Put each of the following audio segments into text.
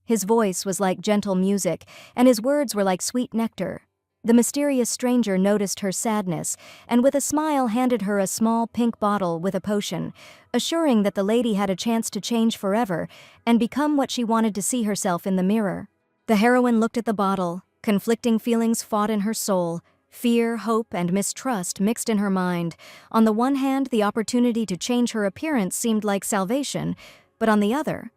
His voice was like gentle music, and his words were like sweet nectar. The mysterious stranger noticed her sadness, and with a smile handed her a small pink bottle with a potion, assuring that the lady had a chance to change forever and become what she wanted to see herself in the mirror. The heroine looked at the bottle. Conflicting feelings fought in her soul. Fear, hope, and mistrust mixed in her mind. On the one hand, the opportunity to change her appearance seemed like salvation, but on the other,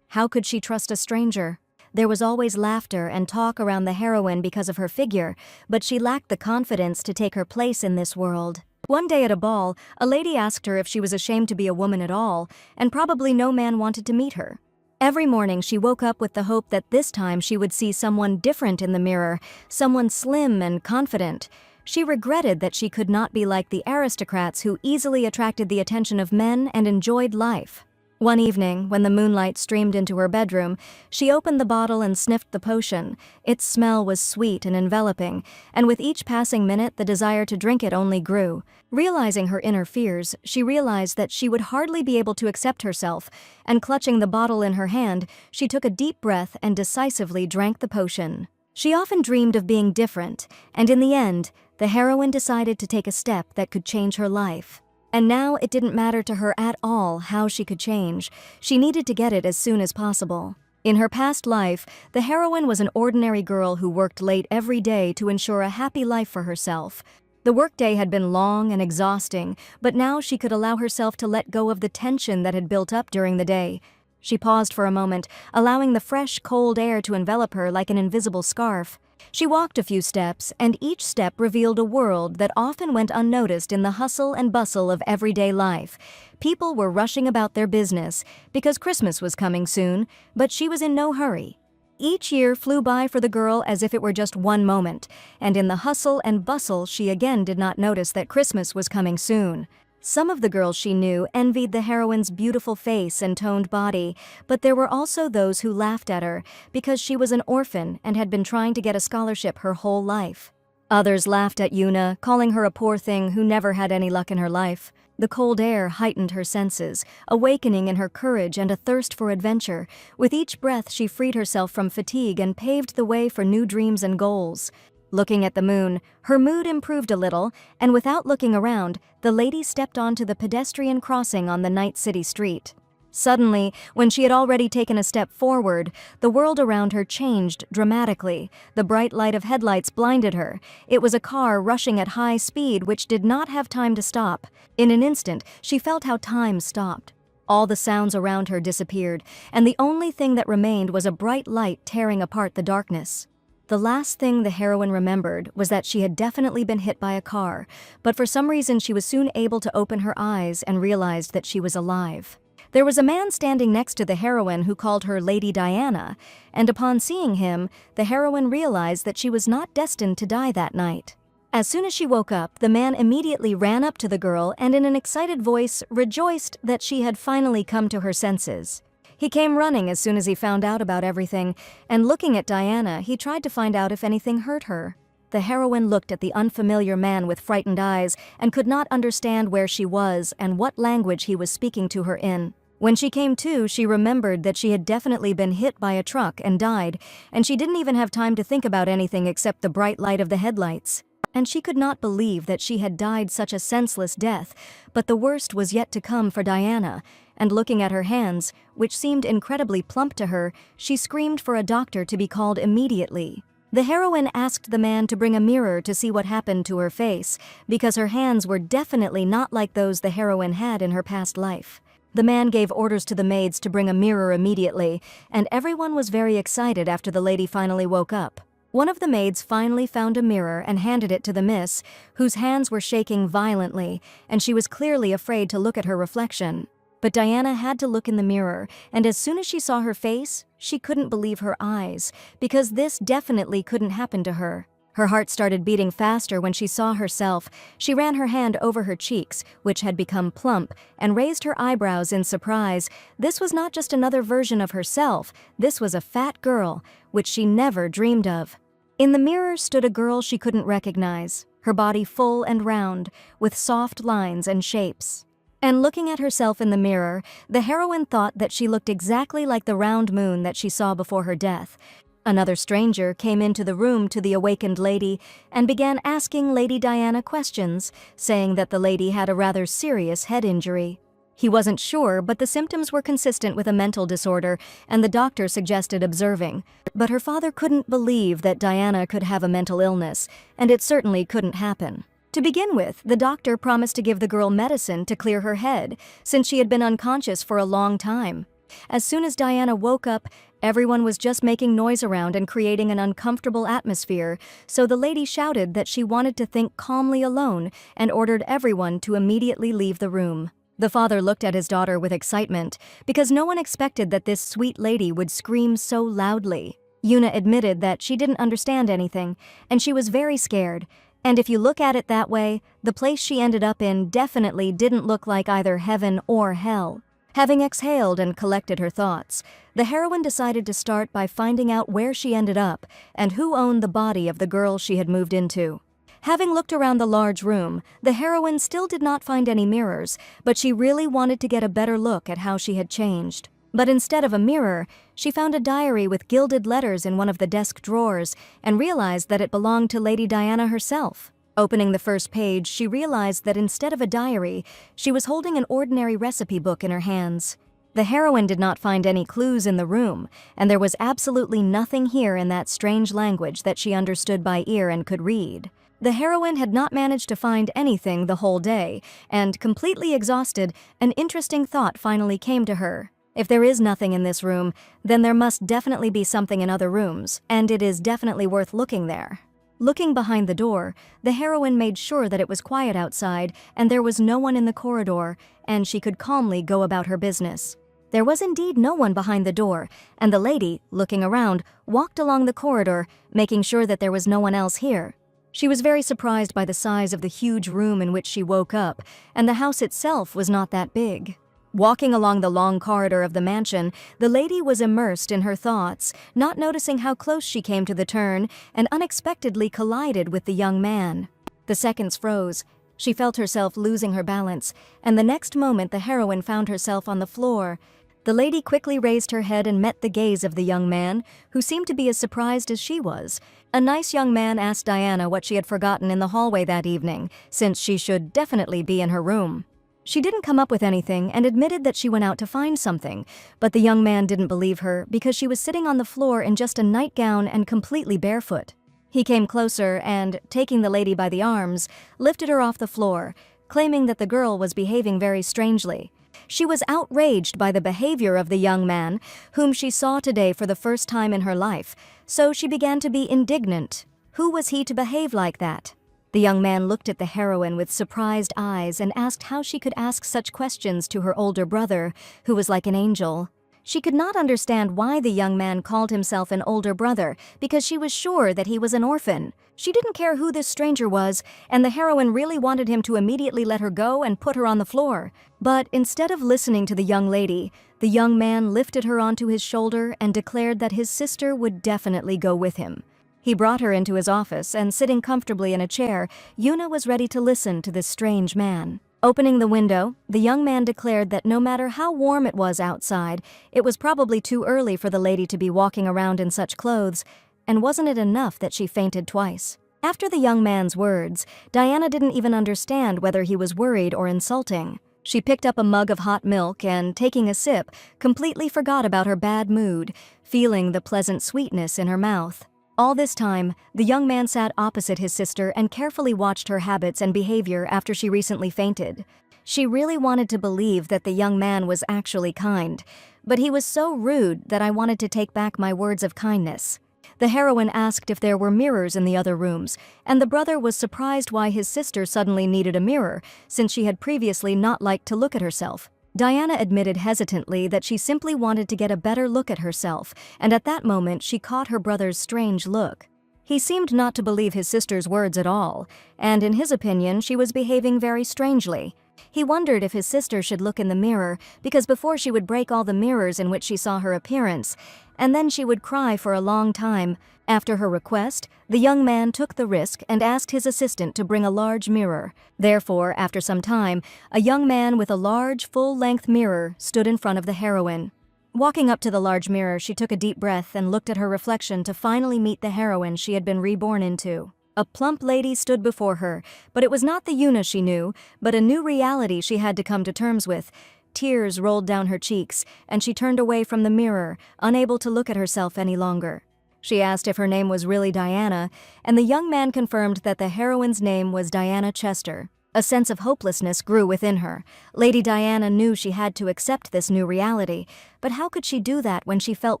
how could she trust a stranger? There was always laughter and talk around the heroine because of her figure, but she lacked the confidence to take her place in this world. One day at a ball, a lady asked her if she was ashamed to be a woman at all, and probably no man wanted to meet her. Every morning she woke up with the hope that this time she would see someone different in the mirror, someone slim and confident. She regretted that she could not be like the aristocrats who easily attracted the attention of men and enjoyed life. One evening, when the moonlight streamed into her bedroom, she opened the bottle and sniffed the potion. Its smell was sweet and enveloping, and with each passing minute the desire to drink it only grew. Realizing her inner fears, she realized that she would hardly be able to accept herself, and clutching the bottle in her hand, she took a deep breath and decisively drank the potion. She often dreamed of being different, and in the end, the heroine decided to take a step that could change her life. And now it didn't matter to her at all how she could change. She needed to get it as soon as possible. In her past life, the heroine was an ordinary girl who worked late every day to ensure a happy life for herself. The workday had been long and exhausting, but now she could allow herself to let go of the tension that had built up during the day. She paused for a moment, allowing the fresh, cold air to envelop her like an invisible scarf. She walked a few steps, and each step revealed a world that often went unnoticed in the hustle and bustle of everyday life. People were rushing about their business because Christmas was coming soon, but she was in no hurry. Each year flew by for the girl as if it were just one moment, and in the hustle and bustle she again did not notice that Christmas was coming soon. Some of the girls she knew envied the heroine's beautiful face and toned body, but there were also those who laughed at her because she was an orphan and had been trying to get a scholarship her whole life. Others laughed at Yuna, calling her a poor thing who never had any luck in her life. The cold air heightened her senses, awakening in her courage and a thirst for adventure. With each breath she freed herself from fatigue and paved the way for new dreams and goals. Looking at the moon, her mood improved a little, and without looking around, the lady stepped onto the pedestrian crossing on the night city street. Suddenly, when she had already taken a step forward, the world around her changed dramatically. The bright light of headlights blinded her. It was a car rushing at high speed which did not have time to stop. In an instant, she felt how time stopped. All the sounds around her disappeared, and the only thing that remained was a bright light tearing apart the darkness. The last thing the heroine remembered was that she had definitely been hit by a car, but for some reason she was soon able to open her eyes and realized that she was alive. There was a man standing next to the heroine who called her Lady Diana, and upon seeing him, the heroine realized that she was not destined to die that night. As soon as she woke up, the man immediately ran up to the girl and in an excited voice rejoiced that she had finally come to her senses. He came running as soon as he found out about everything, and looking at Diana, he tried to find out if anything hurt her. The heroine looked at the unfamiliar man with frightened eyes and could not understand where she was and what language he was speaking to her in. When she came to, she remembered that she had definitely been hit by a truck and died, and she didn't even have time to think about anything except the bright light of the headlights. And she could not believe that she had died such a senseless death, but the worst was yet to come for Diana, and looking at her hands, which seemed incredibly plump to her, she screamed for a doctor to be called immediately. The heroine asked the man to bring a mirror to see what happened to her face, because her hands were definitely not like those the heroine had in her past life. The man gave orders to the maids to bring a mirror immediately, and everyone was very excited after the lady finally woke up. One of the maids finally found a mirror and handed it to the miss, whose hands were shaking violently, and she was clearly afraid to look at her reflection. But Diana had to look in the mirror, and as soon as she saw her face, she couldn't believe her eyes, because this definitely couldn't happen to her. Her heart started beating faster when she saw herself. She ran her hand over her cheeks, which had become plump, and raised her eyebrows in surprise. This was not just another version of herself, this was a fat girl, which she never dreamed of. In the mirror stood a girl she couldn't recognize, her body full and round, with soft lines and shapes. And looking at herself in the mirror, the heroine thought that she looked exactly like the round moon that she saw before her death. Another stranger came into the room to the awakened lady and began asking Lady Diana questions, saying that the lady had a rather serious head injury. He wasn't sure, but the symptoms were consistent with a mental disorder, and the doctor suggested observing. But her father couldn't believe that Diana could have a mental illness, and it certainly couldn't happen. To begin with, the doctor promised to give the girl medicine to clear her head, since she had been unconscious for a long time. As soon as Diana woke up, everyone was just making noise around and creating an uncomfortable atmosphere, so the lady shouted that she wanted to think calmly alone and ordered everyone to immediately leave the room. The father looked at his daughter with excitement, because no one expected that this sweet lady would scream so loudly. Yuna admitted that she didn't understand anything, and she was very scared. And if you look at it that way, the place she ended up in definitely didn't look like either heaven or hell. Having exhaled and collected her thoughts, the heroine decided to start by finding out where she ended up and who owned the body of the girl she had moved into. Having looked around the large room, the heroine still did not find any mirrors, but she really wanted to get a better look at how she had changed. But instead of a mirror, she found a diary with gilded letters in one of the desk drawers and realized that it belonged to Lady Diana herself. Opening the first page, she realized that instead of a diary, she was holding an ordinary recipe book in her hands. The heroine did not find any clues in the room, and there was absolutely nothing here in that strange language that she understood by ear and could read. The heroine had not managed to find anything the whole day, and completely exhausted, an interesting thought finally came to her. If there is nothing in this room, then there must definitely be something in other rooms, and it is definitely worth looking there. Looking behind the door, the heroine made sure that it was quiet outside and there was no one in the corridor, and she could calmly go about her business. There was indeed no one behind the door, and the lady, looking around, walked along the corridor, making sure that there was no one else here. She was very surprised by the size of the huge room in which she woke up, and the house itself was not that big. Walking along the long corridor of the mansion, the lady was immersed in her thoughts, not noticing how close she came to the turn, and unexpectedly collided with the young man. The seconds froze. She felt herself losing her balance, and the next moment the heroine found herself on the floor. The lady quickly raised her head and met the gaze of the young man, who seemed to be as surprised as she was. A nice young man asked Diana what she had forgotten in the hallway that evening, since she should definitely be in her room. She didn't come up with anything and admitted that she went out to find something, but the young man didn't believe her because she was sitting on the floor in just a nightgown and completely barefoot. He came closer and, taking the lady by the arms, lifted her off the floor, claiming that the girl was behaving very strangely. She was outraged by the behavior of the young man, whom she saw today for the first time in her life, so she began to be indignant. Who was he to behave like that? The young man looked at the heroine with surprised eyes and asked how she could ask such questions to her older brother, who was like an angel. She could not understand why the young man called himself an older brother, because she was sure that he was an orphan. She didn't care who this stranger was, and the heroine really wanted him to immediately let her go and put her on the floor. But instead of listening to the young lady, the young man lifted her onto his shoulder and declared that his sister would definitely go with him. He brought her into his office, and sitting comfortably in a chair, Yuna was ready to listen to this strange man. Opening the window, the young man declared that no matter how warm it was outside, it was probably too early for the lady to be walking around in such clothes, and wasn't it enough that she fainted twice? After the young man's words, Diana didn't even understand whether he was worried or insulting. She picked up a mug of hot milk and, taking a sip, completely forgot about her bad mood, feeling the pleasant sweetness in her mouth. All this time, the young man sat opposite his sister and carefully watched her habits and behavior after she recently fainted. She really wanted to believe that the young man was actually kind, but he was so rude that I wanted to take back my words of kindness. The heroine asked if there were mirrors in the other rooms, and the brother was surprised why his sister suddenly needed a mirror, since she had previously not liked to look at herself. Diana admitted hesitantly that she simply wanted to get a better look at herself, and at that moment she caught her brother's strange look. He seemed not to believe his sister's words at all, and in his opinion she was behaving very strangely. He wondered if his sister should look in the mirror, because before she would break all the mirrors in which she saw her appearance, and then she would cry for a long time. After her request, the young man took the risk and asked his assistant to bring a large mirror. Therefore, after some time, a young man with a large, full-length mirror stood in front of the heroine. Walking up to the large mirror, she took a deep breath and looked at her reflection to finally meet the heroine she had been reborn into. A plump lady stood before her, but it was not the Yuna she knew, but a new reality she had to come to terms with. Tears rolled down her cheeks, and she turned away from the mirror, unable to look at herself any longer. She asked if her name was really Diana, and the young man confirmed that the heroine's name was Diana Chester. A sense of hopelessness grew within her. Lady Diana knew she had to accept this new reality, but how could she do that when she felt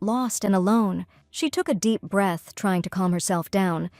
lost and alone? She took a deep breath, trying to calm herself down.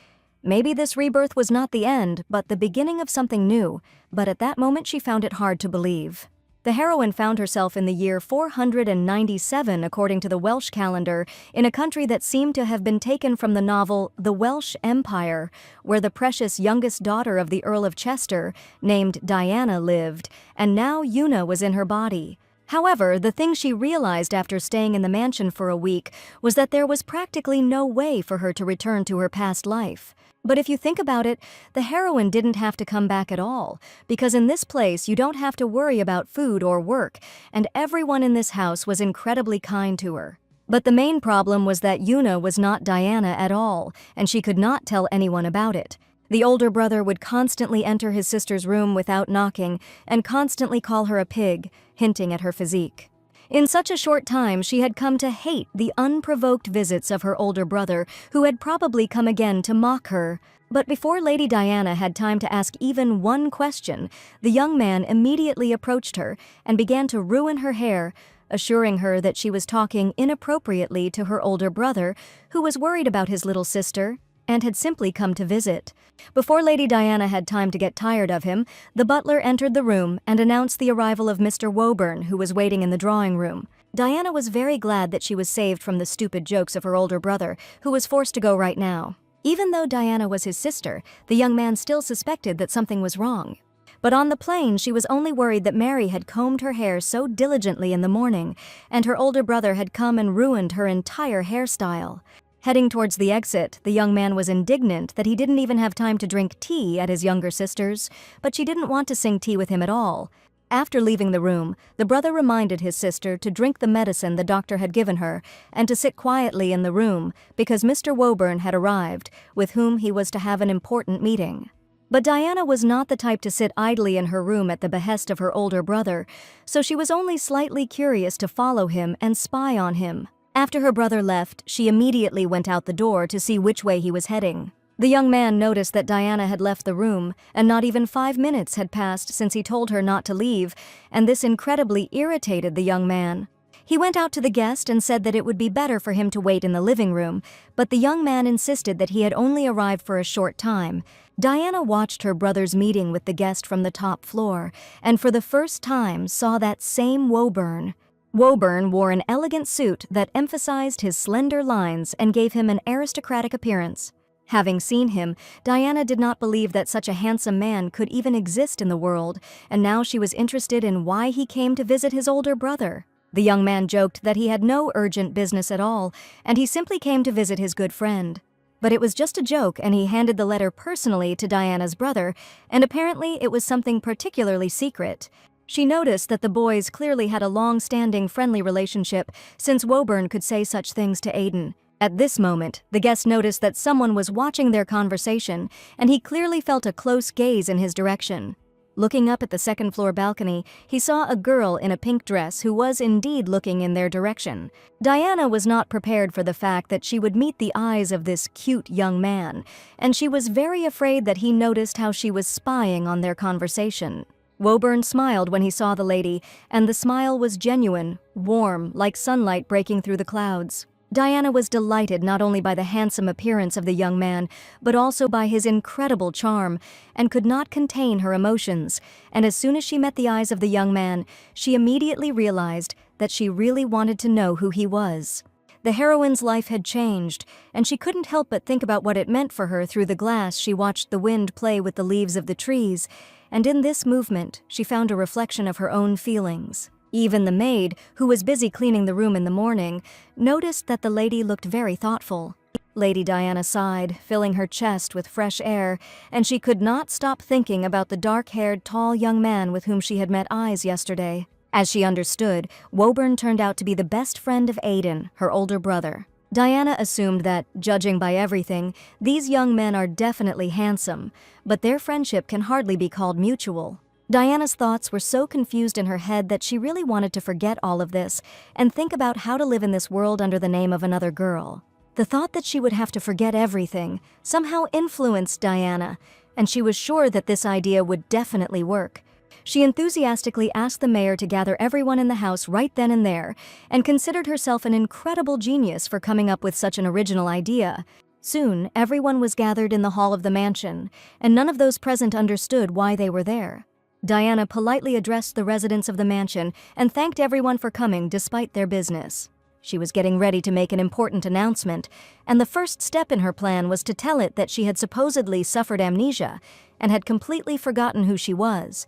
Maybe this rebirth was not the end, but the beginning of something new, but at that moment she found it hard to believe. The heroine found herself in the year 497 according to the Welsh calendar, in a country that seemed to have been taken from the novel The Welsh Empire, where the precious youngest daughter of the Earl of Chester, named Diana, lived, and now Yuna was in her body. However, the thing she realized after staying in the mansion for a week was that there was practically no way for her to return to her past life. But if you think about it, the heroine didn't have to come back at all, because in this place you don't have to worry about food or work, and everyone in this house was incredibly kind to her. But the main problem was that Yuna was not Diana at all, and she could not tell anyone about it. The older brother would constantly enter his sister's room without knocking, and constantly call her a pig, hinting at her physique. In such a short time, she had come to hate the unprovoked visits of her older brother, who had probably come again to mock her. But before Lady Diana had time to ask even one question, the young man immediately approached her and began to ruin her hair, assuring her that she was talking inappropriately to her older brother, who was worried about his little sister and had simply come to visit. Before Lady Diana had time to get tired of him, the butler entered the room and announced the arrival of Mr. Woburn, who was waiting in the drawing room. Diana was very glad that she was saved from the stupid jokes of her older brother, who was forced to go right now. Even though Diana was his sister, the young man still suspected that something was wrong. But on the plane, she was only worried that Mary had combed her hair so diligently in the morning, and her older brother had come and ruined her entire hairstyle. Heading towards the exit, the young man was indignant that he didn't even have time to drink tea at his younger sister's, but she didn't want to sing tea with him at all. After leaving the room, the brother reminded his sister to drink the medicine the doctor had given her and to sit quietly in the room because Mr. Woburn had arrived, with whom he was to have an important meeting. But Diana was not the type to sit idly in her room at the behest of her older brother, so she was only slightly curious to follow him and spy on him. After her brother left, she immediately went out the door to see which way he was heading. The young man noticed that Diana had left the room, and not even 5 minutes had passed since he told her not to leave, and this incredibly irritated the young man. He went out to the guest and said that it would be better for him to wait in the living room, but the young man insisted that he had only arrived for a short time. Diana watched her brother's meeting with the guest from the top floor, and for the first time saw that same Woburn. Woburn wore an elegant suit that emphasized his slender lines and gave him an aristocratic appearance. Having seen him, Diana did not believe that such a handsome man could even exist in the world, and now she was interested in why he came to visit his older brother. The young man joked that he had no urgent business at all, and he simply came to visit his good friend. But it was just a joke, and he handed the letter personally to Diana's brother, and apparently it was something particularly secret. She noticed that the boys clearly had a long-standing friendly relationship, since Woburn could say such things to Aiden. At this moment, the guest noticed that someone was watching their conversation, and he clearly felt a close gaze in his direction. Looking up at the second-floor balcony, he saw a girl in a pink dress who was indeed looking in their direction. Diana was not prepared for the fact that she would meet the eyes of this cute young man, and she was very afraid that he noticed how she was spying on their conversation. Woburn smiled when he saw the lady, and the smile was genuine, warm, like sunlight breaking through the clouds. Diana was delighted not only by the handsome appearance of the young man, but also by his incredible charm, and could not contain her emotions, and as soon as she met the eyes of the young man, she immediately realized that she really wanted to know who he was. The heroine's life had changed, and she couldn't help but think about what it meant for her. Through the glass, she watched the wind play with the leaves of the trees, and in this movement, she found a reflection of her own feelings. Even the maid, who was busy cleaning the room in the morning, noticed that the lady looked very thoughtful. Lady Diana sighed, filling her chest with fresh air, and she could not stop thinking about the dark-haired, tall young man with whom she had met eyes yesterday. As she understood, Woburn turned out to be the best friend of Aiden, her older brother. Diana assumed that, judging by everything, these young men are definitely handsome, but their friendship can hardly be called mutual. Diana's thoughts were so confused in her head that she really wanted to forget all of this and think about how to live in this world under the name of another girl. The thought that she would have to forget everything somehow influenced Diana, and she was sure that this idea would definitely work. She enthusiastically asked the mayor to gather everyone in the house right then and there, and considered herself an incredible genius for coming up with such an original idea. Soon, everyone was gathered in the hall of the mansion, and none of those present understood why they were there. Diana politely addressed the residents of the mansion and thanked everyone for coming despite their business. She was getting ready to make an important announcement, and the first step in her plan was to tell it that she had supposedly suffered amnesia and had completely forgotten who she was.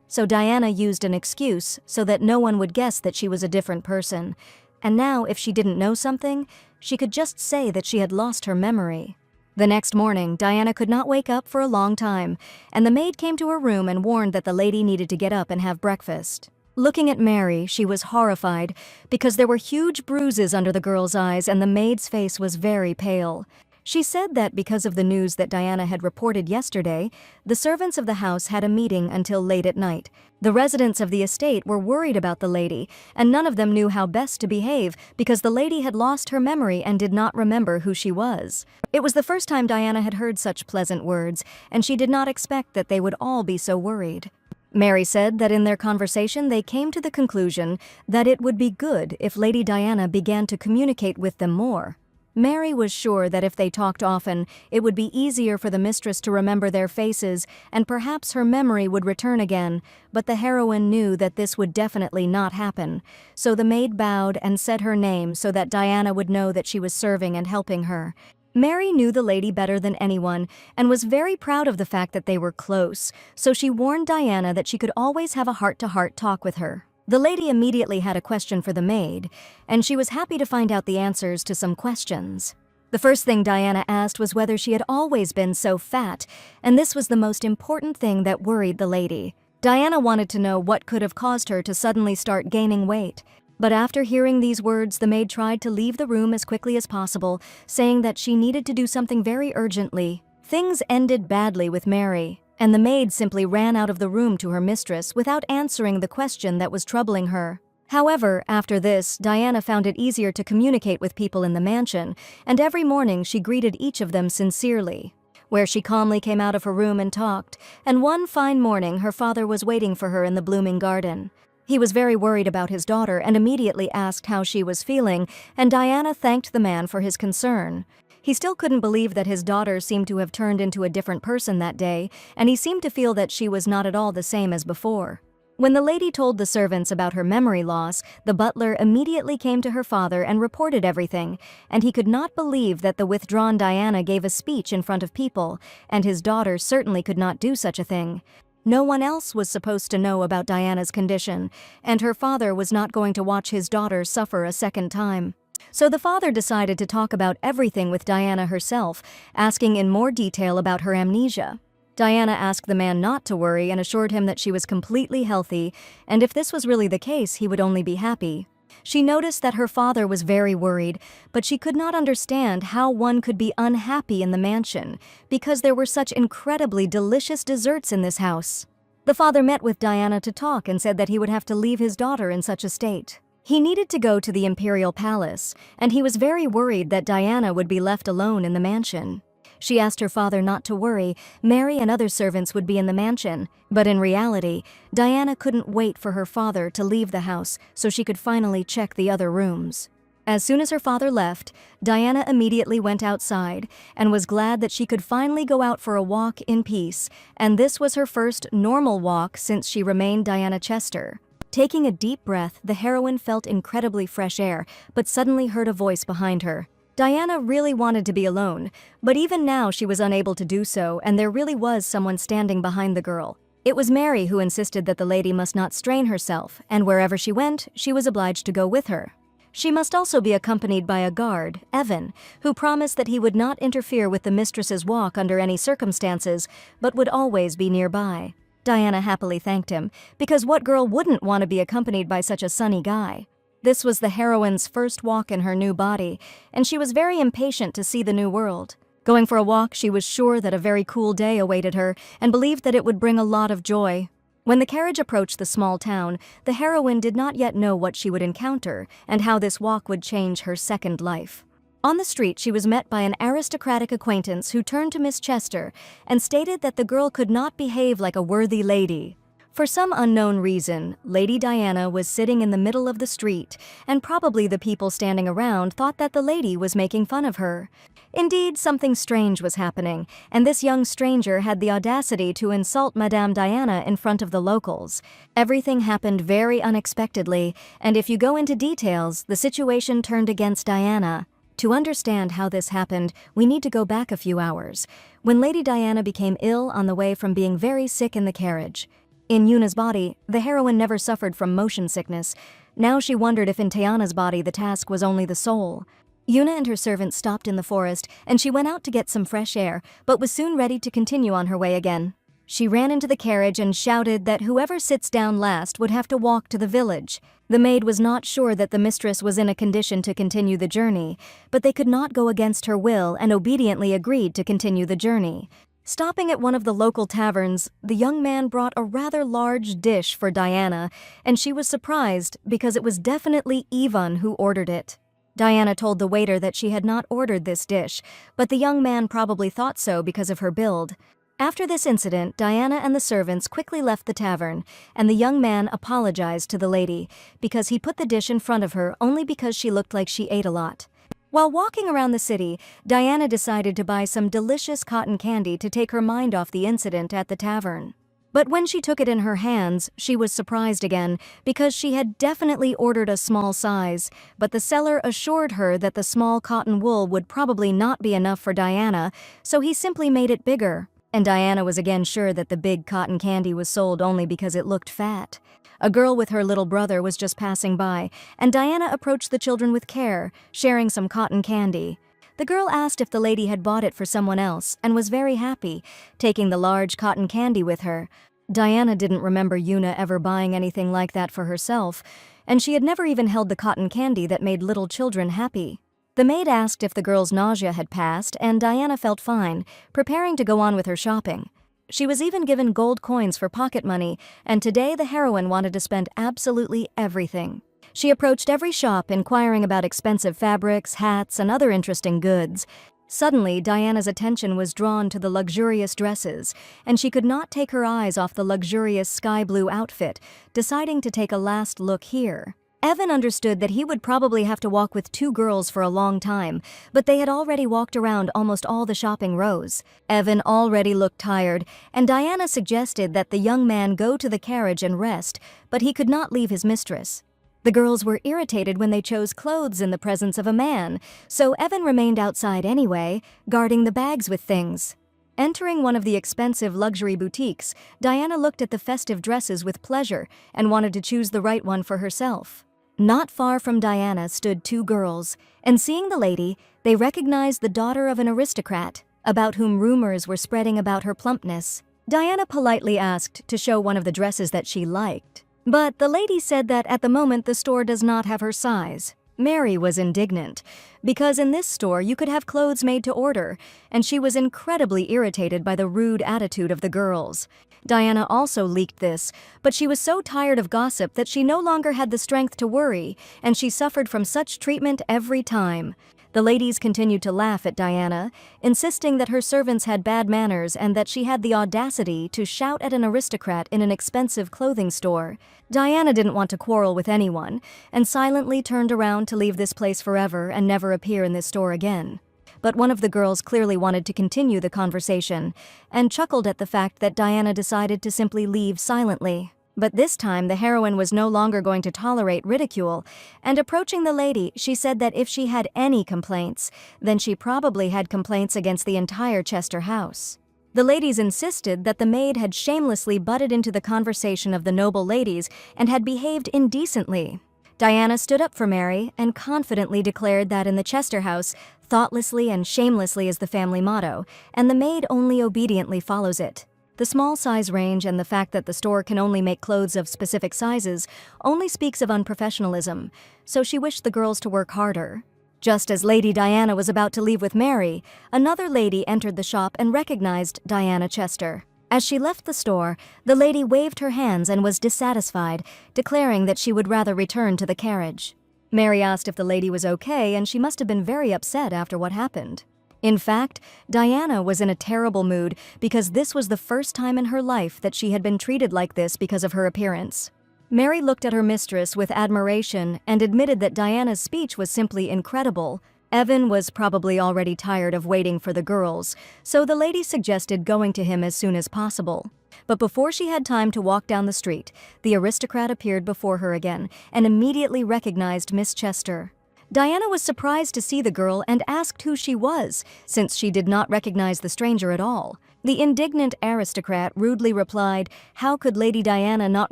So Diana used an excuse so that no one would guess that she was a different person. And now, if she didn't know something, she could just say that she had lost her memory. The next morning, Diana could not wake up for a long time, and the maid came to her room and warned that the lady needed to get up and have breakfast. Looking at Mary, she was horrified because there were huge bruises under the girl's eyes and the maid's face was very pale. She said that because of the news that Diana had reported yesterday, the servants of the house had a meeting until late at night. The residents of the estate were worried about the lady, and none of them knew how best to behave because the lady had lost her memory and did not remember who she was. It was the first time Diana had heard such pleasant words, and she did not expect that they would all be so worried. Mary said that in their conversation they came to the conclusion that it would be good if Lady Diana began to communicate with them more. Mary was sure that if they talked often, it would be easier for the mistress to remember their faces, and perhaps her memory would return again, but the heroine knew that this would definitely not happen. So the maid bowed and said her name so that Diana would know that she was serving and helping her. Mary knew the lady better than anyone, and was very proud of the fact that they were close, so she warned Diana that she could always have a heart-to-heart talk with her. The lady immediately had a question for the maid, and she was happy to find out the answers to some questions. The first thing Diana asked was whether she had always been so fat, and this was the most important thing that worried the lady. Diana wanted to know what could have caused her to suddenly start gaining weight. But after hearing these words, the maid tried to leave the room as quickly as possible, saying that she needed to do something very urgently. Things ended badly with Mary, and the maid simply ran out of the room to her mistress without answering the question that was troubling her. However, after this, Diana found it easier to communicate with people in the mansion, and every morning she greeted each of them sincerely. Where she calmly came out of her room and talked, and one fine morning her father was waiting for her in the blooming garden. He was very worried about his daughter and immediately asked how she was feeling, and Diana thanked the man for his concern. He still couldn't believe that his daughter seemed to have turned into a different person that day, and he seemed to feel that she was not at all the same as before. When the lady told the servants about her memory loss, the butler immediately came to her father and reported everything, and he could not believe that the withdrawn Diana gave a speech in front of people, and his daughter certainly could not do such a thing. No one else was supposed to know about Diana's condition, and her father was not going to watch his daughter suffer a second time. So the father decided to talk about everything with Diana herself, asking in more detail about her amnesia. Diana asked the man not to worry and assured him that she was completely healthy, and if this was really the case, he would only be happy. She noticed that her father was very worried, but she could not understand how one could be unhappy in the mansion, because there were such incredibly delicious desserts in this house. The father met with Diana to talk and said that he would have to leave his daughter in such a state. He needed to go to the imperial palace, and he was very worried that Diana would be left alone in the mansion. She asked her father not to worry, Mary and other servants would be in the mansion, but in reality, Diana couldn't wait for her father to leave the house so she could finally check the other rooms. As soon as her father left, Diana immediately went outside and was glad that she could finally go out for a walk in peace, and this was her first normal walk since she remained Diana Chester. Taking a deep breath, the heroine felt incredibly fresh air, but suddenly heard a voice behind her. Diana really wanted to be alone, but even now she was unable to do so, and there really was someone standing behind the girl. It was Mary who insisted that the lady must not strain herself, and wherever she went, she was obliged to go with her. She must also be accompanied by a guard, Evan, who promised that he would not interfere with the mistress's walk under any circumstances, but would always be nearby. Diana happily thanked him, because what girl wouldn't want to be accompanied by such a sunny guy? This was the heroine's first walk in her new body, and she was very impatient to see the new world. Going for a walk, she was sure that a very cool day awaited her, and believed that it would bring a lot of joy. When the carriage approached the small town, the heroine did not yet know what she would encounter, and how this walk would change her second life. On the street, she was met by an aristocratic acquaintance who turned to Miss Chester and stated that the girl could not behave like a worthy lady. For some unknown reason, Lady Diana was sitting in the middle of the street, and probably the people standing around thought that the lady was making fun of her. Indeed, something strange was happening, and this young stranger had the audacity to insult Madame Diana in front of the locals. Everything happened very unexpectedly, and if you go into details, the situation turned against Diana. To understand how this happened, we need to go back a few hours, when Lady Diana became ill on the way from being very sick in the carriage. In Yuna's body, the heroine never suffered from motion sickness. Now she wondered if in Tiana's body the task was only the soul. Yuna and her servant stopped in the forest, and she went out to get some fresh air, but was soon ready to continue on her way again. She ran into the carriage and shouted that whoever sits down last would have to walk to the village. The maid was not sure that the mistress was in a condition to continue the journey, but they could not go against her will and obediently agreed to continue the journey. Stopping at one of the local taverns, the young man brought a rather large dish for Diana, and she was surprised because it was definitely Ivan who ordered it. Diana told the waiter that she had not ordered this dish, but the young man probably thought so because of her build. After this incident, Diana and the servants quickly left the tavern, and the young man apologized to the lady because he put the dish in front of her only because she looked like she ate a lot. While walking around the city, Diana decided to buy some delicious cotton candy to take her mind off the incident at the tavern. But when she took it in her hands, she was surprised again because she had definitely ordered a small size, but the seller assured her that the small cotton wool would probably not be enough for Diana, so he simply made it bigger. And Diana was again sure that the big cotton candy was sold only because it looked fat. A girl with her little brother was just passing by, and Diana approached the children with care, sharing some cotton candy. The girl asked if the lady had bought it for someone else and was very happy, taking the large cotton candy with her. Diana didn't remember Yuna ever buying anything like that for herself, and she had never even held the cotton candy that made little children happy. The maid asked if the girl's nausea had passed, and Diana felt fine, preparing to go on with her shopping. She was even given gold coins for pocket money, and today the heroine wanted to spend absolutely everything. She approached every shop inquiring about expensive fabrics, hats, and other interesting goods. Suddenly, Diana's attention was drawn to the luxurious dresses, and she could not take her eyes off the luxurious sky blue outfit, deciding to take a last look here. Evan understood that he would probably have to walk with two girls for a long time, but they had already walked around almost all the shopping rows. Evan already looked tired, and Diana suggested that the young man go to the carriage and rest, but he could not leave his mistress. The girls were irritated when they chose clothes in the presence of a man, so Evan remained outside anyway, guarding the bags with things. Entering one of the expensive luxury boutiques, Diana looked at the festive dresses with pleasure and wanted to choose the right one for herself. Not far from Diana stood two girls, and seeing the lady, they recognized the daughter of an aristocrat, about whom rumors were spreading about her plumpness. Diana politely asked to show one of the dresses that she liked, but the lady said that at the moment the store does not have her size. Mary was indignant, because in this store you could have clothes made to order, and she was incredibly irritated by the rude attitude of the girls. Diana also leaked this, but she was so tired of gossip that she no longer had the strength to worry, and she suffered from such treatment every time. The ladies continued to laugh at Diana, insisting that her servants had bad manners and that she had the audacity to shout at an aristocrat in an expensive clothing store. Diana didn't want to quarrel with anyone, and silently turned around to leave this place forever and never appear in this store again. But one of the girls clearly wanted to continue the conversation, and chuckled at the fact that Diana decided to simply leave silently. But this time, the heroine was no longer going to tolerate ridicule, and approaching the lady, she said that if she had any complaints, then she probably had complaints against the entire Chester house. The ladies insisted that the maid had shamelessly butted into the conversation of the noble ladies and had behaved indecently. Diana stood up for Mary and confidently declared that in the Chester house, thoughtlessly and shamelessly is the family motto, and the maid only obediently follows it. The small size range and the fact that the store can only make clothes of specific sizes only speaks of unprofessionalism, so she wished the girls to work harder. Just as Lady Diana was about to leave with Mary, another lady entered the shop and recognized Diana Chester. As she left the store, the lady waved her hands and was dissatisfied, declaring that she would rather return to the carriage. Mary asked if the lady was okay, and she must have been very upset after what happened. In fact, Diana was in a terrible mood because this was the first time in her life that she had been treated like this because of her appearance. Mary looked at her mistress with admiration and admitted that Diana's speech was simply incredible. Evan was probably already tired of waiting for the girls, so the lady suggested going to him as soon as possible. But before she had time to walk down the street, the aristocrat appeared before her again and immediately recognized Miss Chester. Diana was surprised to see the girl and asked who she was, since she did not recognize the stranger at all. The indignant aristocrat rudely replied, how could Lady Diana not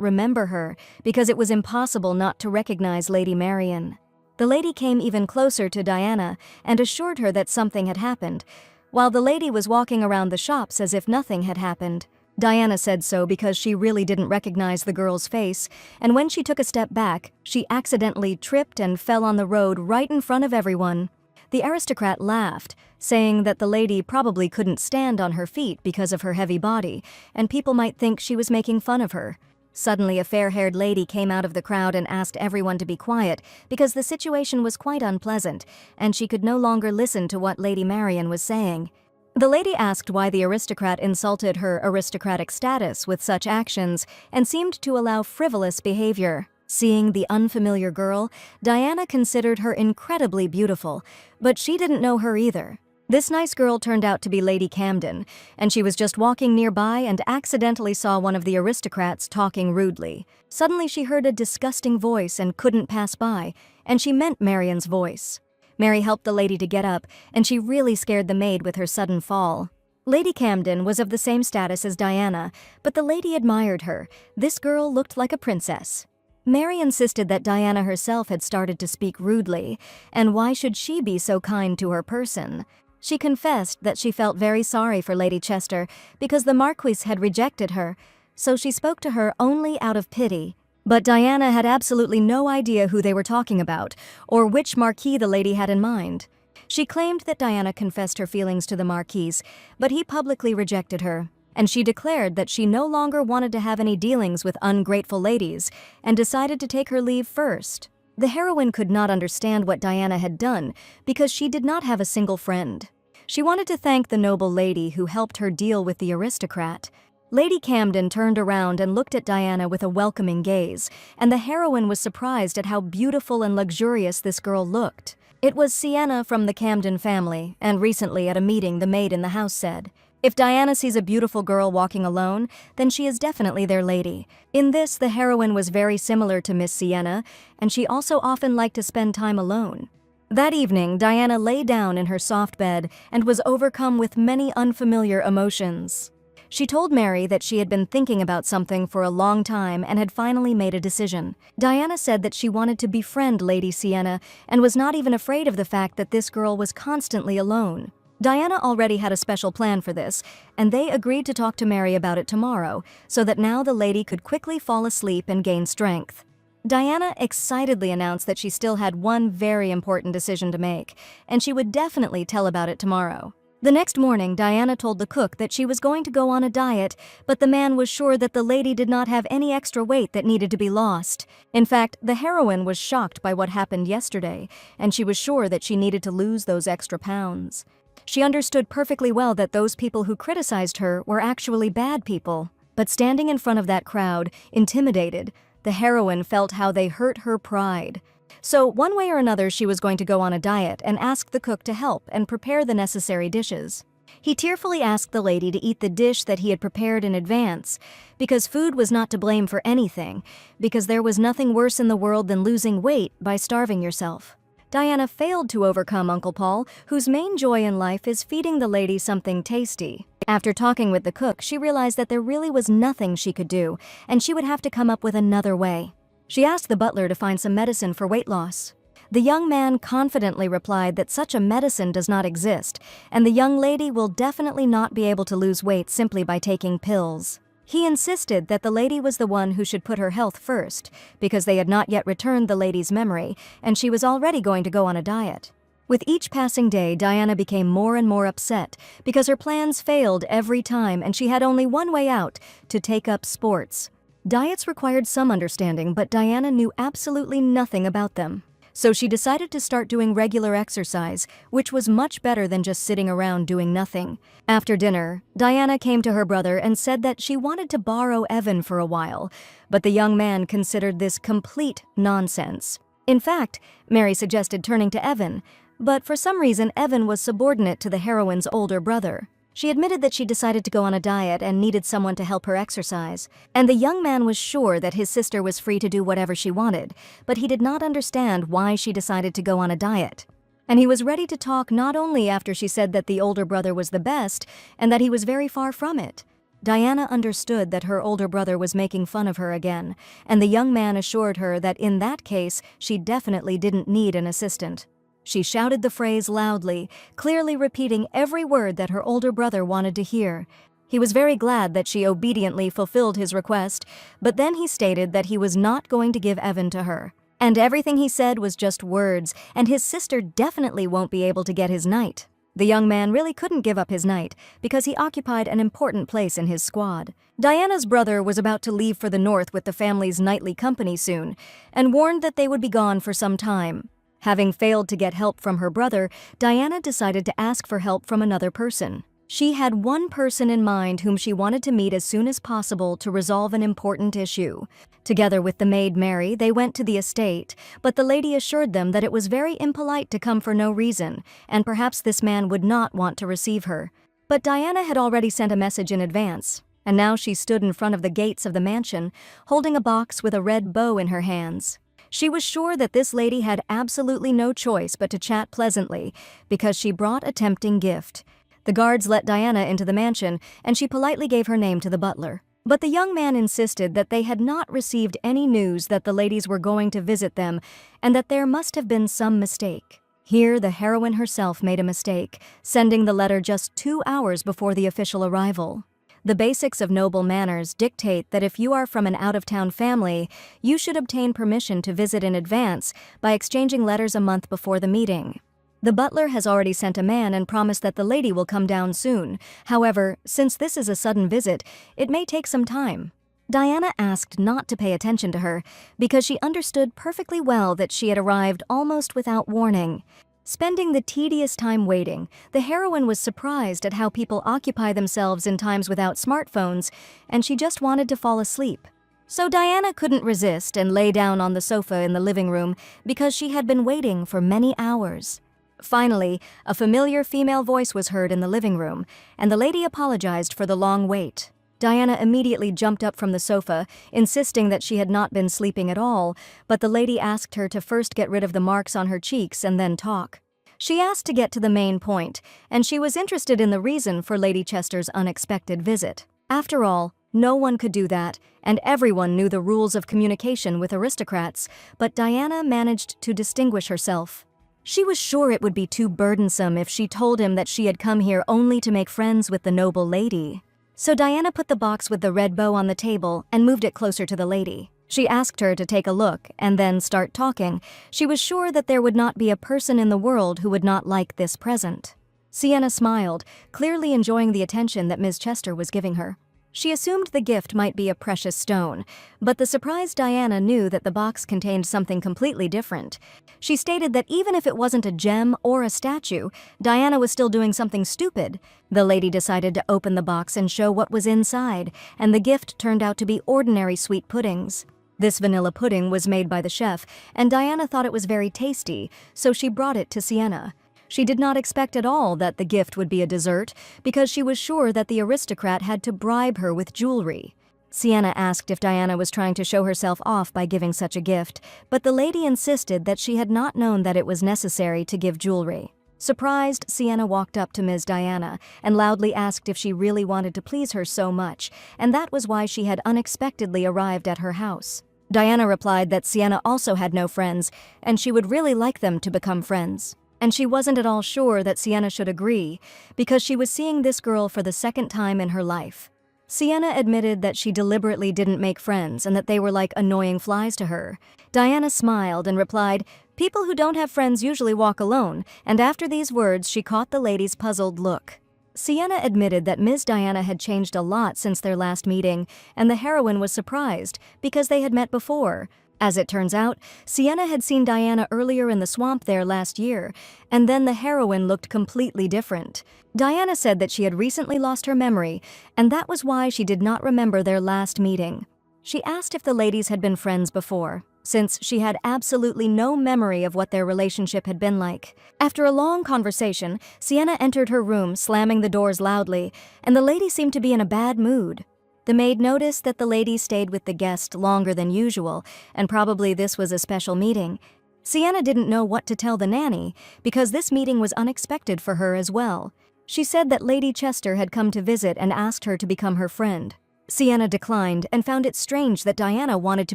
remember her, because it was impossible not to recognize Lady Marian. The lady came even closer to Diana and assured her that something had happened, while the lady was walking around the shops as if nothing had happened. Diana said so because she really didn't recognize the girl's face, and when she took a step back, she accidentally tripped and fell on the road right in front of everyone. The aristocrat laughed, saying that the lady probably couldn't stand on her feet because of her heavy body, and people might think she was making fun of her. Suddenly, a fair-haired lady came out of the crowd and asked everyone to be quiet because the situation was quite unpleasant, and she could no longer listen to what Lady Marian was saying. The lady asked why the aristocrat insulted her aristocratic status with such actions and seemed to allow frivolous behavior. Seeing the unfamiliar girl, Diana considered her incredibly beautiful, but she didn't know her either. This nice girl turned out to be Lady Camden, and she was just walking nearby and accidentally saw one of the aristocrats talking rudely. Suddenly she heard a disgusting voice and couldn't pass by, and she meant Marian's voice. Mary helped the lady to get up, and she really scared the maid with her sudden fall. Lady Camden was of the same status as Diana, but the lady admired her. This girl looked like a princess. Mary insisted that Diana herself had started to speak rudely, and why should she be so kind to her person? She confessed that she felt very sorry for Lady Chester because the Marquise had rejected her, so she spoke to her only out of pity. But Diana had absolutely no idea who they were talking about, or which Marquis the lady had in mind. She claimed that Diana confessed her feelings to the Marquis, but he publicly rejected her, and she declared that she no longer wanted to have any dealings with ungrateful ladies, and decided to take her leave first. The heroine could not understand what Diana had done, because she did not have a single friend. She wanted to thank the noble lady who helped her deal with the aristocrat. Lady Camden turned around and looked at Diana with a welcoming gaze, and the heroine was surprised at how beautiful and luxurious this girl looked. It was Sienna from the Camden family, and recently at a meeting the maid in the house said, "If Diana sees a beautiful girl walking alone, then she is definitely their lady." In this, the heroine was very similar to Miss Sienna, and she also often liked to spend time alone. That evening, Diana lay down in her soft bed and was overcome with many unfamiliar emotions. She told Mary that she had been thinking about something for a long time and had finally made a decision. Diana said that she wanted to befriend Lady Sienna and was not even afraid of the fact that this girl was constantly alone. Diana already had a special plan for this, and they agreed to talk to Mary about it tomorrow, so that now the lady could quickly fall asleep and gain strength. Diana excitedly announced that she still had one very important decision to make, and she would definitely tell about it tomorrow. The next morning, Diana told the cook that she was going to go on a diet, but the man was sure that the lady did not have any extra weight that needed to be lost. In fact, the heroine was shocked by what happened yesterday, and she was sure that she needed to lose those extra pounds. She understood perfectly well that those people who criticized her were actually bad people. But standing in front of that crowd, intimidated, the heroine felt how they hurt her pride. So one way or another she was going to go on a diet and ask the cook to help and prepare the necessary dishes. He tearfully asked the lady to eat the dish that he had prepared in advance, because food was not to blame for anything, because there was nothing worse in the world than losing weight by starving yourself. Diana failed to overcome Uncle Paul, whose main joy in life is feeding the lady something tasty. After talking with the cook, she realized that there really was nothing she could do, and she would have to come up with another way. She asked the butler to find some medicine for weight loss. The young man confidently replied that such a medicine does not exist, and the young lady will definitely not be able to lose weight simply by taking pills. He insisted that the lady was the one who should put her health first, because they had not yet returned the lady's memory, and she was already going to go on a diet. With each passing day, Diana became more and more upset, because her plans failed every time and she had only one way out: to take up sports. Diets required some understanding, but Diana knew absolutely nothing about them. So she decided to start doing regular exercise, which was much better than just sitting around doing nothing. After dinner, Diana came to her brother and said that she wanted to borrow Evan for a while, but the young man considered this complete nonsense. In fact, Mary suggested turning to Evan, but for some reason Evan was subordinate to the heroine's older brother. She admitted that she decided to go on a diet and needed someone to help her exercise, and the young man was sure that his sister was free to do whatever she wanted, but he did not understand why she decided to go on a diet. And he was ready to talk not only after she said that the older brother was the best and that he was very far from it. Diana understood that her older brother was making fun of her again, and the young man assured her that in that case she definitely didn't need an assistant. She shouted the phrase loudly, clearly repeating every word that her older brother wanted to hear. He was very glad that she obediently fulfilled his request, but then he stated that he was not going to give Evan to her. And everything he said was just words, and his sister definitely won't be able to get his knight. The young man really couldn't give up his knight, because he occupied an important place in his squad. Diana's brother was about to leave for the north with the family's nightly company soon, and warned that they would be gone for some time. Having failed to get help from her brother, Diana decided to ask for help from another person. She had one person in mind whom she wanted to meet as soon as possible to resolve an important issue. Together with the maid Mary, they went to the estate, but the lady assured them that it was very impolite to come for no reason, and perhaps this man would not want to receive her. But Diana had already sent a message in advance, and now she stood in front of the gates of the mansion, holding a box with a red bow in her hands. She was sure that this lady had absolutely no choice but to chat pleasantly, because she brought a tempting gift. The guards let Diana into the mansion, and she politely gave her name to the butler. But the young man insisted that they had not received any news that the ladies were going to visit them, and that there must have been some mistake. Here, the heroine herself made a mistake, sending the letter just 2 hours before the official arrival. The basics of noble manners dictate that if you are from an out-of-town family, you should obtain permission to visit in advance by exchanging letters a month before the meeting. The butler has already sent a man and promised that the lady will come down soon. However, since this is a sudden visit, it may take some time. Diana asked not to pay attention to her, because she understood perfectly well that she had arrived almost without warning. Spending the tedious time waiting, the heroine was surprised at how people occupy themselves in times without smartphones, and she just wanted to fall asleep. So Diana couldn't resist and lay down on the sofa in the living room because she had been waiting for many hours. Finally, a familiar female voice was heard in the living room, and the lady apologized for the long wait. Diana immediately jumped up from the sofa, insisting that she had not been sleeping at all, but the lady asked her to first get rid of the marks on her cheeks and then talk. She asked to get to the main point, and she was interested in the reason for Lady Chester's unexpected visit. After all, no one could do that, and everyone knew the rules of communication with aristocrats, but Diana managed to distinguish herself. She was sure it would be too burdensome if she told him that she had come here only to make friends with the noble lady. So Diana put the box with the red bow on the table and moved it closer to the lady. She asked her to take a look and then start talking. She was sure that there would not be a person in the world who would not like this present. Sienna smiled, clearly enjoying the attention that Ms. Chester was giving her. She assumed the gift might be a precious stone, but the surprised Diana knew that the box contained something completely different. She stated that even if it wasn't a gem or a statue, Diana was still doing something stupid. The lady decided to open the box and show what was inside, and the gift turned out to be ordinary sweet puddings. This vanilla pudding was made by the chef, and Diana thought it was very tasty, so she brought it to Sienna. She did not expect at all that the gift would be a dessert, because she was sure that the aristocrat had to bribe her with jewelry. Sienna asked if Diana was trying to show herself off by giving such a gift, but the lady insisted that she had not known that it was necessary to give jewelry. Surprised, Sienna walked up to Ms. Diana and loudly asked if she really wanted to please her so much, and that was why she had unexpectedly arrived at her house. Diana replied that Sienna also had no friends, and she would really like them to become friends. And she wasn't at all sure that Sienna should agree, because she was seeing this girl for the second time in her life. Sienna admitted that she deliberately didn't make friends and that they were like annoying flies to her. Diana smiled and replied, "People who don't have friends usually walk alone," and after these words she caught the lady's puzzled look. Sienna admitted that Ms. Diana had changed a lot since their last meeting, and the heroine was surprised because they had met before. As it turns out, Sienna had seen Diana earlier in the swamp there last year, and then the heroine looked completely different. Diana said that she had recently lost her memory, and that was why she did not remember their last meeting. She asked if the ladies had been friends before, since she had absolutely no memory of what their relationship had been like. After a long conversation, Sienna entered her room, slamming the doors loudly, and the lady seemed to be in a bad mood. The maid noticed that the lady stayed with the guest longer than usual, and probably this was a special meeting. Sienna didn't know what to tell the nanny, because this meeting was unexpected for her as well. She said that Lady Chester had come to visit and asked her to become her friend. Sienna declined and found it strange that Diana wanted to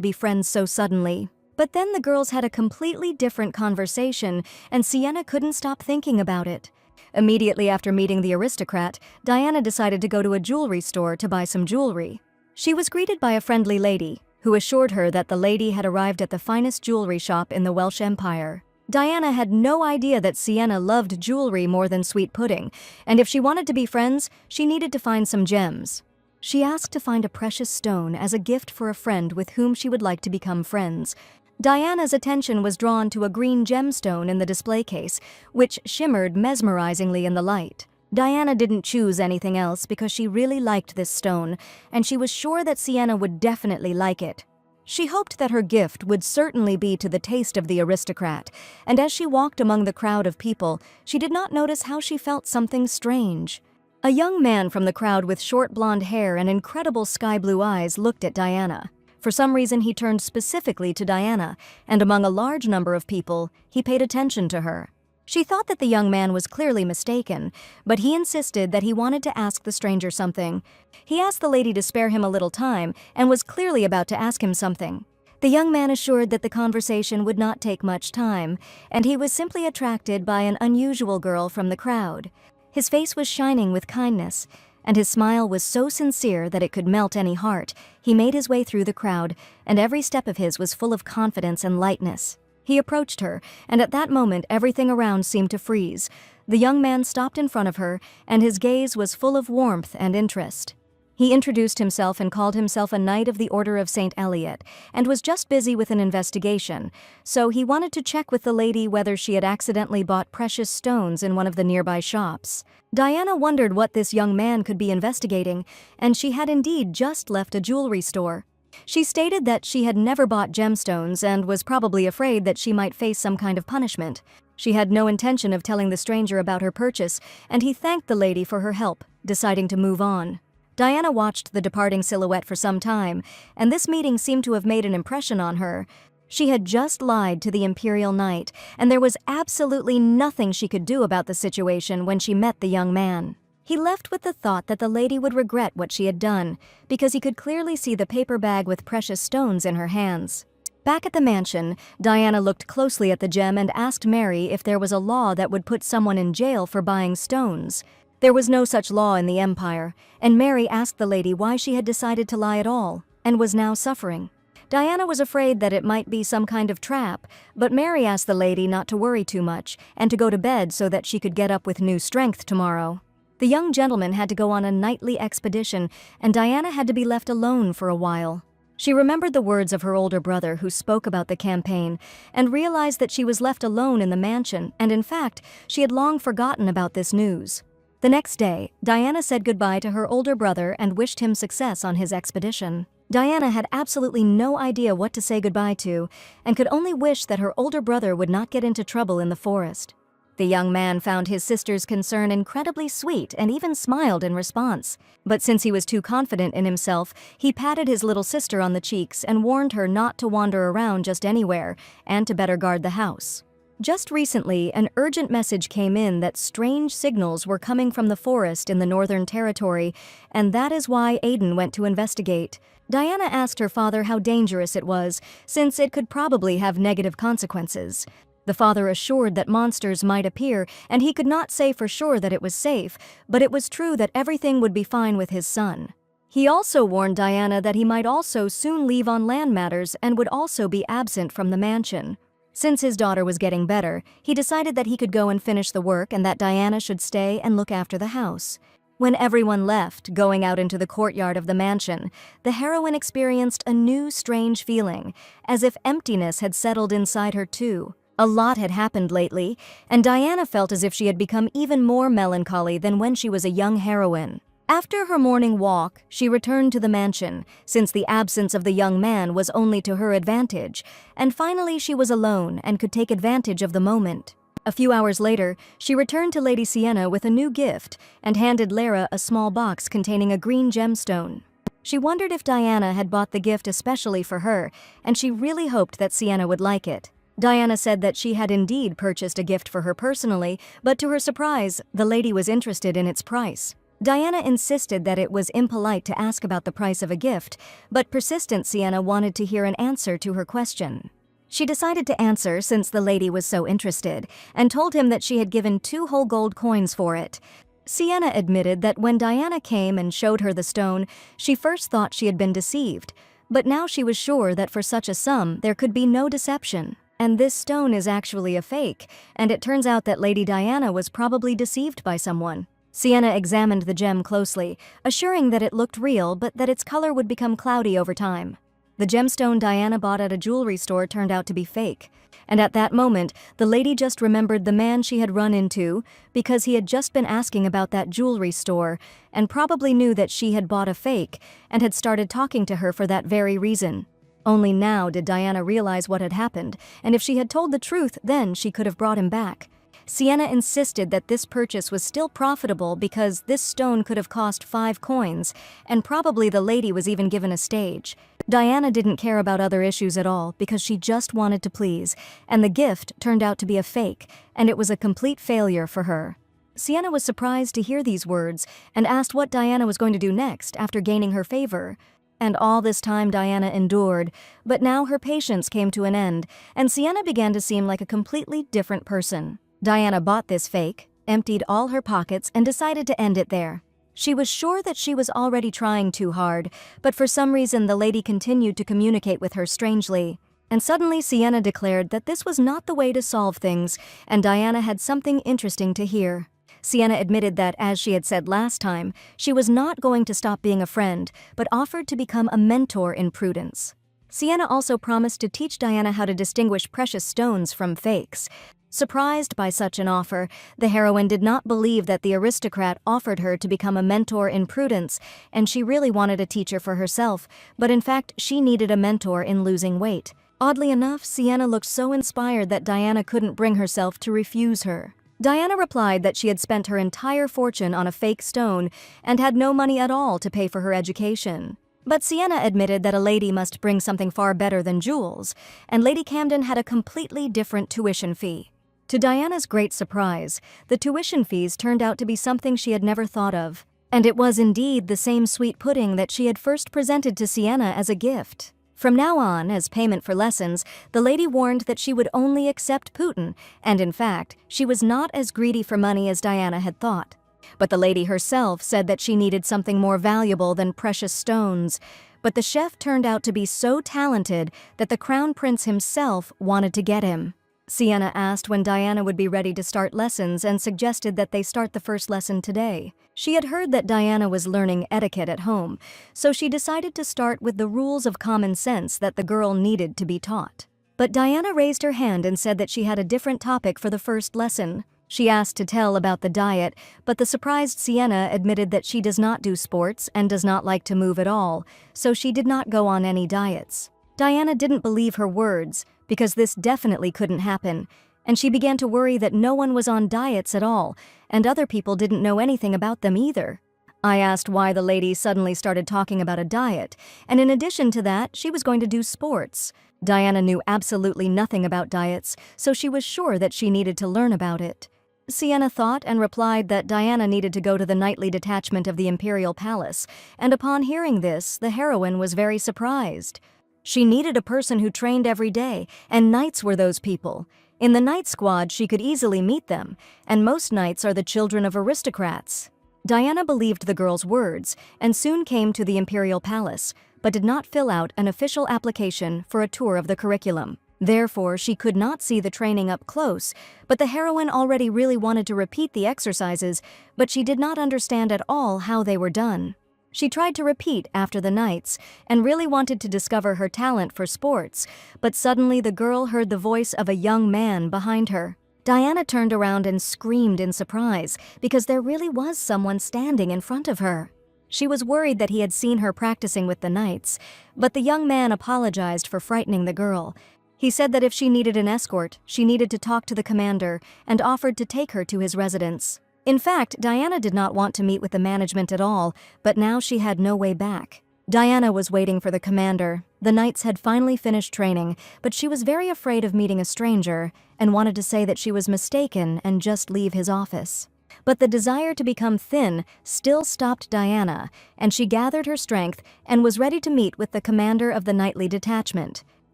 be friends so suddenly. But then the girls had a completely different conversation, and Sienna couldn't stop thinking about it. Immediately after meeting the aristocrat, Diana decided to go to a jewelry store to buy some jewelry. She was greeted by a friendly lady, who assured her that the lady had arrived at the finest jewelry shop in the Welsh Empire. Diana had no idea that Sienna loved jewelry more than sweet pudding, and if she wanted to be friends, she needed to find some gems. She asked to find a precious stone as a gift for a friend with whom she would like to become friends. Diana's attention was drawn to a green gemstone in the display case, which shimmered mesmerizingly in the light. Diana didn't choose anything else because she really liked this stone, and she was sure that Sienna would definitely like it. She hoped that her gift would certainly be to the taste of the aristocrat, and as she walked among the crowd of people, she did not notice how she felt something strange. A young man from the crowd with short blonde hair and incredible sky-blue eyes looked at Diana. For some reason, he turned specifically to Diana, and among a large number of people, he paid attention to her. She thought that the young man was clearly mistaken, but he insisted that he wanted to ask the stranger something. He asked the lady to spare him a little time and was clearly about to ask him something. The young man assured that the conversation would not take much time, and he was simply attracted by an unusual girl from the crowd. His face was shining with kindness, and his smile was so sincere that it could melt any heart. He made his way through the crowd, and every step of his was full of confidence and lightness. He approached her, and at that moment everything around seemed to freeze. The young man stopped in front of her, and his gaze was full of warmth and interest. He introduced himself and called himself a Knight of the Order of St. Eliot, and was just busy with an investigation, so he wanted to check with the lady whether she had accidentally bought precious stones in one of the nearby shops. Diana wondered what this young man could be investigating, and she had indeed just left a jewelry store. She stated that she had never bought gemstones and was probably afraid that she might face some kind of punishment. She had no intention of telling the stranger about her purchase, and he thanked the lady for her help, deciding to move on. Diana watched the departing silhouette for some time, and this meeting seemed to have made an impression on her. She had just lied to the Imperial Knight, and there was absolutely nothing she could do about the situation when she met the young man. He left with the thought that the lady would regret what she had done, because he could clearly see the paper bag with precious stones in her hands. Back at the mansion, Diana looked closely at the gem and asked Mary if there was a law that would put someone in jail for buying stones. There was no such law in the Empire, and Mary asked the lady why she had decided to lie at all, and was now suffering. Diana was afraid that it might be some kind of trap, but Mary asked the lady not to worry too much, and to go to bed so that she could get up with new strength tomorrow. The young gentleman had to go on a nightly expedition, and Diana had to be left alone for a while. She remembered the words of her older brother who spoke about the campaign, and realized that she was left alone in the mansion, and in fact, she had long forgotten about this news. The next day, Diana said goodbye to her older brother and wished him success on his expedition. Diana had absolutely no idea what to say goodbye to, and could only wish that her older brother would not get into trouble in the forest. The young man found his sister's concern incredibly sweet and even smiled in response. But since he was too confident in himself, he patted his little sister on the cheeks and warned her not to wander around just anywhere and to better guard the house. Just recently, an urgent message came in that strange signals were coming from the forest in the Northern Territory, and that is why Aiden went to investigate. Diana asked her father how dangerous it was, since it could probably have negative consequences. The father assured that monsters might appear, and he could not say for sure that it was safe, but it was true that everything would be fine with his son. He also warned Diana that he might also soon leave on land matters and would also be absent from the mansion. Since his daughter was getting better, he decided that he could go and finish the work and that Diana should stay and look after the house. When everyone left, going out into the courtyard of the mansion, the heroine experienced a new strange feeling, as if emptiness had settled inside her too. A lot had happened lately, and Diana felt as if she had become even more melancholy than when she was a young heroine. After her morning walk, she returned to the mansion, since the absence of the young man was only to her advantage, and finally she was alone and could take advantage of the moment. A few hours later, she returned to Lady Sienna with a new gift and handed Lara a small box containing a green gemstone. She wondered if Diana had bought the gift especially for her, and she really hoped that Sienna would like it. Diana said that she had indeed purchased a gift for her personally, but to her surprise, the lady was interested in its price. Diana insisted that it was impolite to ask about the price of a gift, but persistent Sienna wanted to hear an answer to her question. She decided to answer since the lady was so interested, and told him that she had given 2 whole gold coins for it. Sienna admitted that when Diana came and showed her the stone, she first thought she had been deceived, but now she was sure that for such a sum there could be no deception. And this stone is actually a fake, and it turns out that Lady Diana was probably deceived by someone. Sienna examined the gem closely, assuring that it looked real but that its color would become cloudy over time. The gemstone Diana bought at a jewelry store turned out to be fake, and at that moment, the lady just remembered the man she had run into because he had just been asking about that jewelry store and probably knew that she had bought a fake and had started talking to her for that very reason. Only now did Diana realize what had happened, and if she had told the truth, then she could have brought him back. Sienna insisted that this purchase was still profitable because this stone could have cost 5 coins, and probably the lady was even given a stage. Diana didn't care about other issues at all because she just wanted to please, and the gift turned out to be a fake, and it was a complete failure for her. Sienna was surprised to hear these words and asked what Diana was going to do next after gaining her favor. And all this time Diana endured, but now her patience came to an end, and Sienna began to seem like a completely different person. Diana bought this fake, emptied all her pockets, and decided to end it there. She was sure that she was already trying too hard, but for some reason the lady continued to communicate with her strangely. And suddenly Sienna declared that this was not the way to solve things, and Diana had something interesting to hear. Sienna admitted that, as she had said last time, she was not going to stop being a friend, but offered to become a mentor in prudence. Sienna also promised to teach Diana how to distinguish precious stones from fakes. Surprised by such an offer, the heroine did not believe that the aristocrat offered her to become a mentor in prudence, and she really wanted a teacher for herself, but in fact she needed a mentor in losing weight. Oddly enough, Sienna looked so inspired that Diana couldn't bring herself to refuse her. Diana replied that she had spent her entire fortune on a fake stone and had no money at all to pay for her education. But Sienna admitted that a lady must bring something far better than jewels, and Lady Camden had a completely different tuition fee. To Diana's great surprise, the tuition fees turned out to be something she had never thought of, and it was indeed the same sweet pudding that she had first presented to Sienna as a gift. From now on, as payment for lessons, the lady warned that she would only accept Putin, and in fact, she was not as greedy for money as Diana had thought. But the lady herself said that she needed something more valuable than precious stones. But the chef turned out to be so talented that the crown prince himself wanted to get him. Sienna asked when Diana would be ready to start lessons and suggested that they start the first lesson today. She had heard that Diana was learning etiquette at home, so she decided to start with the rules of common sense that the girl needed to be taught. But Diana raised her hand and said that she had a different topic for the first lesson. She asked to tell about the diet, but the surprised Sienna admitted that she does not do sports and does not like to move at all, so she did not go on any diets. Diana didn't believe her words, because this definitely couldn't happen. and she began to worry that no one was on diets at all, and other people didn't know anything about them either. I asked why the lady suddenly started talking about a diet, and in addition to that, she was going to do sports. Diana knew absolutely nothing about diets, so she was sure that she needed to learn about it. Sienna thought and replied that Diana needed to go to the nightly detachment of the Imperial Palace, and upon hearing this, the heroine was very surprised. She needed a person who trained every day, and knights were those people. In the knight squad, she could easily meet them, and most knights are the children of aristocrats. Diana believed the girl's words and soon came to the Imperial Palace, but did not fill out an official application for a tour of the curriculum. Therefore, she could not see the training up close, but the heroine already really wanted to repeat the exercises, but she did not understand at all how they were done. She tried to repeat after the knights and really wanted to discover her talent for sports, but suddenly the girl heard the voice of a young man behind her. Diana turned around and screamed in surprise because there really was someone standing in front of her. She was worried that he had seen her practicing with the knights, but the young man apologized for frightening the girl. He said that if she needed an escort, she needed to talk to the commander and offered to take her to his residence. In fact, Diana did not want to meet with the management at all, but now she had no way back. Diana was waiting for the commander. The knights had finally finished training, but she was very afraid of meeting a stranger and wanted to say that she was mistaken and just leave his office. But the desire to become thin still stopped Diana, and she gathered her strength and was ready to meet with the commander of the nightly detachment.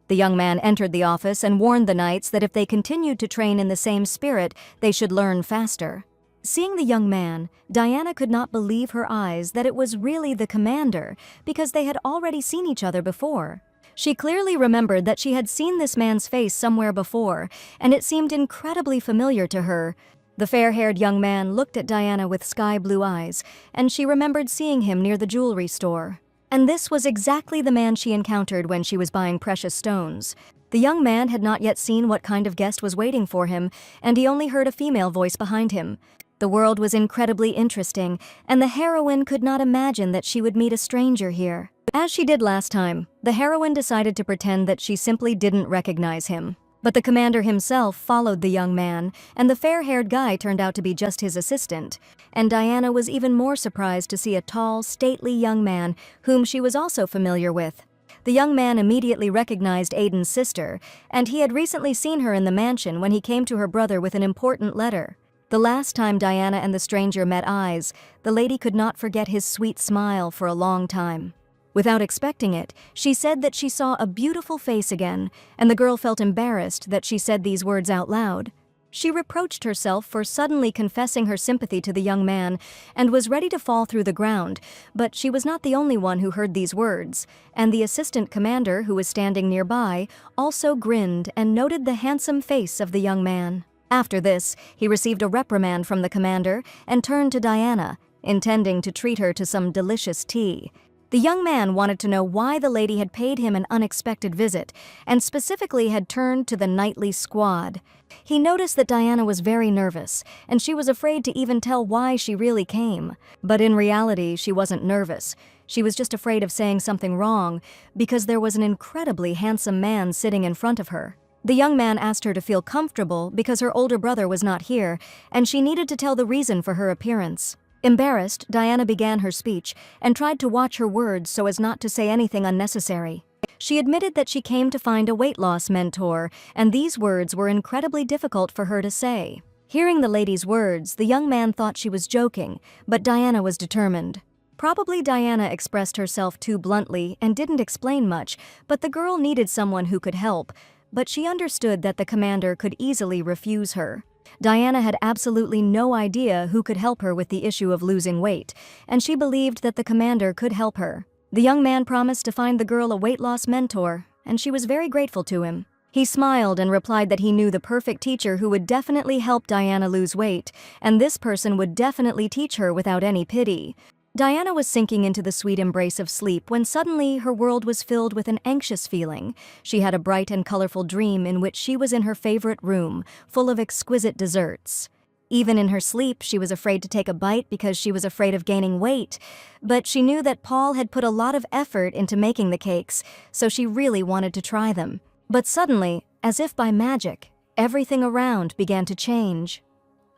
The young man entered the office and warned the knights that if they continued to train in the same spirit, they should learn faster. Seeing the young man, Diana could not believe her eyes that it was really the commander, because they had already seen each other before. She clearly remembered that she had seen this man's face somewhere before, and it seemed incredibly familiar to her. The fair-haired young man looked at Diana with sky-blue eyes, and she remembered seeing him near the jewelry store. And this was exactly the man she encountered when she was buying precious stones. The young man had not yet seen what kind of guest was waiting for him, and he only heard a female voice behind him. The world was incredibly interesting, and the heroine could not imagine that she would meet a stranger here. As she did last time, the heroine decided to pretend that she simply didn't recognize him. But the commander himself followed the young man, and the fair-haired guy turned out to be just his assistant. And Diana was even more surprised to see a tall, stately young man whom she was also familiar with. The young man immediately recognized Aiden's sister, and he had recently seen her in the mansion when he came to her brother with an important letter. The last time Diana and the stranger met eyes, the lady could not forget his sweet smile for a long time. Without expecting it, she said that she saw a beautiful face again, and the girl felt embarrassed that she said these words out loud. She reproached herself for suddenly confessing her sympathy to the young man and was ready to fall through the ground, but she was not the only one who heard these words, and the assistant commander, who was standing nearby, also grinned and noted the handsome face of the young man. After this, he received a reprimand from the commander and turned to Diana, intending to treat her to some delicious tea. The young man wanted to know why the lady had paid him an unexpected visit, and specifically had turned to the nightly squad. He noticed that Diana was very nervous, and she was afraid to even tell why she really came. But in reality, she wasn't nervous. She was just afraid of saying something wrong, because there was an incredibly handsome man sitting in front of her. The young man asked her to feel comfortable because her older brother was not here, and she needed to tell the reason for her appearance. Embarrassed, Diana began her speech and tried to watch her words so as not to say anything unnecessary. She admitted that she came to find a weight loss mentor, and these words were incredibly difficult for her to say. Hearing the lady's words, the young man thought she was joking, but Diana was determined. Probably Diana expressed herself too bluntly and didn't explain much, but the girl needed someone who could help, but she understood that the commander could easily refuse her. Diana had absolutely no idea who could help her with the issue of losing weight, and she believed that the commander could help her. The young man promised to find the girl a weight loss mentor, and she was very grateful to him. He smiled and replied that he knew the perfect teacher who would definitely help Diana lose weight, and this person would definitely teach her without any pity. Diana was sinking into the sweet embrace of sleep when suddenly her world was filled with an anxious feeling. She had a bright and colorful dream in which she was in her favorite room, full of exquisite desserts. Even in her sleep, she was afraid to take a bite because she was afraid of gaining weight, but she knew that Paul had put a lot of effort into making the cakes, so she really wanted to try them. But suddenly, as if by magic, everything around began to change.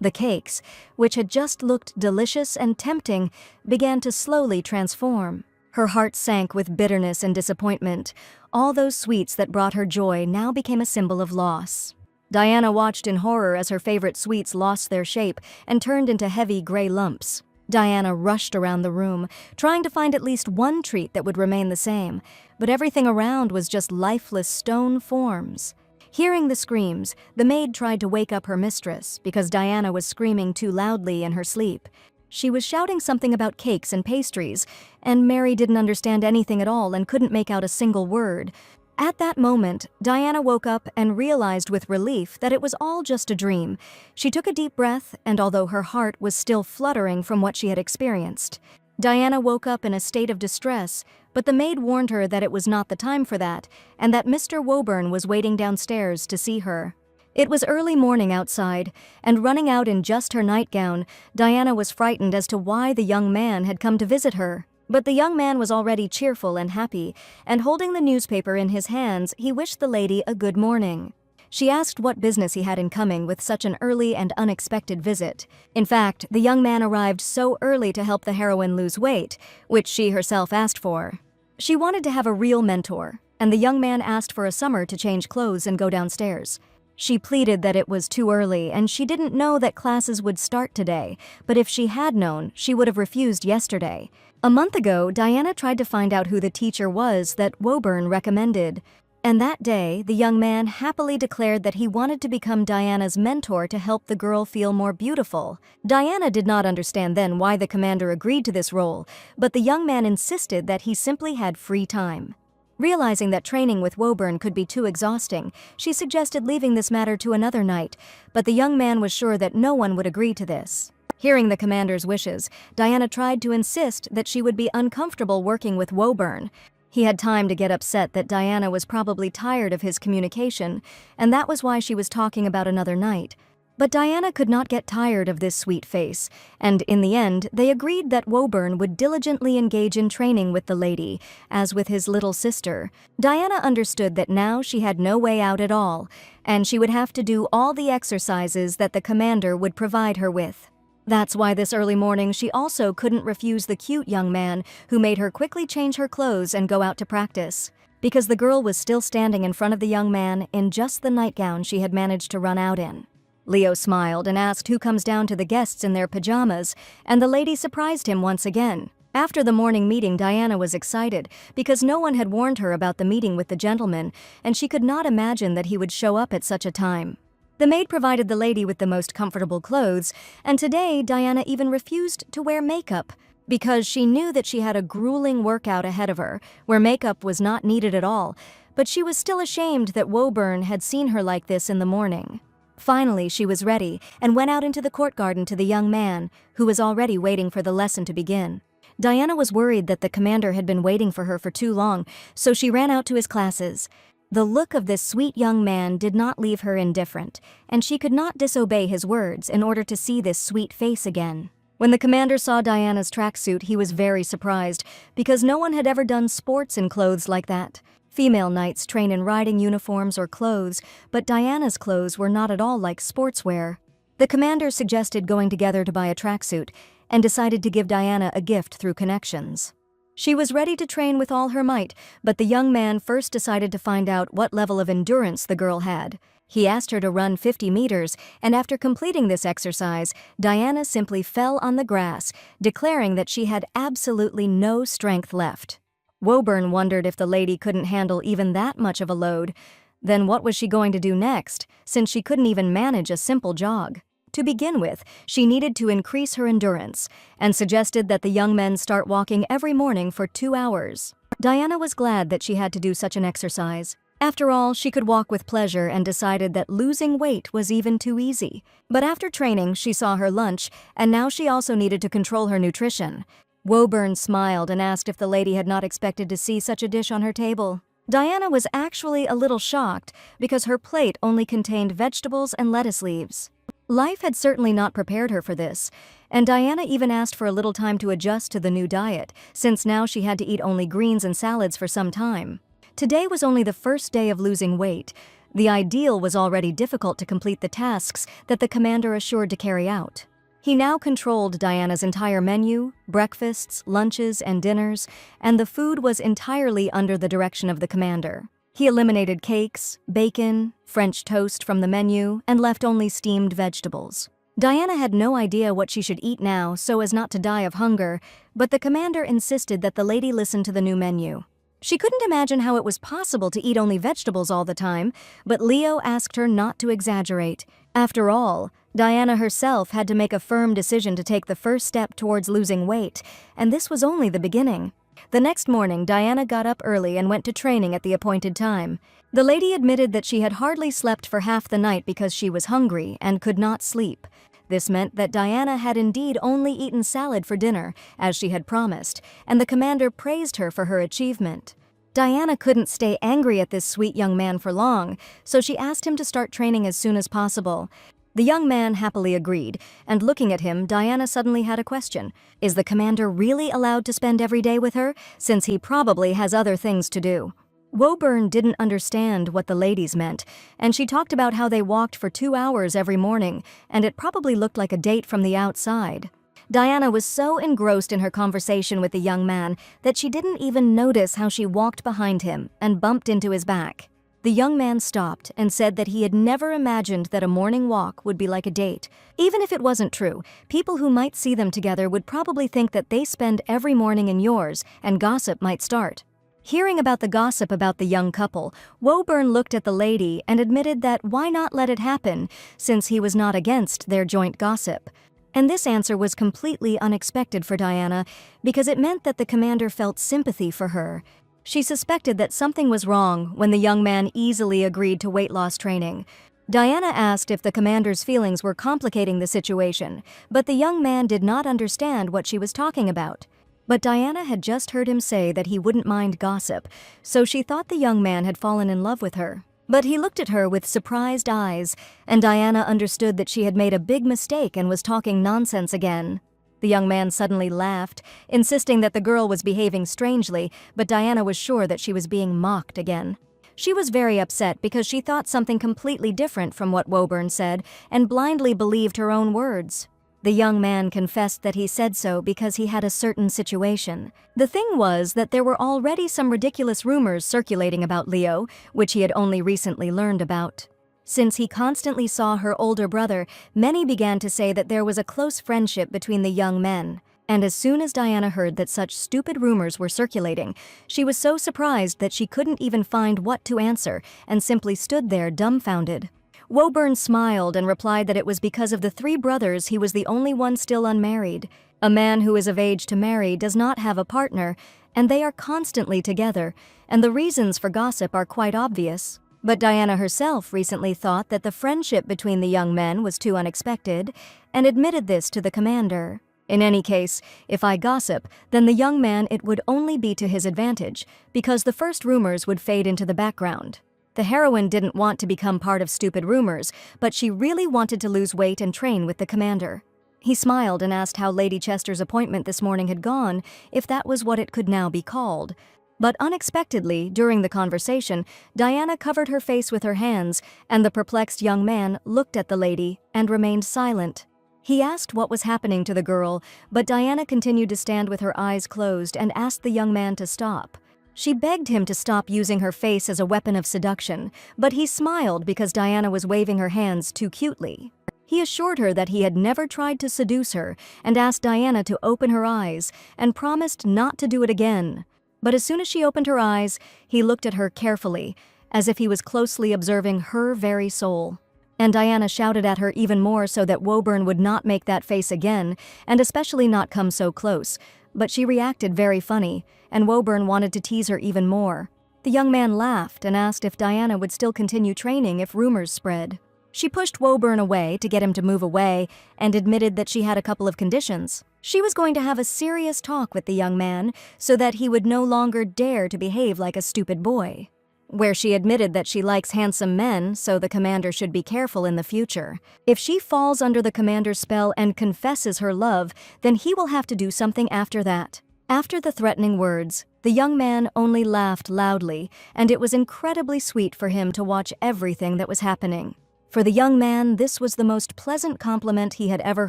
The cakes, which had just looked delicious and tempting, began to slowly transform. Her heart sank with bitterness and disappointment. All those sweets that brought her joy now became a symbol of loss. Diana watched in horror as her favorite sweets lost their shape and turned into heavy gray lumps. Diana rushed around the room, trying to find at least one treat that would remain the same, but everything around was just lifeless stone forms. Hearing the screams, the maid tried to wake up her mistress because Diana was screaming too loudly in her sleep. She was shouting something about cakes and pastries, and Mary didn't understand anything at all and couldn't make out a single word. At that moment, Diana woke up and realized with relief that it was all just a dream. She took a deep breath, and although her heart was still fluttering from what she had experienced, Diana woke up in a state of distress, but the maid warned her that it was not the time for that, and that Mr. Woburn was waiting downstairs to see her. It was early morning outside, and running out in just her nightgown, Diana was frightened as to why the young man had come to visit her. But the young man was already cheerful and happy, and holding the newspaper in his hands, he wished the lady a good morning. She asked what business he had in coming with such an early and unexpected visit. In fact, the young man arrived so early to help the heroine lose weight, which she herself asked for. She wanted to have a real mentor, and the young man asked for a summer to change clothes and go downstairs. She pleaded that it was too early and she didn't know that classes would start today, but if she had known, she would have refused yesterday. A month ago, Diana tried to find out who the teacher was that Woburn recommended. And that day, the young man happily declared that he wanted to become Diana's mentor to help the girl feel more beautiful. Diana did not understand then why the commander agreed to this role, but the young man insisted that he simply had free time. Realizing that training with Woburn could be too exhausting, she suggested leaving this matter to another night, but the young man was sure that no one would agree to this. Hearing the commander's wishes, Diana tried to insist that she would be uncomfortable working with Woburn. He had time to get upset that Diana was probably tired of his communication, and that was why she was talking about another night. But Diana could not get tired of this sweet face, and in the end, they agreed that Woburn would diligently engage in training with the lady, as with his little sister. Diana understood that now she had no way out at all, and she would have to do all the exercises that the commander would provide her with. That's why this early morning she also couldn't refuse the cute young man who made her quickly change her clothes and go out to practice. Because the girl was still standing in front of the young man in just the nightgown she had managed to run out in. Leo smiled and asked who comes down to the guests in their pajamas, and the lady surprised him once again. After the morning meeting, Diana was excited because no one had warned her about the meeting with the gentleman, and she could not imagine that he would show up at such a time. The maid provided the lady with the most comfortable clothes, and today Diana even refused to wear makeup because she knew that she had a grueling workout ahead of her, where makeup was not needed at all, but she was still ashamed that Woburn had seen her like this in the morning. Finally, she was ready and went out into the court garden to the young man, who was already waiting for the lesson to begin. Diana was worried that the commander had been waiting for her for too long, so she ran out to his classes. The look of this sweet young man did not leave her indifferent, and she could not disobey his words in order to see this sweet face again. When the commander saw Diana's tracksuit, he was very surprised, because no one had ever done sports in clothes like that. Female knights train in riding uniforms or clothes, but Diana's clothes were not at all like sportswear. The commander suggested going together to buy a tracksuit, and decided to give Diana a gift through connections. She was ready to train with all her might, but the young man first decided to find out what level of endurance the girl had. He asked her to run 50 meters, and after completing this exercise, Diana simply fell on the grass, declaring that she had absolutely no strength left. Woburn wondered if the lady couldn't handle even that much of a load. Then what was she going to do next, since she couldn't even manage a simple jog? To begin with, she needed to increase her endurance, and suggested that the young men start walking every morning for 2 hours. Diana was glad that she had to do such an exercise. After all, she could walk with pleasure and decided that losing weight was even too easy. But after training, she saw her lunch, and now she also needed to control her nutrition. Woburn smiled and asked if the lady had not expected to see such a dish on her table. Diana was actually a little shocked because her plate only contained vegetables and lettuce leaves. Life had certainly not prepared her for this, and Diana even asked for a little time to adjust to the new diet, since now she had to eat only greens and salads for some time. Today was only the first day of losing weight. The ideal was already difficult to complete the tasks that the commander assured to carry out. He now controlled Diana's entire menu, breakfasts, lunches, and dinners, and the food was entirely under the direction of the commander. He eliminated cakes, bacon, French toast from the menu, and left only steamed vegetables. Diana had no idea what she should eat now so as not to die of hunger, but the commander insisted that the lady listen to the new menu. She couldn't imagine how it was possible to eat only vegetables all the time, but Leo asked her not to exaggerate. After all, Diana herself had to make a firm decision to take the first step towards losing weight, and this was only the beginning. The next morning, Diana got up early and went to training at the appointed time. The lady admitted that she had hardly slept for half the night because she was hungry and could not sleep. This meant that Diana had indeed only eaten salad for dinner, as she had promised, and the commander praised her for her achievement. Diana couldn't stay angry at this sweet young man for long, so she asked him to start training as soon as possible. The young man happily agreed, and looking at him, Diana suddenly had a question. Is the commander really allowed to spend every day with her, since he probably has other things to do? Woburn didn't understand what the ladies meant, and she talked about how they walked for 2 hours every morning, and it probably looked like a date from the outside. Diana was so engrossed in her conversation with the young man that she didn't even notice how she walked behind him and bumped into his back. The young man stopped and said that he had never imagined that a morning walk would be like a date. Even if it wasn't true, people who might see them together would probably think that they spend every morning in yours, and gossip might start. Hearing about the gossip about the young couple, Woburn looked at the lady and admitted that why not let it happen, since he was not against their joint gossip. And this answer was completely unexpected for Diana, because it meant that the commander felt sympathy for her. She suspected that something was wrong when the young man easily agreed to weight loss training. Diana asked if the commander's feelings were complicating the situation, but the young man did not understand what she was talking about. But Diana had just heard him say that he wouldn't mind gossip, so she thought the young man had fallen in love with her. But he looked at her with surprised eyes, and Diana understood that she had made a big mistake and was talking nonsense again. The young man suddenly laughed, insisting that the girl was behaving strangely, but Diana was sure that she was being mocked again. She was very upset because she thought something completely different from what Woburn said and blindly believed her own words. The young man confessed that he said so because he had a certain situation. The thing was that there were already some ridiculous rumors circulating about Leo, which he had only recently learned about. Since he constantly saw her older brother, many began to say that there was a close friendship between the young men. And as soon as Diana heard that such stupid rumors were circulating, she was so surprised that she couldn't even find what to answer and simply stood there dumbfounded. Woburn smiled and replied that it was because of the 3 brothers he was the only one still unmarried. A man who is of age to marry does not have a partner, and they are constantly together, and the reasons for gossip are quite obvious. But Diana herself recently thought that the friendship between the young men was too unexpected, and admitted this to the commander. In any case, if I gossip, then the young man it would only be to his advantage, because the first rumors would fade into the background. The heroine didn't want to become part of stupid rumors, but she really wanted to lose weight and train with the commander. He smiled and asked how Lady Chester's appointment this morning had gone, if that was what it could now be called. But unexpectedly, during the conversation, Diana covered her face with her hands, and the perplexed young man looked at the lady and remained silent. He asked what was happening to the girl, but Diana continued to stand with her eyes closed and asked the young man to stop. She begged him to stop using her face as a weapon of seduction, but he smiled because Diana was waving her hands too cutely. He assured her that he had never tried to seduce her and asked Diana to open her eyes and promised not to do it again. But as soon as she opened her eyes, he looked at her carefully, as if he was closely observing her very soul. And Diana shouted at her even more so that Woburn would not make that face again, and especially not come so close. But she reacted very funny, and Woburn wanted to tease her even more. The young man laughed and asked if Diana would still continue training if rumors spread. She pushed Woburn away to get him to move away and admitted that she had a couple of conditions. She was going to have a serious talk with the young man so that he would no longer dare to behave like a stupid boy. Where she admitted that she likes handsome men, so the commander should be careful in the future. If she falls under the commander's spell and confesses her love, then he will have to do something after that. After the threatening words, The young man only laughed loudly, and it was incredibly sweet for him to watch everything that was happening. For the young man, this was the most pleasant compliment he had ever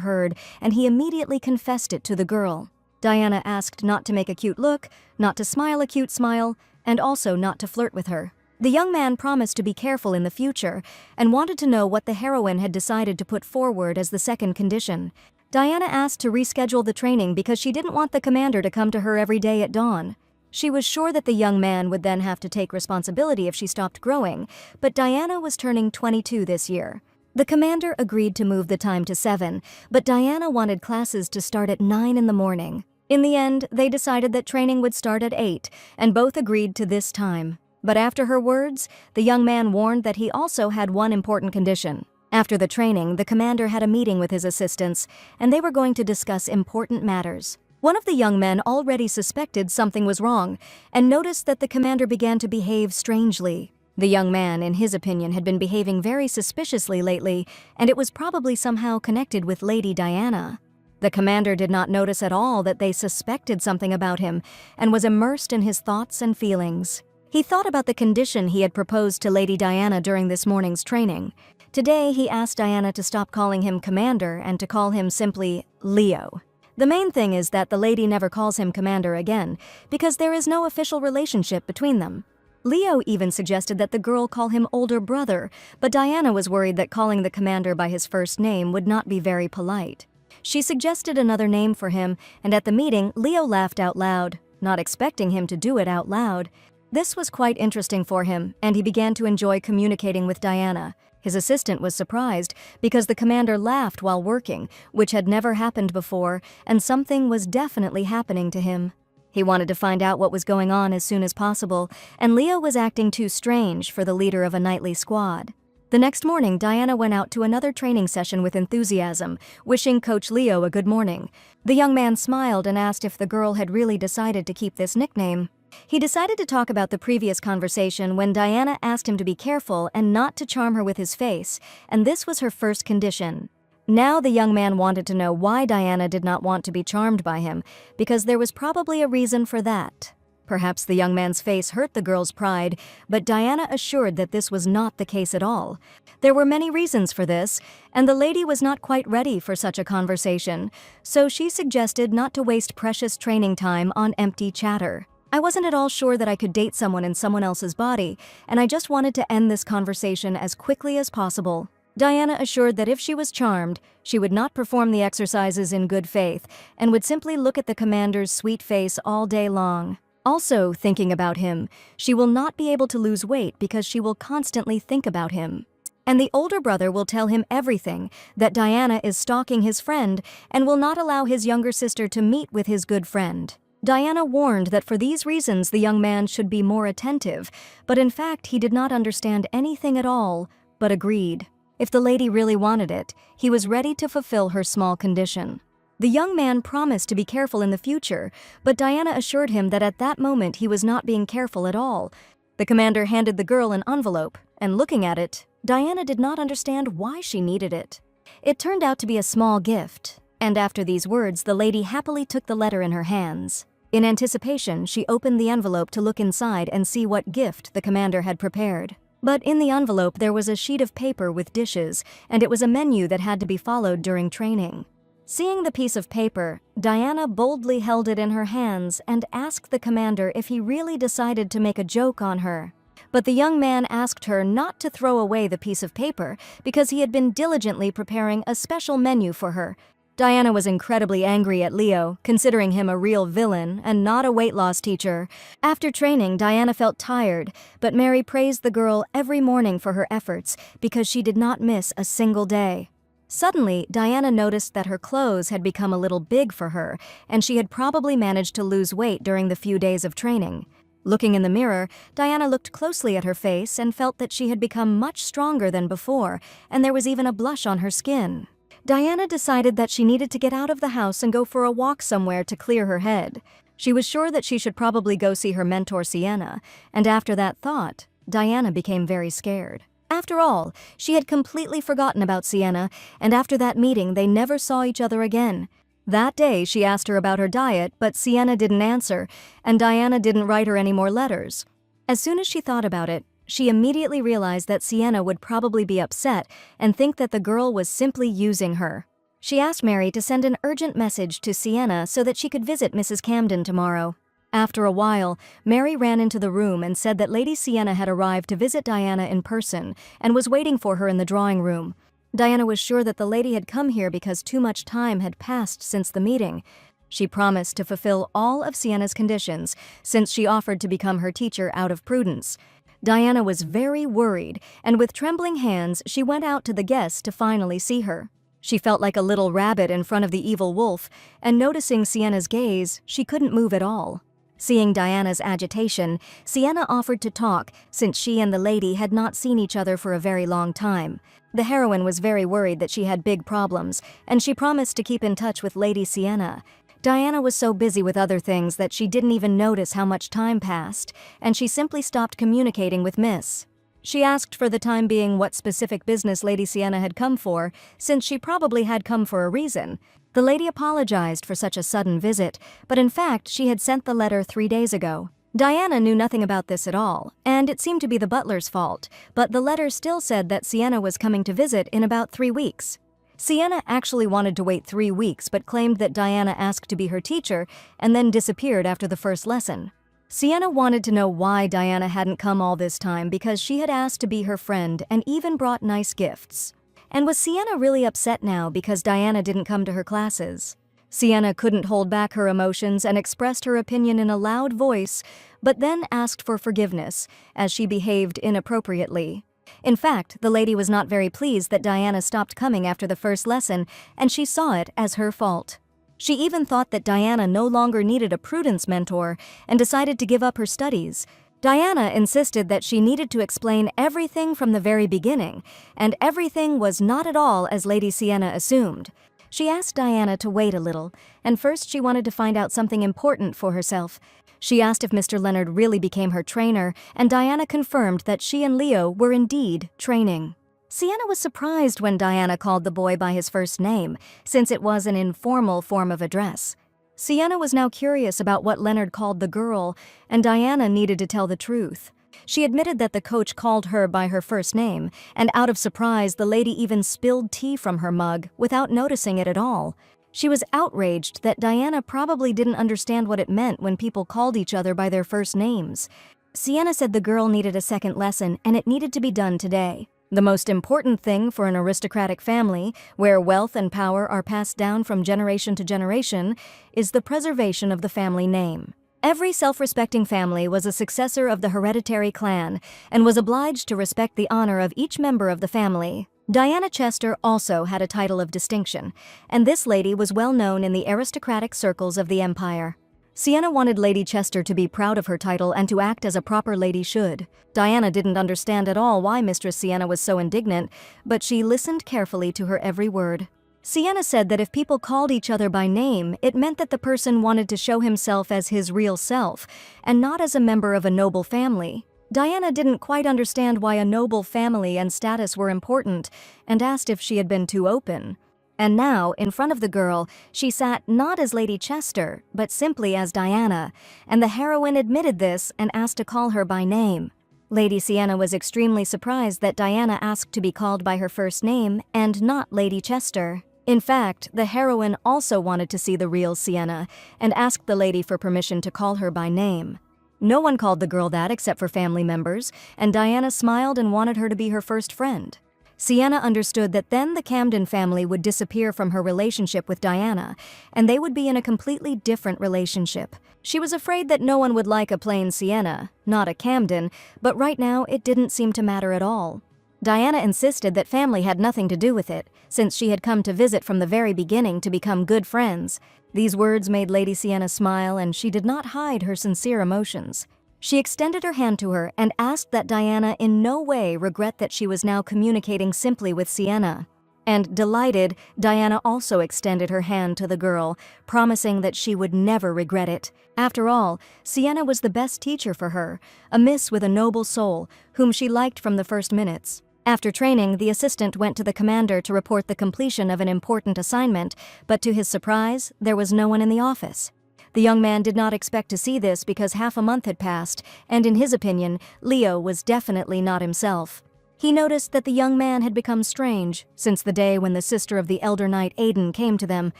heard, and he immediately confessed it to the girl. Diana asked not to make a cute look, not to smile a cute smile, and also not to flirt with her. The young man promised to be careful in the future and wanted to know what the heroine had decided to put forward as the second condition. Diana asked to reschedule the training because she didn't want the commander to come to her every day at dawn. She was sure that the young man would then have to take responsibility if she stopped growing, but Diana was turning 22 this year. The commander agreed to move the time to 7, but Diana wanted classes to start at 9 in the morning. In the end, they decided that training would start at 8, and both agreed to this time. But after her words, the young man warned that he also had one important condition. After the training, the commander had a meeting with his assistants, and they were going to discuss important matters. One of the young men already suspected something was wrong, and noticed that the commander began to behave strangely. The young man, in his opinion, had been behaving very suspiciously lately, and it was probably somehow connected with Lady Diana. The commander did not notice at all that they suspected something about him, and was immersed in his thoughts and feelings. He thought about the condition he had proposed to Lady Diana during this morning's training. Today, he asked Diana to stop calling him commander and to call him simply Leo. The main thing is that the lady never calls him commander again, because there is no official relationship between them. Leo even suggested that the girl call him older brother, but Diana was worried that calling the commander by his first name would not be very polite. She suggested another name for him, and at the meeting, Leo laughed out loud, not expecting him to do it out loud. This was quite interesting for him, and he began to enjoy communicating with Diana. His assistant was surprised because the commander laughed while working, which had never happened before, and something was definitely happening to him. He wanted to find out what was going on as soon as possible, and Leo was acting too strange for the leader of a nightly squad. The next morning, Diana went out to another training session with enthusiasm, wishing Coach Leo a good morning. The young man smiled and asked if the girl had really decided to keep this nickname. He decided to talk about the previous conversation when Diana asked him to be careful and not to charm her with his face, and this was her first condition. Now the young man wanted to know why Diana did not want to be charmed by him, because there was probably a reason for that. Perhaps the young man's face hurt the girl's pride, but Diana assured that this was not the case at all. There were many reasons for this, and the lady was not quite ready for such a conversation, so she suggested not to waste precious training time on empty chatter. I wasn't at all sure that I could date someone in someone else's body, and I just wanted to end this conversation as quickly as possible. Diana assured that if she was charmed, she would not perform the exercises in good faith, and would simply look at the commander's sweet face all day long. Also, thinking about him, she will not be able to lose weight because she will constantly think about him. And the older brother will tell him everything, that Diana is stalking his friend and will not allow his younger sister to meet with his good friend. Diana warned that for these reasons the young man should be more attentive, but in fact he did not understand anything at all, but agreed. If the lady really wanted it, he was ready to fulfill her small condition. The young man promised to be careful in the future, but Diana assured him that at that moment he was not being careful at all. The commander handed the girl an envelope, and looking at it, Diana did not understand why she needed it. It turned out to be a small gift, and after these words the lady happily took the letter in her hands. In anticipation, she opened the envelope to look inside and see what gift the commander had prepared. But in the envelope there was a sheet of paper with dishes, and it was a menu that had to be followed during training. Seeing the piece of paper, Diana boldly held it in her hands and asked the commander if he really decided to make a joke on her. But the young man asked her not to throw away the piece of paper because he had been diligently preparing a special menu for her. Diana was incredibly angry at Leo, considering him a real villain and not a weight loss teacher. After training, Diana felt tired, but Mary praised the girl every morning for her efforts because she did not miss a single day. Suddenly, Diana noticed that her clothes had become a little big for her, and she had probably managed to lose weight during the few days of training. Looking in the mirror, Diana looked closely at her face and felt that she had become much stronger than before, and there was even a blush on her skin. Diana decided that she needed to get out of the house and go for a walk somewhere to clear her head. She was sure that she should probably go see her mentor Sienna, and after that thought, Diana became very scared. After all, she had completely forgotten about Sienna, and after that meeting they never saw each other again. That day, she asked her about her diet, but Sienna didn't answer, and Diana didn't write her any more letters. As soon as she thought about it, she immediately realized that Sienna would probably be upset and think that the girl was simply using her. She asked Mary to send an urgent message to Sienna so that she could visit Mrs. Camden tomorrow. After a while, Mary ran into the room and said that Lady Sienna had arrived to visit Diana in person and was waiting for her in the drawing room. Diana was sure that the lady had come here because too much time had passed since the meeting. She promised to fulfill all of Sienna's conditions since she offered to become her teacher out of prudence. Diana was very worried, and with trembling hands she went out to the guests to finally see her. She felt like a little rabbit in front of the evil wolf, and noticing Sienna's gaze, she couldn't move at all. Seeing Diana's agitation, Sienna offered to talk since she and the lady had not seen each other for a very long time. The heroine was very worried that she had big problems, and she promised to keep in touch with Lady Sienna. Diana was so busy with other things that she didn't even notice how much time passed, and she simply stopped communicating with Miss. She asked for the time being what specific business Lady Sienna had come for, since she probably had come for a reason. The lady apologized for such a sudden visit, but in fact she had sent the letter 3 days ago. Diana knew nothing about this at all, and it seemed to be the butler's fault, but the letter still said that Sienna was coming to visit in about 3 weeks. Sienna actually wanted to wait 3 weeks but claimed that Diana asked to be her teacher and then disappeared after the first lesson. Sienna wanted to know why Diana hadn't come all this time because she had asked to be her friend and even brought nice gifts. And was Sienna really upset now because Diana didn't come to her classes? Sienna couldn't hold back her emotions and expressed her opinion in a loud voice, but then asked for forgiveness, as she behaved inappropriately. In fact, the lady was not very pleased that Diana stopped coming after the first lesson, and she saw it as her fault. She even thought that Diana no longer needed a prudence mentor and decided to give up her studies. Diana insisted that she needed to explain everything from the very beginning, and everything was not at all as Lady Sienna assumed. She asked Diana to wait a little, and first she wanted to find out something important for herself. She asked if Mr. Leonard really became her trainer, and Diana confirmed that she and Leo were indeed training. Sienna was surprised when Diana called the boy by his first name, since it was an informal form of address. Sienna was now curious about what Leonard called the girl, and Diana needed to tell the truth. She admitted that the coach called her by her first name, and out of surprise the lady even spilled tea from her mug without noticing it at all. She was outraged that Diana probably didn't understand what it meant when people called each other by their first names. Sienna said the girl needed a second lesson and it needed to be done today. The most important thing for an aristocratic family, where wealth and power are passed down from generation to generation, is the preservation of the family name. Every self-respecting family was a successor of the hereditary clan and was obliged to respect the honor of each member of the family. Diana Chester also had a title of distinction, and this lady was well known in the aristocratic circles of the empire. Sienna wanted Lady Chester to be proud of her title and to act as a proper lady should. Diana didn't understand at all why Mistress Sienna was so indignant, but she listened carefully to her every word. Sienna said that if people called each other by name, it meant that the person wanted to show himself as his real self, and not as a member of a noble family. Diana didn't quite understand why a noble family and status were important, and asked if she had been too open. And now, in front of the girl, she sat not as Lady Chester, but simply as Diana, and the heroine admitted this and asked to call her by name. Lady Sienna was extremely surprised that Diana asked to be called by her first name and not Lady Chester. In fact, the heroine also wanted to see the real Sienna and asked the lady for permission to call her by name. No one called the girl that except for family members, and Diana smiled and wanted her to be her first friend. Sienna understood that then the Camden family would disappear from her relationship with Diana, and they would be in a completely different relationship. She was afraid that no one would like a plain Sienna, not a Camden, but right now it didn't seem to matter at all. Diana insisted that family had nothing to do with it, since she had come to visit from the very beginning to become good friends. These words made Lady Sienna smile, and she did not hide her sincere emotions. She extended her hand to her and asked that Diana in no way regret that she was now communicating simply with Sienna. And delighted, Diana also extended her hand to the girl, promising that she would never regret it. After all, Sienna was the best teacher for her, a miss with a noble soul, whom she liked from the first minutes. After training, the assistant went to the commander to report the completion of an important assignment, but to his surprise, there was no one in the office. The young man did not expect to see this because half a month had passed, and in his opinion, Leo was definitely not himself. He noticed that the young man had become strange since the day when the sister of the elder knight Aiden came to them.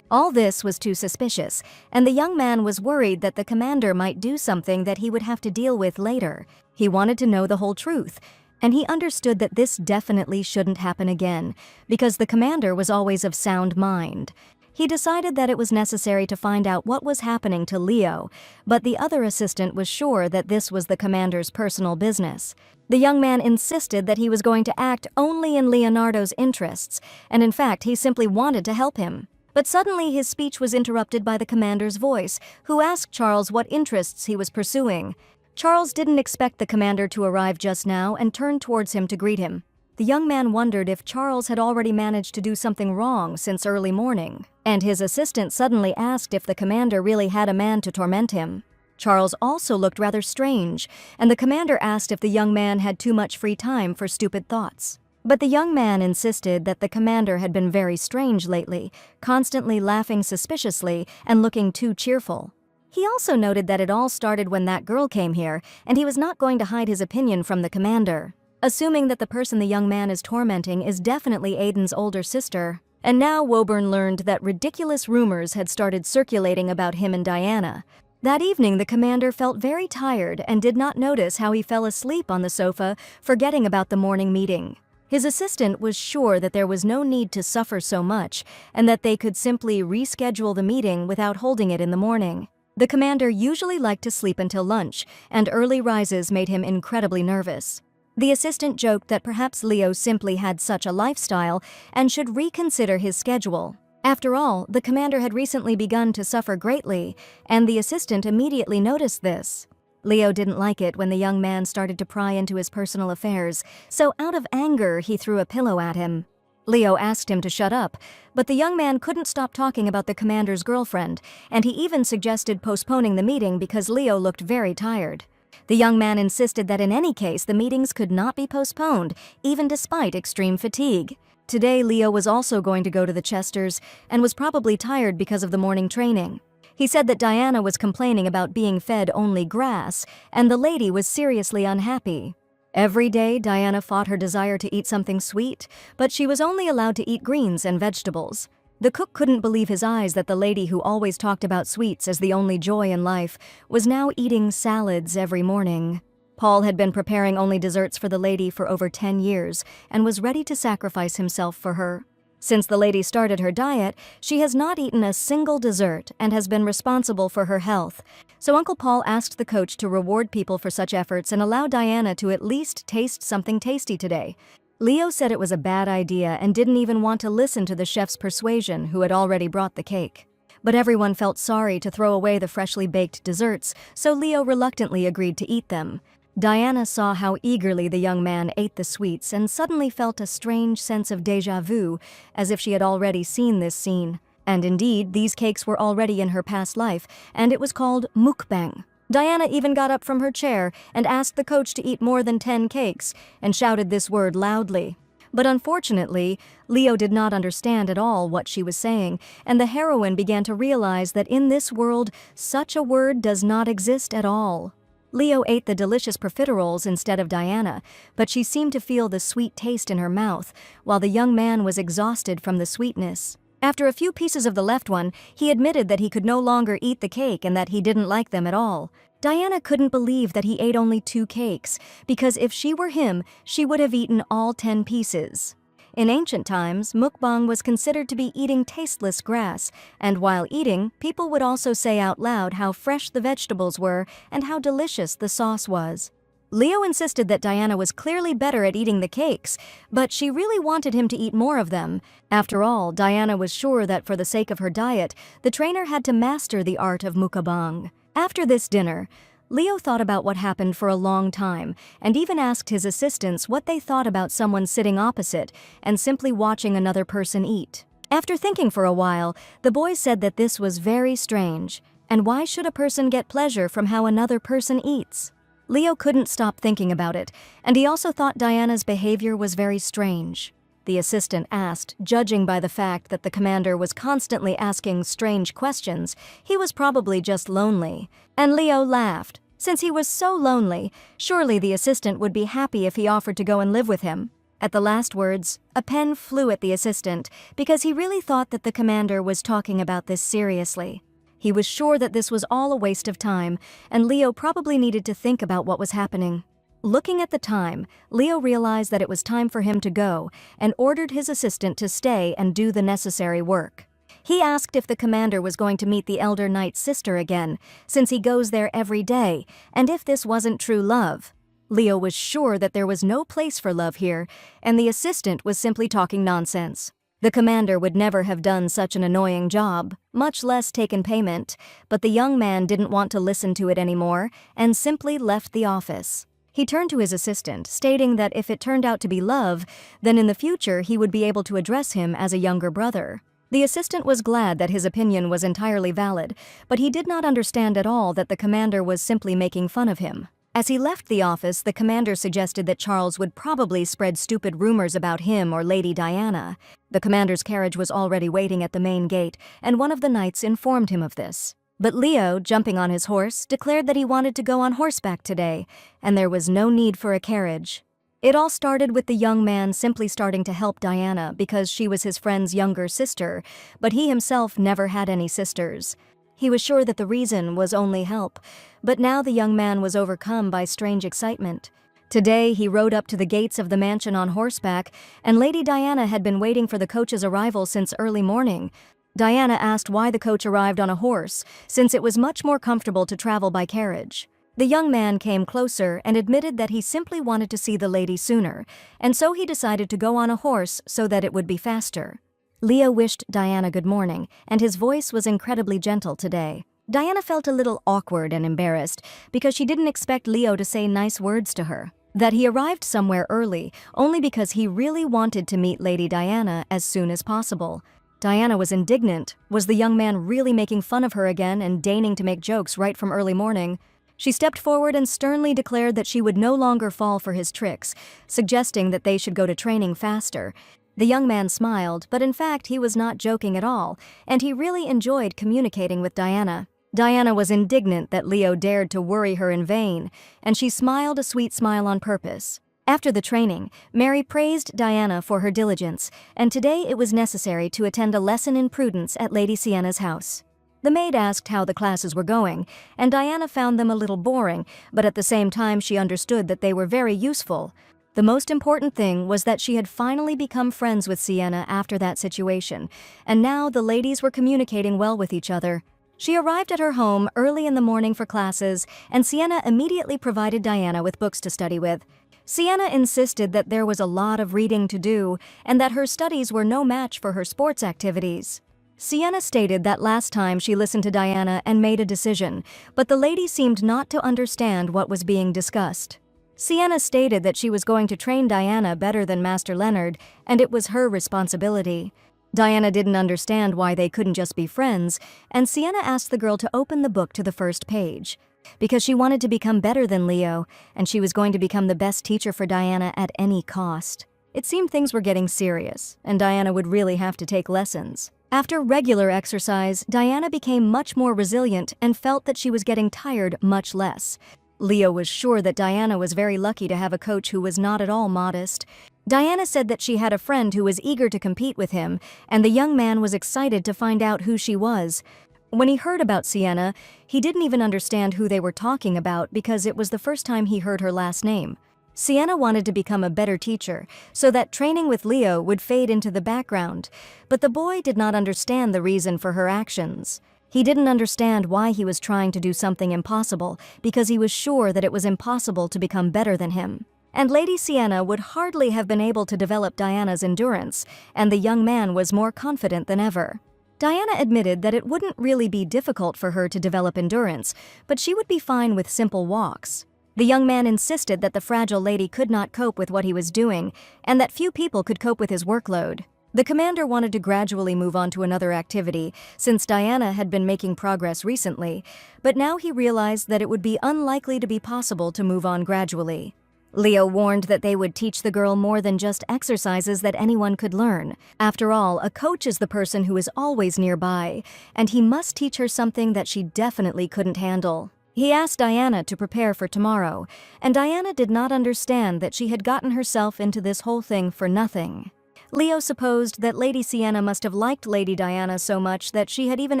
All this was too suspicious, and the young man was worried that the commander might do something that he would have to deal with later. He wanted to know the whole truth, and he understood that this definitely shouldn't happen again, because the commander was always of sound mind. He decided that it was necessary to find out what was happening to Leo, but the other assistant was sure that this was the commander's personal business. The young man insisted that he was going to act only in Leonardo's interests, and in fact he simply wanted to help him. But suddenly his speech was interrupted by the commander's voice, who asked Charles what interests he was pursuing. Charles didn't expect the commander to arrive just now and turned towards him to greet him. The young man wondered if Charles had already managed to do something wrong since early morning, and his assistant suddenly asked if the commander really had a man to torment him. Charles also looked rather strange, and the commander asked if the young man had too much free time for stupid thoughts. But the young man insisted that the commander had been very strange lately, constantly laughing suspiciously and looking too cheerful. He also noted that it all started when that girl came here, and he was not going to hide his opinion from the commander. Assuming that the person the young man is tormenting is definitely Aiden's older sister. And now Woburn learned that ridiculous rumors had started circulating about him and Diana. That evening, the commander felt very tired and did not notice how he fell asleep on the sofa, forgetting about the morning meeting. His assistant was sure that there was no need to suffer so much, and that they could simply reschedule the meeting without holding it in the morning. The commander usually liked to sleep until lunch, and early rises made him incredibly nervous. The assistant joked that perhaps Leo simply had such a lifestyle and should reconsider his schedule. After all, the commander had recently begun to suffer greatly, and the assistant immediately noticed this. Leo didn't like it when the young man started to pry into his personal affairs, so out of anger he threw a pillow at him. Leo asked him to shut up, but the young man couldn't stop talking about the commander's girlfriend, and he even suggested postponing the meeting because Leo looked very tired. The young man insisted that in any case the meetings could not be postponed, even despite extreme fatigue. Today Leo was also going to go to the Chesters and was probably tired because of the morning training. He said that Diana was complaining about being fed only grass, and the lady was seriously unhappy. Every day Diana fought her desire to eat something sweet, but she was only allowed to eat greens and vegetables. The cook couldn't believe his eyes that the lady who always talked about sweets as the only joy in life was now eating salads every morning. Paul had been preparing only desserts for the lady for over 10 years and was ready to sacrifice himself for her. Since the lady started her diet, she has not eaten a single dessert and has been responsible for her health. So Uncle Paul asked the coach to reward people for such efforts and allow Diana to at least taste something tasty today. Leo said it was a bad idea and didn't even want to listen to the chef's persuasion, who had already brought the cake. But everyone felt sorry to throw away the freshly baked desserts, so Leo reluctantly agreed to eat them. Diana saw how eagerly the young man ate the sweets and suddenly felt a strange sense of déjà vu, as if she had already seen this scene. And indeed, these cakes were already in her past life, and it was called mukbang. Diana even got up from her chair and asked the coach to eat more than 10 cakes, and shouted this word loudly. But unfortunately, Leo did not understand at all what she was saying, and the heroine began to realize that in this world, such a word does not exist at all. Leo ate the delicious profiteroles instead of Diana, but she seemed to feel the sweet taste in her mouth, while the young man was exhausted from the sweetness. After a few pieces of the left one, he admitted that he could no longer eat the cake and that he didn't like them at all. Diana couldn't believe that he ate only 2 cakes, because if she were him, she would have eaten all 10 pieces. In ancient times, mukbang was considered to be eating tasteless grass, and while eating, people would also say out loud how fresh the vegetables were and how delicious the sauce was. Leo insisted that Diana was clearly better at eating the cakes, but she really wanted him to eat more of them. After all, Diana was sure that for the sake of her diet, the trainer had to master the art of mukbang. After this dinner, Leo thought about what happened for a long time, and even asked his assistants what they thought about someone sitting opposite and simply watching another person eat. After thinking for a while, the boys said that this was very strange, and why should a person get pleasure from how another person eats? Leo couldn't stop thinking about it, and he also thought Diana's behavior was very strange. The assistant asked, judging by the fact that the commander was constantly asking strange questions, he was probably just lonely. And Leo laughed. Since he was so lonely, surely the assistant would be happy if he offered to go and live with him. At the last words, a pen flew at the assistant because he really thought that the commander was talking about this seriously. He was sure that this was all a waste of time, and Leo probably needed to think about what was happening. Looking at the time, Leo realized that it was time for him to go and ordered his assistant to stay and do the necessary work. He asked if the commander was going to meet the elder knight's sister again, since he goes there every day, and if this wasn't true love. Leo was sure that there was no place for love here, and the assistant was simply talking nonsense. The commander would never have done such an annoying job, much less taken payment, but the young man didn't want to listen to it anymore and simply left the office. He turned to his assistant, stating that if it turned out to be love, then in the future he would be able to address him as a younger brother. The assistant was glad that his opinion was entirely valid, but he did not understand at all that the commander was simply making fun of him. As he left the office, the commander suggested that Charles would probably spread stupid rumors about him or Lady Diana. The commander's carriage was already waiting at the main gate, and one of the knights informed him of this. But Leo, jumping on his horse, declared that he wanted to go on horseback today, and there was no need for a carriage. It all started with the young man simply starting to help Diana because she was his friend's younger sister, but he himself never had any sisters. He was sure that the reason was only help, but now the young man was overcome by strange excitement. Today, he rode up to the gates of the mansion on horseback, and Lady Diana had been waiting for the coach's arrival since early morning. Diana asked why the coach arrived on a horse, since it was much more comfortable to travel by carriage. The young man came closer and admitted that he simply wanted to see the lady sooner, and so he decided to go on a horse so that it would be faster. Leo wished Diana good morning, and his voice was incredibly gentle today. Diana felt a little awkward and embarrassed because she didn't expect Leo to say nice words to her. That he arrived somewhere early only because he really wanted to meet Lady Diana as soon as possible. Diana was indignant. Was the young man really making fun of her again and deigning to make jokes right from early morning? She stepped forward and sternly declared that she would no longer fall for his tricks, suggesting that they should go to training faster. The young man smiled, but in fact he was not joking at all, and he really enjoyed communicating with Diana. Diana was indignant that Leo dared to worry her in vain, and she smiled a sweet smile on purpose. After the training, Mary praised Diana for her diligence, and today it was necessary to attend a lesson in prudence at Lady Sienna's house. The maid asked how the classes were going, and Diana found them a little boring, but at the same time she understood that they were very useful. The most important thing was that she had finally become friends with Sienna after that situation, and now the ladies were communicating well with each other. She arrived at her home early in the morning for classes, and Sienna immediately provided Diana with books to study with. Sienna insisted that there was a lot of reading to do, and that her studies were no match for her sports activities. Sienna stated that last time she listened to Diana and made a decision, but the lady seemed not to understand what was being discussed. Sienna stated that she was going to train Diana better than Master Leonard, and it was her responsibility. Diana didn't understand why they couldn't just be friends, and Sienna asked the girl to open the book to the first page. Because she wanted to become better than Leo, and she was going to become the best teacher for Diana at any cost. It seemed things were getting serious, and Diana would really have to take lessons. After regular exercise, Diana became much more resilient and felt that she was getting tired much less. Leo was sure that Diana was very lucky to have a coach who was not at all modest. Diana said that she had a friend who was eager to compete with him, and the young man was excited to find out who she was. When he heard about Sienna, he didn't even understand who they were talking about because it was the first time he heard her last name. Sienna wanted to become a better teacher, so that training with Leo would fade into the background, but the boy did not understand the reason for her actions. He didn't understand why he was trying to do something impossible, because he was sure that it was impossible to become better than him. And Lady Sienna would hardly have been able to develop Diana's endurance, and the young man was more confident than ever. Diana admitted that it wouldn't really be difficult for her to develop endurance, but she would be fine with simple walks. The young man insisted that the fragile lady could not cope with what he was doing, and that few people could cope with his workload. The commander wanted to gradually move on to another activity, since Diana had been making progress recently, but now he realized that it would be unlikely to be possible to move on gradually. Leo warned that they would teach the girl more than just exercises that anyone could learn. After all, a coach is the person who is always nearby, and he must teach her something that she definitely couldn't handle. He asked Diana to prepare for tomorrow, and Diana did not understand that she had gotten herself into this whole thing for nothing. Leo supposed that Lady Sienna must have liked Lady Diana so much that she had even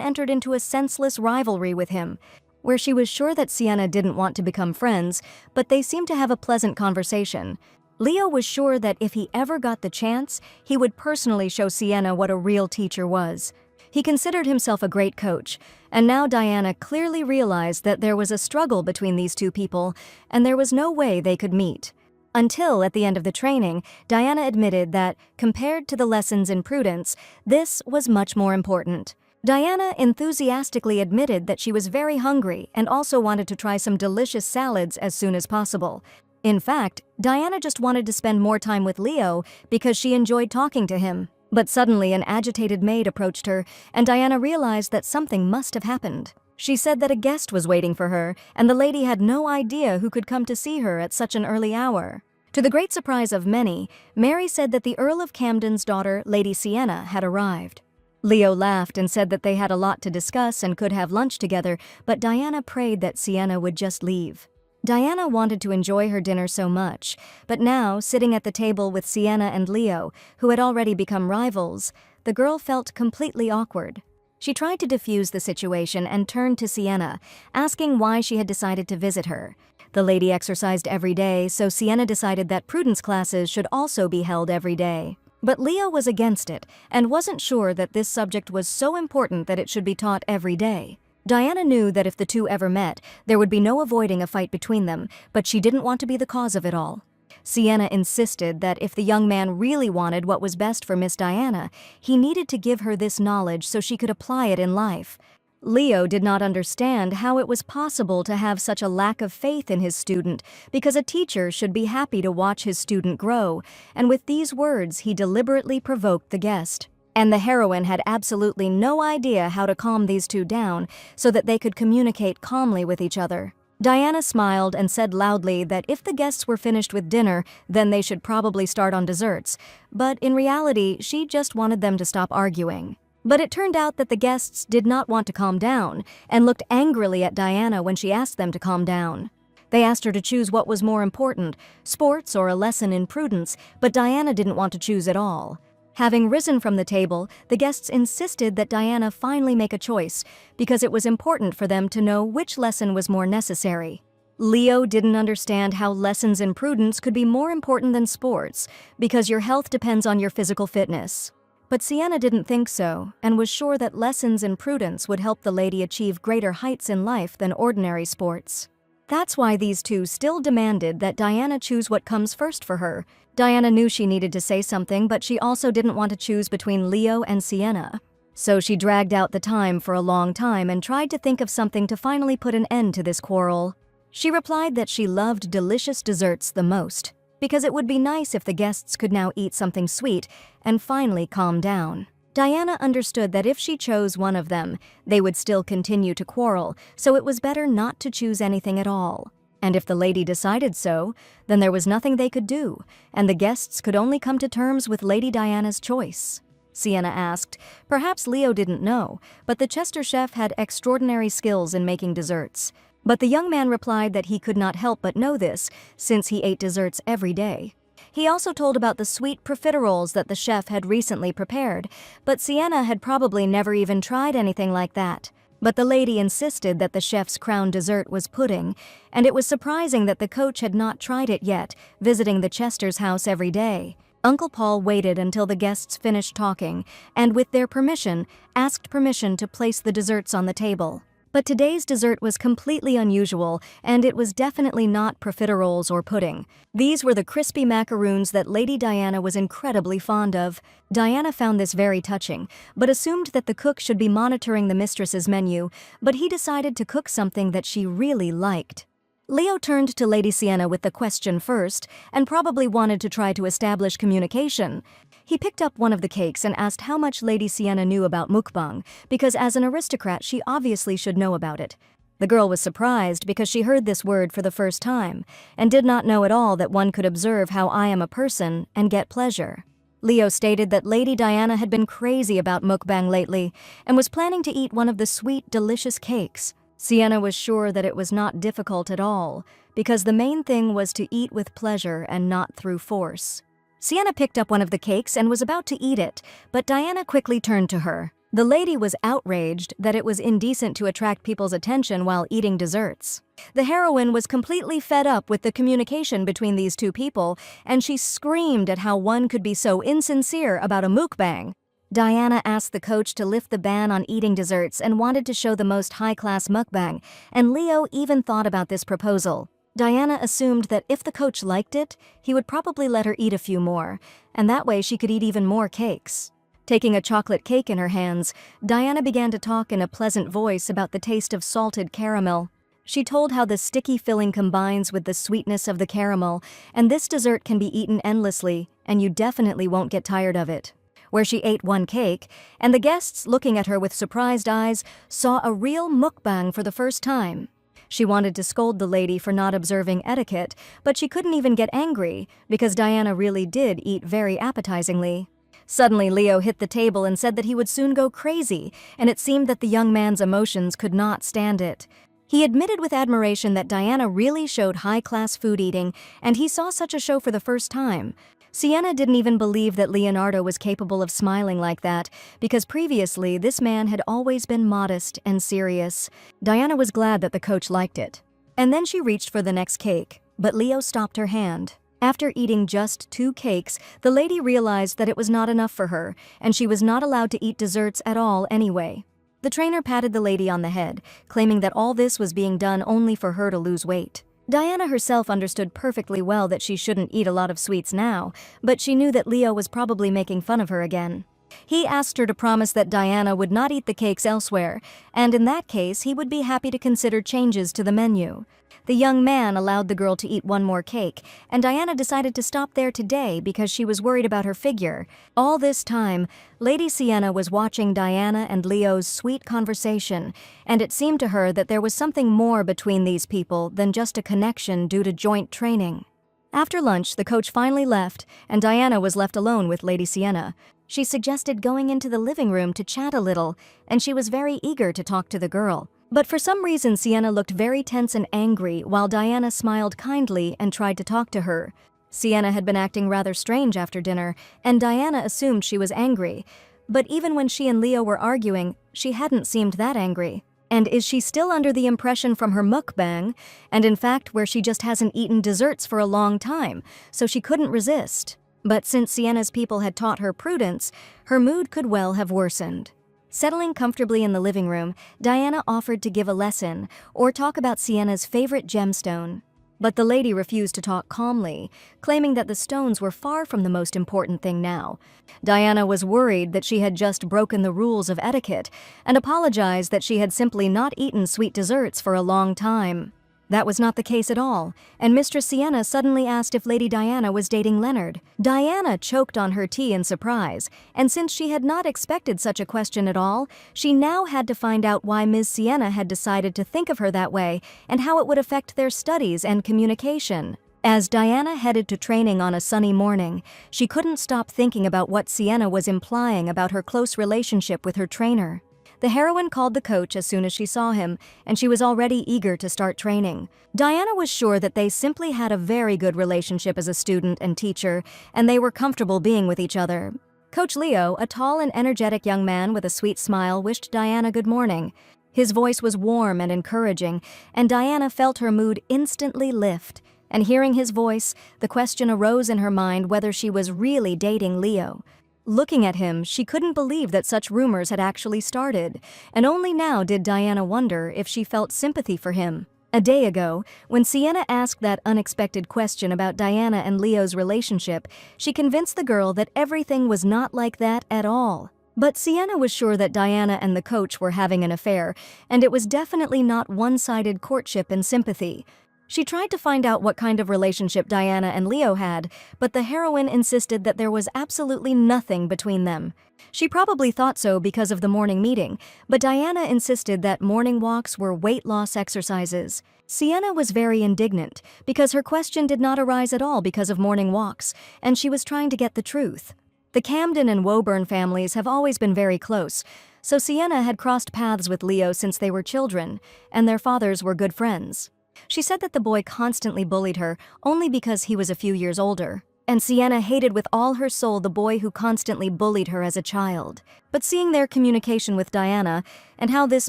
entered into a senseless rivalry with him, where she was sure that Sienna didn't want to become friends, but they seemed to have a pleasant conversation. Leo was sure that if he ever got the chance, he would personally show Sienna what a real teacher was. He considered himself a great coach, and now Diana clearly realized that there was a struggle between these two people, and there was no way they could meet. Until, at the end of the training, Diana admitted that, compared to the lessons in prudence, this was much more important. Diana enthusiastically admitted that she was very hungry and also wanted to try some delicious salads as soon as possible. In fact, Diana just wanted to spend more time with Leo because she enjoyed talking to him. But suddenly an agitated maid approached her, and Diana realized that something must have happened. She said that a guest was waiting for her, and the lady had no idea who could come to see her at such an early hour. To the great surprise of many, Mary said that the Earl of Camden's daughter, Lady Sienna, had arrived. Leo laughed and said that they had a lot to discuss and could have lunch together, but Diana prayed that Sienna would just leave. Diana wanted to enjoy her dinner so much, but now, sitting at the table with Sienna and Leo, who had already become rivals, the girl felt completely awkward. She tried to diffuse the situation and turned to Sienna, asking why she had decided to visit her. The lady exercised every day, so Sienna decided that prudence classes should also be held every day. But Leo was against it, and wasn't sure that this subject was so important that it should be taught every day. Diana knew that if the two ever met, there would be no avoiding a fight between them, but she didn't want to be the cause of it all. Sienna insisted that if the young man really wanted what was best for Miss Diana, he needed to give her this knowledge so she could apply it in life. Leo did not understand how it was possible to have such a lack of faith in his student, because a teacher should be happy to watch his student grow, and with these words he deliberately provoked the guest. And the heroine had absolutely no idea how to calm these two down so that they could communicate calmly with each other. Diana smiled and said loudly that if the guests were finished with dinner, then they should probably start on desserts, but in reality she just wanted them to stop arguing. But it turned out that the guests did not want to calm down, and looked angrily at Diana when she asked them to calm down. They asked her to choose what was more important, sports or a lesson in prudence, but Diana didn't want to choose at all. Having risen from the table, the guests insisted that Diana finally make a choice, because it was important for them to know which lesson was more necessary. Leo didn't understand how lessons in prudence could be more important than sports, because your health depends on your physical fitness. But Sienna didn't think so, and was sure that lessons in prudence would help the lady achieve greater heights in life than ordinary sports. That's why these two still demanded that Diana choose what comes first for her. Diana knew she needed to say something, but she also didn't want to choose between Leo and Sienna. So she dragged out the time for a long time and tried to think of something to finally put an end to this quarrel. She replied that she loved delicious desserts the most, because it would be nice if the guests could now eat something sweet and finally calm down. Diana understood that if she chose one of them, they would still continue to quarrel, so it was better not to choose anything at all. And if the lady decided so, then there was nothing they could do, and the guests could only come to terms with Lady Diana's choice. Sienna asked. Perhaps Leo didn't know, but the Chester chef had extraordinary skills in making desserts. But the young man replied that he could not help but know this, since he ate desserts every day. He also told about the sweet profiteroles that the chef had recently prepared, but Sienna had probably never even tried anything like that. But the lady insisted that the chef's crown dessert was pudding, and it was surprising that the coach had not tried it yet, visiting the Chester's house every day. Uncle Paul waited until the guests finished talking, and with their permission, asked permission to place the desserts on the table. But today's dessert was completely unusual, and it was definitely not profiteroles or pudding. These were the crispy macaroons that Lady Diana was incredibly fond of. Diana found this very touching, but assumed that the cook should be monitoring the mistress's menu, but he decided to cook something that she really liked. Leo turned to Lady Sienna with the question first, and probably wanted to try to establish communication. He picked up one of the cakes and asked how much Lady Sienna knew about mukbang, because as an aristocrat she obviously should know about it. The girl was surprised because she heard this word for the first time, and did not know at all that one could observe how I am a person and get pleasure. Leo stated that Lady Diana had been crazy about mukbang lately, and was planning to eat one of the sweet, delicious cakes. Sienna was sure that it was not difficult at all, because the main thing was to eat with pleasure and not through force. Sienna picked up one of the cakes and was about to eat it, but Diana quickly turned to her. The lady was outraged that it was indecent to attract people's attention while eating desserts. The heroine was completely fed up with the communication between these two people, and she screamed at how one could be so insincere about a mukbang. Diana asked the coach to lift the ban on eating desserts and wanted to show the most high-class mukbang, and Leo even thought about this proposal. Diana assumed that if the coach liked it, he would probably let her eat a few more, and that way she could eat even more cakes. Taking a chocolate cake in her hands, Diana began to talk in a pleasant voice about the taste of salted caramel. She told how the sticky filling combines with the sweetness of the caramel, and this dessert can be eaten endlessly, and you definitely won't get tired of it. Where she ate one cake, and the guests, looking at her with surprised eyes, saw a real mukbang for the first time. She wanted to scold the lady for not observing etiquette, but she couldn't even get angry, because Diana really did eat very appetizingly. Suddenly, Leo hit the table and said that he would soon go crazy, and it seemed that the young man's emotions could not stand it. He admitted with admiration that Diana really showed high-class food eating, and he saw such a show for the first time. Sienna didn't even believe that Leonardo was capable of smiling like that, because previously this man had always been modest and serious. Diana was glad that the coach liked it. And then she reached for the next cake, but Leo stopped her hand. After eating just 2 cakes, the lady realized that it was not enough for her, and she was not allowed to eat desserts at all anyway. The trainer patted the lady on the head, claiming that all this was being done only for her to lose weight. Diana herself understood perfectly well that she shouldn't eat a lot of sweets now, but she knew that Leo was probably making fun of her again. He asked her to promise that Diana would not eat the cakes elsewhere, and in that case he would be happy to consider changes to the menu. The young man allowed the girl to eat one more cake, and Diana decided to stop there today because she was worried about her figure. All this time, Lady Sienna was watching Diana and Leo's sweet conversation, and it seemed to her that there was something more between these people than just a connection due to joint training. After lunch, the coach finally left, and Diana was left alone with Lady Sienna. She suggested going into the living room to chat a little, and she was very eager to talk to the girl. But for some reason, Sienna looked very tense and angry, while Diana smiled kindly and tried to talk to her. Sienna had been acting rather strange after dinner, and Diana assumed she was angry. But even when she and Leo were arguing, she hadn't seemed that angry. And is she still under the impression from her mukbang, and in fact where she just hasn't eaten desserts for a long time, so she couldn't resist? But since Sienna's people had taught her prudence, her mood could well have worsened. Settling comfortably in the living room, Diana offered to give a lesson or talk about Sienna's favorite gemstone. But the lady refused to talk calmly, claiming that the stones were far from the most important thing now. Diana was worried that she had just broken the rules of etiquette and apologized that she had simply not eaten sweet desserts for a long time. That was not the case at all, and Mistress Sienna suddenly asked if Lady Diana was dating Leonard. Diana choked on her tea in surprise, and since she had not expected such a question at all, she now had to find out why Ms. Sienna had decided to think of her that way and how it would affect their studies and communication. As Diana headed to training on a sunny morning, she couldn't stop thinking about what Sienna was implying about her close relationship with her trainer. The heroine called the coach as soon as she saw him, and she was already eager to start training. Diana was sure that they simply had a very good relationship as a student and teacher, and they were comfortable being with each other. Coach Leo, a tall and energetic young man with a sweet smile, wished Diana good morning. His voice was warm and encouraging, and Diana felt her mood instantly lift. And hearing his voice, the question arose in her mind whether she was really dating Leo. Looking at him, she couldn't believe that such rumors had actually started, and only now did Diana wonder if she felt sympathy for him. A day ago, when Sienna asked that unexpected question about Diana and Leo's relationship, she convinced the girl that everything was not like that at all. But Sienna was sure that Diana and the coach were having an affair, and it was definitely not one-sided courtship and sympathy. She tried to find out what kind of relationship Diana and Leo had, but the heroine insisted that there was absolutely nothing between them. She probably thought so because of the morning meeting, but Diana insisted that morning walks were weight loss exercises. Sienna was very indignant because her question did not arise at all because of morning walks, and she was trying to get the truth. The Camden and Woburn families have always been very close, so Sienna had crossed paths with Leo since they were children, and their fathers were good friends. She said that the boy constantly bullied her only because he was a few years older, and Sienna hated with all her soul the boy who constantly bullied her as a child. But seeing their communication with Diana, and how this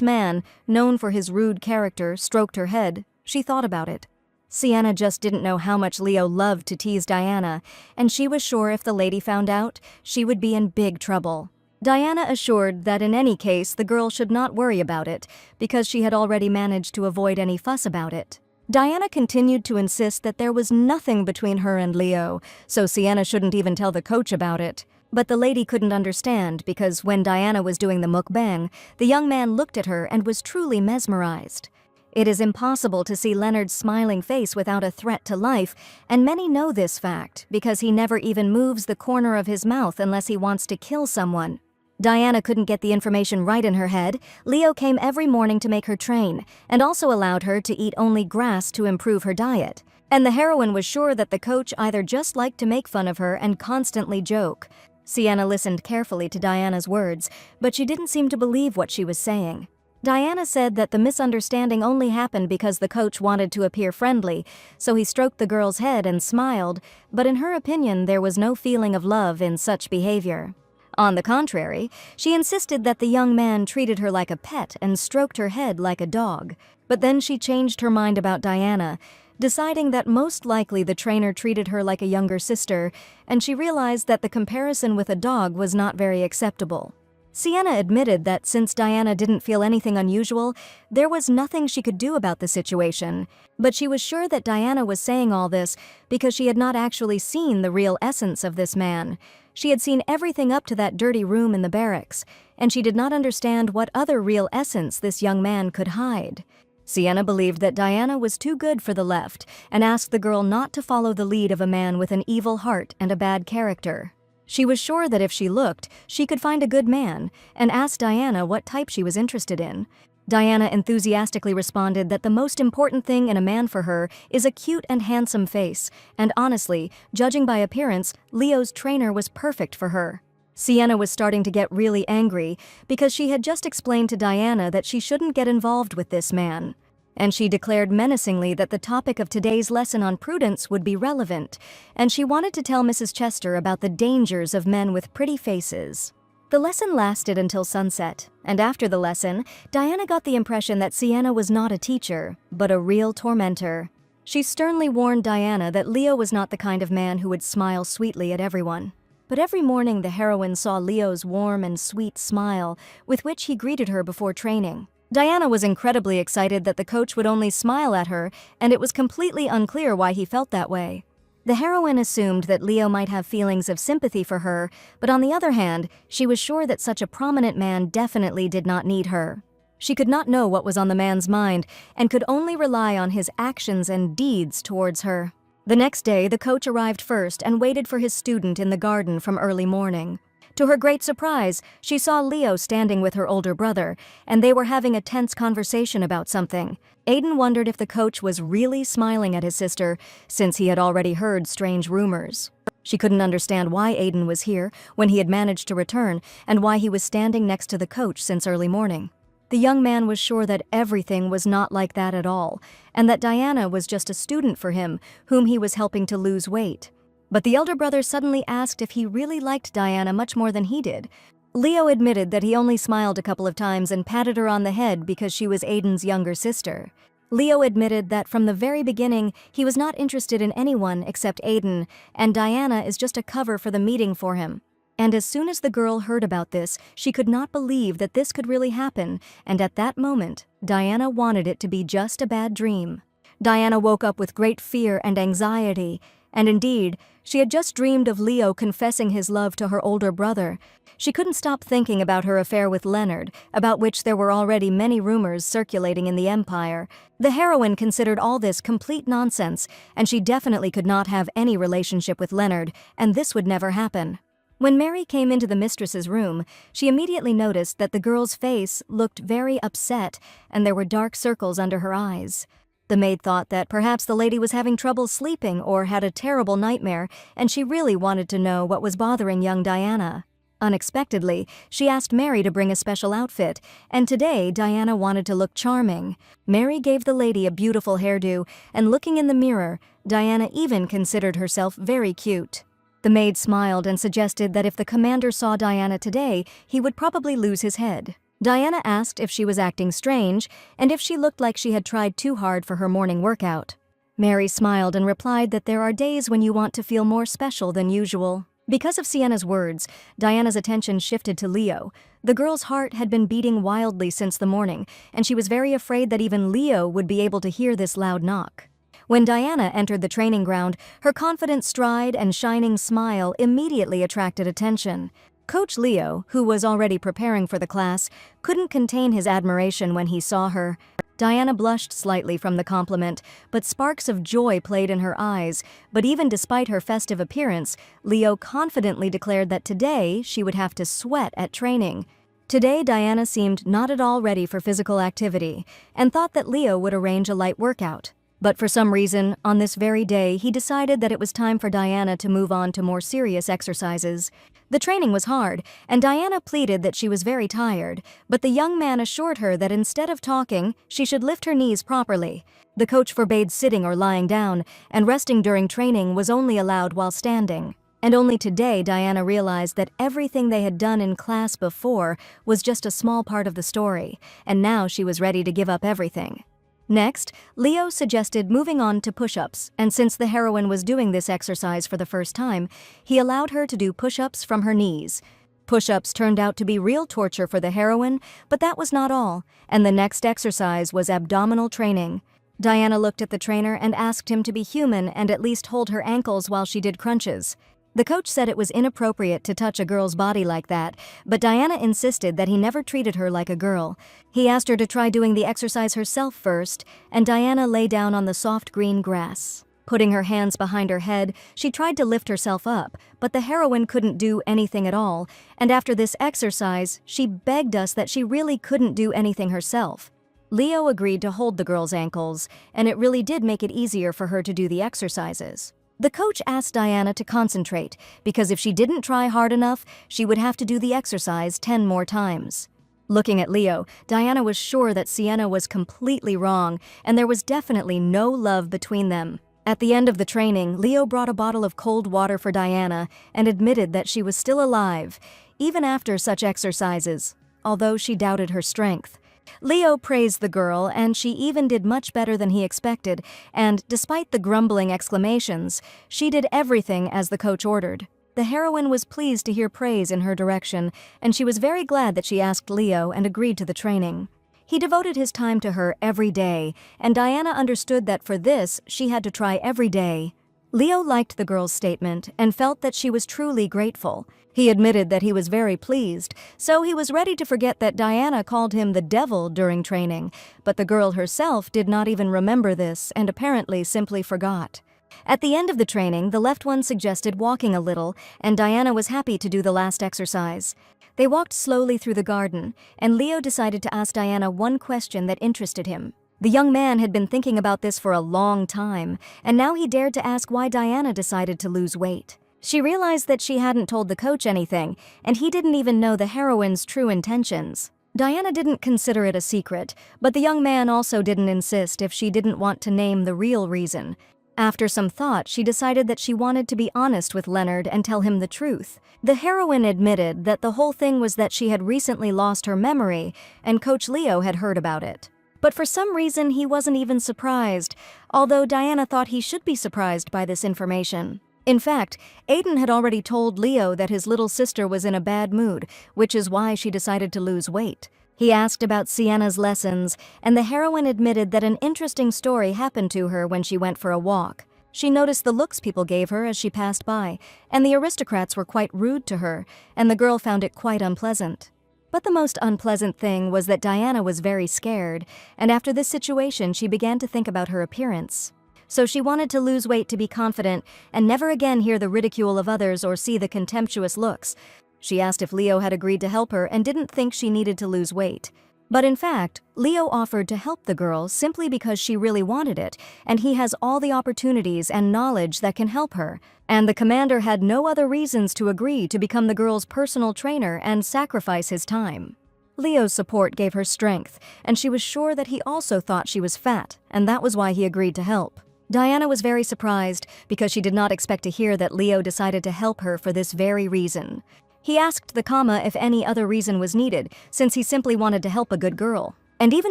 man, known for his rude character, stroked her head, she thought about it. Sienna just didn't know how much Leo loved to tease Diana, and she was sure if the lady found out, she would be in big trouble. Diana assured that in any case the girl should not worry about it, because she had already managed to avoid any fuss about it. Diana continued to insist that there was nothing between her and Leo, so Sienna shouldn't even tell the coach about it. But the lady couldn't understand because when Diana was doing the mukbang, the young man looked at her and was truly mesmerized. It is impossible to see Leonard's smiling face without a threat to life, and many know this fact because he never even moves the corner of his mouth unless he wants to kill someone. Diana couldn't get the information right in her head. Leo came every morning to make her train, and also allowed her to eat only grass to improve her diet. And the heroine was sure that the coach either just liked to make fun of her and constantly joke. Sienna listened carefully to Diana's words, but she didn't seem to believe what she was saying. Diana said that the misunderstanding only happened because the coach wanted to appear friendly, so he stroked the girl's head and smiled, but in her opinion there was no feeling of love in such behavior. On the contrary, she insisted that the young man treated her like a pet and stroked her head like a dog. But then she changed her mind about Diana, deciding that most likely the trainer treated her like a younger sister, and she realized that the comparison with a dog was not very acceptable. Sienna admitted that since Diana didn't feel anything unusual, there was nothing she could do about the situation, but she was sure that Diana was saying all this because she had not actually seen the real essence of this man. She had seen everything up to that dirty room in the barracks, and she did not understand what other real essence this young man could hide. Sienna believed that Diana was too good for the left and asked the girl not to follow the lead of a man with an evil heart and a bad character. She was sure that if she looked, she could find a good man, and asked Diana what type she was interested in. Diana enthusiastically responded that the most important thing in a man for her is a cute and handsome face, and honestly, judging by appearance, Leo's trainer was perfect for her. Sienna was starting to get really angry because she had just explained to Diana that she shouldn't get involved with this man. And she declared menacingly that the topic of today's lesson on prudence would be relevant, and she wanted to tell Mrs. Chester about the dangers of men with pretty faces. The lesson lasted until sunset, and after the lesson, Diana got the impression that Sienna was not a teacher, but a real tormentor. She sternly warned Diana that Leo was not the kind of man who would smile sweetly at everyone. But every morning the heroine saw Leo's warm and sweet smile, with which he greeted her before training. Diana was incredibly excited that the coach would only smile at her, and it was completely unclear why he felt that way. The heroine assumed that Leo might have feelings of sympathy for her, but on the other hand, she was sure that such a prominent man definitely did not need her. She could not know what was on the man's mind, and could only rely on his actions and deeds towards her. The next day, the coach arrived first and waited for his student in the garden from early morning. To her great surprise, she saw Leo standing with her older brother, and they were having a tense conversation about something. Aiden wondered if the coach was really smiling at his sister, since he had already heard strange rumors. She couldn't understand why Aiden was here when he had managed to return, and why he was standing next to the coach since early morning. The young man was sure that everything was not like that at all, and that Diana was just a student for him, whom he was helping to lose weight. But the elder brother suddenly asked if he really liked Diana much more than he did. Leo admitted that he only smiled a couple of times and patted her on the head because she was Aiden's younger sister. Leo admitted that from the very beginning, he was not interested in anyone except Aiden, and Diana is just a cover for the meeting for him. And as soon as the girl heard about this, she could not believe that this could really happen, and at that moment, Diana wanted it to be just a bad dream. Diana woke up with great fear and anxiety, And indeed, she had just dreamed of Leo confessing his love to her older brother. She couldn't stop thinking about her affair with Leonard, about which there were already many rumors circulating in the Empire. The heroine considered all this complete nonsense, and she definitely could not have any relationship with Leonard, and this would never happen. When Mary came into the mistress's room, she immediately noticed that the girl's face looked very upset, and there were dark circles under her eyes. The maid thought that perhaps the lady was having trouble sleeping or had a terrible nightmare, and she really wanted to know what was bothering young Diana. Unexpectedly, she asked Mary to bring a special outfit, and today Diana wanted to look charming. Mary gave the lady a beautiful hairdo, and looking in the mirror, Diana even considered herself very cute. The maid smiled and suggested that if the commander saw Diana today, he would probably lose his head. Diana asked if she was acting strange, and if she looked like she had tried too hard for her morning workout. Mary smiled and replied that there are days when you want to feel more special than usual. Because of Sienna's words, Diana's attention shifted to Leo. The girl's heart had been beating wildly since the morning, and she was very afraid that even Leo would be able to hear this loud knock. When Diana entered the training ground, her confident stride and shining smile immediately attracted attention. Coach Leo, who was already preparing for the class, couldn't contain his admiration when he saw her. Diana blushed slightly from the compliment, but sparks of joy played in her eyes. But even despite her festive appearance, Leo confidently declared that today she would have to sweat at training. Today Diana seemed not at all ready for physical activity, and thought that Leo would arrange a light workout. But for some reason, on this very day, he decided that it was time for Diana to move on to more serious exercises. The training was hard, and Diana pleaded that she was very tired, but the young man assured her that instead of talking, she should lift her knees properly. The coach forbade sitting or lying down, and resting during training was only allowed while standing. And only today Diana realized that everything they had done in class before was just a small part of the story, and now she was ready to give up everything. Next, Leo suggested moving on to push-ups, and since the heroine was doing this exercise for the first time, he allowed her to do push-ups from her knees. Push-ups turned out to be real torture for the heroine, but that was not all, and the next exercise was abdominal training. Diana looked at the trainer and asked him to be human and at least hold her ankles while she did crunches. The coach said it was inappropriate to touch a girl's body like that, but Diana insisted that he never treated her like a girl. He asked her to try doing the exercise herself first, and Diana lay down on the soft green grass. Putting her hands behind her head, she tried to lift herself up, but the heroine couldn't do anything at all, and after this exercise, she begged us that she really couldn't do anything herself. Leo agreed to hold the girl's ankles, and it really did make it easier for her to do the exercises. The coach asked Diana to concentrate, because if she didn't try hard enough, she would have to do the exercise 10 more times. Looking at Leo, Diana was sure that Sienna was completely wrong, and there was definitely no love between them. At the end of the training, Leo brought a bottle of cold water for Diana and admitted that she was still alive, even after such exercises, although she doubted her strength. Leo praised the girl, and she even did much better than he expected, and despite the grumbling exclamations, she did everything as the coach ordered. The heroine was pleased to hear praise in her direction, and she was very glad that she asked Leo and agreed to the training. He devoted his time to her every day, and Diana understood that for this, she had to try every day. Leo liked the girl's statement and felt that she was truly grateful. He admitted that he was very pleased, so he was ready to forget that Diana called him the devil during training, but the girl herself did not even remember this and apparently simply forgot. At the end of the training, the left one suggested walking a little, and Diana was happy to do the last exercise. They walked slowly through the garden, and Leo decided to ask Diana one question that interested him. The young man had been thinking about this for a long time, and now he dared to ask why Diana decided to lose weight. She realized that she hadn't told the coach anything, and he didn't even know the heroine's true intentions. Diana didn't consider it a secret, but the young man also didn't insist if she didn't want to name the real reason. After some thought, she decided that she wanted to be honest with Leonard and tell him the truth. The heroine admitted that the whole thing was that she had recently lost her memory, and Coach Leo had heard about it. But for some reason, he wasn't even surprised, although Diana thought he should be surprised by this information. In fact, Aiden had already told Leo that his little sister was in a bad mood, which is why she decided to lose weight. He asked about Sienna's lessons, and the heroine admitted that an interesting story happened to her when she went for a walk. She noticed the looks people gave her as she passed by, and the aristocrats were quite rude to her, and the girl found it quite unpleasant. But the most unpleasant thing was that Diana was very scared, and after this situation she began to think about her appearance. So she wanted to lose weight to be confident and never again hear the ridicule of others or see the contemptuous looks. She asked if Leo had agreed to help her and didn't think she needed to lose weight. But in fact, Leo offered to help the girl simply because she really wanted it, and he has all the opportunities and knowledge that can help her. And the commander had no other reasons to agree to become the girl's personal trainer and sacrifice his time. Leo's support gave her strength, and she was sure that he also thought she was fat, and that was why he agreed to help. Diana was very surprised because she did not expect to hear that Leo decided to help her for this very reason. He asked the comma if any other reason was needed, since he simply wanted to help a good girl. And even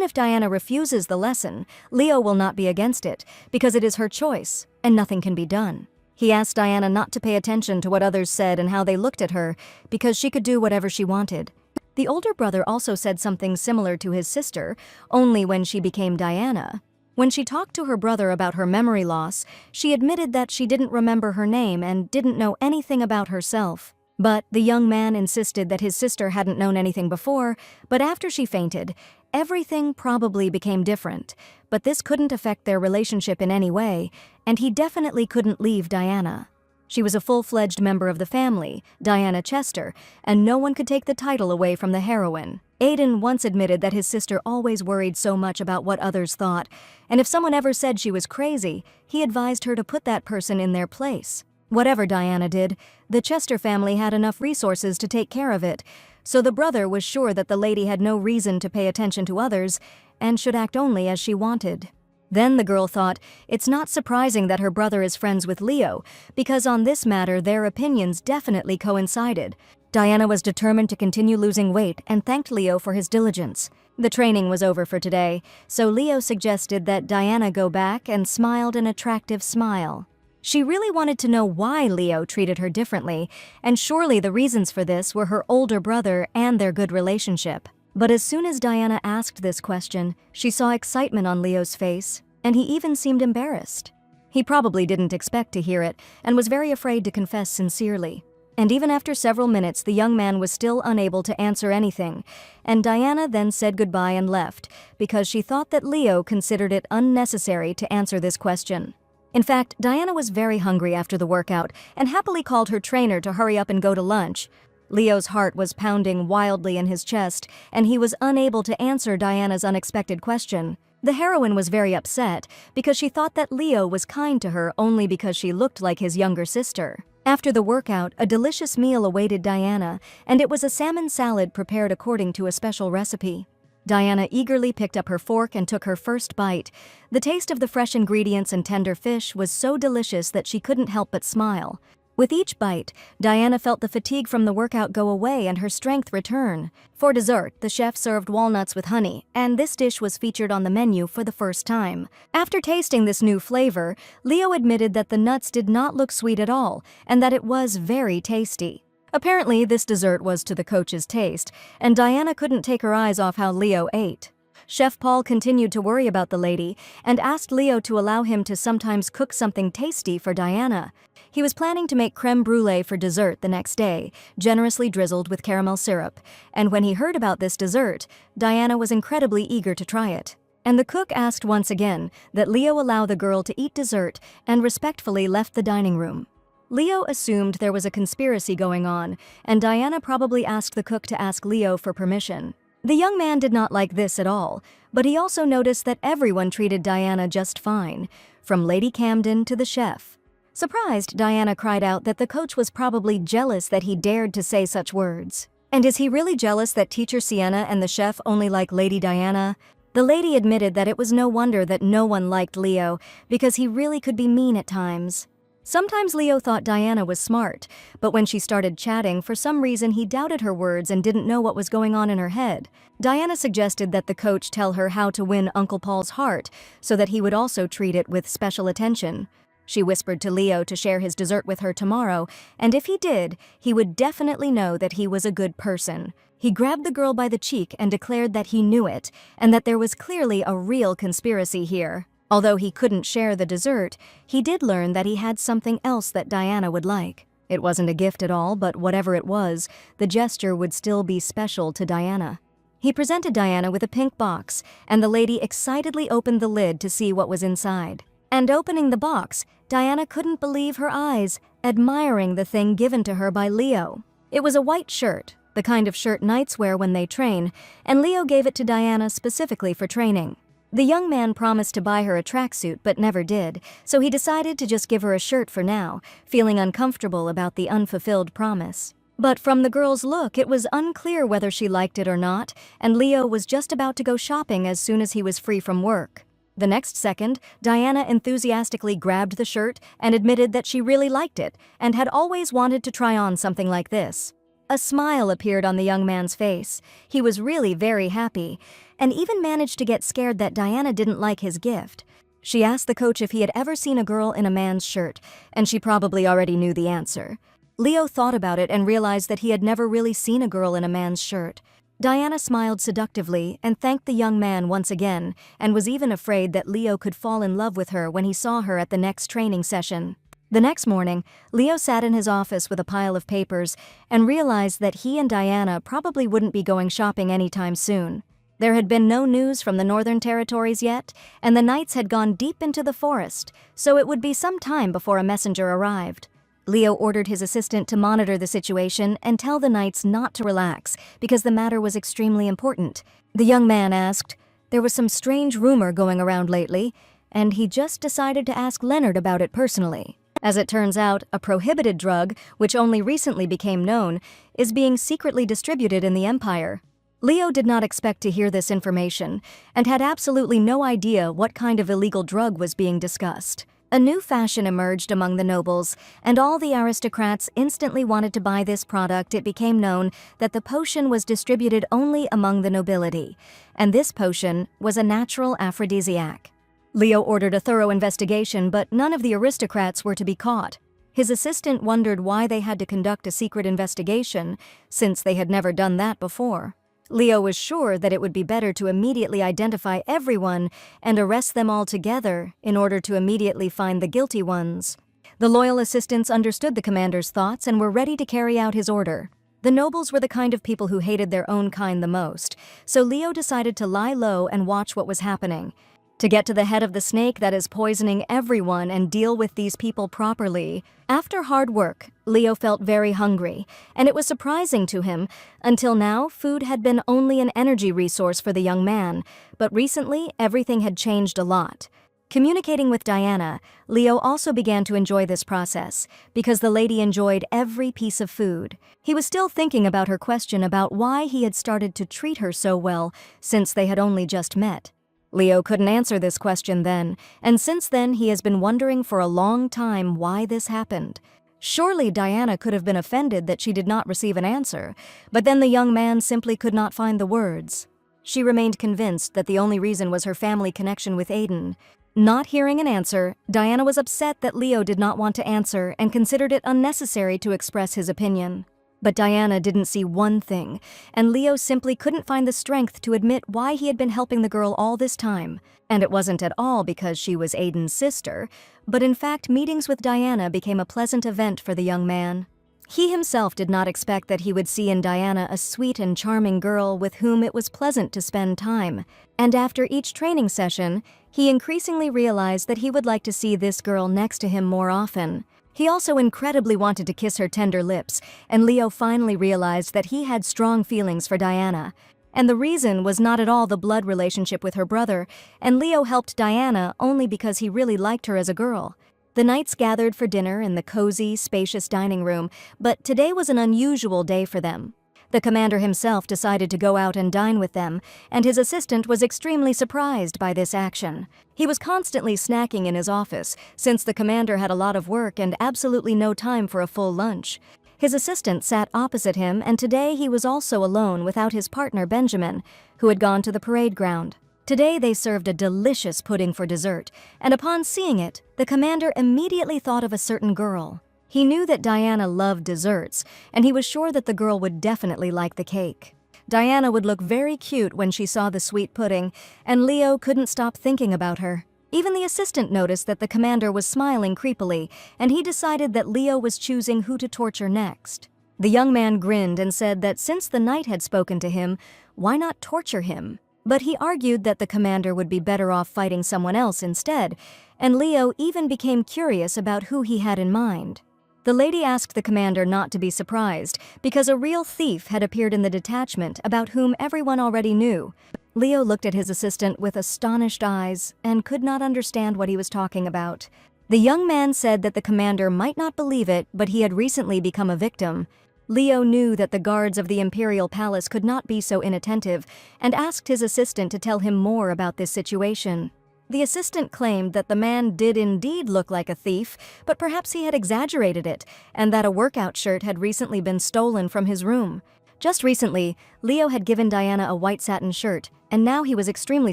if Diana refuses the lesson, Leo will not be against it, because it is her choice, and nothing can be done. He asked Diana not to pay attention to what others said and how they looked at her, because she could do whatever she wanted. The older brother also said something similar to his sister, only when she became Diana. When she talked to her brother about her memory loss, she admitted that she didn't remember her name and didn't know anything about herself. But the young man insisted that his sister hadn't known anything before, but after she fainted, everything probably became different. But this couldn't affect their relationship in any way, and he definitely couldn't leave Diana. She was a full-fledged member of the family, Diana Chester, and no one could take the title away from the heroine. Aiden once admitted that his sister always worried so much about what others thought, and if someone ever said she was crazy, he advised her to put that person in their place. Whatever Diana did, the Chester family had enough resources to take care of it, so the brother was sure that the lady had no reason to pay attention to others and should act only as she wanted. Then the girl thought, it's not surprising that her brother is friends with Leo, because on this matter their opinions definitely coincided. Diana was determined to continue losing weight and thanked Leo for his diligence. The training was over for today, so Leo suggested that Diana go back and smiled an attractive smile. She really wanted to know why Leo treated her differently, and surely the reasons for this were her older brother and their good relationship. But as soon as Diana asked this question, she saw excitement on Leo's face, and he even seemed embarrassed. He probably didn't expect to hear it, and was very afraid to confess sincerely. And even after several minutes, the young man was still unable to answer anything, and Diana then said goodbye and left, because she thought that Leo considered it unnecessary to answer this question. In fact, Diana was very hungry after the workout and happily called her trainer to hurry up and go to lunch. Leo's heart was pounding wildly in his chest, and he was unable to answer Diana's unexpected question. The heroine was very upset because she thought that Leo was kind to her only because she looked like his younger sister. After the workout, a delicious meal awaited Diana, and it was a salmon salad prepared according to a special recipe. Diana eagerly picked up her fork and took her first bite. The taste of the fresh ingredients and tender fish was so delicious that she couldn't help but smile. With each bite, Diana felt the fatigue from the workout go away and her strength return. For dessert, the chef served walnuts with honey, and this dish was featured on the menu for the first time. After tasting this new flavor, Leo admitted that the nuts did not look sweet at all, and that it was very tasty. Apparently, this dessert was to the coach's taste, and Diana couldn't take her eyes off how Leo ate. Chef Paul continued to worry about the lady and asked Leo to allow him to sometimes cook something tasty for Diana. He was planning to make creme brulee for dessert the next day, generously drizzled with caramel syrup, and when he heard about this dessert, Diana was incredibly eager to try it. And the cook asked once again that Leo allow the girl to eat dessert and respectfully left the dining room. Leo assumed there was a conspiracy going on, and Diana probably asked the cook to ask Leo for permission. The young man did not like this at all, but he also noticed that everyone treated Diana just fine, from Lady Camden to the chef. Surprised, Diana cried out that the coach was probably jealous that he dared to say such words. And is he really jealous that Teacher Sienna and the chef only like Lady Diana? The lady admitted that it was no wonder that no one liked Leo, because he really could be mean at times. Sometimes Leo thought Diana was smart, but when she started chatting, for some reason he doubted her words and didn't know what was going on in her head. Diana suggested that the coach tell her how to win Uncle Paul's heart, so that he would also treat it with special attention. She whispered to Leo to share his dessert with her tomorrow, and if he did, he would definitely know that he was a good person. He grabbed the girl by the cheek and declared that he knew it, and that there was clearly a real conspiracy here. Although he couldn't share the dessert, he did learn that he had something else that Diana would like. It wasn't a gift at all, but whatever it was, the gesture would still be special to Diana. He presented Diana with a pink box, and the lady excitedly opened the lid to see what was inside. And opening the box, Diana couldn't believe her eyes, admiring the thing given to her by Leo. It was a white shirt, the kind of shirt knights wear when they train, and Leo gave it to Diana specifically for training. The young man promised to buy her a tracksuit but never did, so he decided to just give her a shirt for now, feeling uncomfortable about the unfulfilled promise. But from the girl's look, it was unclear whether she liked it or not, and Leo was just about to go shopping as soon as he was free from work. The next second, Diana enthusiastically grabbed the shirt and admitted that she really liked it and had always wanted to try on something like this. A smile appeared on the young man's face. He was really very happy, and even managed to get scared that Diana didn't like his gift. She asked the coach if he had ever seen a girl in a man's shirt, and she probably already knew the answer. Leo thought about it and realized that he had never really seen a girl in a man's shirt. Diana smiled seductively and thanked the young man once again, and was even afraid that Leo could fall in love with her when he saw her at the next training session. The next morning, Leo sat in his office with a pile of papers and realized that he and Diana probably wouldn't be going shopping anytime soon. There had been no news from the Northern Territories yet, and the knights had gone deep into the forest, so it would be some time before a messenger arrived. Leo ordered his assistant to monitor the situation and tell the knights not to relax because the matter was extremely important. The young man asked, "There was some strange rumor going around lately, and he just decided to ask Leonard about it personally. As it turns out, a prohibited drug, which only recently became known, is being secretly distributed in the Empire." Leo did not expect to hear this information and had absolutely no idea what kind of illegal drug was being discussed. A new fashion emerged among the nobles, and all the aristocrats instantly wanted to buy this product. It became known that the potion was distributed only among the nobility, and this potion was a natural aphrodisiac. Leo ordered a thorough investigation, but none of the aristocrats were to be caught. His assistant wondered why they had to conduct a secret investigation, since they had never done that before. Leo was sure that it would be better to immediately identify everyone and arrest them all together in order to immediately find the guilty ones. The loyal assistants understood the commander's thoughts and were ready to carry out his order. The nobles were the kind of people who hated their own kind the most, so Leo decided to lie low and watch what was happening. To get to the head of the snake that is poisoning everyone and deal with these people properly. After hard work, Leo felt very hungry, and it was surprising to him. Until now, food had been only an energy resource for the young man, but recently everything had changed a lot. Communicating with Diana, Leo also began to enjoy this process, because the lady enjoyed every piece of food. He was still thinking about her question about why he had started to treat her so well, since they had only just met. Leo couldn't answer this question then, and since then he has been wondering for a long time why this happened. Surely Diana could have been offended that she did not receive an answer, but then the young man simply could not find the words. She remained convinced that the only reason was her family connection with Aiden. Not hearing an answer, Diana was upset that Leo did not want to answer and considered it unnecessary to express his opinion. But Diana didn't see one thing, and Leo simply couldn't find the strength to admit why he had been helping the girl all this time. And it wasn't at all because she was Aiden's sister, but in fact meetings with Diana became a pleasant event for the young man. He himself did not expect that he would see in Diana a sweet and charming girl with whom it was pleasant to spend time. And after each training session, he increasingly realized that he would like to see this girl next to him more often. He also incredibly wanted to kiss her tender lips, and Leo finally realized that he had strong feelings for Diana. And the reason was not at all the blood relationship with her brother, and Leo helped Diana only because he really liked her as a girl. The knights gathered for dinner in the cozy, spacious dining room, but today was an unusual day for them. The commander himself decided to go out and dine with them, and his assistant was extremely surprised by this action. He was constantly snacking in his office, since the commander had a lot of work and absolutely no time for a full lunch. His assistant sat opposite him, and today he was also alone without his partner Benjamin, who had gone to the parade ground. Today they served a delicious pudding for dessert, and upon seeing it, the commander immediately thought of a certain girl. He knew that Diana loved desserts, and he was sure that the girl would definitely like the cake. Diana would look very cute when she saw the sweet pudding, and Leo couldn't stop thinking about her. Even the assistant noticed that the commander was smiling creepily, and he decided that Leo was choosing who to torture next. The young man grinned and said that since the knight had spoken to him, why not torture him? But he argued that the commander would be better off fighting someone else instead, and Leo even became curious about who he had in mind. The lady asked the commander not to be surprised, because a real thief had appeared in the detachment about whom everyone already knew. Leo looked at his assistant with astonished eyes and could not understand what he was talking about. The young man said that the commander might not believe it, but he had recently become a victim. Leo knew that the guards of the imperial palace could not be so inattentive, and asked his assistant to tell him more about this situation. The assistant claimed that the man did indeed look like a thief, but perhaps he had exaggerated it, and that a workout shirt had recently been stolen from his room. Just recently, Leo had given Diana a white satin shirt, and now he was extremely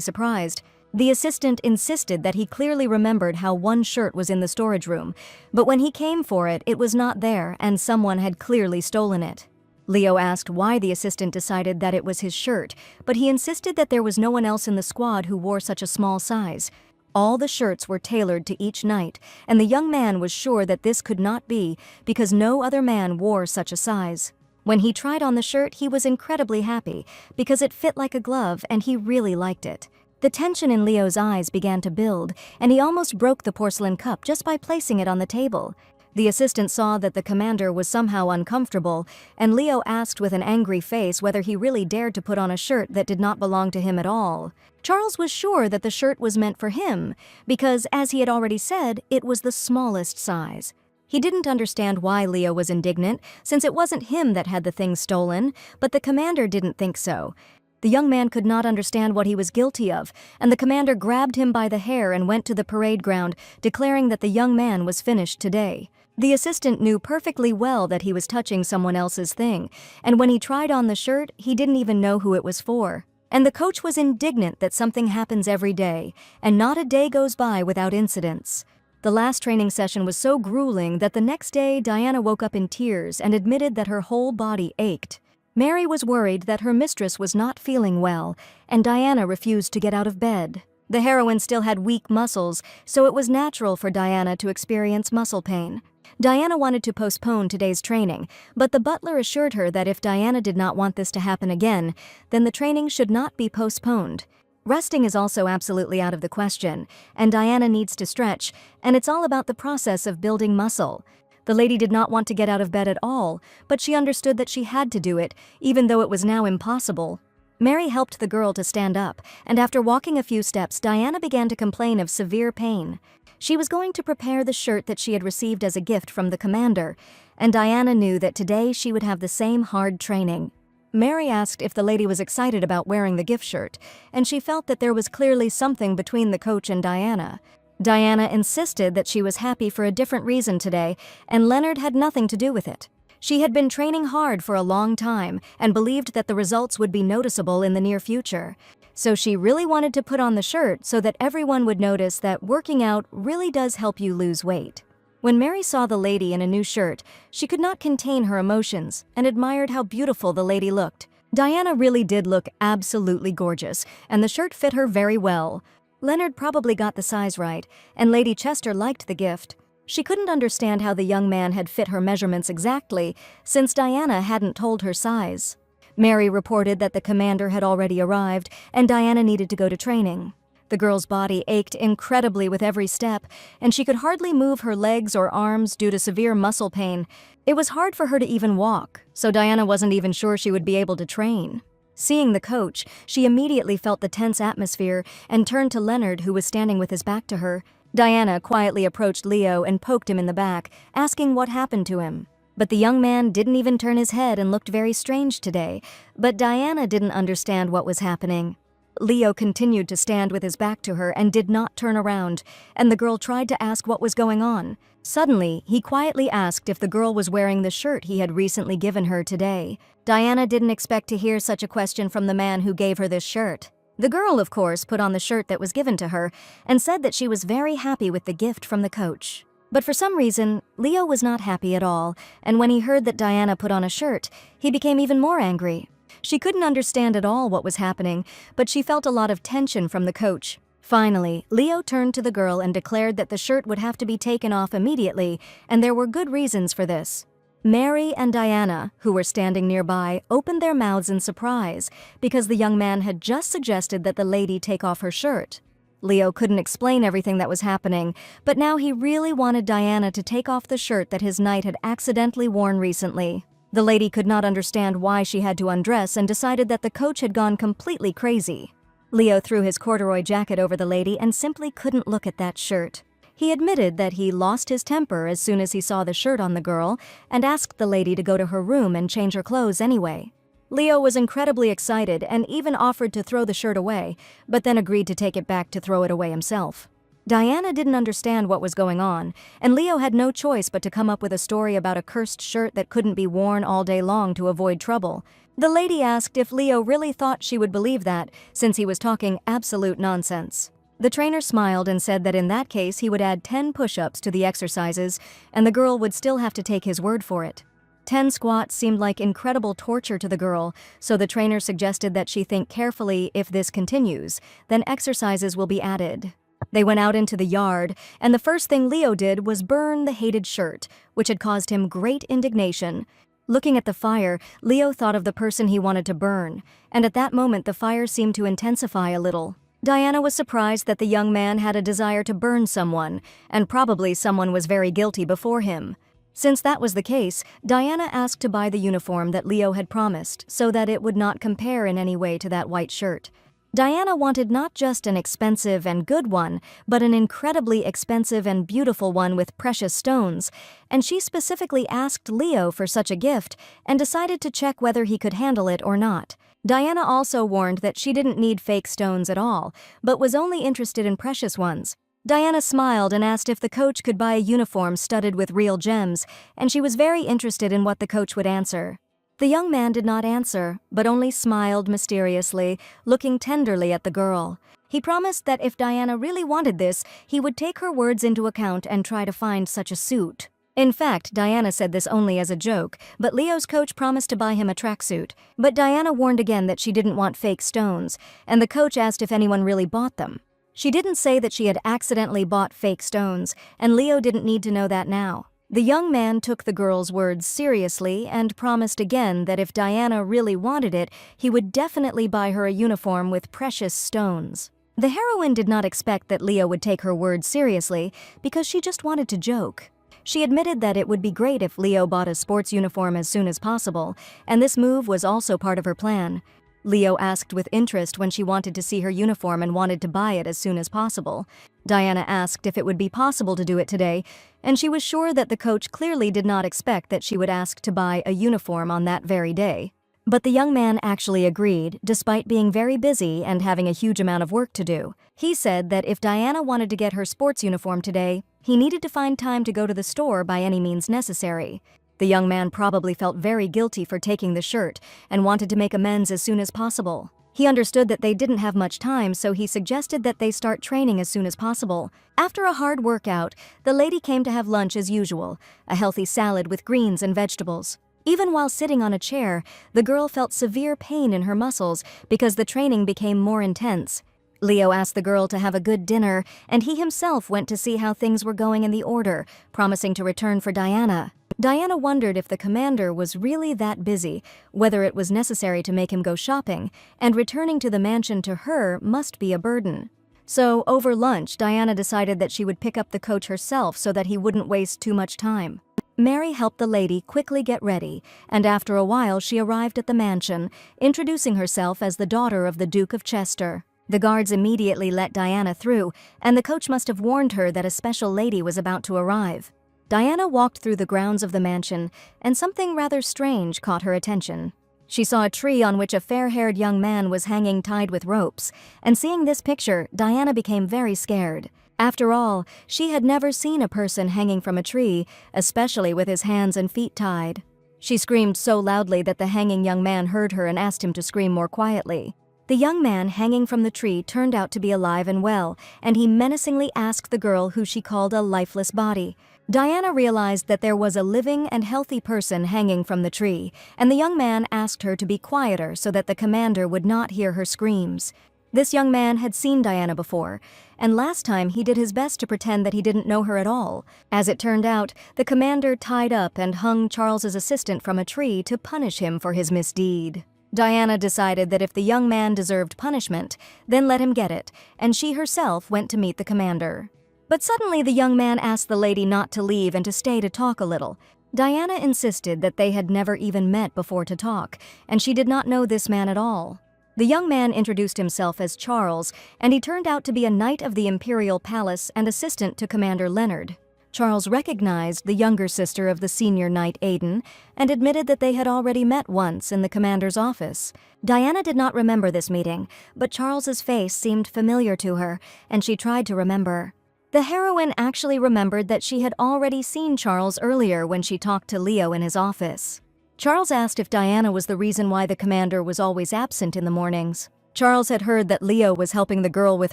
surprised. The assistant insisted that he clearly remembered how one shirt was in the storage room, but when he came for it, it was not there, and someone had clearly stolen it. Leo asked why the assistant decided that it was his shirt, but he insisted that there was no one else in the squad who wore such a small size. All the shirts were tailored to each knight, and the young man was sure that this could not be, because no other man wore such a size. When he tried on the shirt, he was incredibly happy, because it fit like a glove and he really liked it. The tension in Leo's eyes began to build, and he almost broke the porcelain cup just by placing it on the table. The assistant saw that the commander was somehow uncomfortable, and Leo asked with an angry face whether he really dared to put on a shirt that did not belong to him at all. Charles was sure that the shirt was meant for him, because, as he had already said, it was the smallest size. He didn't understand why Leo was indignant, since it wasn't him that had the thing stolen, but the commander didn't think so. The young man could not understand what he was guilty of, and the commander grabbed him by the hair and went to the parade ground, declaring that the young man was finished today. The assistant knew perfectly well that he was touching someone else's thing, and when he tried on the shirt, he didn't even know who it was for. And the coach was indignant that something happens every day, and not a day goes by without incidents. The last training session was so grueling that the next day Diana woke up in tears and admitted that her whole body ached. Mary was worried that her mistress was not feeling well, and Diana refused to get out of bed. The heroine still had weak muscles, so it was natural for Diana to experience muscle pain. Diana wanted to postpone today's training, but the butler assured her that if Diana did not want this to happen again, then the training should not be postponed. Resting is also absolutely out of the question, and Diana needs to stretch, and it's all about the process of building muscle. The lady did not want to get out of bed at all, but she understood that she had to do it, even though it was now impossible. Mary helped the girl to stand up, and after walking a few steps, Diana began to complain of severe pain. She was going to prepare the shirt that she had received as a gift from the commander, and Diana knew that today she would have the same hard training. Mary asked if the lady was excited about wearing the gift shirt, and she felt that there was clearly something between the coach and Diana. Diana insisted that she was happy for a different reason today, and Leonard had nothing to do with it. She had been training hard for a long time and believed that the results would be noticeable in the near future. So she really wanted to put on the shirt so that everyone would notice that working out really does help you lose weight. When Mary saw the lady in a new shirt, she could not contain her emotions and admired how beautiful the lady looked. Diana really did look absolutely gorgeous, and the shirt fit her very well. Leonard probably got the size right, and Lady Chester liked the gift. She couldn't understand how the young man had fit her measurements exactly, since Diana hadn't told her size. Mary reported that the commander had already arrived, and Diana needed to go to training. The girl's body ached incredibly with every step, and she could hardly move her legs or arms due to severe muscle pain. It was hard for her to even walk, so Diana wasn't even sure she would be able to train. Seeing the coach, she immediately felt the tense atmosphere and turned to Leonard, who was standing with his back to her. Diana quietly approached Leo and poked him in the back, asking what happened to him. But the young man didn't even turn his head and looked very strange today, but Diana didn't understand what was happening. Leo continued to stand with his back to her and did not turn around, and the girl tried to ask what was going on. Suddenly, he quietly asked if the girl was wearing the shirt he had recently given her today. Diana didn't expect to hear such a question from the man who gave her this shirt. The girl, of course, put on the shirt that was given to her and said that she was very happy with the gift from the coach. But for some reason, Leo was not happy at all, and when he heard that Diana put on a shirt, he became even more angry. She couldn't understand at all what was happening, but she felt a lot of tension from the coach. Finally, Leo turned to the girl and declared that the shirt would have to be taken off immediately, and there were good reasons for this. Mary and Diana, who were standing nearby, opened their mouths in surprise because the young man had just suggested that the lady take off her shirt. Leo couldn't explain everything that was happening, but now he really wanted Diana to take off the shirt that his knight had accidentally worn recently. The lady could not understand why she had to undress and decided that the coach had gone completely crazy. Leo threw his corduroy jacket over the lady and simply couldn't look at that shirt. He admitted that he lost his temper as soon as he saw the shirt on the girl and asked the lady to go to her room and change her clothes anyway. Leo was incredibly excited and even offered to throw the shirt away, but then agreed to take it back to throw it away himself. Diana didn't understand what was going on, and Leo had no choice but to come up with a story about a cursed shirt that couldn't be worn all day long to avoid trouble. The lady asked if Leo really thought she would believe that, since he was talking absolute nonsense. The trainer smiled and said that in that case he would add 10 push-ups to the exercises, and the girl would still have to take his word for it. 10 squats seemed like incredible torture to the girl, so the trainer suggested that she think carefully. If this continues, then exercises will be added. They went out into the yard, and the first thing Leo did was burn the hated shirt, which had caused him great indignation. Looking at the fire, Leo thought of the person he wanted to burn, and at that moment the fire seemed to intensify a little. Diana was surprised that the young man had a desire to burn someone, and probably someone was very guilty before him. Since that was the case, Diana asked to buy the uniform that Leo had promised so that it would not compare in any way to that white shirt. Diana wanted not just an expensive and good one, but an incredibly expensive and beautiful one with precious stones, and she specifically asked Leo for such a gift and decided to check whether he could handle it or not. Diana also warned that she didn't need fake stones at all, but was only interested in precious ones. Diana smiled and asked if the coach could buy a uniform studded with real gems, and she was very interested in what the coach would answer. The young man did not answer, but only smiled mysteriously, looking tenderly at the girl. He promised that if Diana really wanted this, he would take her words into account and try to find such a suit. In fact, Diana said this only as a joke, but Leo's coach promised to buy him a tracksuit. But Diana warned again that she didn't want fake stones, and the coach asked if anyone really bought them. She didn't say that she had accidentally bought fake stones, and Leo didn't need to know that now. The young man took the girl's words seriously and promised again that if Diana really wanted it, he would definitely buy her a uniform with precious stones. The heroine did not expect that Leo would take her words seriously because she just wanted to joke. She admitted that it would be great if Leo bought a sports uniform as soon as possible, and this move was also part of her plan. Leo asked with interest when she wanted to see her uniform and wanted to buy it as soon as possible. Diana asked if it would be possible to do it today, and she was sure that the coach clearly did not expect that she would ask to buy a uniform on that very day. But the young man actually agreed, despite being very busy and having a huge amount of work to do. He said that if Diana wanted to get her sports uniform today, he needed to find time to go to the store by any means necessary. The young man probably felt very guilty for taking the shirt and wanted to make amends as soon as possible. He understood that they didn't have much time, so he suggested that they start training as soon as possible. After a hard workout, the lady came to have lunch as usual, a healthy salad with greens and vegetables. Even while sitting on a chair, the girl felt severe pain in her muscles because the training became more intense. Leo asked the girl to have a good dinner, and he himself went to see how things were going in the order, promising to return for Diana. Diana wondered if the commander was really that busy, whether it was necessary to make him go shopping, and returning to the mansion to her must be a burden. So, over lunch, Diana decided that she would pick up the coach herself so that he wouldn't waste too much time. Mary helped the lady quickly get ready, and after a while she arrived at the mansion, introducing herself as the daughter of the Duke of Chester. The guards immediately let Diana through, and the coach must have warned her that a special lady was about to arrive. Diana walked through the grounds of the mansion, and something rather strange caught her attention. She saw a tree on which a fair-haired young man was hanging tied with ropes, and seeing this picture, Diana became very scared. After all, she had never seen a person hanging from a tree, especially with his hands and feet tied. She screamed so loudly that the hanging young man heard her and asked him to scream more quietly. The young man hanging from the tree turned out to be alive and well, and he menacingly asked the girl who she called a lifeless body. Diana realized that there was a living and healthy person hanging from the tree, and the young man asked her to be quieter so that the commander would not hear her screams. This young man had seen Diana before, and last time he did his best to pretend that he didn't know her at all. As it turned out, the commander tied up and hung Charles's assistant from a tree to punish him for his misdeed. Diana decided that if the young man deserved punishment, then let him get it, and she herself went to meet the commander. But suddenly the young man asked the lady not to leave and to stay to talk a little. Diana insisted that they had never even met before to talk, and she did not know this man at all. The young man introduced himself as Charles, and he turned out to be a knight of the Imperial Palace and assistant to Commander Leonard. Charles recognized the younger sister of the senior knight Aiden and admitted that they had already met once in the commander's office. Diana did not remember this meeting, but Charles's face seemed familiar to her, and she tried to remember. The heroine actually remembered that she had already seen Charles earlier when she talked to Leo in his office. Charles asked if Diana was the reason why the commander was always absent in the mornings. Charles had heard that Leo was helping the girl with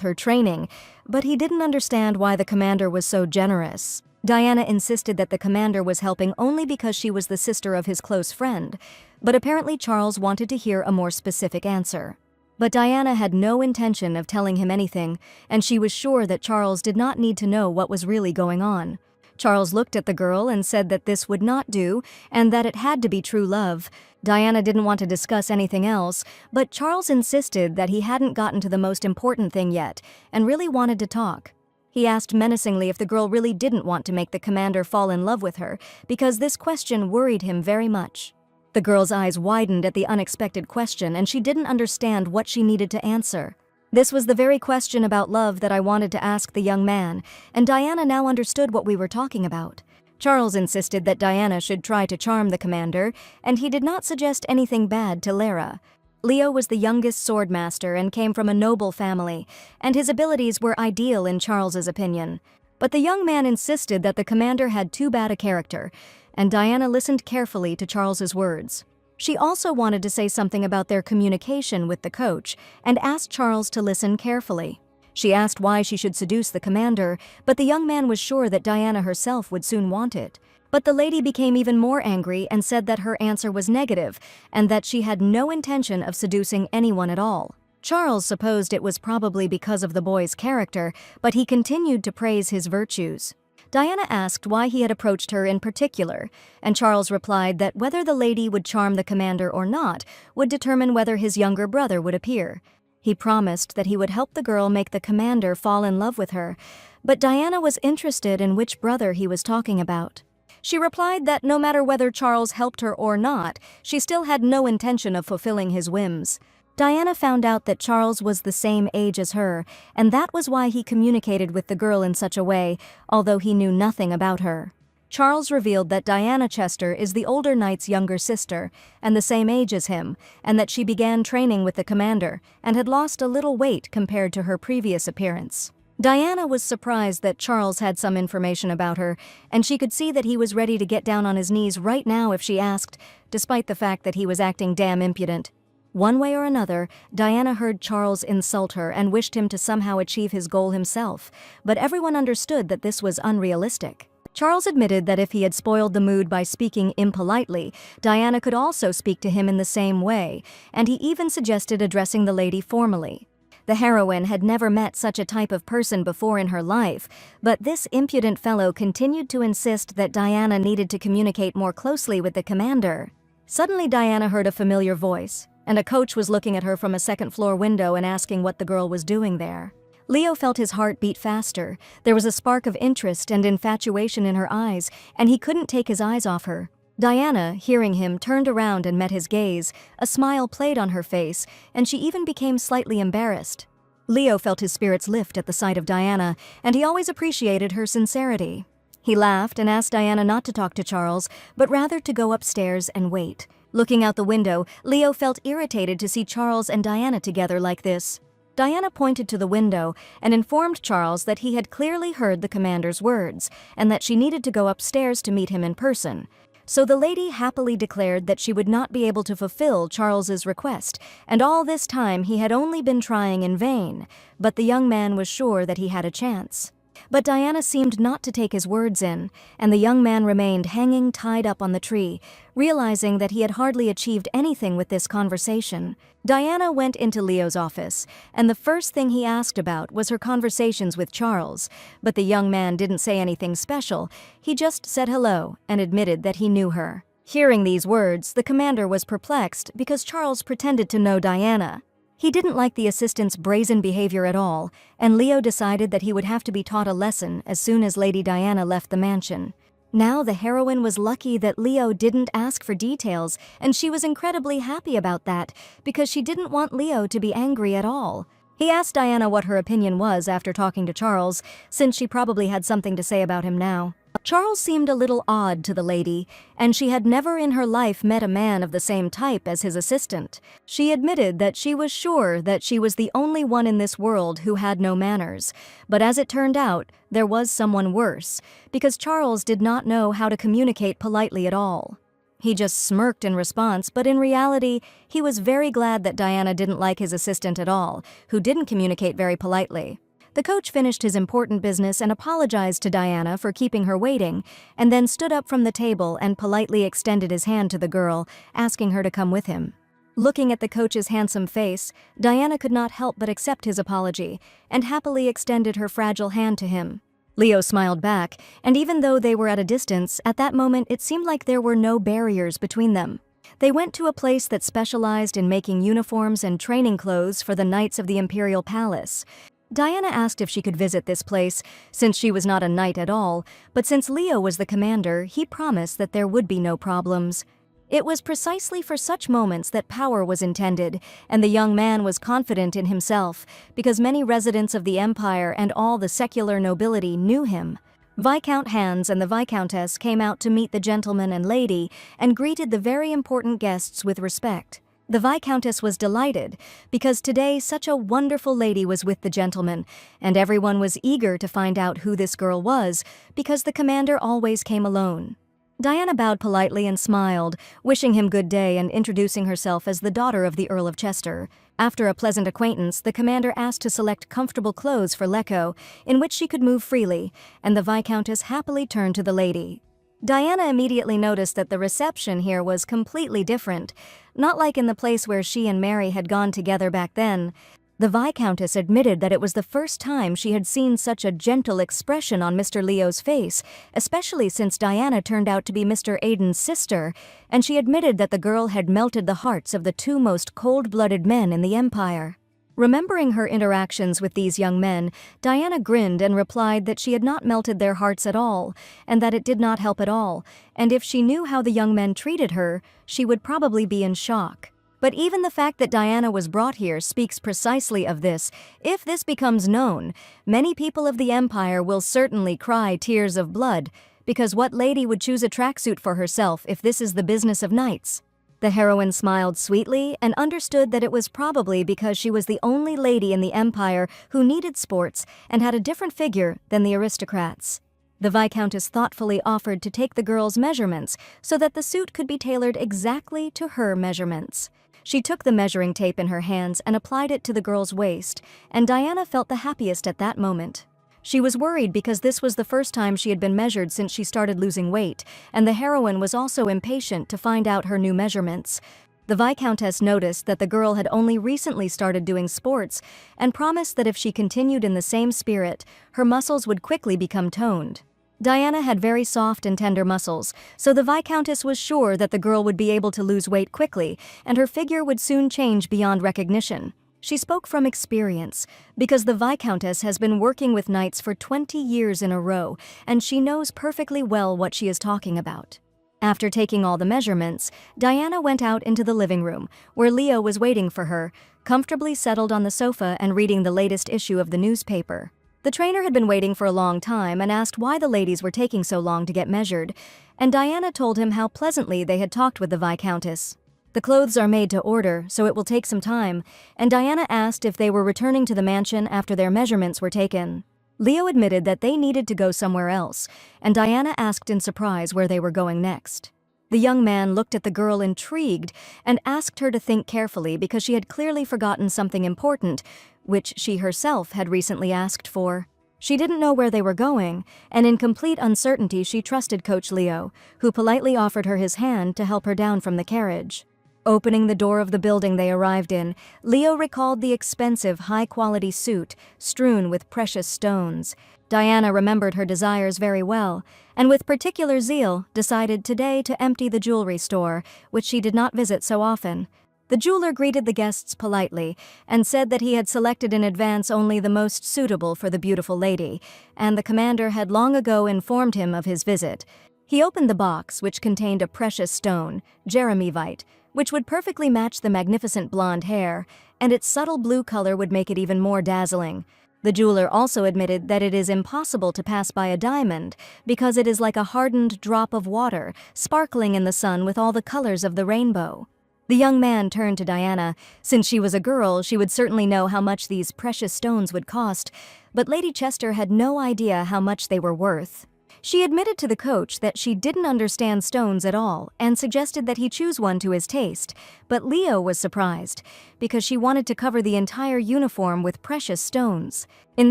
her training, but he didn't understand why the commander was so generous. Diana insisted that the commander was helping only because she was the sister of his close friend, but apparently Charles wanted to hear a more specific answer. But Diana had no intention of telling him anything, and she was sure that Charles did not need to know what was really going on. Charles looked at the girl and said that this would not do, and that it had to be true love. Diana didn't want to discuss anything else, but Charles insisted that he hadn't gotten to the most important thing yet, and really wanted to talk. He asked menacingly if the girl really didn't want to make the commander fall in love with her, because this question worried him very much. The girl's eyes widened at the unexpected question, and she didn't understand what she needed to answer. This was the very question about love that I wanted to ask the young man, and Diana now understood what we were talking about. Charles insisted that Diana should try to charm the commander, and he did not suggest anything bad to Lara. Leo was the youngest swordmaster and came from a noble family, and his abilities were ideal in Charles's opinion. But the young man insisted that the commander had too bad a character, and Diana listened carefully to Charles's words. She also wanted to say something about their communication with the coach, and asked Charles to listen carefully. She asked why she should seduce the commander, but the young man was sure that Diana herself would soon want it. But the lady became even more angry and said that her answer was negative, and that she had no intention of seducing anyone at all. Charles supposed it was probably because of the boy's character, but he continued to praise his virtues. Diana asked why he had approached her in particular, and Charles replied that whether the lady would charm the commander or not would determine whether his younger brother would appear. He promised that he would help the girl make the commander fall in love with her, but Diana was interested in which brother he was talking about. She replied that no matter whether Charles helped her or not, she still had no intention of fulfilling his whims. Diana found out that Charles was the same age as her, and that was why he communicated with the girl in such a way, although he knew nothing about her. Charles revealed that Diana Chester is the older knight's younger sister, and the same age as him, and that she began training with the commander, and had lost a little weight compared to her previous appearance. Diana was surprised that Charles had some information about her, and she could see that he was ready to get down on his knees right now if she asked, despite the fact that he was acting damn impudent. One way or another, Diana heard Charles insult her and wished him to somehow achieve his goal himself, but everyone understood that this was unrealistic. Charles admitted that if he had spoiled the mood by speaking impolitely, Diana could also speak to him in the same way, and he even suggested addressing the lady formally. The heroine had never met such a type of person before in her life, but this impudent fellow continued to insist that Diana needed to communicate more closely with the commander. Suddenly Diana heard a familiar voice, and a coach was looking at her from a second-floor window and asking what the girl was doing there. Leo felt his heart beat faster. There was a spark of interest and infatuation in her eyes, and he couldn't take his eyes off her. Diana, hearing him, turned around and met his gaze. A smile played on her face, and she even became slightly embarrassed. Leo felt his spirits lift at the sight of Diana, and he always appreciated her sincerity. He laughed and asked Diana not to talk to Charles, but rather to go upstairs and wait. Looking out the window, Leo felt irritated to see Charles and Diana together like this. Diana pointed to the window and informed Charles that he had clearly heard the commander's words, and that she needed to go upstairs to meet him in person. So the lady happily declared that she would not be able to fulfill Charles's request, and all this time he had only been trying in vain, but the young man was sure that he had a chance. But Diana seemed not to take his words in, and the young man remained hanging tied up on the tree, realizing that he had hardly achieved anything with this conversation. Diana went into Leo's office, and the first thing he asked about was her conversations with Charles, but the young man didn't say anything special. He just said hello and admitted that he knew her. Hearing these words, the commander was perplexed because Charles pretended to know Diana. He didn't like the assistant's brazen behavior at all, and Leo decided that he would have to be taught a lesson as soon as Lady Diana left the mansion. Now the heroine was lucky that Leo didn't ask for details, and she was incredibly happy about that because she didn't want Leo to be angry at all. He asked Diana what her opinion was after talking to Charles, since she probably had something to say about him now. Charles seemed a little odd to the lady, and she had never in her life met a man of the same type as his assistant. She admitted that she was sure that she was the only one in this world who had no manners, but as it turned out, there was someone worse, because Charles did not know how to communicate politely at all. He just smirked in response, but in reality, he was very glad that Diana didn't like his assistant at all, who didn't communicate very politely. The coach finished his important business and apologized to Diana for keeping her waiting, and then stood up from the table and politely extended his hand to the girl, asking her to come with him. Looking at the coach's handsome face, Diana could not help but accept his apology, and happily extended her fragile hand to him. Leo smiled back, and even though they were at a distance, at that moment it seemed like there were no barriers between them. They went to a place that specialized in making uniforms and training clothes for the Knights of the Imperial Palace. Diana asked if she could visit this place, since she was not a knight at all, but since Leo was the commander, he promised that there would be no problems. It was precisely for such moments that power was intended, and the young man was confident in himself, because many residents of the Empire and all the secular nobility knew him. Viscount Hans and the Viscountess came out to meet the gentleman and lady, and greeted the very important guests with respect. The Viscountess was delighted, because today such a wonderful lady was with the gentleman, and everyone was eager to find out who this girl was, because the commander always came alone. Diana bowed politely and smiled, wishing him good day and introducing herself as the daughter of the Earl of Chester. After a pleasant acquaintance, the commander asked to select comfortable clothes for Lecco, in which she could move freely, and the Viscountess happily turned to the lady. Diana immediately noticed that the reception here was completely different, not like in the place where she and Mary had gone together back then. The Viscountess admitted that it was the first time she had seen such a gentle expression on Mr. Leo's face, especially since Diana turned out to be Mr. Aiden's sister, and she admitted that the girl had melted the hearts of the two most cold-blooded men in the Empire. Remembering her interactions with these young men, Diana grinned and replied that she had not melted their hearts at all, and that it did not help at all, and if she knew how the young men treated her, she would probably be in shock. But even the fact that Diana was brought here speaks precisely of this. If this becomes known, many people of the Empire will certainly cry tears of blood, because what lady would choose a tracksuit for herself if this is the business of knights? The heroine smiled sweetly and understood that it was probably because she was the only lady in the Empire who needed sports and had a different figure than the aristocrats. The Viscountess thoughtfully offered to take the girl's measurements so that the suit could be tailored exactly to her measurements. She took the measuring tape in her hands and applied it to the girl's waist, and Diana felt the happiest at that moment. She was worried because this was the first time she had been measured since she started losing weight, and the heroine was also impatient to find out her new measurements. The Viscountess noticed that the girl had only recently started doing sports and promised that if she continued in the same spirit, her muscles would quickly become toned. Diana had very soft and tender muscles, so the Viscountess was sure that the girl would be able to lose weight quickly, and her figure would soon change beyond recognition. She spoke from experience, because the Viscountess has been working with knights for 20 years in a row, and she knows perfectly well what she is talking about. After taking all the measurements, Diana went out into the living room, where Leo was waiting for her, comfortably settled on the sofa and reading the latest issue of the newspaper. The trainer had been waiting for a long time and asked why the ladies were taking so long to get measured, and Diana told him how pleasantly they had talked with the Viscountess. The clothes are made to order, so it will take some time, and Diana asked if they were returning to the mansion after their measurements were taken. Leo admitted that they needed to go somewhere else, and Diana asked in surprise where they were going next. The young man looked at the girl intrigued and asked her to think carefully because she had clearly forgotten something important, which she herself had recently asked for. She didn't know where they were going, and in complete uncertainty she trusted Coach Leo, who politely offered her his hand to help her down from the carriage. Opening the door of the building they arrived in, Leo recalled the expensive, high-quality suit strewn with precious stones. Diana remembered her desires very well, and with particular zeal decided today to empty the jewelry store, which she did not visit so often. The jeweler greeted the guests politely and said that he had selected in advance only the most suitable for the beautiful lady, and the commander had long ago informed him of his visit. He opened the box, which contained a precious stone, jeremivite, which would perfectly match the magnificent blonde hair, and its subtle blue color would make it even more dazzling. The jeweler also admitted that it is impossible to pass by a diamond because it is like a hardened drop of water, sparkling in the sun with all the colors of the rainbow. The young man turned to Diana. Since she was a girl, she would certainly know how much these precious stones would cost, but Lady Chester had no idea how much they were worth. She admitted to the coach that she didn't understand stones at all and suggested that he choose one to his taste, but Leo was surprised because she wanted to cover the entire uniform with precious stones. In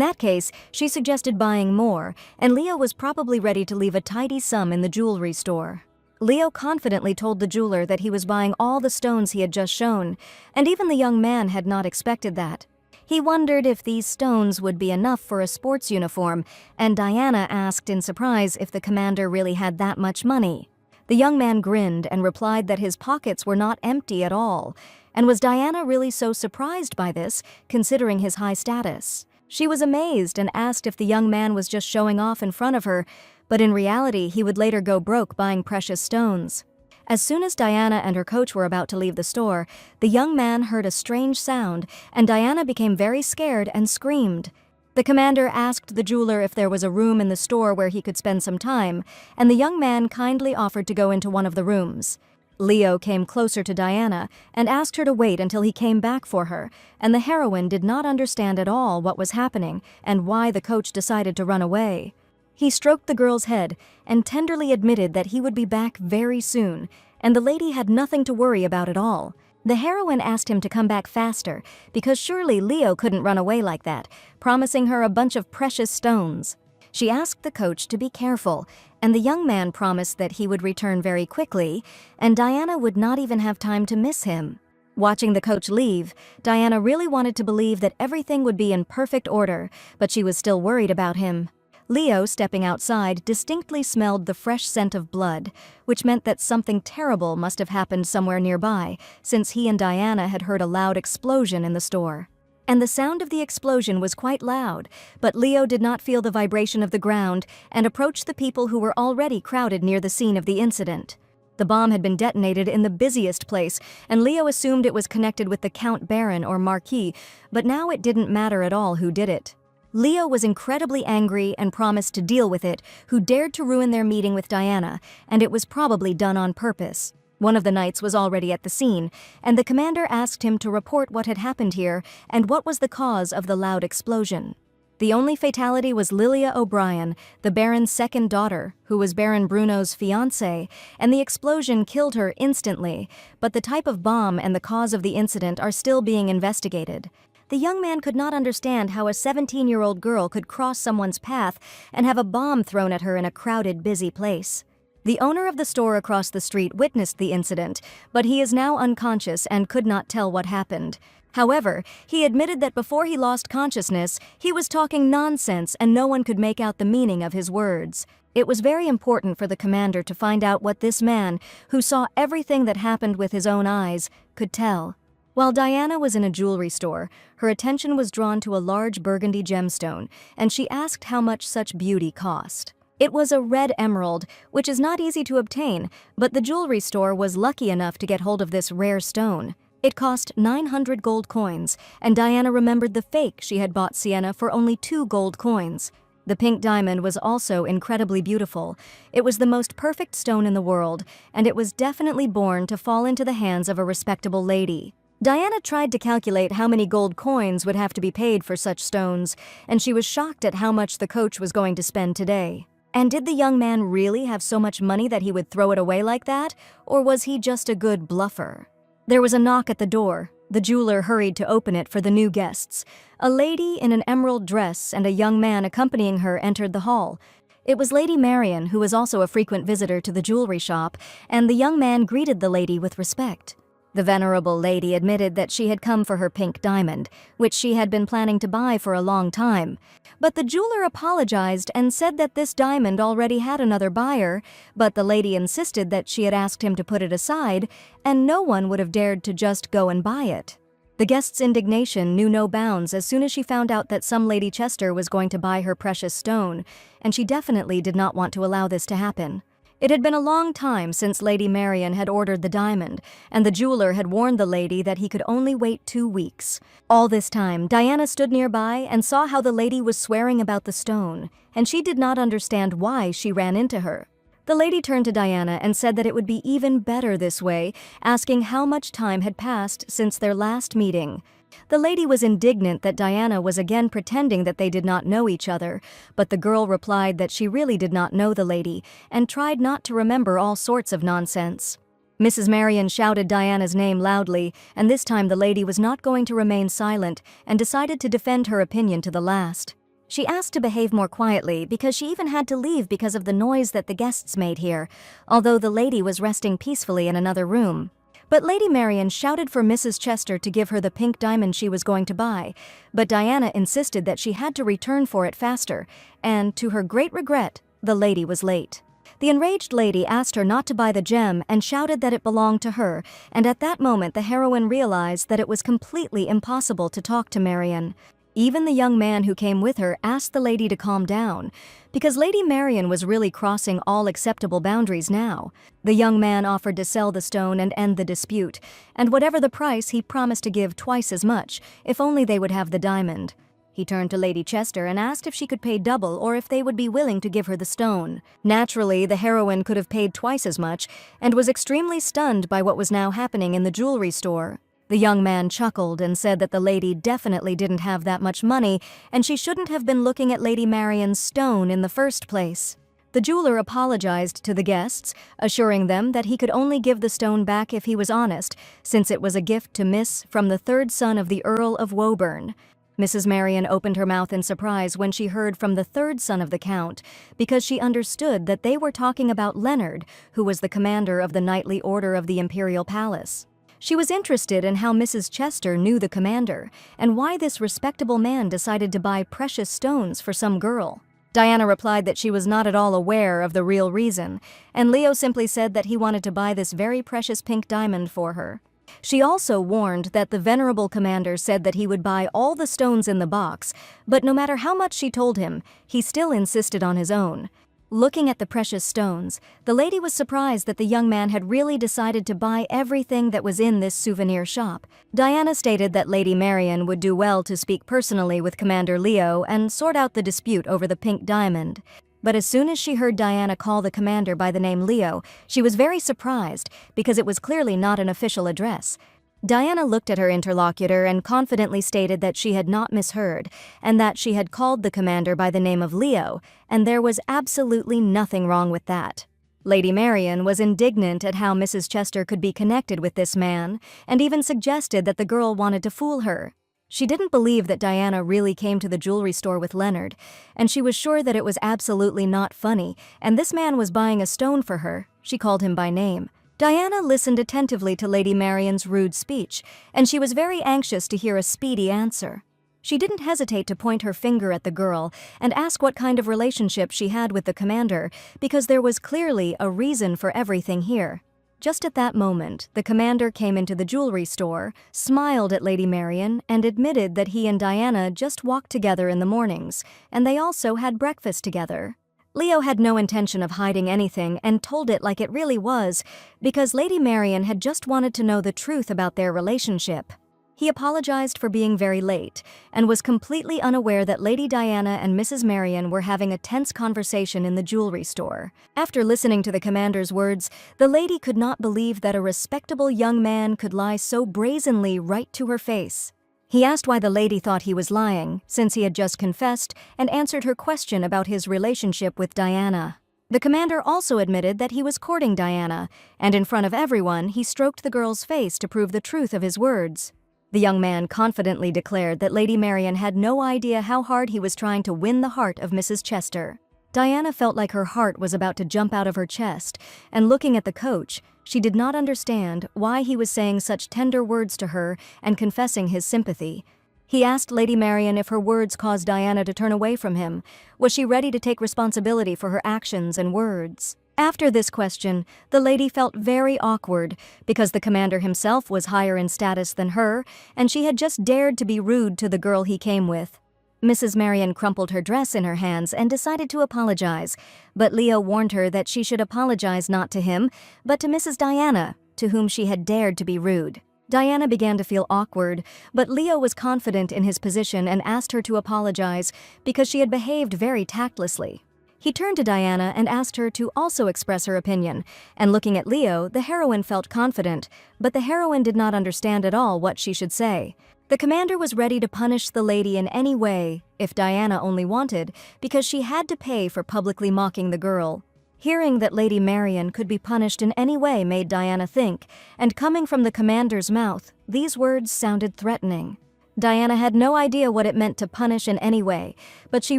that case, she suggested buying more, and Leo was probably ready to leave a tidy sum in the jewelry store. Leo confidently told the jeweler that he was buying all the stones he had just shown, and even the young man had not expected that. He wondered if these stones would be enough for a sports uniform, and Diana asked in surprise if the commander really had that much money. The young man grinned and replied that his pockets were not empty at all, and was Diana really so surprised by this, considering his high status? She was amazed and asked if the young man was just showing off in front of her, but in reality he would later go broke buying precious stones. As soon as Diana and her coach were about to leave the store, the young man heard a strange sound, and Diana became very scared and screamed. The commander asked the jeweler if there was a room in the store where he could spend some time, and the young man kindly offered to go into one of the rooms. Leo came closer to Diana and asked her to wait until he came back for her, and the heroine did not understand at all what was happening and why the coach decided to run away. He stroked the girl's head and tenderly admitted that he would be back very soon, and the lady had nothing to worry about at all. The heroine asked him to come back faster, because surely Leo couldn't run away like that, promising her a bunch of precious stones. She asked the coach to be careful, and the young man promised that he would return very quickly, and Diana would not even have time to miss him. Watching the coach leave, Diana really wanted to believe that everything would be in perfect order, but she was still worried about him. Leo, stepping outside, distinctly smelled the fresh scent of blood, which meant that something terrible must have happened somewhere nearby, since he and Diana had heard a loud explosion in the store. And the sound of the explosion was quite loud, but Leo did not feel the vibration of the ground and approached the people who were already crowded near the scene of the incident. The bomb had been detonated in the busiest place, and Leo assumed it was connected with the Count Baron or Marquis, but now it didn't matter at all who did it. Leo was incredibly angry and promised to deal with it, who dared to ruin their meeting with Diana, and it was probably done on purpose. One of the knights was already at the scene, and the commander asked him to report what had happened here and what was the cause of the loud explosion. The only fatality was Lilia O'Brien, the Baron's second daughter, who was Baron Bruno's fiancée, and the explosion killed her instantly, but the type of bomb and the cause of the incident are still being investigated. The young man could not understand how a 17-year-old girl could cross someone's path and have a bomb thrown at her in a crowded, busy place. The owner of the store across the street witnessed the incident, but he is now unconscious and could not tell what happened. However, he admitted that before he lost consciousness, he was talking nonsense and no one could make out the meaning of his words. It was very important for the commander to find out what this man, who saw everything that happened with his own eyes, could tell. While Diana was in a jewelry store, her attention was drawn to a large burgundy gemstone, and she asked how much such beauty cost. It was a red emerald, which is not easy to obtain, but the jewelry store was lucky enough to get hold of this rare stone. It cost 900 gold coins, and Diana remembered the fake she had bought Sienna for only 2 gold coins. The pink diamond was also incredibly beautiful. It was the most perfect stone in the world, and it was definitely born to fall into the hands of a respectable lady. Diana tried to calculate how many gold coins would have to be paid for such stones, and she was shocked at how much the coach was going to spend today. And did the young man really have so much money that he would throw it away like that, or was he just a good bluffer? There was a knock at the door. The jeweler hurried to open it for the new guests. A lady in an emerald dress and a young man accompanying her entered the hall. It was Lady Marian, who was also a frequent visitor to the jewelry shop, and the young man greeted the lady with respect. The venerable lady admitted that she had come for her pink diamond, which she had been planning to buy for a long time. But the jeweler apologized and said that this diamond already had another buyer, but the lady insisted that she had asked him to put it aside, and no one would have dared to just go and buy it. The guest's indignation knew no bounds as soon as she found out that some Lady Chester was going to buy her precious stone, and she definitely did not want to allow this to happen. It had been a long time since Lady Marian had ordered the diamond, and the jeweler had warned the lady that he could only wait 2 weeks. All this time, Diana stood nearby and saw how the lady was swearing about the stone, and she did not understand why she ran into her. The lady turned to Diana and said that it would be even better this way, asking how much time had passed since their last meeting. The lady was indignant that Diana was again pretending that they did not know each other, but the girl replied that she really did not know the lady and tried not to remember all sorts of nonsense. Mrs. Marian shouted Diana's name loudly, and this time the lady was not going to remain silent and decided to defend her opinion to the last. She asked to behave more quietly because she even had to leave because of the noise that the guests made here, although the lady was resting peacefully in another room. But Lady Marian shouted for Mrs. Chester to give her the pink diamond she was going to buy, but Diana insisted that she had to return for it faster, and, to her great regret, the lady was late. The enraged lady asked her not to buy the gem and shouted that it belonged to her, and at that moment the heroine realized that it was completely impossible to talk to Marian. Even the young man who came with her asked the lady to calm down, because Lady Marian was really crossing all acceptable boundaries now. The young man offered to sell the stone and end the dispute, and whatever the price, he promised to give twice as much, if only they would have the diamond. He turned to Lady Chester and asked if she could pay double or if they would be willing to give her the stone. Naturally, the heroine could have paid twice as much, and was extremely stunned by what was now happening in the jewelry store. The young man chuckled and said that the lady definitely didn't have that much money, and she shouldn't have been looking at Lady Marian's stone in the first place. The jeweler apologized to the guests, assuring them that he could only give the stone back if he was honest, since it was a gift to Miss from the third son of the Earl of Woburn. Mrs. Marian opened her mouth in surprise when she heard from the third son of the Count, because she understood that they were talking about Leonard, who was the commander of the Knightly Order of the Imperial Palace. She was interested in how Mrs. Chester knew the commander, and why this respectable man decided to buy precious stones for some girl. Diana replied that she was not at all aware of the real reason, and Leo simply said that he wanted to buy this very precious pink diamond for her. She also warned that the venerable commander said that he would buy all the stones in the box, but no matter how much she told him, he still insisted on his own. Looking at the precious stones, the lady was surprised that the young man had really decided to buy everything that was in this souvenir shop. Diana stated that Lady Marian would do well to speak personally with Commander Leo and sort out the dispute over the pink diamond. But as soon as she heard Diana call the commander by the name Leo, she was very surprised because it was clearly not an official address. Diana looked at her interlocutor and confidently stated that she had not misheard, and that she had called the commander by the name of Leo, and there was absolutely nothing wrong with that. Lady Marian was indignant at how Mrs. Chester could be connected with this man, and even suggested that the girl wanted to fool her. She didn't believe that Diana really came to the jewelry store with Leonard, and she was sure that it was absolutely not funny, and this man was buying a stone for her. She called him by name. Diana listened attentively to Lady Marian's rude speech, and she was very anxious to hear a speedy answer. She didn't hesitate to point her finger at the girl and ask what kind of relationship she had with the commander, because there was clearly a reason for everything here. Just at that moment, the commander came into the jewelry store, smiled at Lady Marian, and admitted that he and Diana just walked together in the mornings, and they also had breakfast together. Leo had no intention of hiding anything and told it like it really was, because Lady Marian had just wanted to know the truth about their relationship. He apologized for being very late, and was completely unaware that Lady Diana and Mrs. Marian were having a tense conversation in the jewelry store. After listening to the commander's words, the lady could not believe that a respectable young man could lie so brazenly right to her face. He asked why the lady thought he was lying, since he had just confessed, and answered her question about his relationship with Diana. The commander also admitted that he was courting Diana, and in front of everyone he stroked the girl's face to prove the truth of his words. The young man confidently declared that Lady Marian had no idea how hard he was trying to win the heart of Mrs. Chester. Diana felt like her heart was about to jump out of her chest, and looking at the coach, she did not understand why he was saying such tender words to her and confessing his sympathy. He asked Lady Marian if her words caused Diana to turn away from him. Was she ready to take responsibility for her actions and words? After this question, the lady felt very awkward because the commander himself was higher in status than her, and she had just dared to be rude to the girl he came with. Mrs. Marian crumpled her dress in her hands and decided to apologize, but Leo warned her that she should apologize not to him, but to Mrs. Diana, to whom she had dared to be rude. Diana began to feel awkward, but Leo was confident in his position and asked her to apologize because she had behaved very tactlessly. He turned to Diana and asked her to also express her opinion, and looking at Leo, the heroine felt confident, but the heroine did not understand at all what she should say. The commander was ready to punish the lady in any way, if Diana only wanted, because she had to pay for publicly mocking the girl. Hearing that Lady Marian could be punished in any way made Diana think, and coming from the commander's mouth, these words sounded threatening. Diana had no idea what it meant to punish in any way, but she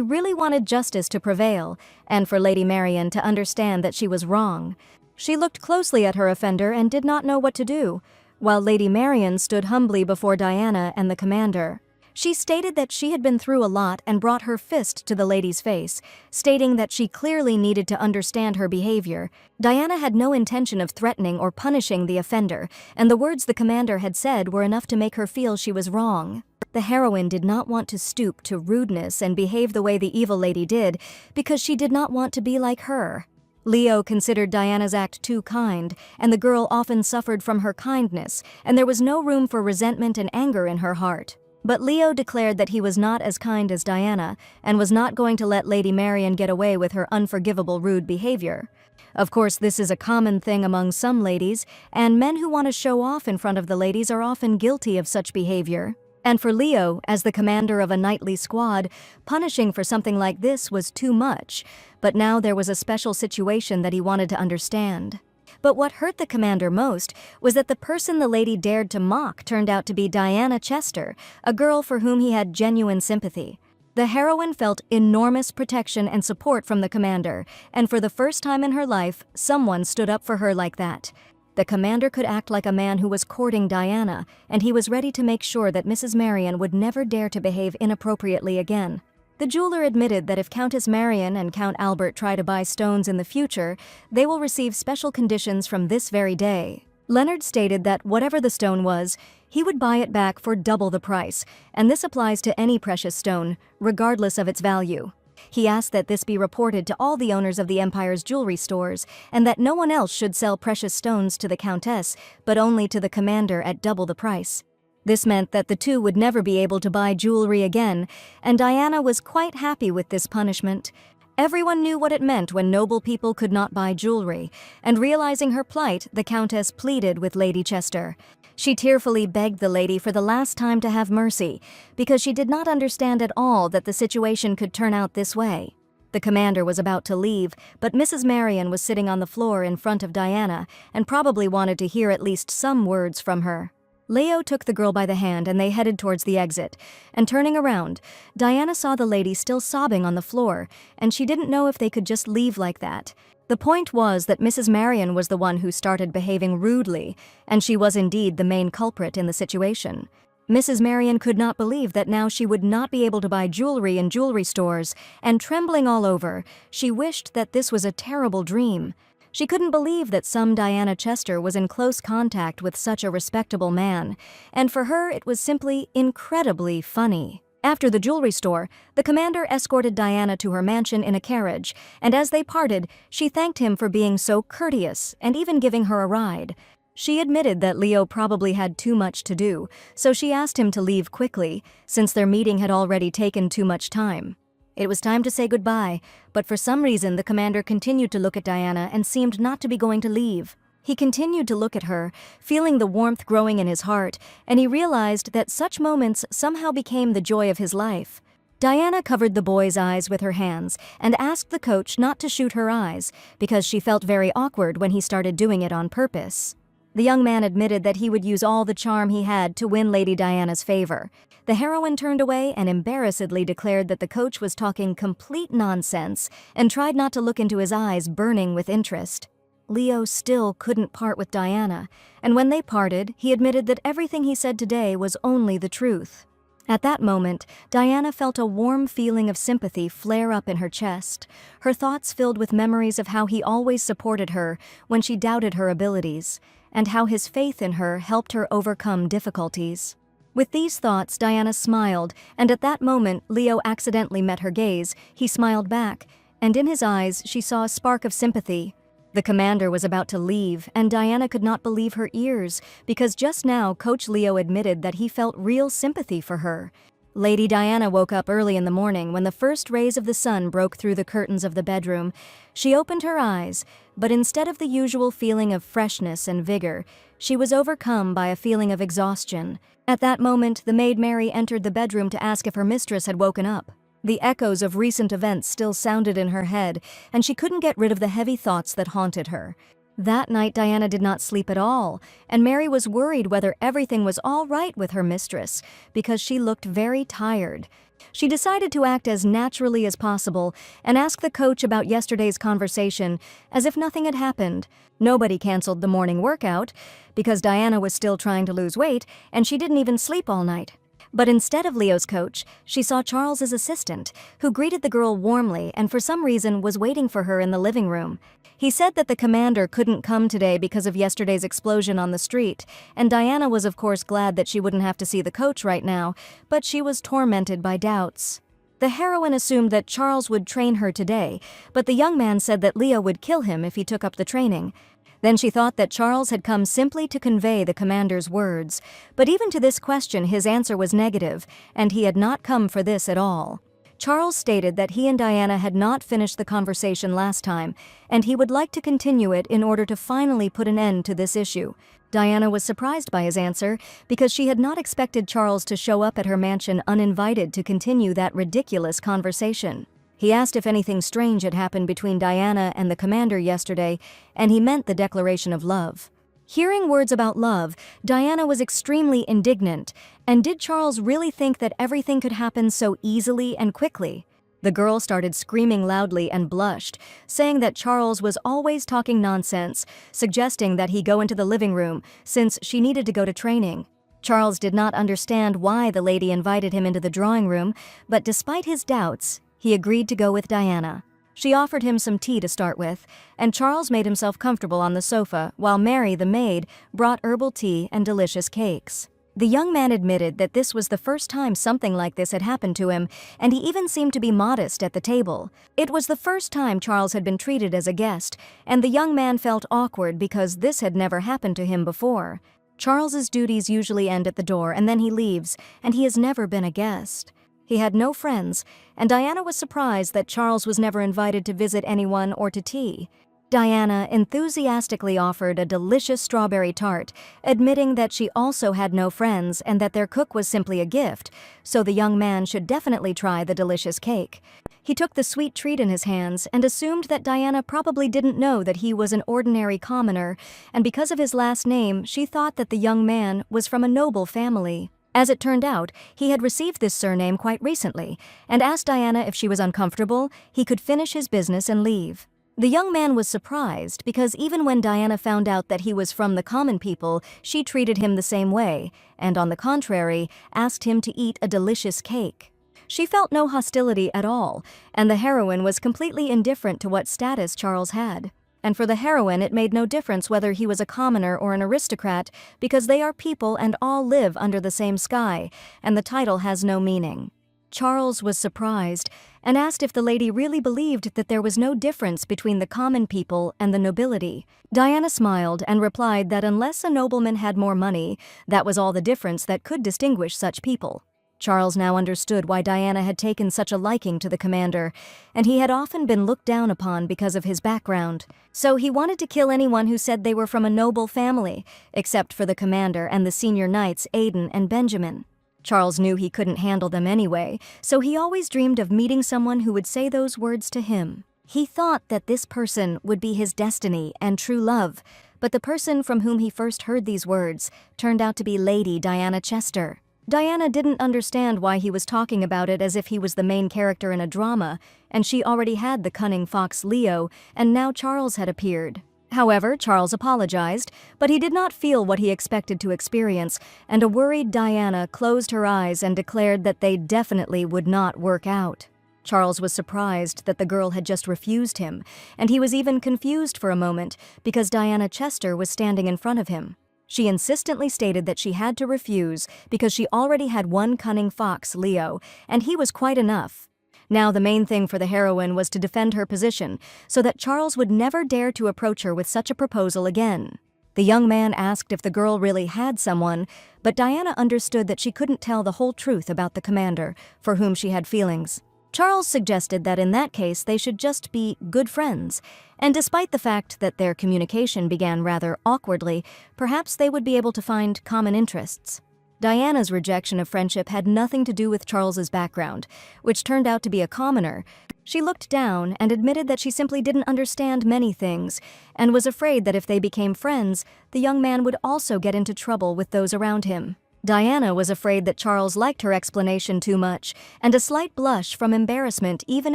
really wanted justice to prevail, and for Lady Marian to understand that she was wrong. She looked closely at her offender and did not know what to do, while Lady Marian stood humbly before Diana and the commander. She stated that she had been through a lot and brought her fist to the lady's face, stating that she clearly needed to understand her behavior. Diana had no intention of threatening or punishing the offender, and the words the commander had said were enough to make her feel she was wrong. The heroine did not want to stoop to rudeness and behave the way the evil lady did because she did not want to be like her. Leo considered Diana's act too kind, and the girl often suffered from her kindness, and there was no room for resentment and anger in her heart. But Leo declared that he was not as kind as Diana, and was not going to let Lady Marian get away with her unforgivable rude behavior. Of course, this is a common thing among some ladies, and men who want to show off in front of the ladies are often guilty of such behavior. And for Leo, as the commander of a knightly squad, punishing for something like this was too much, but now there was a special situation that he wanted to understand. But what hurt the commander most was that the person the lady dared to mock turned out to be Diana Chester, a girl for whom he had genuine sympathy. The heroine felt enormous protection and support from the commander, and for the first time in her life, someone stood up for her like that. The commander could act like a man who was courting Diana, and he was ready to make sure that Mrs. Marian would never dare to behave inappropriately again. The jeweler admitted that if Countess Marian and Count Albert try to buy stones in the future, they will receive special conditions from this very day. Leonard stated that whatever the stone was, he would buy it back for double the price, and this applies to any precious stone, regardless of its value. He asked that this be reported to all the owners of the Empire's jewelry stores, and that no one else should sell precious stones to the Countess, but only to the commander at double the price. This meant that the two would never be able to buy jewelry again, and Diana was quite happy with this punishment. Everyone knew what it meant when noble people could not buy jewelry, and realizing her plight, the Countess pleaded with Lady Chester. She tearfully begged the lady for the last time to have mercy, because she did not understand at all that the situation could turn out this way. The commander was about to leave, but Mrs. Marian was sitting on the floor in front of Diana, and probably wanted to hear at least some words from her. Leo took the girl by the hand and they headed towards the exit, and turning around, Diana saw the lady still sobbing on the floor, and she didn't know if they could just leave like that. The point was that Mrs. Marian was the one who started behaving rudely, and she was indeed the main culprit in the situation. Mrs. Marian could not believe that now she would not be able to buy jewelry in jewelry stores, and trembling all over, she wished that this was a terrible dream. She couldn't believe that some Diana Chester was in close contact with such a respectable man, and for her it was simply incredibly funny. After the jewelry store, the commander escorted Diana to her mansion in a carriage, and as they parted, she thanked him for being so courteous and even giving her a ride. She admitted that Leo probably had too much to do, so she asked him to leave quickly, since their meeting had already taken too much time. It was time to say goodbye, but for some reason the commander continued to look at Diana and seemed not to be going to leave. He continued to look at her, feeling the warmth growing in his heart, and he realized that such moments somehow became the joy of his life. Diana covered the boy's eyes with her hands and asked the coach not to shoot her eyes, because she felt very awkward when he started doing it on purpose. The young man admitted that he would use all the charm he had to win Lady Diana's favor. The heroine turned away and embarrassedly declared that the coach was talking complete nonsense and tried not to look into his eyes, burning with interest. Leo still couldn't part with Diana, and when they parted, he admitted that everything he said today was only the truth. At that moment, Diana felt a warm feeling of sympathy flare up in her chest, her thoughts filled with memories of how he always supported her when she doubted her abilities, and how his faith in her helped her overcome difficulties. With these thoughts, Diana smiled, and at that moment Leo accidentally met her gaze. He smiled back, and in his eyes she saw a spark of sympathy. The commander was about to leave, and Diana could not believe her ears, because just now Coach Leo admitted that he felt real sympathy for her. Lady Diana woke up early in the morning when the first rays of the sun broke through the curtains of the bedroom. She opened her eyes, but instead of the usual feeling of freshness and vigor, she was overcome by a feeling of exhaustion. At that moment, the maid Mary entered the bedroom to ask if her mistress had woken up. The echoes of recent events still sounded in her head, and she couldn't get rid of the heavy thoughts that haunted her. That night, Diana did not sleep at all, and Mary was worried whether everything was all right with her mistress, because she looked very tired. She decided to act as naturally as possible and ask the coach about yesterday's conversation as if nothing had happened. Nobody canceled the morning workout, because Diana was still trying to lose weight, and she didn't even sleep all night. But instead of Leo's coach, she saw Charles's assistant, who greeted the girl warmly and for some reason was waiting for her in the living room. He said that the commander couldn't come today because of yesterday's explosion on the street, and Diana was of course glad that she wouldn't have to see the coach right now, but she was tormented by doubts. The heroine assumed that Charles would train her today, but the young man said that Leo would kill him if he took up the training. Then she thought that Charles had come simply to convey the commander's words, but even to this question his answer was negative, and he had not come for this at all. Charles stated that he and Diana had not finished the conversation last time, and he would like to continue it in order to finally put an end to this issue. Diana was surprised by his answer because she had not expected Charles to show up at her mansion uninvited to continue that ridiculous conversation. He asked if anything strange had happened between Diana and the commander yesterday, and he meant the declaration of love. Hearing words about love, Diana was extremely indignant, and did Charles really think that everything could happen so easily and quickly? The girl started screaming loudly and blushed, saying that Charles was always talking nonsense, suggesting that he go into the living room since she needed to go to training. Charles did not understand why the lady invited him into the drawing room, but despite his doubts, he agreed to go with Diana. She offered him some tea to start with, and Charles made himself comfortable on the sofa while Mary, the maid, brought herbal tea and delicious cakes. The young man admitted that this was the first time something like this had happened to him, and he even seemed to be modest at the table. It was the first time Charles had been treated as a guest, and the young man felt awkward because this had never happened to him before. Charles's duties usually end at the door and then he leaves, and he has never been a guest. He had no friends, and Diana was surprised that Charles was never invited to visit anyone or to tea. Diana enthusiastically offered a delicious strawberry tart, admitting that she also had no friends and that their cook was simply a gift, so the young man should definitely try the delicious cake. He took the sweet treat in his hands and assumed that Diana probably didn't know that he was an ordinary commoner, and because of his last name, she thought that the young man was from a noble family. As it turned out, he had received this surname quite recently, and asked Diana if she was uncomfortable, he could finish his business and leave. The young man was surprised because even when Diana found out that he was from the common people, she treated him the same way, and on the contrary, asked him to eat a delicious cake. She felt no hostility at all, and the heroine was completely indifferent to what status Charles had. And for the heroine, it made no difference whether he was a commoner or an aristocrat, because they are people and all live under the same sky, and the title has no meaning. Charles was surprised and asked if the lady really believed that there was no difference between the common people and the nobility. Diana smiled and replied that unless a nobleman had more money, that was all the difference that could distinguish such people. Charles now understood why Diana had taken such a liking to the commander, and he had often been looked down upon because of his background. So he wanted to kill anyone who said they were from a noble family, except for the commander and the senior knights Aidan and Benjamin. Charles knew he couldn't handle them anyway, so he always dreamed of meeting someone who would say those words to him. He thought that this person would be his destiny and true love, But the person from whom he first heard these words turned out to be Lady Diana Chester. Diana didn't understand why he was talking about it as if he was the main character in a drama, and she already had the cunning fox Leo, and now Charles had appeared. However, Charles apologized, but he did not feel what he expected to experience, and a worried Diana closed her eyes and declared that they definitely would not work out. Charles was surprised that the girl had just refused him, and he was even confused for a moment because Diana Chester was standing in front of him. She insistently stated that she had to refuse because she already had one cunning fox, Leo, and he was quite enough. Now the main thing for the heroine was to defend her position so that Charles would never dare to approach her with such a proposal again. The young man asked if the girl really had someone, but Diana understood that she couldn't tell the whole truth about the commander, for whom she had feelings. Charles suggested that in that case they should just be good friends, and despite the fact that their communication began rather awkwardly, perhaps they would be able to find common interests. Diana's rejection of friendship had nothing to do with Charles's background, which turned out to be a commoner. She looked down and admitted that she simply didn't understand many things, and was afraid that if they became friends, the young man would also get into trouble with those around him. Diana was afraid that Charles liked her explanation too much, and a slight blush from embarrassment even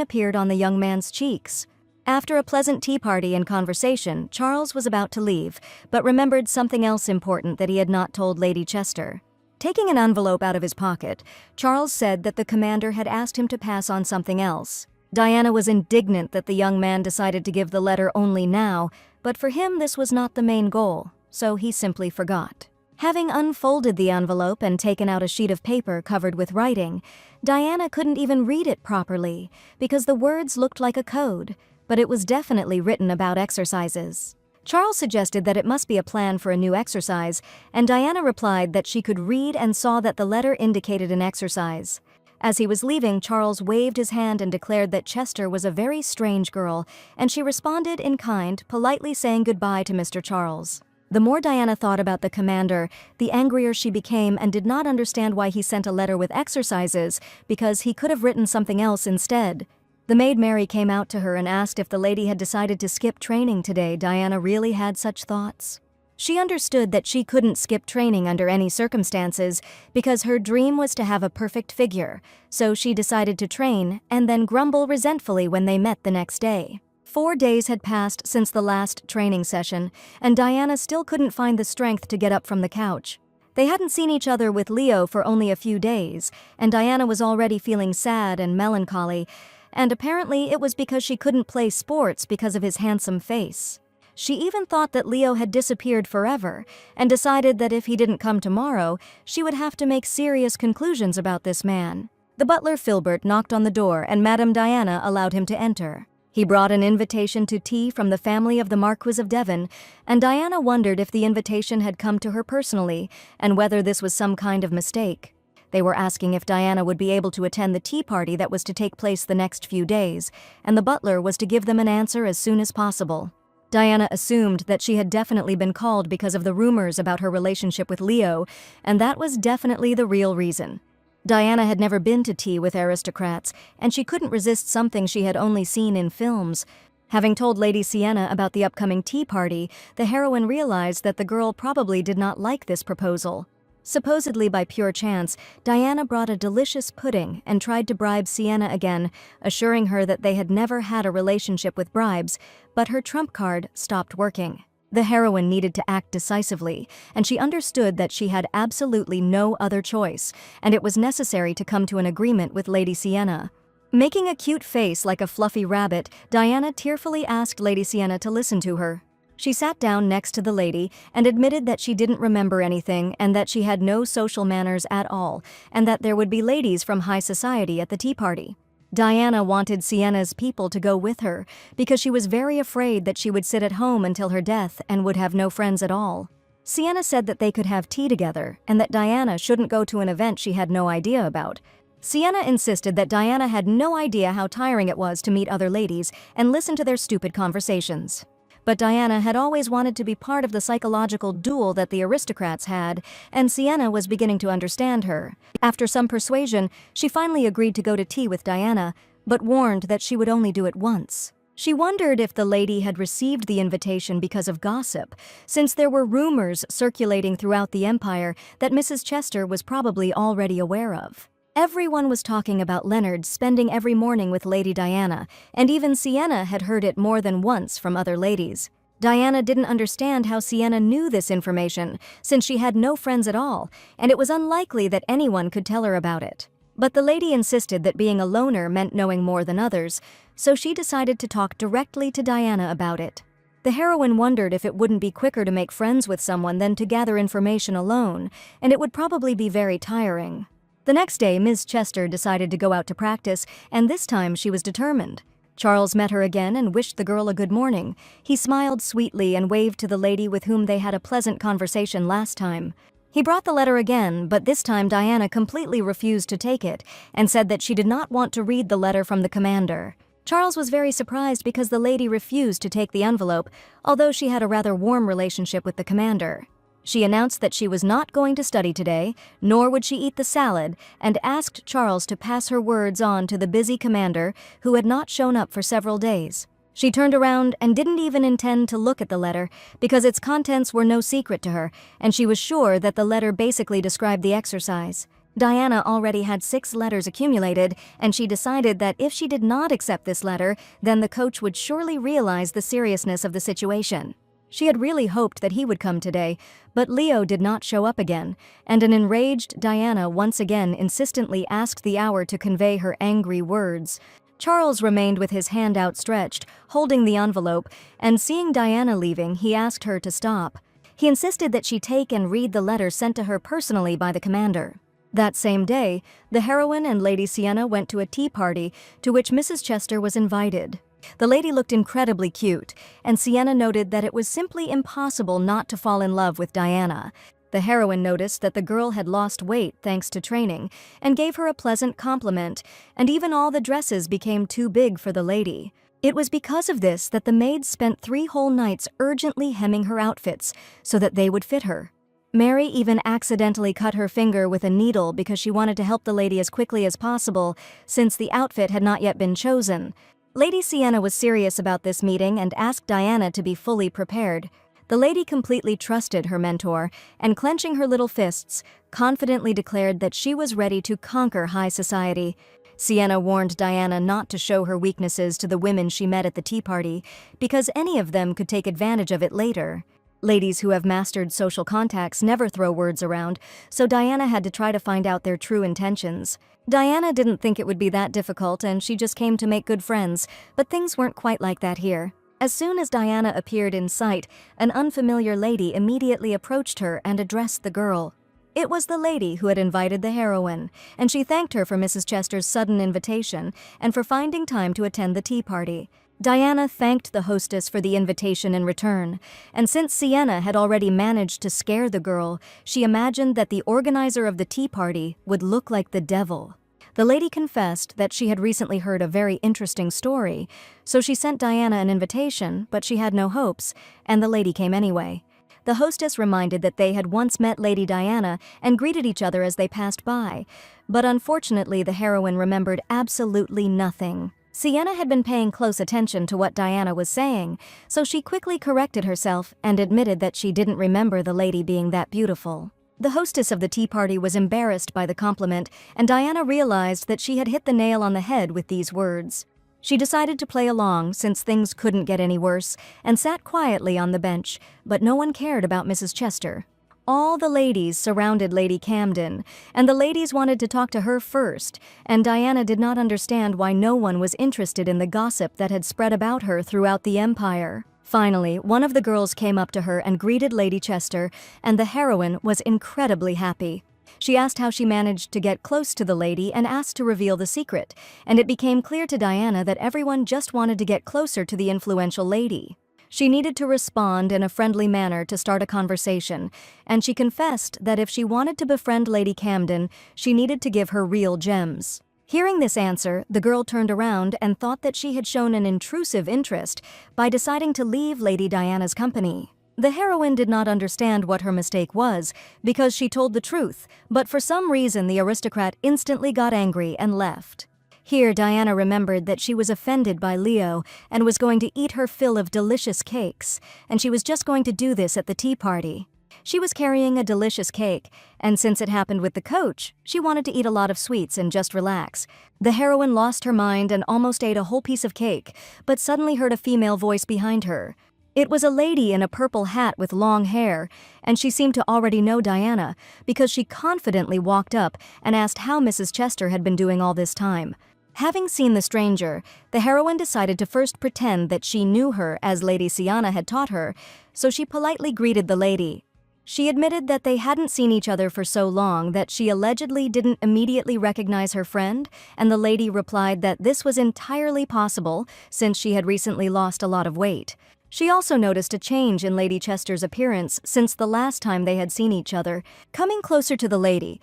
appeared on the young man's cheeks. After a pleasant tea party and conversation, Charles was about to leave, but remembered something else important that he had not told Lady Chester. Taking an envelope out of his pocket, Charles said that the commander had asked him to pass on something else. Diana was indignant that the young man decided to give the letter only now, but for him this was not the main goal, so he simply forgot. Having unfolded the envelope and taken out a sheet of paper covered with writing, Diana couldn't even read it properly because the words looked like a code, but it was definitely written about exercises. Charles suggested that it must be a plan for a new exercise, and Diana replied that she could read and saw that the letter indicated an exercise. As he was leaving, Charles waved his hand and declared that Chester was a very strange girl, and she responded in kind, politely saying goodbye to Mr. Charles. The more Diana thought about the commander, the angrier she became and did not understand why he sent a letter with exercises, because he could have written something else instead. The maid Mary came out to her and asked if the lady had decided to skip training today. Diana really had such thoughts. She understood that she couldn't skip training under any circumstances because her dream was to have a perfect figure, so she decided to train and then grumble resentfully when they met the next day. 4 days had passed since the last training session, and Diana still couldn't find the strength to get up from the couch. They hadn't seen each other with Leo for only a few days, and Diana was already feeling sad and melancholy, and apparently it was because she couldn't play sports because of his handsome face. She even thought that Leo had disappeared forever, and decided that if he didn't come tomorrow, she would have to make serious conclusions about this man. The butler Filbert knocked on the door, and Madame Diana allowed him to enter. He brought an invitation to tea from the family of the Marquis of Devon, and Diana wondered if the invitation had come to her personally, and whether this was some kind of mistake. They were asking if Diana would be able to attend the tea party that was to take place the next few days, and the butler was to give them an answer as soon as possible. Diana assumed that she had definitely been called because of the rumors about her relationship with Leo, and that was definitely the real reason. Diana had never been to tea with aristocrats, and she couldn't resist something she had only seen in films. Having told Lady Sienna about the upcoming tea party, the heroine realized that the girl probably did not like this proposal. Supposedly by pure chance, Diana brought a delicious pudding and tried to bribe Sienna again, assuring her that they had never had a relationship with bribes, but her trump card stopped working. The heroine needed to act decisively, and she understood that she had absolutely no other choice, and it was necessary to come to an agreement with Lady Sienna. Making a cute face like a fluffy rabbit, Diana tearfully asked Lady Sienna to listen to her. She sat down next to the lady and admitted that she didn't remember anything and that she had no social manners at all, and that there would be ladies from high society at the tea party. Diana wanted Sienna's people to go with her because she was very afraid that she would sit at home until her death and would have no friends at all. Sienna said that they could have tea together and that Diana shouldn't go to an event she had no idea about. Sienna insisted that Diana had no idea how tiring it was to meet other ladies and listen to their stupid conversations. But Diana had always wanted to be part of the psychological duel that the aristocrats had, and Sienna was beginning to understand her. After some persuasion, she finally agreed to go to tea with Diana, but warned that she would only do it once. She wondered if the lady had received the invitation because of gossip, since there were rumors circulating throughout the empire that Mrs. Chester was probably already aware of. Everyone was talking about Leonard spending every morning with Lady Diana, and even Sienna had heard it more than once from other ladies. Diana didn't understand how Sienna knew this information, since she had no friends at all, and it was unlikely that anyone could tell her about it. But the lady insisted that being a loner meant knowing more than others, so she decided to talk directly to Diana about it. The heroine wondered if it wouldn't be quicker to make friends with someone than to gather information alone, and it would probably be very tiring. The next day, Ms. Chester decided to go out to practice, and this time she was determined. Charles met her again and wished the girl a good morning. He smiled sweetly and waved to the lady with whom they had a pleasant conversation last time. He brought the letter again, but this time Diana completely refused to take it and said that she did not want to read the letter from the commander. Charles was very surprised because the lady refused to take the envelope, although she had a rather warm relationship with the commander. She announced that she was not going to study today, nor would she eat the salad, and asked Charles to pass her words on to the busy commander who had not shown up for several days. She turned around and didn't even intend to look at the letter because its contents were no secret to her, and she was sure that the letter basically described the exercise. Diana already had 6 letters accumulated, and she decided that if she did not accept this letter, then the coach would surely realize the seriousness of the situation. She had really hoped that he would come today, but Leo did not show up again, and an enraged Diana once again insistently asked the hour to convey her angry words. Charles remained with his hand outstretched, holding the envelope, and seeing Diana leaving, he asked her to stop. He insisted that she take and read the letter sent to her personally by the commander. That same day, the heroine and Lady Sienna went to a tea party to which Mrs. Chester was invited. The lady looked incredibly cute, and Sienna noted that it was simply impossible not to fall in love with Diana. The heroine noticed that the girl had lost weight thanks to training, and gave her a pleasant compliment, and even all the dresses became too big for the lady. It was because of this that the maids spent 3 whole nights urgently hemming her outfits so that they would fit her. Mary even accidentally cut her finger with a needle because she wanted to help the lady as quickly as possible, since the outfit had not yet been chosen. Lady Sienna was serious about this meeting and asked Diana to be fully prepared. The lady completely trusted her mentor, and clenching her little fists, confidently declared that she was ready to conquer high society. Sienna warned Diana not to show her weaknesses to the women she met at the tea party, because any of them could take advantage of it later. Ladies who have mastered social contacts never throw words around, so Diana had to try to find out their true intentions. Diana didn't think it would be that difficult, and she just came to make good friends, but things weren't quite like that here. As soon as Diana appeared in sight, an unfamiliar lady immediately approached her and addressed the girl. It was the lady who had invited the heroine, and she thanked her for Mrs. Chester's sudden invitation and for finding time to attend the tea party. Diana thanked the hostess for the invitation in return, and since Sienna had already managed to scare the girl, she imagined that the organizer of the tea party would look like the devil. The lady confessed that she had recently heard a very interesting story, so she sent Diana an invitation, but she had no hopes, and the lady came anyway. The hostess reminded that they had once met Lady Diana and greeted each other as they passed by, but unfortunately the heroine remembered absolutely nothing. Sienna had been paying close attention to what Diana was saying, so she quickly corrected herself and admitted that she didn't remember the lady being that beautiful. The hostess of the tea party was embarrassed by the compliment, and Diana realized that she had hit the nail on the head with these words. She decided to play along since things couldn't get any worse, and sat quietly on the bench, but no one cared about Mrs. Chester. All the ladies surrounded Lady Camden, and the ladies wanted to talk to her first, and Diana did not understand why no one was interested in the gossip that had spread about her throughout the empire. Finally, one of the girls came up to her and greeted Lady Chester, and the heroine was incredibly happy. She asked how she managed to get close to the lady and asked to reveal the secret, and it became clear to Diana that everyone just wanted to get closer to the influential lady. She needed to respond in a friendly manner to start a conversation, and she confessed that if she wanted to befriend Lady Camden, she needed to give her real gems. Hearing this answer, the girl turned around and thought that she had shown an intrusive interest by deciding to leave Lady Diana's company. The heroine did not understand what her mistake was because she told the truth, but for some reason the aristocrat instantly got angry and left. Here, Diana remembered that she was offended by Leo and was going to eat her fill of delicious cakes, and she was just going to do this at the tea party. She was carrying a delicious cake, and since it happened with the coach, she wanted to eat a lot of sweets and just relax. The heroine lost her mind and almost ate a whole piece of cake, but suddenly heard a female voice behind her. It was a lady in a purple hat with long hair, and she seemed to already know Diana because she confidently walked up and asked how Mrs. Chester had been doing all this time. Having seen the stranger, the heroine decided to first pretend that she knew her as Lady Siana had taught her, so she politely greeted the lady. She admitted that they hadn't seen each other for so long that she allegedly didn't immediately recognize her friend, and the lady replied that this was entirely possible since she had recently lost a lot of weight. She also noticed a change in Lady Chester's appearance since the last time they had seen each other. Coming closer to the lady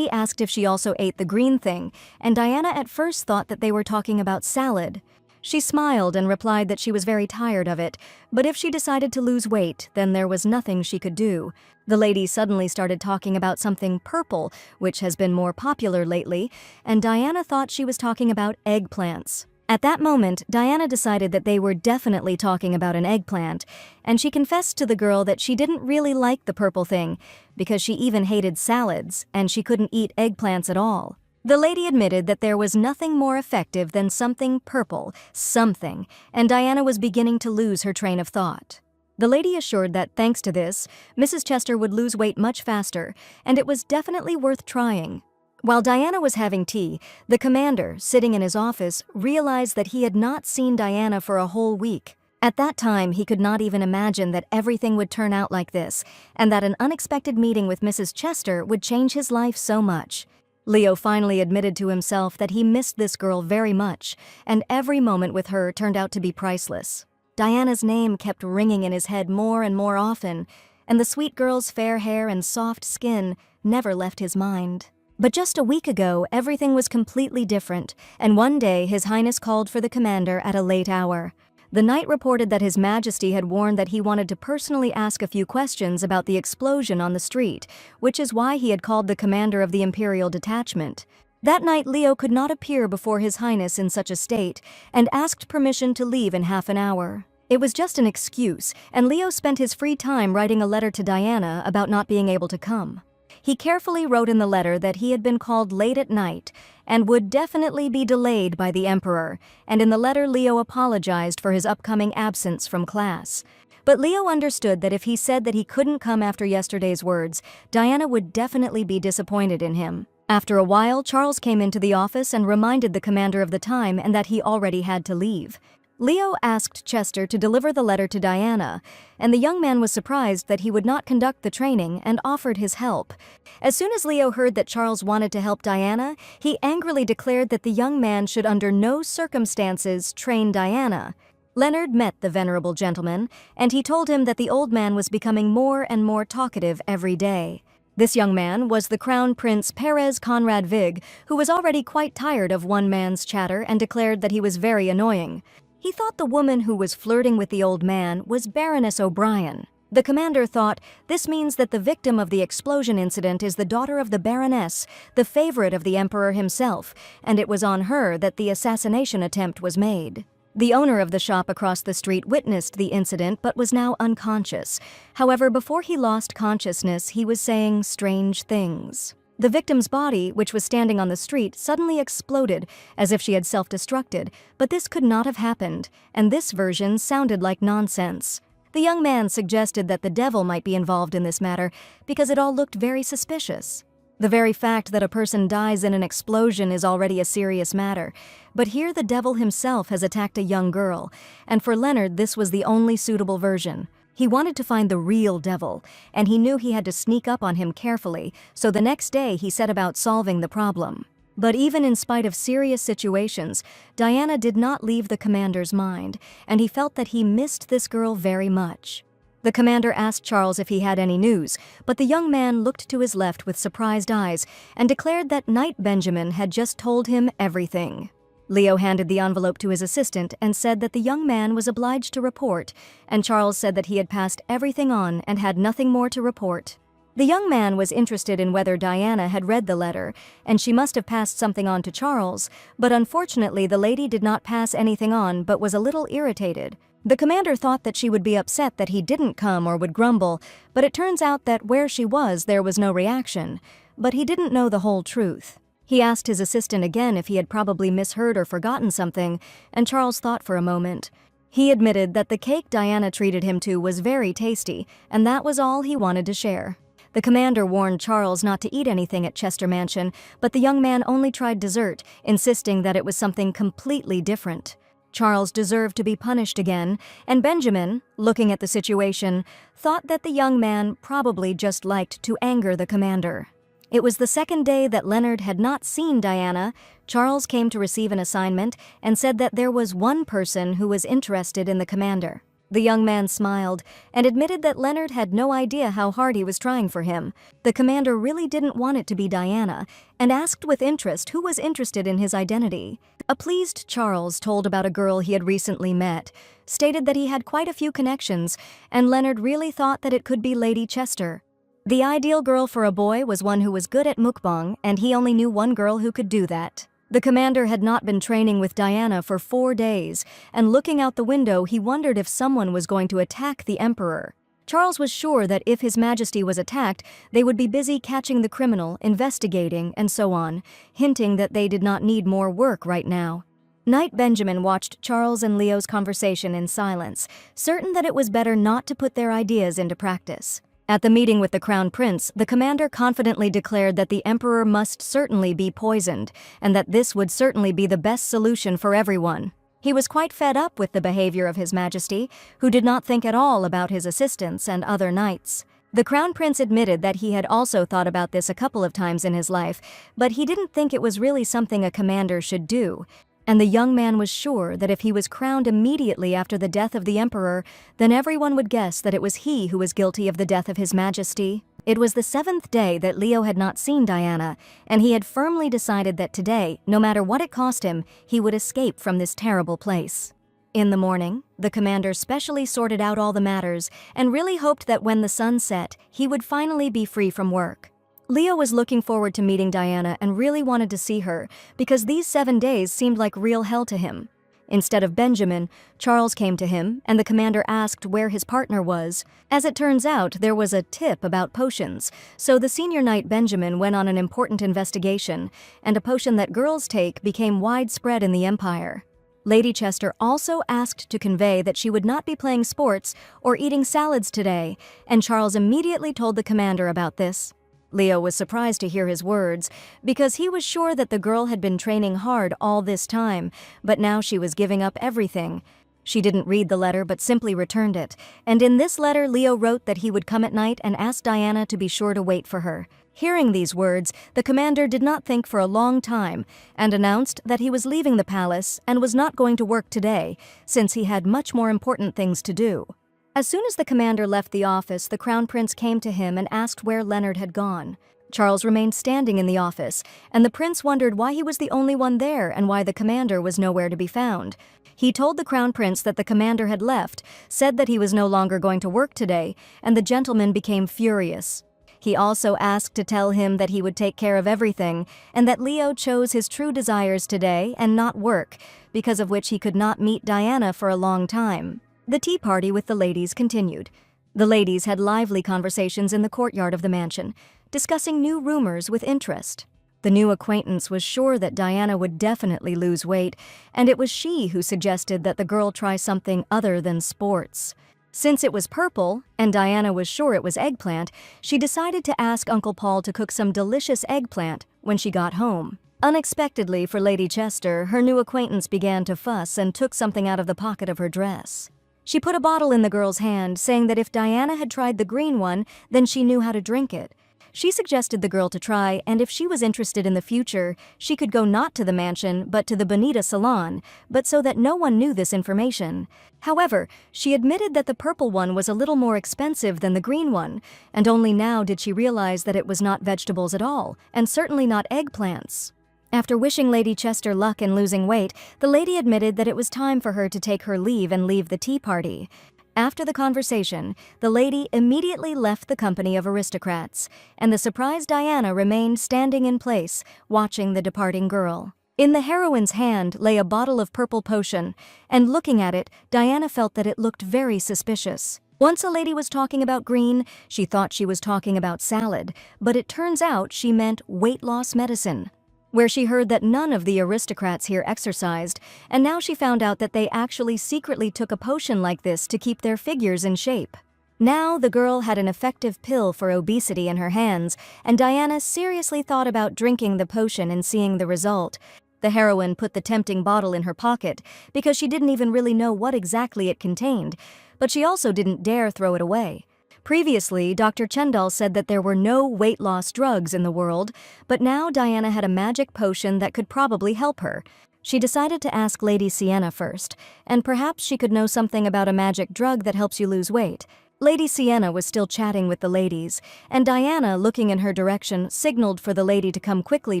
asked if she also ate the green thing, and Diana at first thought that they were talking about salad. She smiled and replied that she was very tired of it, but if she decided to lose weight, then there was nothing she could do. The lady suddenly started talking about something purple, which has been more popular lately, and Diana thought she was talking about eggplants. At that moment, Diana decided that they were definitely talking about an eggplant, and she confessed to the girl that she didn't really like the purple thing, because she even hated salads, and she couldn't eat eggplants at all. The lady admitted that there was nothing more effective than something purple, something, and Diana was beginning to lose her train of thought. The lady assured that thanks to this, Mrs. Chester would lose weight much faster, and it was definitely worth trying. While Diana was having tea, the commander, sitting in his office, realized that he had not seen Diana for a whole week. At that time, he could not even imagine that everything would turn out like this, and that an unexpected meeting with Mrs. Chester would change his life so much. Leo finally admitted to himself that he missed this girl very much, and every moment with her turned out to be priceless. Diana's name kept ringing in his head more and more often, and the sweet girl's fair hair and soft skin never left his mind. But just a week ago, everything was completely different, and one day His Highness called for the commander at a late hour. The knight reported that His Majesty had warned that he wanted to personally ask a few questions about the explosion on the street, which is why he had called the commander of the Imperial Detachment. That night, Leo could not appear before His Highness in such a state, and asked permission to leave in half an hour. It was just an excuse, and Leo spent his free time writing a letter to Diana about not being able to come. He carefully wrote in the letter that he had been called late at night and would definitely be delayed by the Emperor, and in the letter Leo apologized for his upcoming absence from class. But Leo understood that if he said that he couldn't come after yesterday's words, Diana would definitely be disappointed in him. After a while, Charles came into the office and reminded the commander of the time and that he already had to leave. Leo asked Chester to deliver the letter to Diana, and the young man was surprised that he would not conduct the training and offered his help. As soon as Leo heard that Charles wanted to help Diana, he angrily declared that the young man should under no circumstances train Diana. Leonard met the venerable gentleman, and he told him that the old man was becoming more and more talkative every day. This young man was the Crown Prince Perez Conrad Vig, who was already quite tired of one man's chatter and declared that he was very annoying. He thought the woman who was flirting with the old man was Baroness O'Brien. The commander thought, this means that the victim of the explosion incident is the daughter of the Baroness, the favorite of the Emperor himself, and it was on her that the assassination attempt was made. The owner of the shop across the street witnessed the incident but was now unconscious. However, before he lost consciousness, he was saying strange things. The victim's body, which was standing on the street, suddenly exploded as if she had self-destructed, but this could not have happened, and this version sounded like nonsense. The young man suggested that the devil might be involved in this matter because it all looked very suspicious. The very fact that a person dies in an explosion is already a serious matter, but here the devil himself has attacked a young girl, and for Leonard this was the only suitable version. He wanted to find the real devil, and he knew he had to sneak up on him carefully, so the next day he set about solving the problem. But even in spite of serious situations, Diana did not leave the commander's mind, and he felt that he missed this girl very much. The commander asked Charles if he had any news, but the young man looked to his left with surprised eyes and declared that Knight Benjamin had just told him everything. Leo handed the envelope to his assistant and said that the young man was obliged to report, and Charles said that he had passed everything on and had nothing more to report. The young man was interested in whether Diana had read the letter, and she must have passed something on to Charles, but unfortunately the lady did not pass anything on but was a little irritated. The commander thought that she would be upset that he didn't come or would grumble, but it turns out that where she was there was no reaction. But he didn't know the whole truth. He asked his assistant again if he had probably misheard or forgotten something, and Charles thought for a moment. He admitted that the cake Diana treated him to was very tasty, and that was all he wanted to share. The commander warned Charles not to eat anything at Chester Mansion, but the young man only tried dessert, insisting that it was something completely different. Charles deserved to be punished again, and Benjamin, looking at the situation, thought that the young man probably just liked to anger the commander. It was the second day that Leonard had not seen Diana. Charles came to receive an assignment and said that there was one person who was interested in the commander. The young man smiled and admitted that Leonard had no idea how hard he was trying for him. The commander really didn't want it to be Diana, and asked with interest who was interested in his identity. A pleased Charles told about a girl he had recently met, stated that he had quite a few connections, and Leonard really thought that it could be Lady Chester. The ideal girl for a boy was one who was good at mukbang, and he only knew one girl who could do that. The commander had not been training with Diana for 4 days, and looking out the window he wondered if someone was going to attack the emperor. Charles was sure that if His Majesty was attacked, they would be busy catching the criminal, investigating, and so on, hinting that they did not need more work right now. Knight Benjamin watched Charles and Leo's conversation in silence, certain that it was better not to put their ideas into practice. At the meeting with the Crown Prince, the commander confidently declared that the emperor must certainly be poisoned, and that this would certainly be the best solution for everyone. He was quite fed up with the behavior of His Majesty, who did not think at all about his assistants and other knights. The Crown Prince admitted that he had also thought about this a couple of times in his life, but he didn't think it was really something a commander should do. And the young man was sure that if he was crowned immediately after the death of the emperor, then everyone would guess that it was he who was guilty of the death of His Majesty. It was the 7th day that Leo had not seen Diana, and he had firmly decided that today, no matter what it cost him, he would escape from this terrible place. In the morning, the commander specially sorted out all the matters and really hoped that when the sun set, he would finally be free from work. Leo was looking forward to meeting Diana and really wanted to see her, because these 7 days seemed like real hell to him. Instead of Benjamin, Charles came to him, and the commander asked where his partner was. As it turns out, there was a tip about potions, so the senior knight Benjamin went on an important investigation, and a potion that girls take became widespread in the empire. Lady Chester also asked to convey that she would not be playing sports or eating salads today, and Charles immediately told the commander about this. Leo was surprised to hear his words, because he was sure that the girl had been training hard all this time, but now she was giving up everything. She didn't read the letter but simply returned it, and in this letter Leo wrote that he would come at night and ask Diana to be sure to wait for her. Hearing these words, the commander did not think for a long time, and announced that he was leaving the palace and was not going to work today, since he had much more important things to do. As soon as the commander left the office, the Crown Prince came to him and asked where Leonard had gone. Charles remained standing in the office, and the prince wondered why he was the only one there and why the commander was nowhere to be found. He told the Crown Prince that the commander had left, said that he was no longer going to work today, and the gentleman became furious. He also asked to tell him that he would take care of everything, and that Leo chose his true desires today and not work, because of which he could not meet Diana for a long time. The tea party with the ladies continued. The ladies had lively conversations in the courtyard of the mansion, discussing new rumors with interest. The new acquaintance was sure that Diana would definitely lose weight, and it was she who suggested that the girl try something other than sports. Since it was purple, and Diana was sure it was eggplant, she decided to ask Uncle Paul to cook some delicious eggplant when she got home. Unexpectedly for Lady Chester, her new acquaintance began to fuss and took something out of the pocket of her dress. She put a bottle in the girl's hand, saying that if Diana had tried the green one, then she knew how to drink it. She suggested the girl to try, and if she was interested in the future, she could go not to the mansion, but to the Bonita salon, but so that no one knew this information. However, she admitted that the purple one was a little more expensive than the green one, and only now did she realize that it was not vegetables at all, and certainly not eggplants. After wishing Lady Chester luck in losing weight, the lady admitted that it was time for her to take her leave and leave the tea party. After the conversation, the lady immediately left the company of aristocrats, and the surprised Diana remained standing in place, watching the departing girl. In the heroine's hand lay a bottle of purple potion, and looking at it, Diana felt that it looked very suspicious. Once a lady was talking about green, she thought she was talking about salad, but it turns out she meant weight loss medicine. Where she heard that none of the aristocrats here exercised, and now she found out that they actually secretly took a potion like this to keep their figures in shape. Now the girl had an effective pill for obesity in her hands, and Diana seriously thought about drinking the potion and seeing the result. The heroine put the tempting bottle in her pocket because she didn't even really know what exactly it contained, but she also didn't dare throw it away. Previously, Dr. Chendal said that there were no weight loss drugs in the world, but now Diana had a magic potion that could probably help her. She decided to ask Lady Sienna first, and perhaps she could know something about a magic drug that helps you lose weight. Lady Sienna was still chatting with the ladies, and Diana, looking in her direction, signaled for the lady to come quickly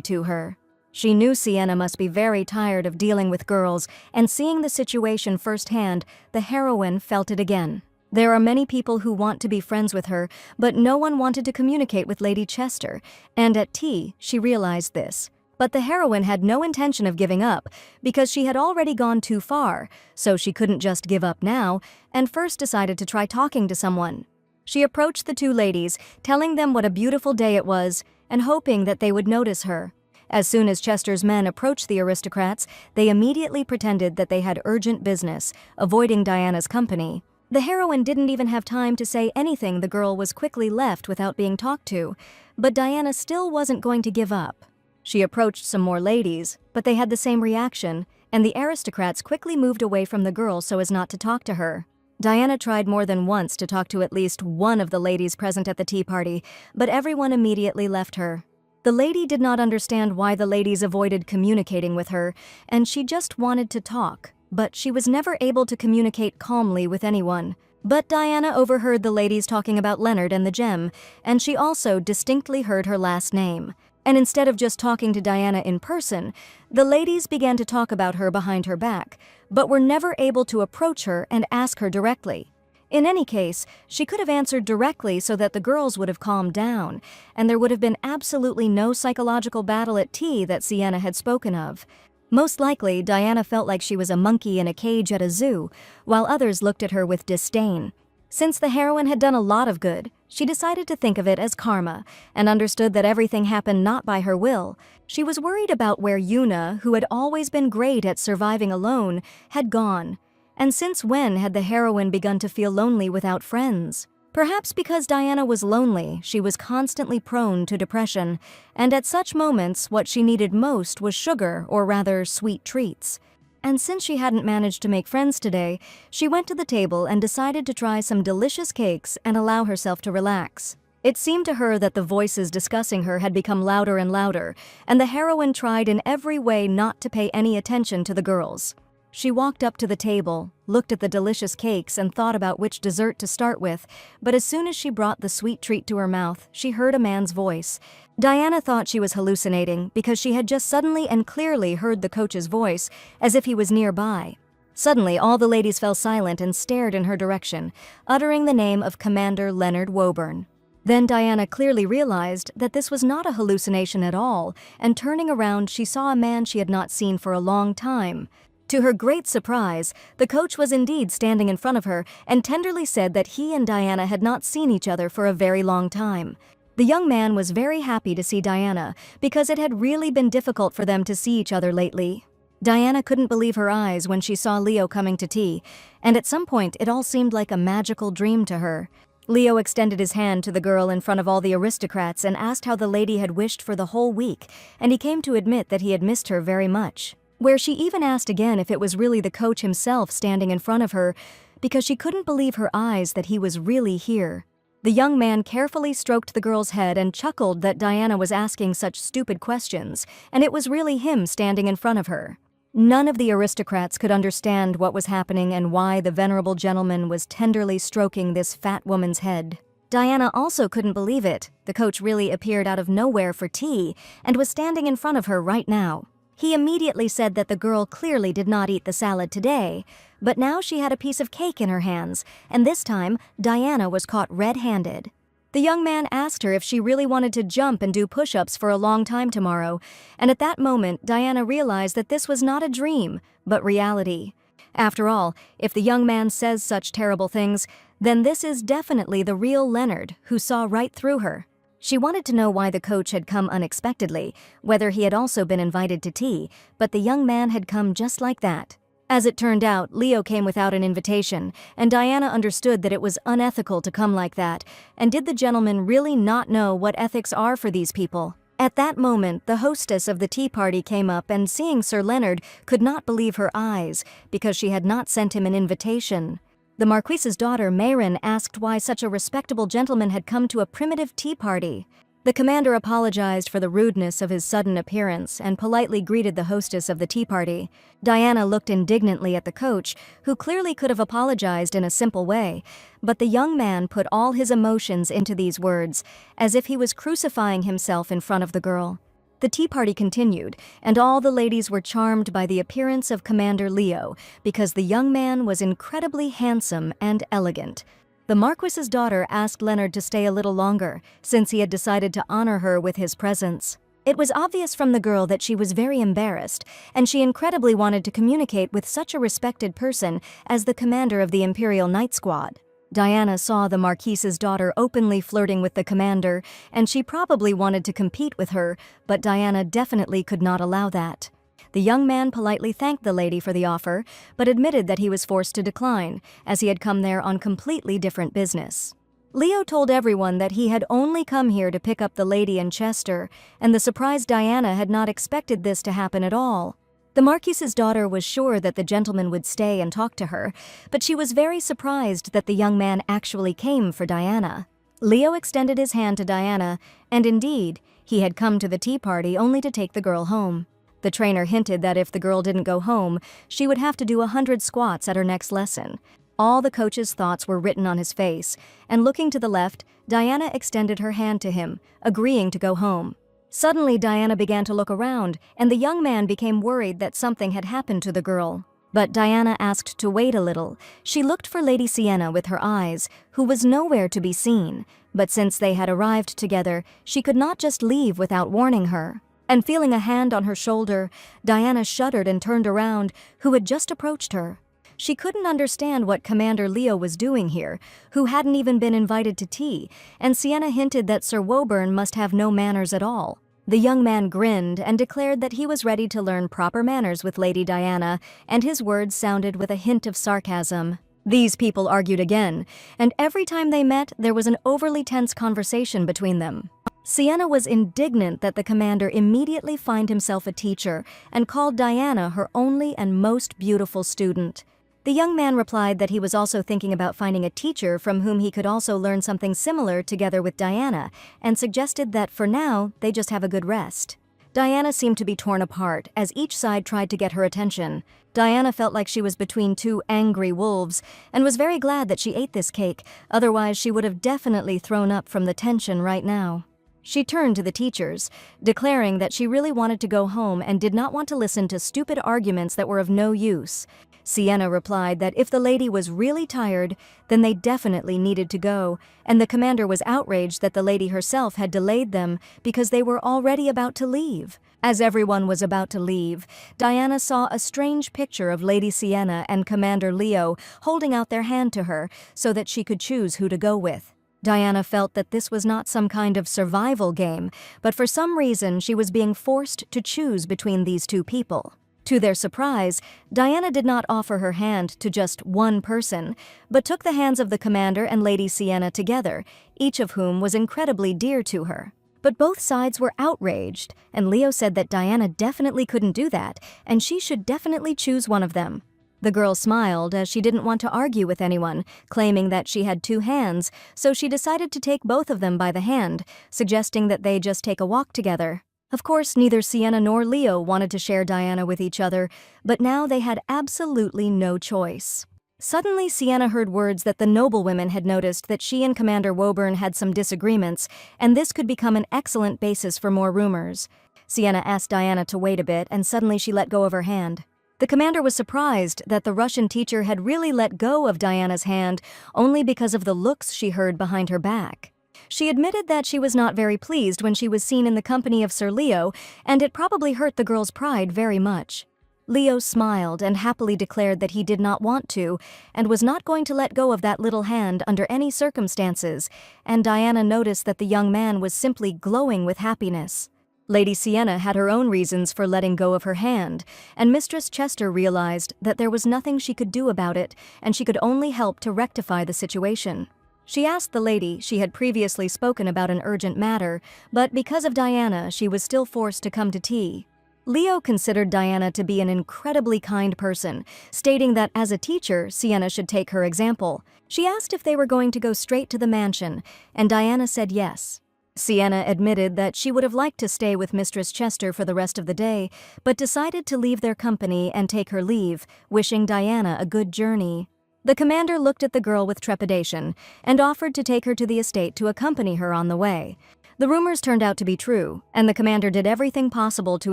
to her. She knew Sienna must be very tired of dealing with girls, and seeing the situation firsthand, the heroine felt it again. There are many people who want to be friends with her, but no one wanted to communicate with Lady Chester, and at tea, she realized this. But the heroine had no intention of giving up, because she had already gone too far, so she couldn't just give up now, and first decided to try talking to someone. She approached the two ladies, telling them what a beautiful day it was, and hoping that they would notice her. As soon as Chester's men approached the aristocrats, they immediately pretended that they had urgent business, avoiding Diana's company. The heroine didn't even have time to say anything. The girl was quickly left without being talked to, but Diana still wasn't going to give up. She approached some more ladies, but they had the same reaction, and the aristocrats quickly moved away from the girl so as not to talk to her. Diana tried more than once to talk to at least one of the ladies present at the tea party, but everyone immediately left her. The lady did not understand why the ladies avoided communicating with her, and she just wanted to talk, but she was never able to communicate calmly with anyone. But Diana overheard the ladies talking about Leonard and the gem, and she also distinctly heard her last name. And instead of just talking to Diana in person, the ladies began to talk about her behind her back, but were never able to approach her and ask her directly. In any case, she could have answered directly so that the girls would have calmed down, and there would have been absolutely no psychological battle at tea that Sienna had spoken of. Most likely, Diana felt like she was a monkey in a cage at a zoo, while others looked at her with disdain. Since the heroine had done a lot of good, she decided to think of it as karma, and understood that everything happened not by her will. She was worried about where Yuna, who had always been great at surviving alone, had gone. And since when had the heroine begun to feel lonely without friends? Perhaps because Diana was lonely, she was constantly prone to depression, and at such moments what she needed most was sugar, or rather sweet treats. And since she hadn't managed to make friends today, she went to the table and decided to try some delicious cakes and allow herself to relax. It seemed to her that the voices discussing her had become louder and louder, and the heroine tried in every way not to pay any attention to the girls. She walked up to the table, looked at the delicious cakes and thought about which dessert to start with, but as soon as she brought the sweet treat to her mouth, she heard a man's voice. Diana thought she was hallucinating because she had just suddenly and clearly heard the coach's voice, as if he was nearby. Suddenly, all the ladies fell silent and stared in her direction, uttering the name of Commander Leonard Woburn. Then Diana clearly realized that this was not a hallucination at all, and turning around, she saw a man she had not seen for a long time. To her great surprise, the coach was indeed standing in front of her and tenderly said that he and Diana had not seen each other for a very long time. The young man was very happy to see Diana because it had really been difficult for them to see each other lately. Diana couldn't believe her eyes when she saw Leo coming to tea, and at some point it all seemed like a magical dream to her. Leo extended his hand to the girl in front of all the aristocrats and asked how the lady had wished for the whole week, and he came to admit that he had missed her very much. Where she even asked again if it was really the coach himself standing in front of her, because she couldn't believe her eyes that he was really here. The young man carefully stroked the girl's head and chuckled that Diana was asking such stupid questions, and it was really him standing in front of her. None of the aristocrats could understand what was happening and why the venerable gentleman was tenderly stroking this fat woman's head. Diana also couldn't believe it. The coach really appeared out of nowhere for tea and was standing in front of her right now. He immediately said that the girl clearly did not eat the salad today, but now she had a piece of cake in her hands, and this time Diana was caught red-handed. The young man asked her if she really wanted to jump and do push-ups for a long time tomorrow, and at that moment Diana realized that this was not a dream, but reality. After all, if the young man says such terrible things, then this is definitely the real Leonard who saw right through her. She wanted to know why the coach had come unexpectedly, whether he had also been invited to tea, but the young man had come just like that. As it turned out, Leo came without an invitation, and Diana understood that it was unethical to come like that, and did the gentleman really not know what ethics are for these people? At that moment, the hostess of the tea party came up and seeing Sir Leonard could not believe her eyes, because she had not sent him an invitation. The Marquise's daughter, Mayrin, asked why such a respectable gentleman had come to a primitive tea party. The commander apologized for the rudeness of his sudden appearance and politely greeted the hostess of the tea party. Diana looked indignantly at the coach, who clearly could have apologized in a simple way, but the young man put all his emotions into these words, as if he was crucifying himself in front of the girl. The tea party continued, and all the ladies were charmed by the appearance of Commander Leo, because the young man was incredibly handsome and elegant. The Marquis's daughter asked Leonard to stay a little longer, since he had decided to honor her with his presence. It was obvious from the girl that she was very embarrassed, and she incredibly wanted to communicate with such a respected person as the commander of the Imperial Night Squad. Diana saw the Marquise's daughter openly flirting with the commander, and she probably wanted to compete with her, but Diana definitely could not allow that. The young man politely thanked the lady for the offer, but admitted that he was forced to decline, as he had come there on completely different business. Leo told everyone that he had only come here to pick up the lady in Chester, and the surprised Diana had not expected this to happen at all. The Marquise's daughter was sure that the gentleman would stay and talk to her, but she was very surprised that the young man actually came for Diana. Leo extended his hand to Diana, and indeed, he had come to the tea party only to take the girl home. The trainer hinted that if the girl didn't go home, she would have to do 100 squats at her next lesson. All the coach's thoughts were written on his face, and looking to the left, Diana extended her hand to him, agreeing to go home. Suddenly, Diana began to look around, and the young man became worried that something had happened to the girl. But Diana asked to wait a little. She looked for Lady Sienna with her eyes, who was nowhere to be seen, but since they had arrived together, she could not just leave without warning her. And feeling a hand on her shoulder, Diana shuddered and turned around, who had just approached her. She couldn't understand what Commander Leo was doing here, who hadn't even been invited to tea, and Sienna hinted that Sir Woburn must have no manners at all. The young man grinned and declared that he was ready to learn proper manners with Lady Diana, and his words sounded with a hint of sarcasm. These people argued again, and every time they met, there was an overly tense conversation between them. Sienna was indignant that the commander immediately find himself a teacher and called Diana her only and most beautiful student. The young man replied that he was also thinking about finding a teacher from whom he could also learn something similar together with Diana, and suggested that for now, they just have a good rest. Diana seemed to be torn apart as each side tried to get her attention. Diana felt like she was between two angry wolves and was very glad that she ate this cake, otherwise she would have definitely thrown up from the tension right now. She turned to the teachers, declaring that she really wanted to go home and did not want to listen to stupid arguments that were of no use. Sienna replied that if the lady was really tired, then they definitely needed to go, and the commander was outraged that the lady herself had delayed them because they were already about to leave. As everyone was about to leave, Diana saw a strange picture of Lady Sienna and Commander Leo holding out their hand to her so that she could choose who to go with. Diana felt that this was not some kind of survival game, but for some reason she was being forced to choose between these two people. To their surprise, Diana did not offer her hand to just one person, but took the hands of the commander and Lady Sienna together, each of whom was incredibly dear to her. But both sides were outraged, and Leo said that Diana definitely couldn't do that, and she should definitely choose one of them. The girl smiled as she didn't want to argue with anyone, claiming that she had two hands, so she decided to take both of them by the hand, suggesting that they just take a walk together. Of course, neither Sienna nor Leo wanted to share Diana with each other, but now they had absolutely no choice. Suddenly, Sienna heard words that the noblewomen had noticed that she and Commander Woburn had some disagreements, and this could become an excellent basis for more rumors. Sienna asked Diana to wait a bit, and suddenly she let go of her hand. The commander was surprised that the Russian teacher had really let go of Diana's hand only because of the looks she heard behind her back. She admitted that she was not very pleased when she was seen in the company of Sir Leo, and it probably hurt the girl's pride very much. Leo smiled and happily declared that he did not want to, and was not going to let go of that little hand under any circumstances, and Diana noticed that the young man was simply glowing with happiness. Lady Sienna had her own reasons for letting go of her hand, and Mistress Chester realized that there was nothing she could do about it, and she could only help to rectify the situation. She asked the lady she had previously spoken about an urgent matter, but because of Diana, she was still forced to come to tea. Leo considered Diana to be an incredibly kind person, stating that as a teacher, Sienna should take her example. She asked if they were going to go straight to the mansion, and Diana said yes. Sienna admitted that she would have liked to stay with Mistress Chester for the rest of the day, but decided to leave their company and take her leave, wishing Diana a good journey. The commander looked at the girl with trepidation and offered to take her to the estate to accompany her on the way. The rumors turned out to be true, and the commander did everything possible to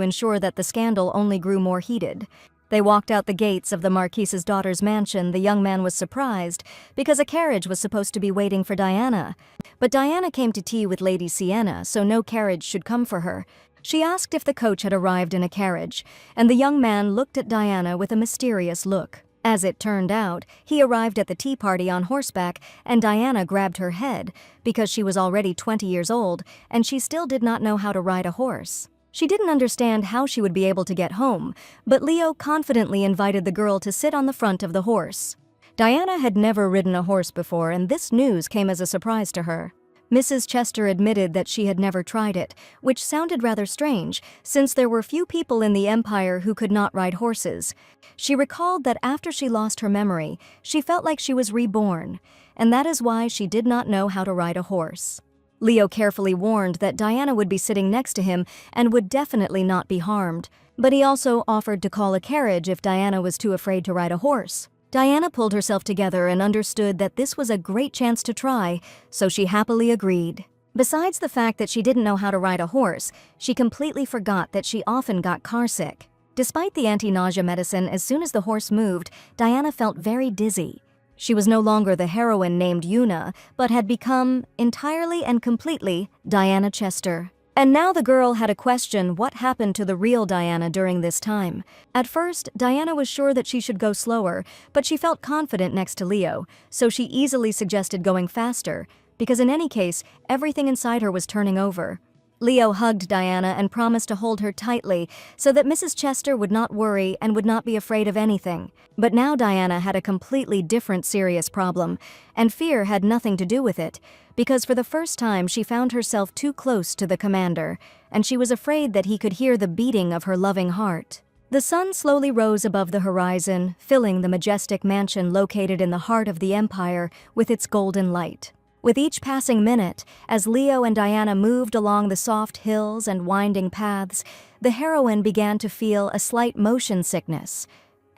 ensure that the scandal only grew more heated. They walked out the gates of the Marquise's daughter's mansion. The young man was surprised because a carriage was supposed to be waiting for Diana. But Diana came to tea with Lady Sienna, so no carriage should come for her. She asked if the coach had arrived in a carriage, and the young man looked at Diana with a mysterious look. As it turned out, he arrived at the tea party on horseback, and Diana grabbed her head because she was already 20 years old and she still did not know how to ride a horse. She didn't understand how she would be able to get home, but Leo confidently invited the girl to sit on the front of the horse. Diana had never ridden a horse before, and this news came as a surprise to her. Mrs. Chester admitted that she had never tried it, which sounded rather strange, since there were few people in the empire who could not ride horses. She recalled that after she lost her memory, she felt like she was reborn, and that is why she did not know how to ride a horse. Leo carefully warned that Diana would be sitting next to him and would definitely not be harmed, but he also offered to call a carriage if Diana was too afraid to ride a horse. Diana pulled herself together and understood that this was a great chance to try, so she happily agreed. Besides the fact that she didn't know how to ride a horse, she completely forgot that she often got carsick. Despite the anti-nausea medicine, as soon as the horse moved, Diana felt very dizzy. She was no longer the heroine named Yuna, but had become, entirely and completely, Diana Chester. And now the girl had a question: what happened to the real Diana during this time? At first, Diana was sure that she should go slower, but she felt confident next to Leo, so she easily suggested going faster, because in any case, everything inside her was turning over. Leo hugged Diana and promised to hold her tightly so that Mrs. Chester would not worry and would not be afraid of anything. But now Diana had a completely different serious problem, and fear had nothing to do with it, because for the first time she found herself too close to the commander, and she was afraid that he could hear the beating of her loving heart. The sun slowly rose above the horizon, filling the majestic mansion located in the heart of the empire with its golden light. With each passing minute, as Leo and Diana moved along the soft hills and winding paths, the heroine began to feel a slight motion sickness.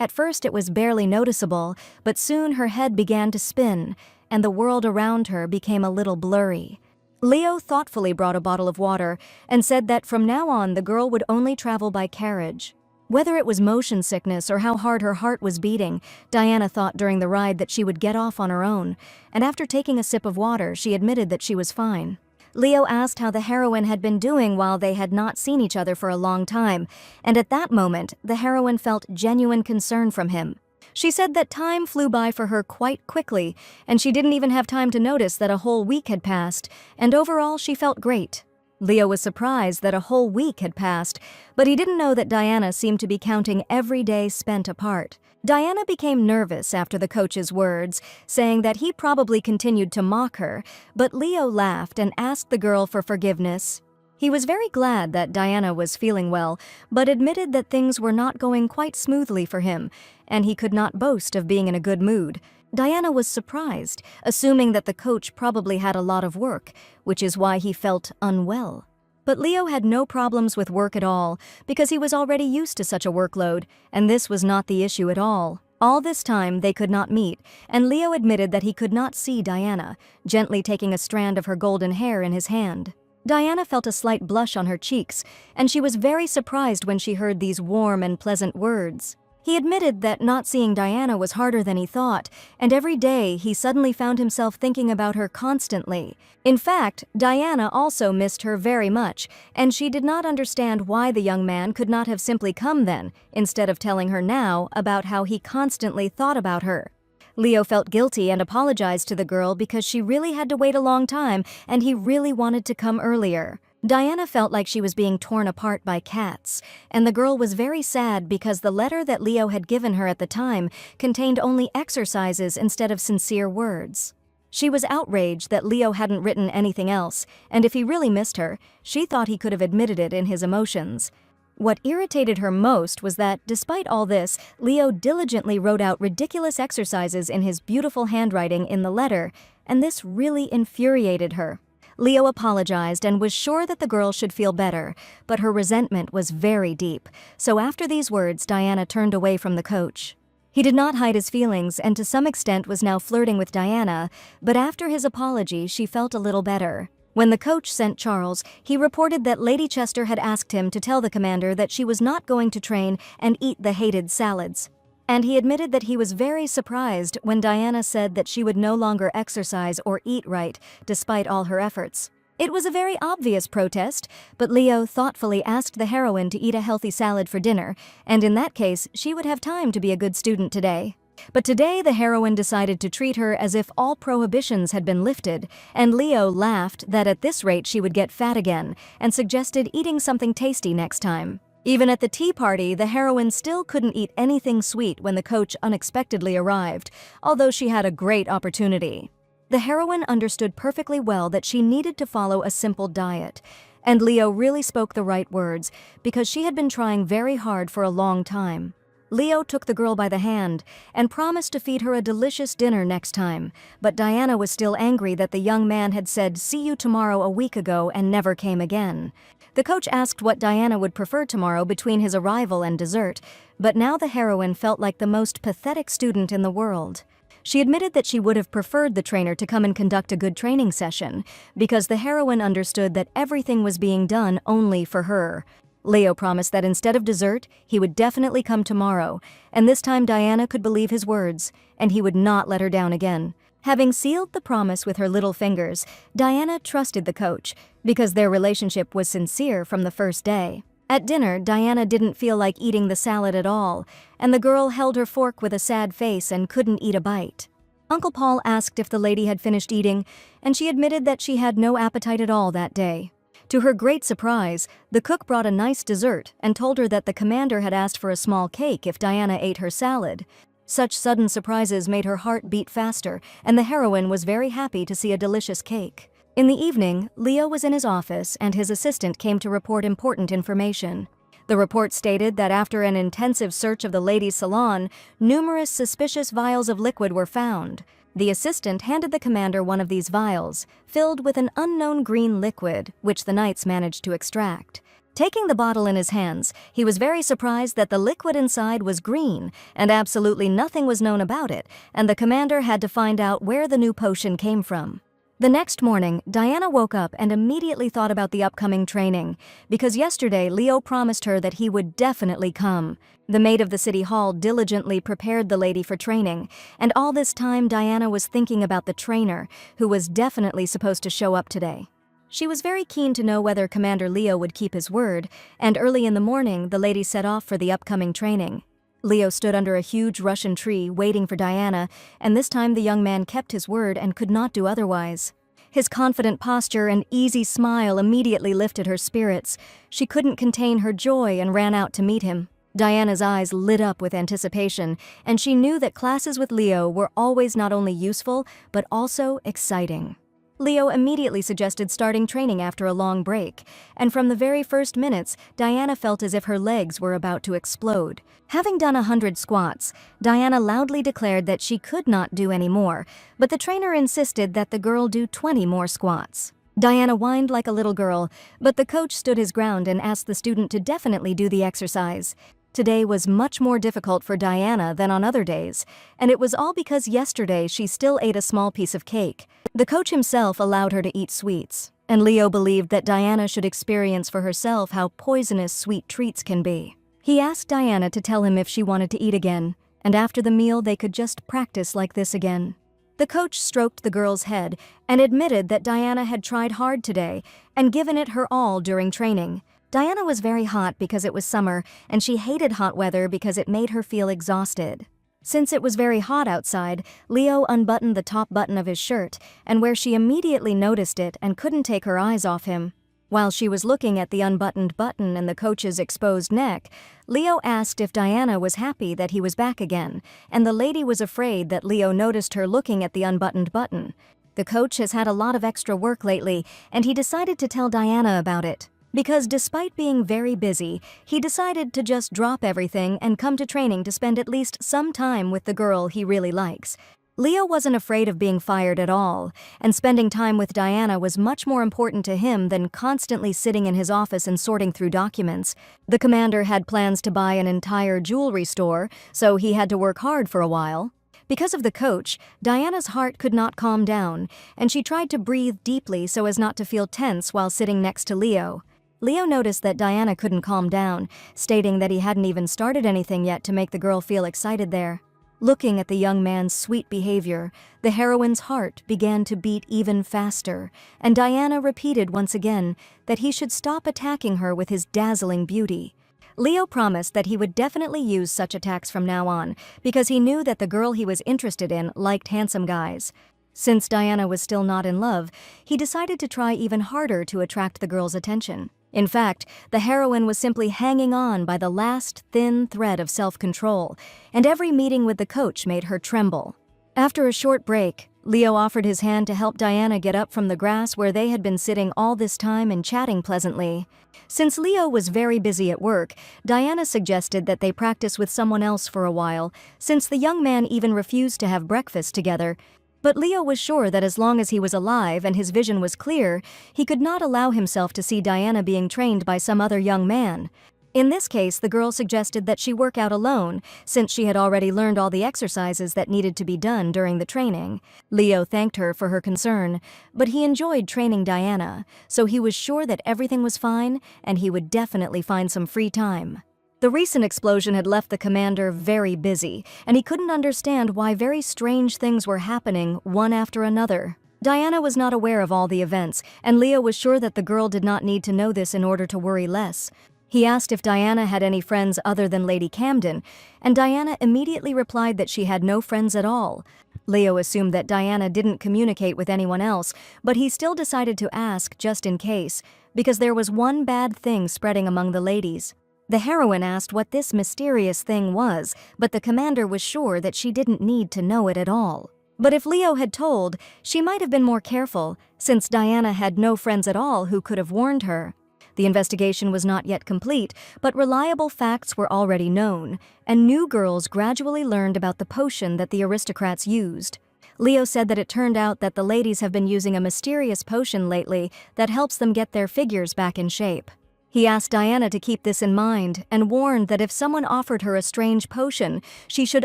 At first it was barely noticeable, but soon her head began to spin, and the world around her became a little blurry. Leo thoughtfully brought a bottle of water and said that from now on the girl would only travel by carriage. Whether it was motion sickness or how hard her heart was beating, Diana thought during the ride that she would get off on her own, and after taking a sip of water, she admitted that she was fine. Leo asked how the heroine had been doing while they had not seen each other for a long time, and at that moment, the heroine felt genuine concern from him. She said that time flew by for her quite quickly, and she didn't even have time to notice that a whole week had passed, and overall she felt great. Leo was surprised that a whole week had passed, but he didn't know that Diana seemed to be counting every day spent apart. Diana became nervous after the coach's words, saying that he probably continued to mock her, but Leo laughed and asked the girl for forgiveness. He was very glad that Diana was feeling well, but admitted that things were not going quite smoothly for him, and he could not boast of being in a good mood. Diana was surprised, assuming that the coach probably had a lot of work, which is why he felt unwell. But Leo had no problems with work at all, because he was already used to such a workload, and this was not the issue at all. All this time they could not meet, and Leo admitted that he could not see Diana, gently taking a strand of her golden hair in his hand. Diana felt a slight blush on her cheeks, and she was very surprised when she heard these warm and pleasant words. He admitted that not seeing Diana was harder than he thought, and every day he suddenly found himself thinking about her constantly. In fact, Diana also missed her very much, and she did not understand why the young man could not have simply come then, instead of telling her now about how he constantly thought about her. Leo felt guilty and apologized to the girl because she really had to wait a long time and he really wanted to come earlier. Diana felt like she was being torn apart by cats, and the girl was very sad because the letter that Leo had given her at the time contained only exercises instead of sincere words. She was outraged that Leo hadn't written anything else, and if he really missed her, she thought he could have admitted it in his emotions. What irritated her most was that, despite all this, Leo diligently wrote out ridiculous exercises in his beautiful handwriting in the letter, and this really infuriated her. Leo apologized and was sure that the girl should feel better, but her resentment was very deep, so after these words, Diana turned away from the coach. He did not hide his feelings and to some extent was now flirting with Diana, but after his apology, she felt a little better. When the coach sent Charles, he reported that Lady Chester had asked him to tell the commander that she was not going to train and eat the hated salads. And he admitted that he was very surprised when Diana said that she would no longer exercise or eat right, despite all her efforts. It was a very obvious protest, but Leo thoughtfully asked the heroine to eat a healthy salad for dinner, and in that case, she would have time to be a good student today. But today the heroine decided to treat her as if all prohibitions had been lifted, and Leo laughed that at this rate she would get fat again, and suggested eating something tasty next time. Even at the tea party, the heroine still couldn't eat anything sweet when the coach unexpectedly arrived, although she had a great opportunity. The heroine understood perfectly well that she needed to follow a simple diet, and Leo really spoke the right words because she had been trying very hard for a long time. Leo took the girl by the hand and promised to feed her a delicious dinner next time, but Diana was still angry that the young man had said "see you tomorrow" a week ago and never came again. The coach asked what Diana would prefer tomorrow between his arrival and dessert, but now the heroine felt like the most pathetic student in the world. She admitted that she would have preferred the trainer to come and conduct a good training session, because the heroine understood that everything was being done only for her. Leo promised that instead of dessert, he would definitely come tomorrow, and this time Diana could believe his words, and he would not let her down again. Having sealed the promise with her little fingers, Diana trusted the coach, because their relationship was sincere from the first day. At dinner, Diana didn't feel like eating the salad at all, and the girl held her fork with a sad face and couldn't eat a bite. Uncle Paul asked if the lady had finished eating, and she admitted that she had no appetite at all that day. To her great surprise, the cook brought a nice dessert and told her that the commander had asked for a small cake if Diana ate her salad. Such sudden surprises made her heart beat faster, and the heroine was very happy to see a delicious cake. In the evening, Leo was in his office and his assistant came to report important information. The report stated that after an intensive search of the ladies' salon, numerous suspicious vials of liquid were found. The assistant handed the commander one of these vials, filled with an unknown green liquid, which the knights managed to extract. Taking the bottle in his hands, he was very surprised that the liquid inside was green, and absolutely nothing was known about it, and the commander had to find out where the new potion came from. The next morning, Diana woke up and immediately thought about the upcoming training, because yesterday Leo promised her that he would definitely come. The maid of the city hall diligently prepared the lady for training, and all this time Diana was thinking about the trainer, who was definitely supposed to show up today. She was very keen to know whether Commander Leo would keep his word, and early in the morning the lady set off for the upcoming training. Leo stood under a huge Russian tree waiting for Diana, and this time the young man kept his word and could not do otherwise. His confident posture and easy smile immediately lifted her spirits. She couldn't contain her joy and ran out to meet him. Diana's eyes lit up with anticipation, and she knew that classes with Leo were always not only useful, but also exciting. Leo immediately suggested starting training after a long break, and from the very first minutes, Diana felt as if her legs were about to explode. Having done 100 squats, Diana loudly declared that she could not do any more, but the trainer insisted that the girl do 20 more squats. Diana whined like a little girl, but the coach stood his ground and asked the student to definitely do the exercise. Today was much more difficult for Diana than on other days, and it was all because yesterday she still ate a small piece of cake. The coach himself allowed her to eat sweets. and Leo believed that Diana should experience for herself how poisonous sweet treats can be. He asked Diana to tell him if she wanted to eat again, and after the meal they could just practice like this again. The coach stroked the girl's head and admitted that Diana had tried hard today and given it her all during training. Diana was very hot because it was summer, and she hated hot weather because it made her feel exhausted. Since it was very hot outside, Leo unbuttoned the top button of his shirt, and where she immediately noticed it and couldn't take her eyes off him. While she was looking at the unbuttoned button and the coach's exposed neck, Leo asked if Diana was happy that he was back again, and the lady was afraid that Leo noticed her looking at the unbuttoned button. The coach has had a lot of extra work lately, and he decided to tell Diana about it. Because despite being very busy, he decided to just drop everything and come to training to spend at least some time with the girl he really likes. Leo wasn't afraid of being fired at all, and spending time with Diana was much more important to him than constantly sitting in his office and sorting through documents. The commander had plans to buy an entire jewelry store, so he had to work hard for a while. Because of the coach, Diana's heart could not calm down, and she tried to breathe deeply so as not to feel tense while sitting next to Leo. Leo noticed that Diana couldn't calm down, stating that he hadn't even started anything yet to make the girl feel excited there. Looking at the young man's sweet behavior, the heroine's heart began to beat even faster, and Diana repeated once again that he should stop attacking her with his dazzling beauty. Leo promised that he would definitely use such attacks from now on, because he knew that the girl he was interested in liked handsome guys. Since Diana was still not in love, he decided to try even harder to attract the girl's attention. In fact, the heroine was simply hanging on by the last thin thread of self-control, and every meeting with the coach made her tremble. After a short break, Leo offered his hand to help Diana get up from the grass where they had been sitting all this time and chatting pleasantly. Since Leo was very busy at work, Diana suggested that they practice with someone else for a while, since the young man even refused to have breakfast together. But Leo was sure that as long as he was alive and his vision was clear, he could not allow himself to see Diana being trained by some other young man. In this case, the girl suggested that she work out alone, since she had already learned all the exercises that needed to be done during the training. Leo thanked her for her concern, but he enjoyed training Diana, so he was sure that everything was fine and he would definitely find some free time. The recent explosion had left the commander very busy, and he couldn't understand why very strange things were happening one after another. Diana was not aware of all the events, and Leo was sure that the girl did not need to know this in order to worry less. He asked if Diana had any friends other than Lady Camden, and Diana immediately replied that she had no friends at all. Leo assumed that Diana didn't communicate with anyone else, but he still decided to ask just in case, because there was one bad thing spreading among the ladies. The heroine asked what this mysterious thing was, but the commander was sure that she didn't need to know it at all. But if Leo had told, she might have been more careful, since Diana had no friends at all who could have warned her. The investigation was not yet complete, but reliable facts were already known, and new girls gradually learned about the potion that the aristocrats used. Leo said that it turned out that the ladies have been using a mysterious potion lately that helps them get their figures back in shape. He asked Diana to keep this in mind and warned that if someone offered her a strange potion, she should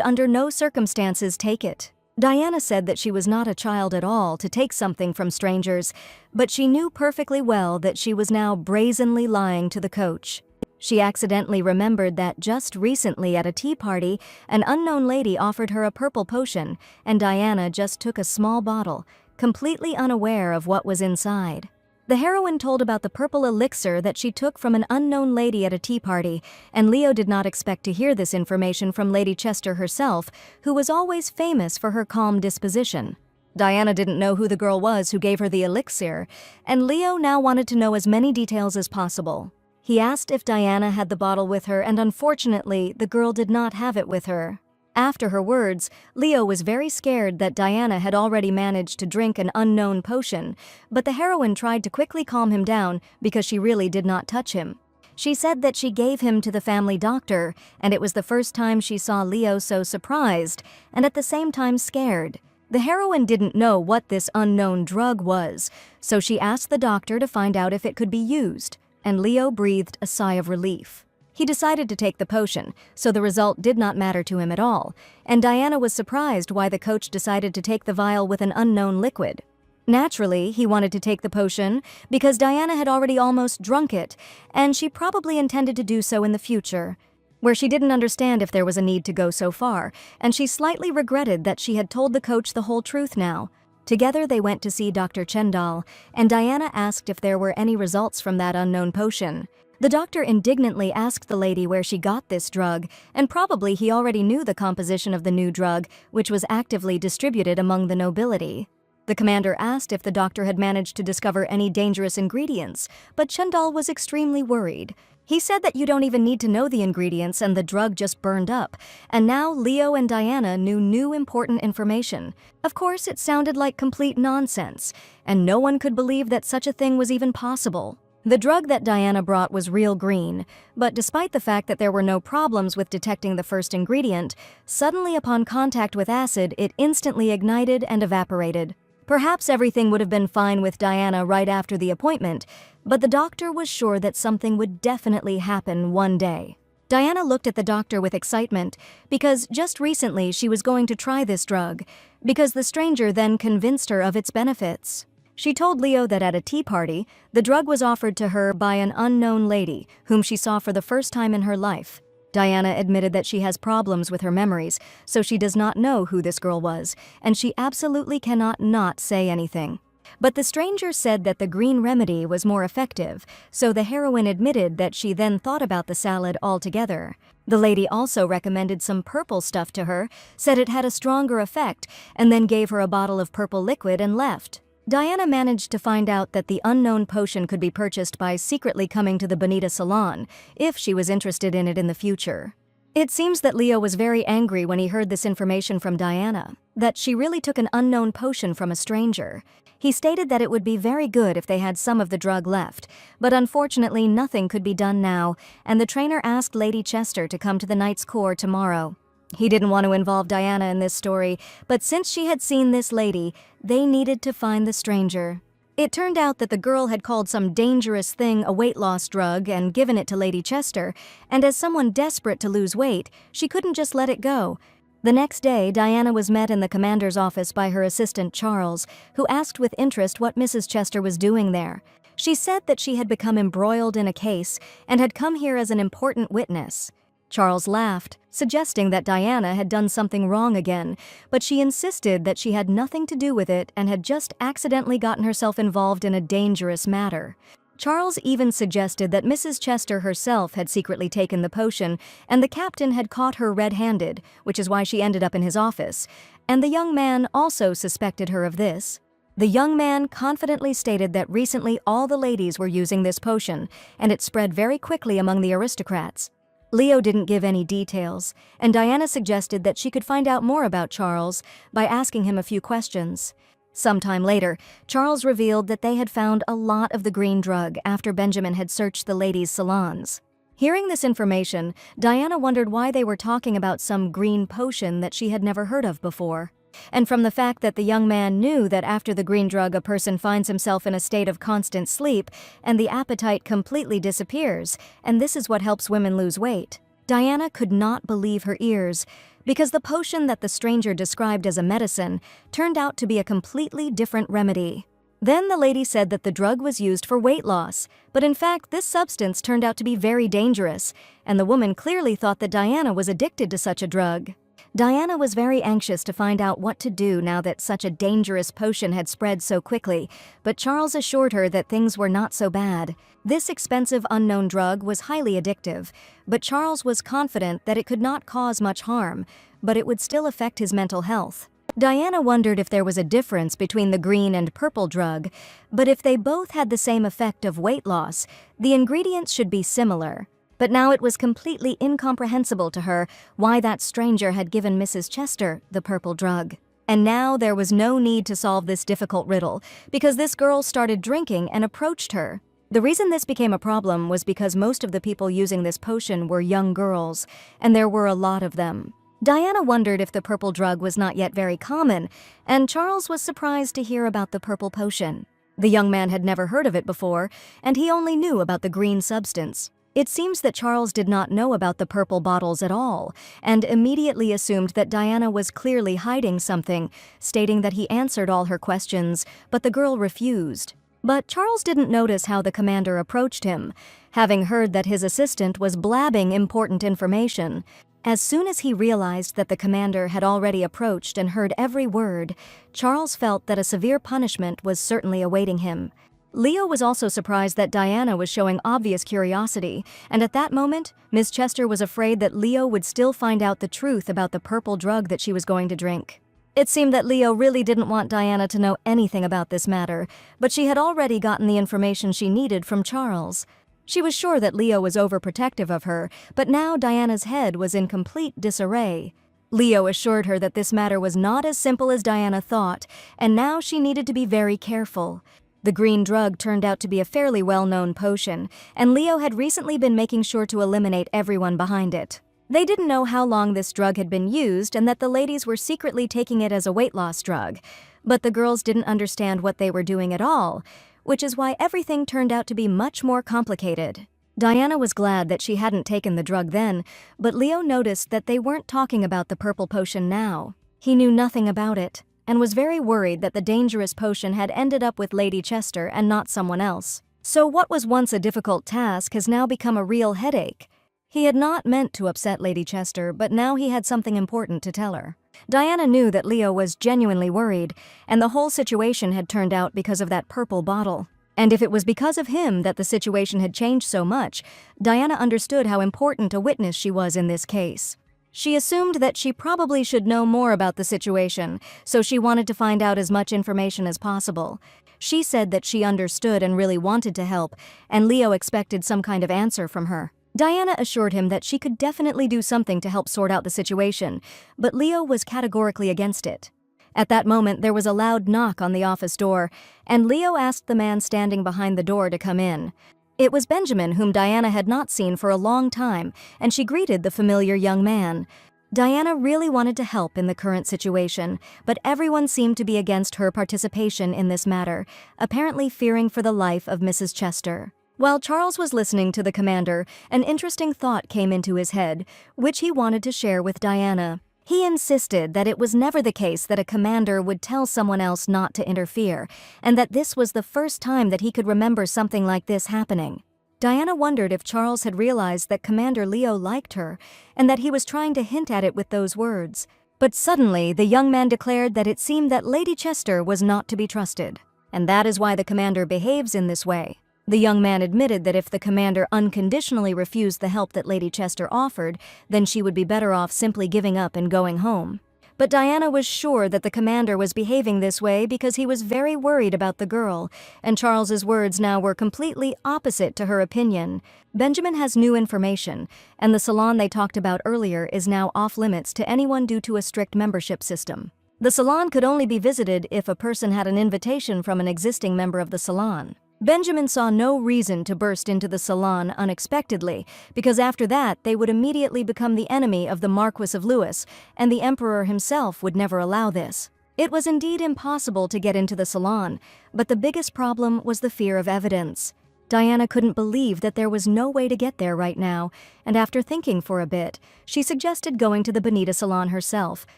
under no circumstances take it. Diana said that she was not a child at all to take something from strangers, but she knew perfectly well that she was now brazenly lying to the coach. She accidentally remembered that just recently at a tea party, an unknown lady offered her a purple potion, and Diana just took a small bottle, completely unaware of what was inside. The heroine told about the purple elixir that she took from an unknown lady at a tea party, and Leo did not expect to hear this information from Lady Chester herself, who was always famous for her calm disposition. Diana didn't know who the girl was who gave her the elixir, and Leo now wanted to know as many details as possible. He asked if Diana had the bottle with her, and unfortunately, the girl did not have it with her. After her words, Leo was very scared that Diana had already managed to drink an unknown potion, but the heroine tried to quickly calm him down because she really did not touch him. She said that she gave him to the family doctor, and it was the first time she saw Leo so surprised and at the same time scared. The heroine didn't know what this unknown drug was, so she asked the doctor to find out if it could be used, and Leo breathed a sigh of relief. He decided to take the potion, so the result did not matter to him at all, and Diana was surprised why the coach decided to take the vial with an unknown liquid. Naturally, he wanted to take the potion because Diana had already almost drunk it, and she probably intended to do so in the future, where she didn't understand if there was a need to go so far, and she slightly regretted that she had told the coach the whole truth now. Together they went to see Dr. Chendal, and Diana asked if there were any results from that unknown potion. The doctor indignantly asked the lady where she got this drug, and probably he already knew the composition of the new drug, which was actively distributed among the nobility. The commander asked if the doctor had managed to discover any dangerous ingredients, but Chendal was extremely worried. He said that you don't even need to know the ingredients and the drug just burned up, and now Leo and Diana knew new important information. Of course, it sounded like complete nonsense, and no one could believe that such a thing was even possible. The drug that Diana brought was real green, but despite the fact that there were no problems with detecting the first ingredient, suddenly upon contact with acid, it instantly ignited and evaporated. Perhaps everything would have been fine with Diana right after the appointment, but the doctor was sure that something would definitely happen one day. Diana looked at the doctor with excitement because just recently she was going to try this drug, because the stranger then convinced her of its benefits. She told Leo that at a tea party, the drug was offered to her by an unknown lady whom she saw for the first time in her life. Diana admitted that she has problems with her memories, so she does not know who this girl was, and she absolutely cannot not say anything. But the stranger said that the green remedy was more effective, so the heroine admitted that she then thought about the salad altogether. The lady also recommended some purple stuff to her, said it had a stronger effect, and then gave her a bottle of purple liquid and left. Diana managed to find out that the unknown potion could be purchased by secretly coming to the Bonita salon, if she was interested in it in the future. It seems that Leo was very angry when he heard this information from Diana, that she really took an unknown potion from a stranger. He stated that it would be very good if they had some of the drug left, but unfortunately nothing could be done now, and the trainer asked Lady Chester to come to the Knight's Court tomorrow. He didn't want to involve Diana in this story, but since she had seen this lady, they needed to find the stranger. It turned out that the girl had called some dangerous thing a weight loss drug and given it to Lady Chester, and as someone desperate to lose weight, she couldn't just let it go. The next day, Diana was met in the commander's office by her assistant Charles, who asked with interest what Mrs. Chester was doing there. She said that she had become embroiled in a case and had come here as an important witness. Charles laughed, suggesting that Diana had done something wrong again, but she insisted that she had nothing to do with it and had just accidentally gotten herself involved in a dangerous matter. Charles even suggested that Mrs. Chester herself had secretly taken the potion, and the captain had caught her red-handed, which is why she ended up in his office, and the young man also suspected her of this. The young man confidently stated that recently all the ladies were using this potion, and it spread very quickly among the aristocrats. Leo didn't give any details, and Diana suggested that she could find out more about Charles by asking him a few questions. Sometime later, Charles revealed that they had found a lot of the green drug after Benjamin had searched the ladies' salons. Hearing this information, Diana wondered why they were talking about some green potion that she had never heard of before. And from the fact that the young man knew that after the green drug a person finds himself in a state of constant sleep and the appetite completely disappears, and this is what helps women lose weight. Diana could not believe her ears, because the potion that the stranger described as a medicine turned out to be a completely different remedy. Then the lady said that the drug was used for weight loss, but in fact this substance turned out to be very dangerous, and the woman clearly thought that Diana was addicted to such a drug. Diana was very anxious to find out what to do now that such a dangerous potion had spread so quickly, but Charles assured her that things were not so bad. This expensive unknown drug was highly addictive, but Charles was confident that it could not cause much harm, but it would still affect his mental health. Diana wondered if there was a difference between the green and purple drug, but if they both had the same effect of weight loss, the ingredients should be similar. But now it was completely incomprehensible to her why that stranger had given Mrs. Chester the purple drug. And now there was no need to solve this difficult riddle, because this girl started drinking and approached her. The reason this became a problem was because most of the people using this potion were young girls, and there were a lot of them. Diana wondered if the purple drug was not yet very common, and Charles was surprised to hear about the purple potion. The young man had never heard of it before, and he only knew about the green substance. It seems that Charles did not know about the purple bottles at all, and immediately assumed that Diana was clearly hiding something, stating that he answered all her questions, but the girl refused. But Charles didn't notice how the commander approached him, having heard that his assistant was blabbing important information. As soon as he realized that the commander had already approached and heard every word, Charles felt that a severe punishment was certainly awaiting him. Leo was also surprised that Diana was showing obvious curiosity, and at that moment, Miss Chester was afraid that Leo would still find out the truth about the purple drug that she was going to drink. It seemed that Leo really didn't want Diana to know anything about this matter, but she had already gotten the information she needed from Charles. She was sure that Leo was overprotective of her, but now Diana's head was in complete disarray. Leo assured her that this matter was not as simple as Diana thought, and now she needed to be very careful. The green drug turned out to be a fairly well-known potion, and Leo had recently been making sure to eliminate everyone behind it. They didn't know how long this drug had been used and that the ladies were secretly taking it as a weight loss drug, but the girls didn't understand what they were doing at all, which is why everything turned out to be much more complicated. Diana was glad that she hadn't taken the drug then, but Leo noticed that they weren't talking about the purple potion now. He knew nothing about it, and was very worried that the dangerous potion had ended up with Lady Chester and not someone else. So what was once a difficult task has now become a real headache. He had not meant to upset Lady Chester, but now he had something important to tell her. Diana knew that Leo was genuinely worried, and the whole situation had turned out because of that purple bottle. And if it was because of him that the situation had changed so much, Diana understood how important a witness she was in this case. She assumed that she probably should know more about the situation, so she wanted to find out as much information as possible. She said that she understood and really wanted to help, and Leo expected some kind of answer from her. Diana assured him that she could definitely do something to help sort out the situation, but Leo was categorically against it. At that moment, there was a loud knock on the office door, and Leo asked the man standing behind the door to come in. It was Benjamin, whom Diana had not seen for a long time, and she greeted the familiar young man. Diana really wanted to help in the current situation, but everyone seemed to be against her participation in this matter, apparently fearing for the life of Mrs. Chester. While Charles was listening to the commander, an interesting thought came into his head, which he wanted to share with Diana. He insisted that it was never the case that a commander would tell someone else not to interfere, and that this was the first time that he could remember something like this happening. Diana wondered if Charles had realized that Commander Leo liked her, and that he was trying to hint at it with those words. But suddenly, the young man declared that it seemed that Lady Chester was not to be trusted, and that is why the commander behaves in this way. The young man admitted that if the commander unconditionally refused the help that Lady Chester offered, then she would be better off simply giving up and going home. But Diana was sure that the commander was behaving this way because he was very worried about the girl, and Charles's words now were completely opposite to her opinion. Benjamin has new information, and the salon they talked about earlier is now off-limits to anyone due to a strict membership system. The salon could only be visited if a person had an invitation from an existing member of the salon. Benjamin saw no reason to burst into the salon unexpectedly, because after that they would immediately become the enemy of the Marquis of Lewis, and the Emperor himself would never allow this. It was indeed impossible to get into the salon, but the biggest problem was the fear of evidence. Diana couldn't believe that there was no way to get there right now, and after thinking for a bit, she suggested going to the Bonita salon herself.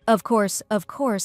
Of course,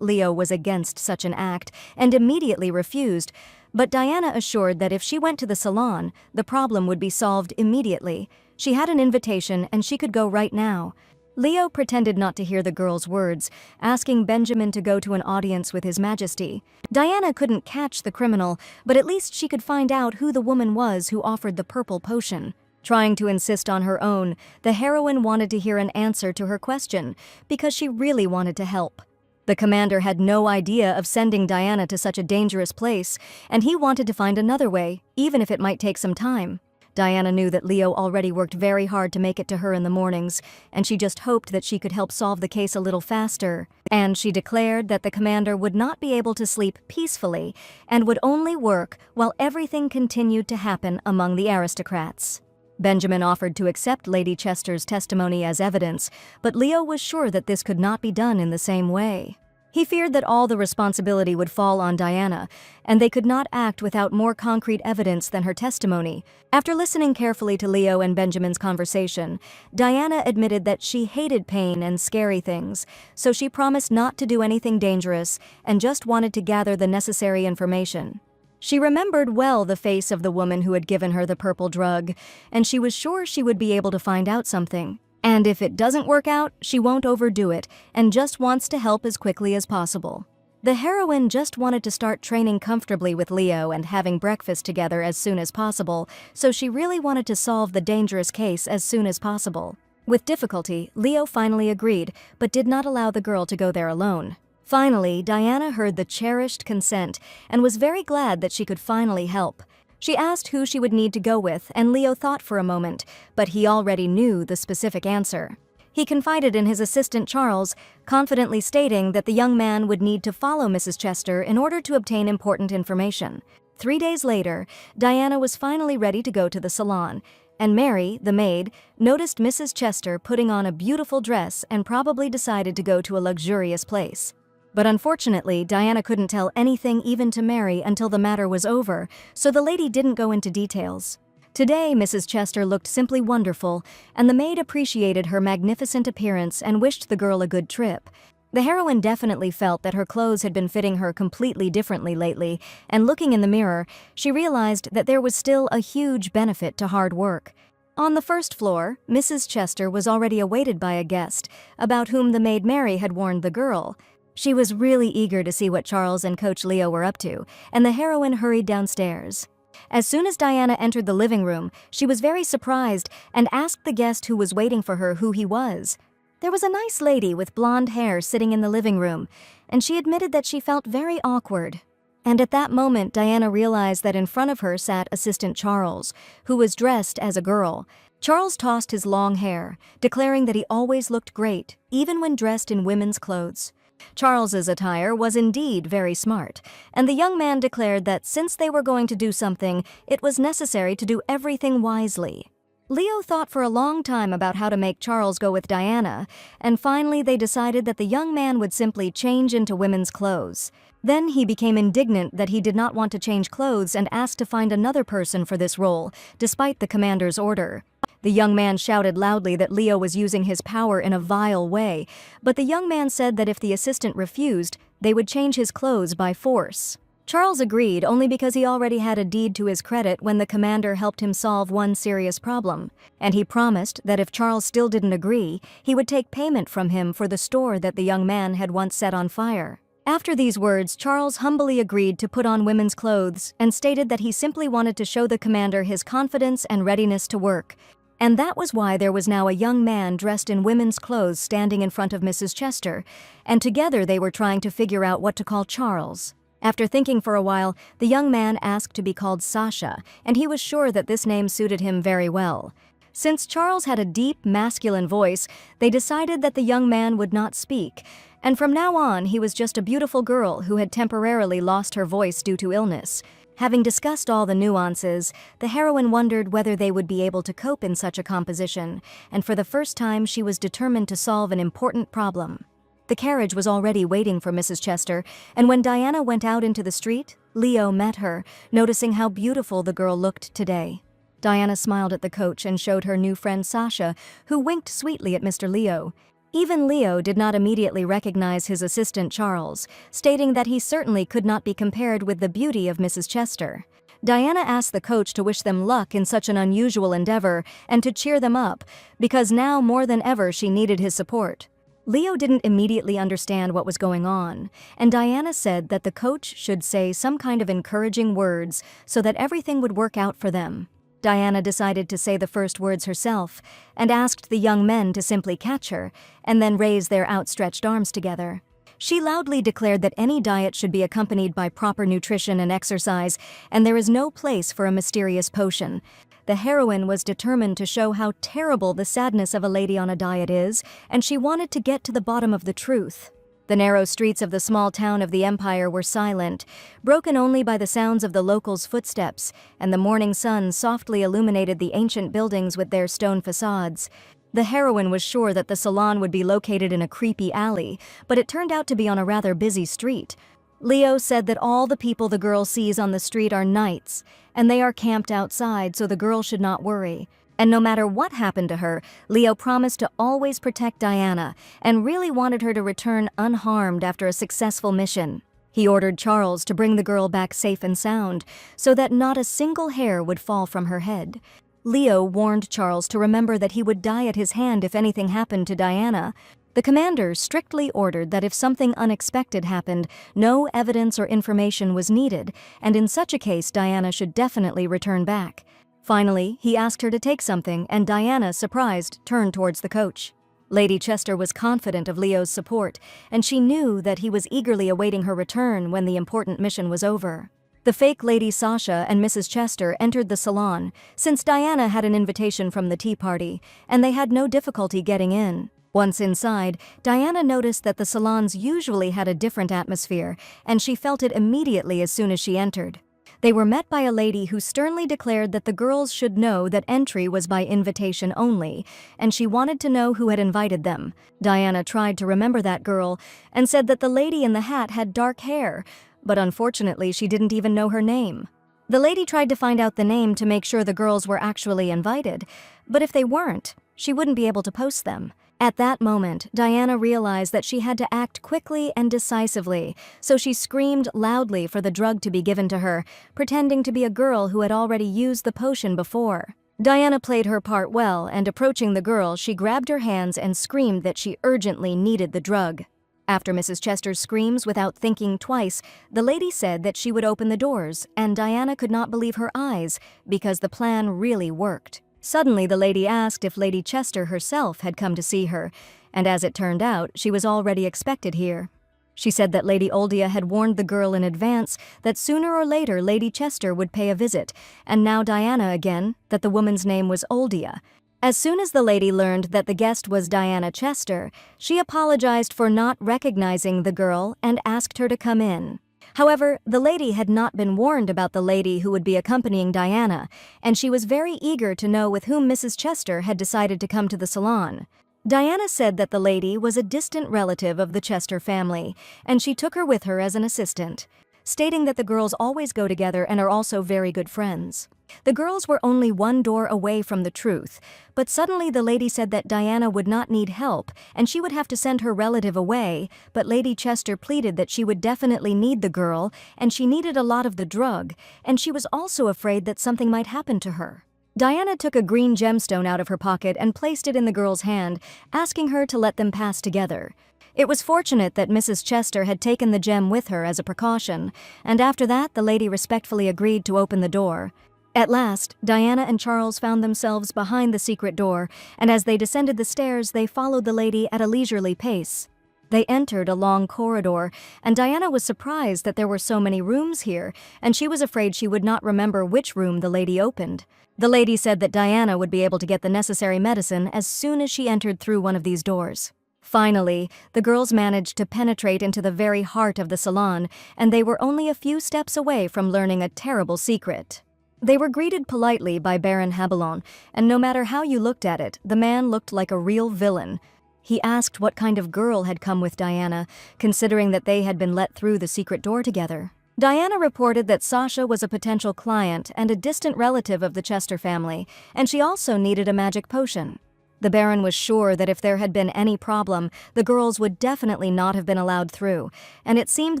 Leo was against such an act, and immediately refused, but Diana assured that if she went to the salon, the problem would be solved immediately. She had an invitation and she could go right now. Leo pretended not to hear the girl's words, asking Benjamin to go to an audience with His Majesty. Diana couldn't catch the criminal, but at least she could find out who the woman was who offered the purple potion. Trying to insist on her own, the heroine wanted to hear an answer to her question, because she really wanted to help. The commander had no idea of sending Diana to such a dangerous place, and he wanted to find another way, even if it might take some time. Diana knew that Leo already worked very hard to make it to her in the mornings, and she just hoped that she could help solve the case a little faster. And she declared that the commander would not be able to sleep peacefully, and would only work while everything continued to happen among the aristocrats. Benjamin offered to accept Lady Chester's testimony as evidence, but Leo was sure that this could not be done in the same way. He feared that all the responsibility would fall on Diana, and they could not act without more concrete evidence than her testimony. After listening carefully to Leo and Benjamin's conversation, Diana admitted that she hated pain and scary things, so she promised not to do anything dangerous and just wanted to gather the necessary information. She remembered well the face of the woman who had given her the purple drug, and she was sure she would be able to find out something. And if it doesn't work out, she won't overdo it and just wants to help as quickly as possible. The heroine just wanted to start training comfortably with Leo and having breakfast together as soon as possible, so she really wanted to solve the dangerous case as soon as possible. With difficulty, Leo finally agreed, but did not allow the girl to go there alone. Finally, Diana heard the cherished consent and was very glad that she could finally help. She asked who she would need to go with, and Leo thought for a moment, but he already knew the specific answer. He confided in his assistant Charles, confidently stating that the young man would need to follow Mrs. Chester in order to obtain important information. 3 days later, Diana was finally ready to go to the salon, and Mary, the maid, noticed Mrs. Chester putting on a beautiful dress and probably decided to go to a luxurious place. But unfortunately, Diana couldn't tell anything even to Mary until the matter was over, so the lady didn't go into details. Today, Mrs. Chester looked simply wonderful, and the maid appreciated her magnificent appearance and wished the girl a good trip. The heroine definitely felt that her clothes had been fitting her completely differently lately, and looking in the mirror, she realized that there was still a huge benefit to hard work. On the first floor, Mrs. Chester was already awaited by a guest, about whom the maid Mary had warned the girl. She was really eager to see what Charles and Coach Leo were up to, and the heroine hurried downstairs. As soon as Diana entered the living room, she was very surprised and asked the guest who was waiting for her who he was. There was a nice lady with blonde hair sitting in the living room, and she admitted that she felt very awkward. And at that moment, Diana realized that in front of her sat assistant Charles, who was dressed as a girl. Charles tossed his long hair, declaring that he always looked great, even when dressed in women's clothes. Charles's attire was indeed very smart, and the young man declared that since they were going to do something, it was necessary to do everything wisely. Leo thought for a long time about how to make Charles go with Diana, and finally they decided that the young man would simply change into women's clothes. Then he became indignant that he did not want to change clothes and asked to find another person for this role, despite the commander's order. The young man shouted loudly that Leo was using his power in a vile way, but the young man said that if the assistant refused, they would change his clothes by force. Charles agreed only because he already had a deed to his credit when the commander helped him solve one serious problem, and he promised that if Charles still didn't agree, he would take payment from him for the store that the young man had once set on fire. After these words, Charles humbly agreed to put on women's clothes and stated that he simply wanted to show the commander his confidence and readiness to work. And that was why there was now a young man dressed in women's clothes standing in front of Mrs. Chester, and together they were trying to figure out what to call Charles. After thinking for a while, the young man asked to be called Sasha, and he was sure that this name suited him very well. Since Charles had a deep, masculine voice, they decided that the young man would not speak, and from now on he was just a beautiful girl who had temporarily lost her voice due to illness. Having discussed all the nuances, the heroine wondered whether they would be able to cope in such a composition, and for the first time she was determined to solve an important problem. The carriage was already waiting for Mrs. Chester, and when Diana went out into the street, Leo met her, noticing how beautiful the girl looked today. Diana smiled at the coach and showed her new friend Sasha, who winked sweetly at Mr. Leo. Even Leo did not immediately recognize his assistant Charles, stating that he certainly could not be compared with the beauty of Mrs. Chester. Diana asked the coach to wish them luck in such an unusual endeavor and to cheer them up, because now more than ever she needed his support. Leo didn't immediately understand what was going on, and Diana said that the coach should say some kind of encouraging words so that everything would work out for them. Diana decided to say the first words herself and asked the young men to simply catch her and then raise their outstretched arms together. She loudly declared that any diet should be accompanied by proper nutrition and exercise, and there is no place for a mysterious potion. The heroine was determined to show how terrible the sadness of a lady on a diet is, and she wanted to get to the bottom of the truth. The narrow streets of the small town of the Empire were silent, broken only by the sounds of the locals' footsteps, and the morning sun softly illuminated the ancient buildings with their stone facades. The heroine was sure that the salon would be located in a creepy alley, but it turned out to be on a rather busy street. Leo said that all the people the girl sees on the street are knights, and they are camped outside so the girl should not worry. And no matter what happened to her, Leo promised to always protect Diana and really wanted her to return unharmed after a successful mission. He ordered Charles to bring the girl back safe and sound so that not a single hair would fall from her head. Leo warned Charles to remember that he would die at his hand if anything happened to Diana. The commander strictly ordered that if something unexpected happened, no evidence or information was needed, and in such a case Diana should definitely return back. Finally, he asked her to take something, and Diana, surprised, turned towards the coach. Lady Chester was confident of Leo's support, and she knew that he was eagerly awaiting her return when the important mission was over. The fake Lady Sasha and Mrs. Chester entered the salon, since Diana had an invitation from the tea party, and they had no difficulty getting in. Once inside, Diana noticed that the salons usually had a different atmosphere, and she felt it immediately as soon as she entered. They were met by a lady who sternly declared that the girls should know that entry was by invitation only, and she wanted to know who had invited them. Diana tried to remember that girl and said that the lady in the hat had dark hair, but unfortunately she didn't even know her name. The lady tried to find out the name to make sure the girls were actually invited, but if they weren't, she wouldn't be able to post them. At that moment, Diana realized that she had to act quickly and decisively, so she screamed loudly for the drug to be given to her, pretending to be a girl who had already used the potion before. Diana played her part well, and approaching the girl, she grabbed her hands and screamed that she urgently needed the drug. After Mrs. Chester's screams without thinking twice, the lady said that she would open the doors, and Diana could not believe her eyes because the plan really worked. Suddenly, the lady asked if Lady Chester herself had come to see her, and as it turned out, she was already expected here. She said that Lady Oldia had warned the girl in advance that sooner or later Lady Chester would pay a visit, and now Diana again, that the woman's name was Oldia. As soon as the lady learned that the guest was Diana Chester, she apologized for not recognizing the girl and asked her to come in. However, the lady had not been warned about the lady who would be accompanying Diana, and she was very eager to know with whom Mrs. Chester had decided to come to the salon. Diana said that the lady was a distant relative of the Chester family, and she took her with her as an assistant, stating that the girls always go together and are also very good friends. The girls were only one door away from the truth, but suddenly the lady said that Diana would not need help and she would have to send her relative away, but Lady Chester pleaded that she would definitely need the girl and she needed a lot of the drug, and she was also afraid that something might happen to her. Diana took a green gemstone out of her pocket and placed it in the girl's hand, asking her to let them pass together. It was fortunate that Mrs. Chester had taken the gem with her as a precaution, and after that the lady respectfully agreed to open the door. At last, Diana and Charles found themselves behind the secret door, and as they descended the stairs, they followed the lady at a leisurely pace. They entered a long corridor, and Diana was surprised that there were so many rooms here, and she was afraid she would not remember which room the lady opened. The lady said that Diana would be able to get the necessary medicine as soon as she entered through one of these doors. Finally, the girls managed to penetrate into the very heart of the salon, and they were only a few steps away from learning a terrible secret. They were greeted politely by Baron Habelon, and no matter how you looked at it, the man looked like a real villain. He asked what kind of girl had come with Diana, considering that they had been let through the secret door together. Diana reported that Sasha was a potential client and a distant relative of the Chester family, and she also needed a magic potion. The Baron was sure that if there had been any problem, the girls would definitely not have been allowed through, and it seemed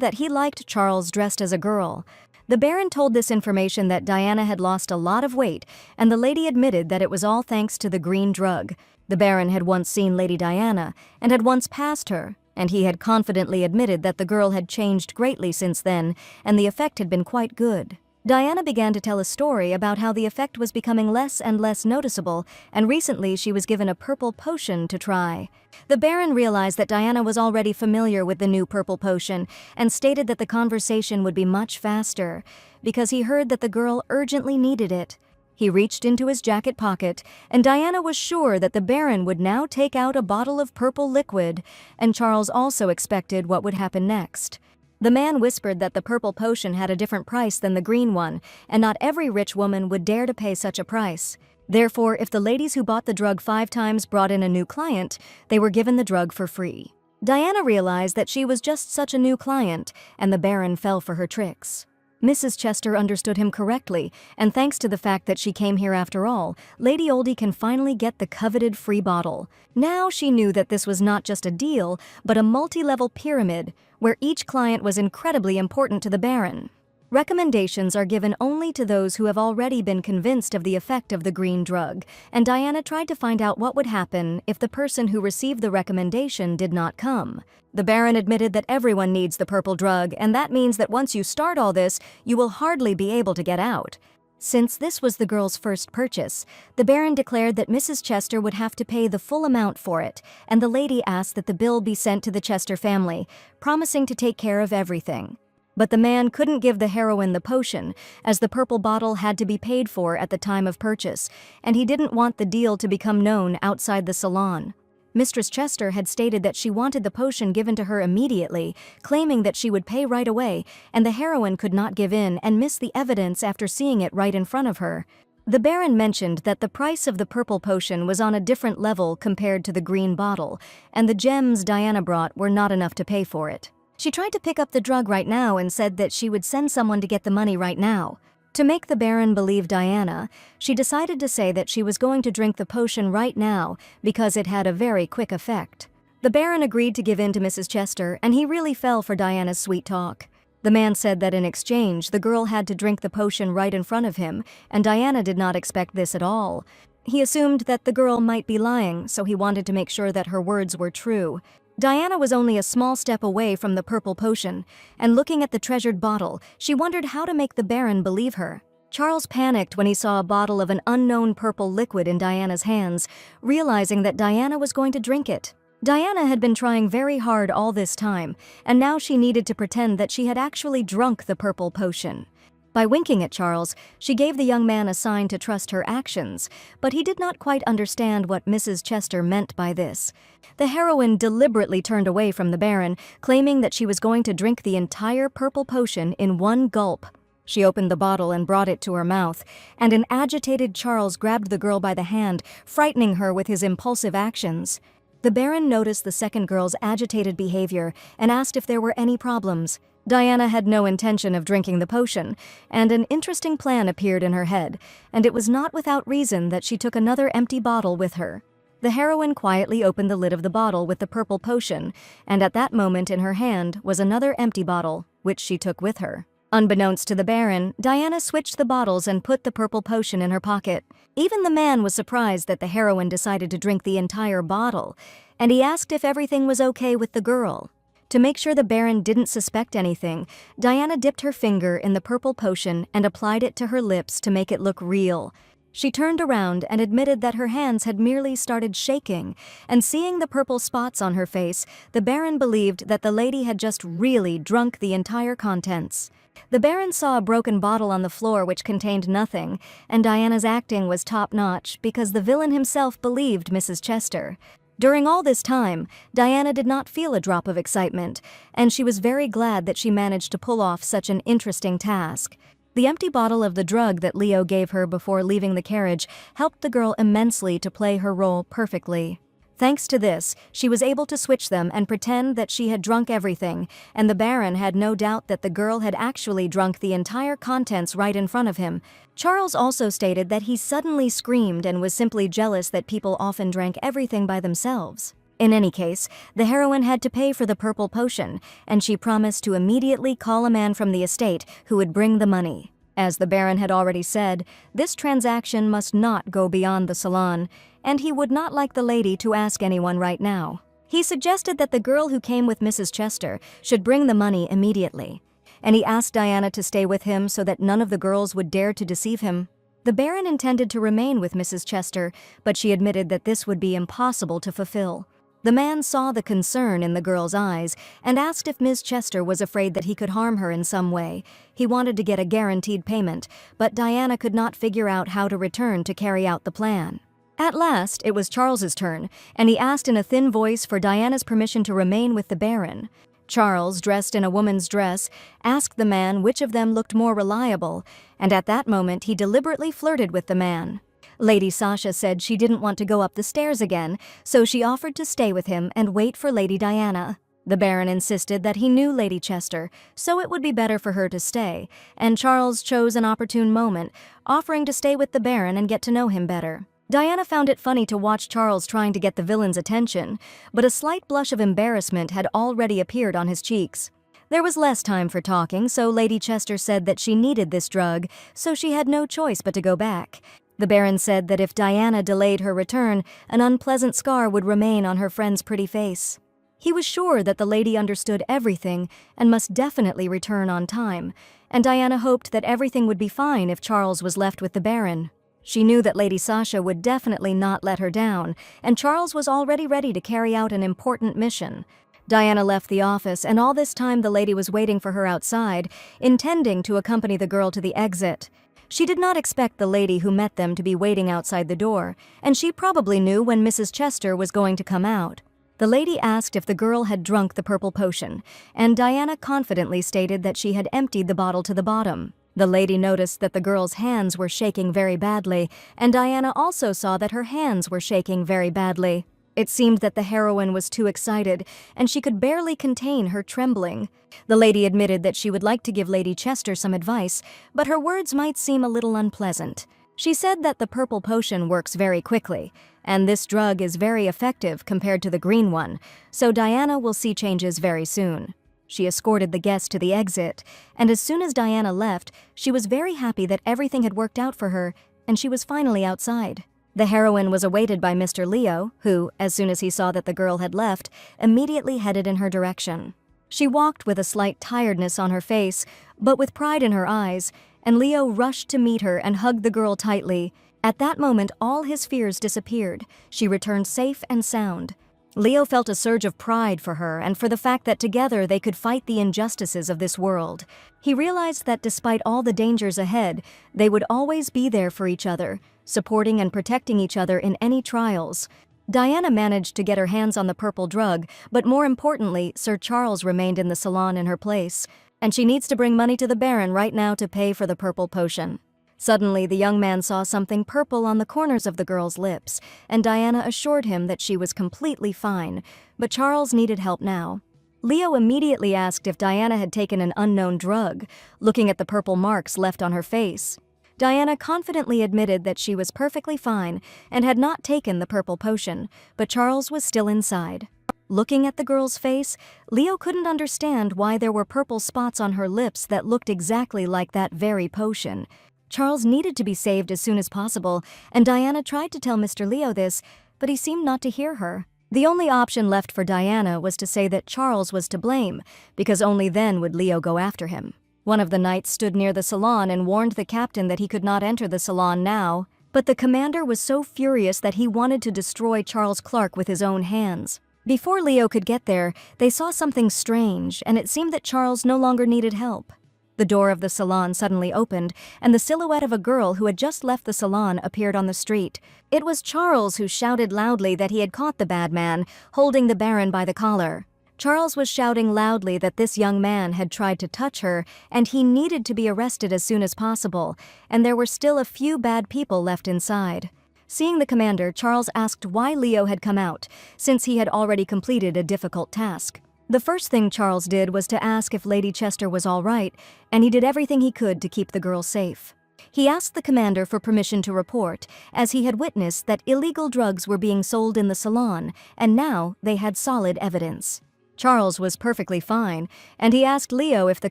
that he liked Charles dressed as a girl. The Baron told this information that Diana had lost a lot of weight, and the lady admitted that it was all thanks to the green drug. The Baron had once seen Lady Diana, and had once passed her, and he had confidently admitted that the girl had changed greatly since then, and the effect had been quite good. Diana began to tell a story about how the effect was becoming less and less noticeable, and recently she was given a purple potion to try. The Baron realized that Diana was already familiar with the new purple potion, and stated that the conversation would be much faster, because he heard that the girl urgently needed it. He reached into his jacket pocket, and Diana was sure that the Baron would now take out a bottle of purple liquid, and Charles also expected what would happen next. The man whispered that the purple potion had a different price than the green one, and not every rich woman would dare to pay such a price. Therefore, if the ladies who bought the drug 5 times brought in a new client, they were given the drug for free. Diana realized that she was just such a new client, and the Baron fell for her tricks. Mrs. Chester understood him correctly, and thanks to the fact that she came here after all, Lady Oldie can finally get the coveted free bottle. Now she knew that this was not just a deal, but a multi-level pyramid, where each client was incredibly important to the Baron. Recommendations are given only to those who have already been convinced of the effect of the green drug, and Diana tried to find out what would happen if the person who received the recommendation did not come. The Baron admitted that everyone needs the purple drug, and that means that once you start all this, you will hardly be able to get out. Since this was the girl's first purchase, the Baron declared that Mrs. Chester would have to pay the full amount for it, and the lady asked that the bill be sent to the Chester family, promising to take care of everything. But the man couldn't give the heroine the potion, as the purple bottle had to be paid for at the time of purchase, and he didn't want the deal to become known outside the salon. Mistress Chester had stated that she wanted the potion given to her immediately, claiming that she would pay right away, and the heroine could not give in and miss the evidence after seeing it right in front of her. The Baron mentioned that the price of the purple potion was on a different level compared to the green bottle, and the gems Diana brought were not enough to pay for it. She tried to pick up the drug right now and said that she would send someone to get the money right now. To make the Baron believe Diana, she decided to say that she was going to drink the potion right now because it had a very quick effect. The Baron agreed to give in to Mrs. Chester, and he really fell for Diana's sweet talk. The man said that in exchange, the girl had to drink the potion right in front of him, and Diana did not expect this at all. He assumed that the girl might be lying, so he wanted to make sure that her words were true. Diana was only a small step away from the purple potion, and looking at the treasured bottle, she wondered how to make the Baron believe her. Charles panicked when he saw a bottle of an unknown purple liquid in Diana's hands, realizing that Diana was going to drink it. Diana had been trying very hard all this time, and now she needed to pretend that she had actually drunk the purple potion. By winking at Charles, she gave the young man a sign to trust her actions, but he did not quite understand what Mrs. Chester meant by this. The heroine deliberately turned away from the Baron, claiming that she was going to drink the entire purple potion in one gulp. She opened the bottle and brought it to her mouth, and an agitated Charles grabbed the girl by the hand, frightening her with his impulsive actions. The Baron noticed the second girl's agitated behavior and asked if there were any problems. Diana had no intention of drinking the potion, and an interesting plan appeared in her head, and it was not without reason that she took another empty bottle with her. The heroine quietly opened the lid of the bottle with the purple potion, and at that moment in her hand was another empty bottle, which she took with her. Unbeknownst to the Baron, Diana switched the bottles and put the purple potion in her pocket. Even the man was surprised that the heroine decided to drink the entire bottle, and he asked if everything was okay with the girl. To make sure the Baron didn't suspect anything, Diana dipped her finger in the purple potion and applied it to her lips to make it look real. She turned around and admitted that her hands had merely started shaking, and seeing the purple spots on her face, the Baron believed that the lady had just really drunk the entire contents. The Baron saw a broken bottle on the floor which contained nothing, and Diana's acting was top-notch because the villain himself believed Mrs. Chester. During all this time, Diana did not feel a drop of excitement, and she was very glad that she managed to pull off such an interesting task. The empty bottle of the drug that Leo gave her before leaving the carriage helped the girl immensely to play her role perfectly. Thanks to this, she was able to switch them and pretend that she had drunk everything, and the Baron had no doubt that the girl had actually drunk the entire contents right in front of him. Charles also stated that he suddenly screamed and was simply jealous that people often drank everything by themselves. In any case, the heroine had to pay for the purple potion, and she promised to immediately call a man from the estate who would bring the money. As the Baron had already said, this transaction must not go beyond the salon, and he would not like the lady to ask anyone right now. He suggested that the girl who came with Mrs. Chester should bring the money immediately, and he asked Diana to stay with him so that none of the girls would dare to deceive him. The Baron intended to remain with Mrs. Chester, but she admitted that this would be impossible to fulfill. The man saw the concern in the girl's eyes and asked if Ms. Chester was afraid that he could harm her in some way. He wanted to get a guaranteed payment, but Diana could not figure out how to return to carry out the plan. At last, it was Charles's turn, and he asked in a thin voice for Diana's permission to remain with the Baron. Charles, dressed in a woman's dress, asked the man which of them looked more reliable, and at that moment he deliberately flirted with the man. Lady Sasha said she didn't want to go up the stairs again, so she offered to stay with him and wait for Lady Diana. The Baron insisted that he knew Lady Chester, so it would be better for her to stay, and Charles chose an opportune moment, offering to stay with the Baron and get to know him better. Diana found it funny to watch Charles trying to get the villain's attention, but a slight blush of embarrassment had already appeared on his cheeks. There was less time for talking, so Lady Chester said that she needed this drug, so she had no choice but to go back. The Baron said that if Diana delayed her return, an unpleasant scar would remain on her friend's pretty face. He was sure that the lady understood everything and must definitely return on time, and Diana hoped that everything would be fine if Charles was left with the Baron. She knew that Lady Sasha would definitely not let her down, and Charles was already ready to carry out an important mission. Diana left the office, and all this time the lady was waiting for her outside, intending to accompany the girl to the exit. She did not expect the lady who met them to be waiting outside the door, and she probably knew when Mrs. Chester was going to come out. The lady asked if the girl had drunk the purple potion, and Diana confidently stated that she had emptied the bottle to the bottom. The lady noticed that the girl's hands were shaking very badly, and Diana also saw that her hands were shaking very badly. It seemed that the heroine was too excited, and she could barely contain her trembling. The lady admitted that she would like to give Lady Chester some advice, but her words might seem a little unpleasant. She said that the purple potion works very quickly, and this drug is very effective compared to the green one, so Diana will see changes very soon. She escorted the guest to the exit, and as soon as Diana left, she was very happy that everything had worked out for her, and she was finally outside. The heroine was awaited by Mr. Leo, who, as soon as he saw that the girl had left, immediately headed in her direction. She walked with a slight tiredness on her face, but with pride in her eyes, and Leo rushed to meet her and hugged the girl tightly. At that moment, all his fears disappeared. She returned safe and sound. Leo felt a surge of pride for her and for the fact that together they could fight the injustices of this world. He realized that despite all the dangers ahead, they would always be there for each other, supporting and protecting each other in any trials. Diana managed to get her hands on the purple drug, but more importantly, Sir Charles remained in the salon in her place, and she needs to bring money to the Baron right now to pay for the purple potion. Suddenly, the young man saw something purple on the corners of the girl's lips, and Diana assured him that she was completely fine, but Charles needed help now. Leo immediately asked if Diana had taken an unknown drug, looking at the purple marks left on her face. Diana confidently admitted that she was perfectly fine and had not taken the purple potion, but Charles was still inside. Looking at the girl's face, Leo couldn't understand why there were purple spots on her lips that looked exactly like that very potion. Charles needed to be saved as soon as possible, and Diana tried to tell Mr. Leo this, but he seemed not to hear her. The only option left for Diana was to say that Charles was to blame, because only then would Leo go after him. One of the knights stood near the salon and warned the captain that he could not enter the salon now, but the commander was so furious that he wanted to destroy Charles Clark with his own hands. Before Leo could get there, they saw something strange, and it seemed that Charles no longer needed help. The door of the salon suddenly opened, and the silhouette of a girl who had just left the salon appeared on the street. It was Charles who shouted loudly that he had caught the bad man, holding the Baron by the collar. Charles was shouting loudly that this young man had tried to touch her, and he needed to be arrested as soon as possible, and there were still a few bad people left inside. Seeing the commander, Charles asked why Leo had come out, since he had already completed a difficult task. The first thing Charles did was to ask if Lady Chester was all right, and he did everything he could to keep the girl safe. He asked the commander for permission to report, as he had witnessed that illegal drugs were being sold in the salon, and now they had solid evidence. Charles was perfectly fine, and he asked Leo if the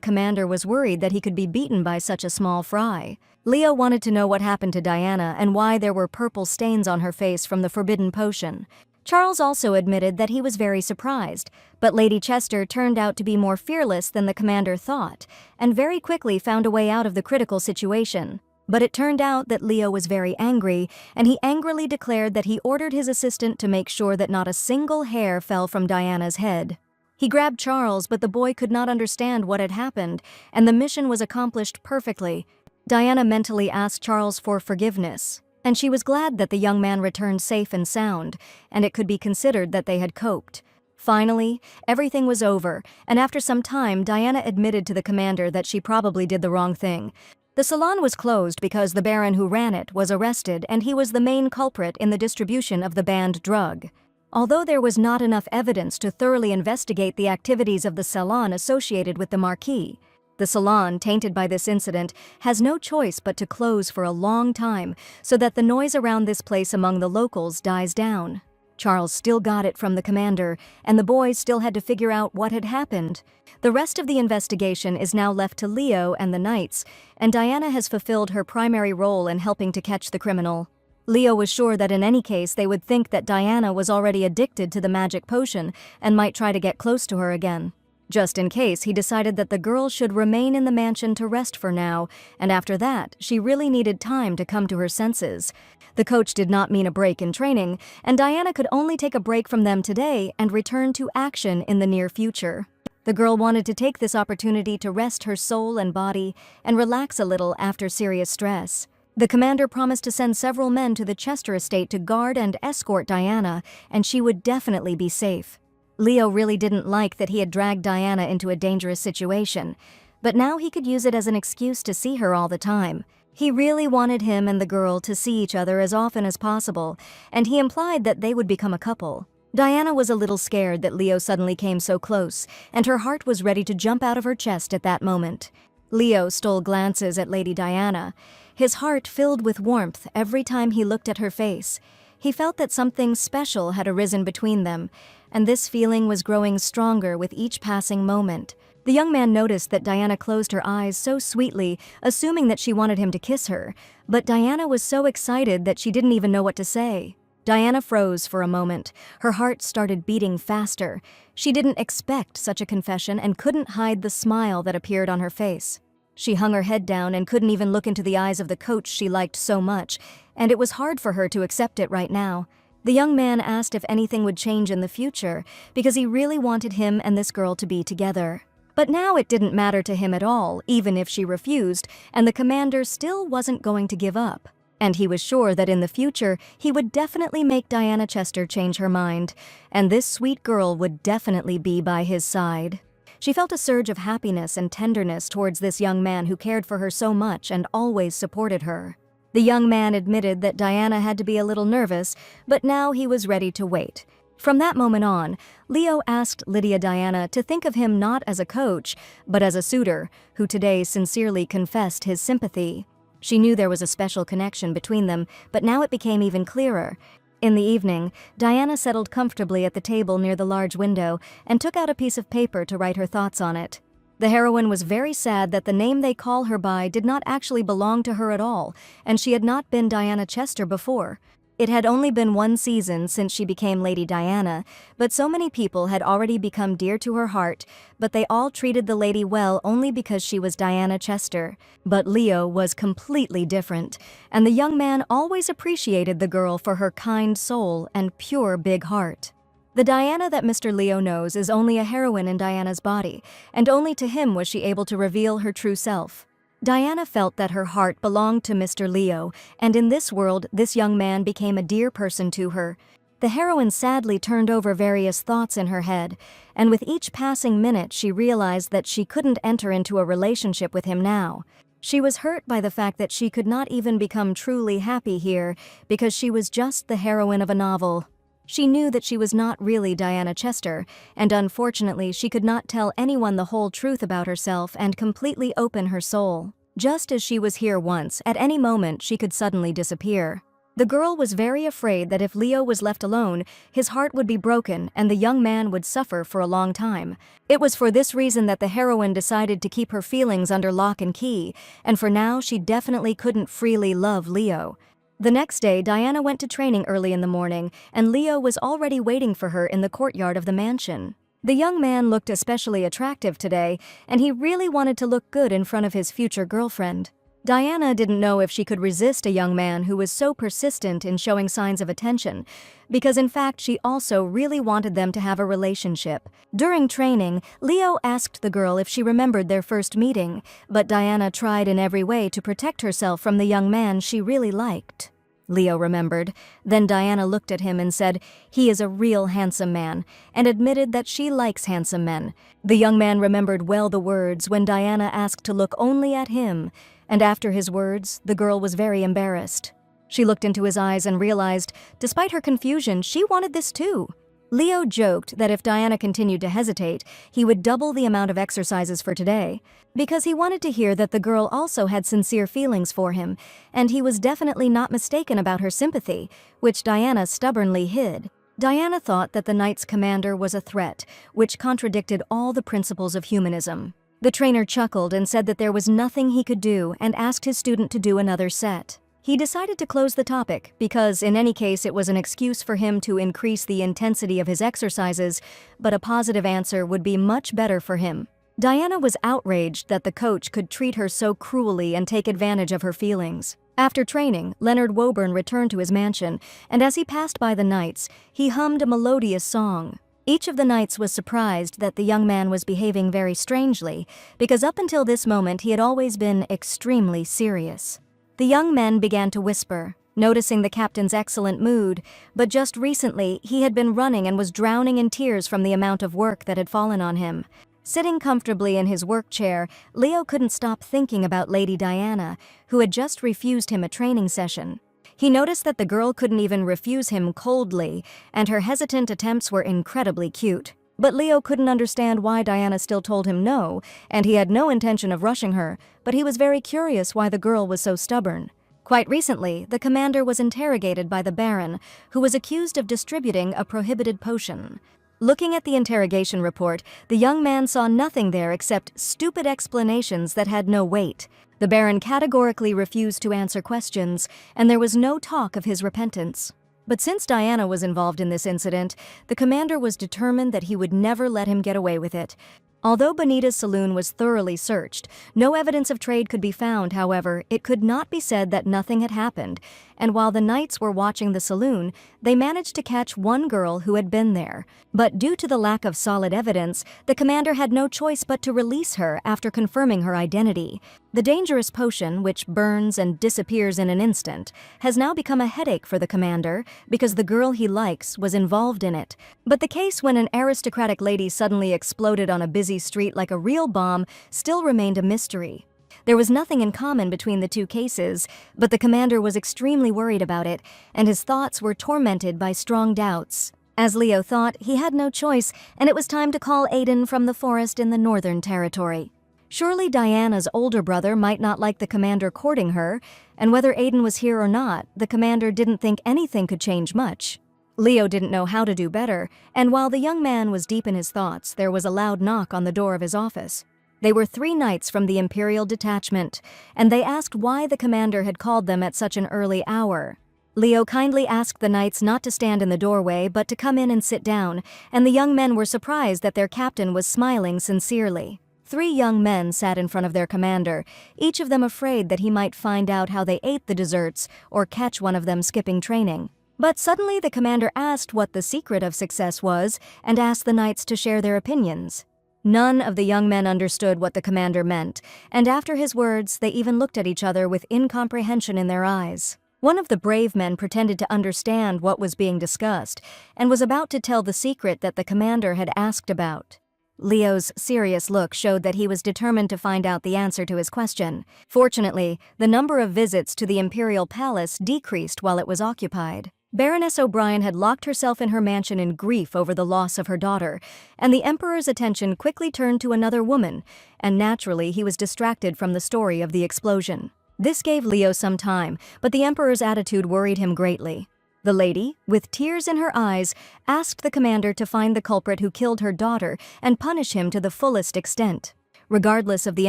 commander was worried that he could be beaten by such a small fry. Leo wanted to know what happened to Diana and why there were purple stains on her face from the forbidden potion. Charles also admitted that he was very surprised, but Lady Chester turned out to be more fearless than the commander thought, and very quickly found a way out of the critical situation. But it turned out that Leo was very angry, and he angrily declared that he ordered his assistant to make sure that not a single hair fell from Diana's head. He grabbed Charles, but the boy could not understand what had happened, and the mission was accomplished perfectly. Diana mentally asked Charles for forgiveness, and she was glad that the young man returned safe and sound, and it could be considered that they had coped. Finally, everything was over, and after some time, Diana admitted to the commander that she probably did the wrong thing. The salon was closed because the baron who ran it was arrested and he was the main culprit in the distribution of the banned drug. Although there was not enough evidence to thoroughly investigate the activities of the salon associated with the marquis, the salon, tainted by this incident, has no choice but to close for a long time so that the noise around this place among the locals dies down. Charles still got it from the commander, and the boys still had to figure out what had happened. The rest of the investigation is now left to Leo and the Knights, and Diana has fulfilled her primary role in helping to catch the criminal. Leo was sure that in any case they would think that Diana was already addicted to the magic potion and might try to get close to her again. Just in case, he decided that the girl should remain in the mansion to rest for now, and after that, she really needed time to come to her senses. The coach did not mean a break in training, and Diana could only take a break from them today and return to action in the near future. The girl wanted to take this opportunity to rest her soul and body and relax a little after serious stress. The commander promised to send several men to the Chester estate to guard and escort Diana, and she would definitely be safe. Leo really didn't like that he had dragged Diana into a dangerous situation, but now he could use it as an excuse to see her all the time. He really wanted him and the girl to see each other as often as possible, and he implied that they would become a couple. Diana was a little scared that Leo suddenly came so close, and her heart was ready to jump out of her chest at that moment. Leo stole glances at Lady Diana, his heart filled with warmth every time he looked at her face. He felt that something special had arisen between them, and this feeling was growing stronger with each passing moment. The young man noticed that Diana closed her eyes so sweetly, assuming that she wanted him to kiss her, but Diana was so excited that she didn't even know what to say. Diana froze for a moment. Her heart started beating faster. She didn't expect such a confession and couldn't hide the smile that appeared on her face. She hung her head down and couldn't even look into the eyes of the coach she liked so much, and it was hard for her to accept it right now. The young man asked if anything would change in the future, because he really wanted him and this girl to be together. But now it didn't matter to him at all, even if she refused, and the commander still wasn't going to give up. And he was sure that in the future, he would definitely make Diana Chester change her mind, and this sweet girl would definitely be by his side. She felt a surge of happiness and tenderness towards this young man who cared for her so much and always supported her. The young man admitted that Diana had to be a little nervous, but now he was ready to wait. From that moment on, Leo asked Lydia Diana to think of him not as a coach, but as a suitor, who today sincerely confessed his sympathy. She knew there was a special connection between them, but now it became even clearer. In the evening, Diana settled comfortably at the table near the large window and took out a piece of paper to write her thoughts on it. The heroine was very sad that the name they call her by did not actually belong to her at all, and she had not been Diana Chester before. It had only been one season since she became Lady Diana, but so many people had already become dear to her heart, but they all treated the lady well only because she was Diana Chester. But Leo was completely different, and the young man always appreciated the girl for her kind soul and pure big heart. The Diana that Mr. Leo knows is only a heroine in Diana's body, and only to him was she able to reveal her true self. Diana felt that her heart belonged to Mr. Leo, and in this world, this young man became a dear person to her. The heroine sadly turned over various thoughts in her head, and with each passing minute she realized that she couldn't enter into a relationship with him now. She was hurt by the fact that she could not even become truly happy here because she was just the heroine of a novel. She knew that she was not really Diana Chester, and unfortunately she could not tell anyone the whole truth about herself and completely open her soul. Just as she was here once, at any moment she could suddenly disappear. The girl was very afraid that if Leo was left alone, his heart would be broken and the young man would suffer for a long time. It was for this reason that the heroine decided to keep her feelings under lock and key, and for now she definitely couldn't freely love Leo. The next day, Diana went to training early in the morning, and Leo was already waiting for her in the courtyard of the mansion. The young man looked especially attractive today, and he really wanted to look good in front of his future girlfriend. Diana didn't know if she could resist a young man who was so persistent in showing signs of attention, because in fact she also really wanted them to have a relationship. During training, Leo asked the girl if she remembered their first meeting, but Diana tried in every way to protect herself from the young man she really liked. Leo remembered. Then Diana looked at him and said, "He is a real handsome man," and admitted that she likes handsome men. The young man remembered well the words when Diana asked to look only at him, And after his words, the girl was very embarrassed. She looked into his eyes and realized, despite her confusion, she wanted this too. Leo joked that if Diana continued to hesitate, he would double the amount of exercises for today, because he wanted to hear that the girl also had sincere feelings for him, and he was definitely not mistaken about her sympathy, which Diana stubbornly hid. Diana thought that the knight's commander was a threat, which contradicted all the principles of humanism. The trainer chuckled and said that there was nothing he could do and asked his student to do another set. He decided to close the topic because, in any case, it was an excuse for him to increase the intensity of his exercises, but a positive answer would be much better for him. Diana was outraged that the coach could treat her so cruelly and take advantage of her feelings. After training, Leonard Woburn returned to his mansion, and as he passed by the knights, he hummed a melodious song. Each of the knights was surprised that the young man was behaving very strangely, because up until this moment he had always been extremely serious. The young men began to whisper, noticing the captain's excellent mood, but just recently he had been running and was drowning in tears from the amount of work that had fallen on him. Sitting comfortably in his work chair, Leo couldn't stop thinking about Lady Diana, who had just refused him a training session. He noticed that the girl couldn't even refuse him coldly, and her hesitant attempts were incredibly cute. But Leo couldn't understand why Diana still told him no, and he had no intention of rushing her, but he was very curious why the girl was so stubborn. Quite recently, the commander was interrogated by the Baron, who was accused of distributing a prohibited potion. Looking at the interrogation report, the young man saw nothing there except stupid explanations that had no weight. The Baron categorically refused to answer questions, and there was no talk of his repentance. But since Diana was involved in this incident, the commander was determined that he would never let him get away with it. Although Bonita's saloon was thoroughly searched, no evidence of trade could be found. However, it could not be said that nothing had happened, and while the knights were watching the saloon, they managed to catch one girl who had been there. But due to the lack of solid evidence, the commander had no choice but to release her after confirming her identity. The dangerous potion, which burns and disappears in an instant, has now become a headache for the commander because the girl he likes was involved in it. But the case when an aristocratic lady suddenly exploded on a busy street like a real bomb still remained a mystery. There was nothing in common between the two cases, but the commander was extremely worried about it, and his thoughts were tormented by strong doubts. As Leo thought, he had no choice, and it was time to call Aiden from the forest in the Northern Territory. Surely Diana's older brother might not like the commander courting her, and whether Aiden was here or not, the commander didn't think anything could change much. Leo didn't know how to do better, and while the young man was deep in his thoughts, there was a loud knock on the door of his office. They were 3 knights from the Imperial detachment, and they asked why the commander had called them at such an early hour. Leo kindly asked the knights not to stand in the doorway but to come in and sit down, and the young men were surprised that their captain was smiling sincerely. 3 young men sat in front of their commander, each of them afraid that he might find out how they ate the desserts or catch one of them skipping training. But suddenly the commander asked what the secret of success was and asked the knights to share their opinions. None of the young men understood what the commander meant, and after his words, they even looked at each other with incomprehension in their eyes. One of the brave men pretended to understand what was being discussed and was about to tell the secret that the commander had asked about. Leo's serious look showed that he was determined to find out the answer to his question. Fortunately, the number of visits to the Imperial Palace decreased while it was occupied. Baroness O'Brien had locked herself in her mansion in grief over the loss of her daughter, and the Emperor's attention quickly turned to another woman, and naturally he was distracted from the story of the explosion. This gave Leo some time, but the Emperor's attitude worried him greatly. The lady, with tears in her eyes, asked the commander to find the culprit who killed her daughter and punish him to the fullest extent. Regardless of the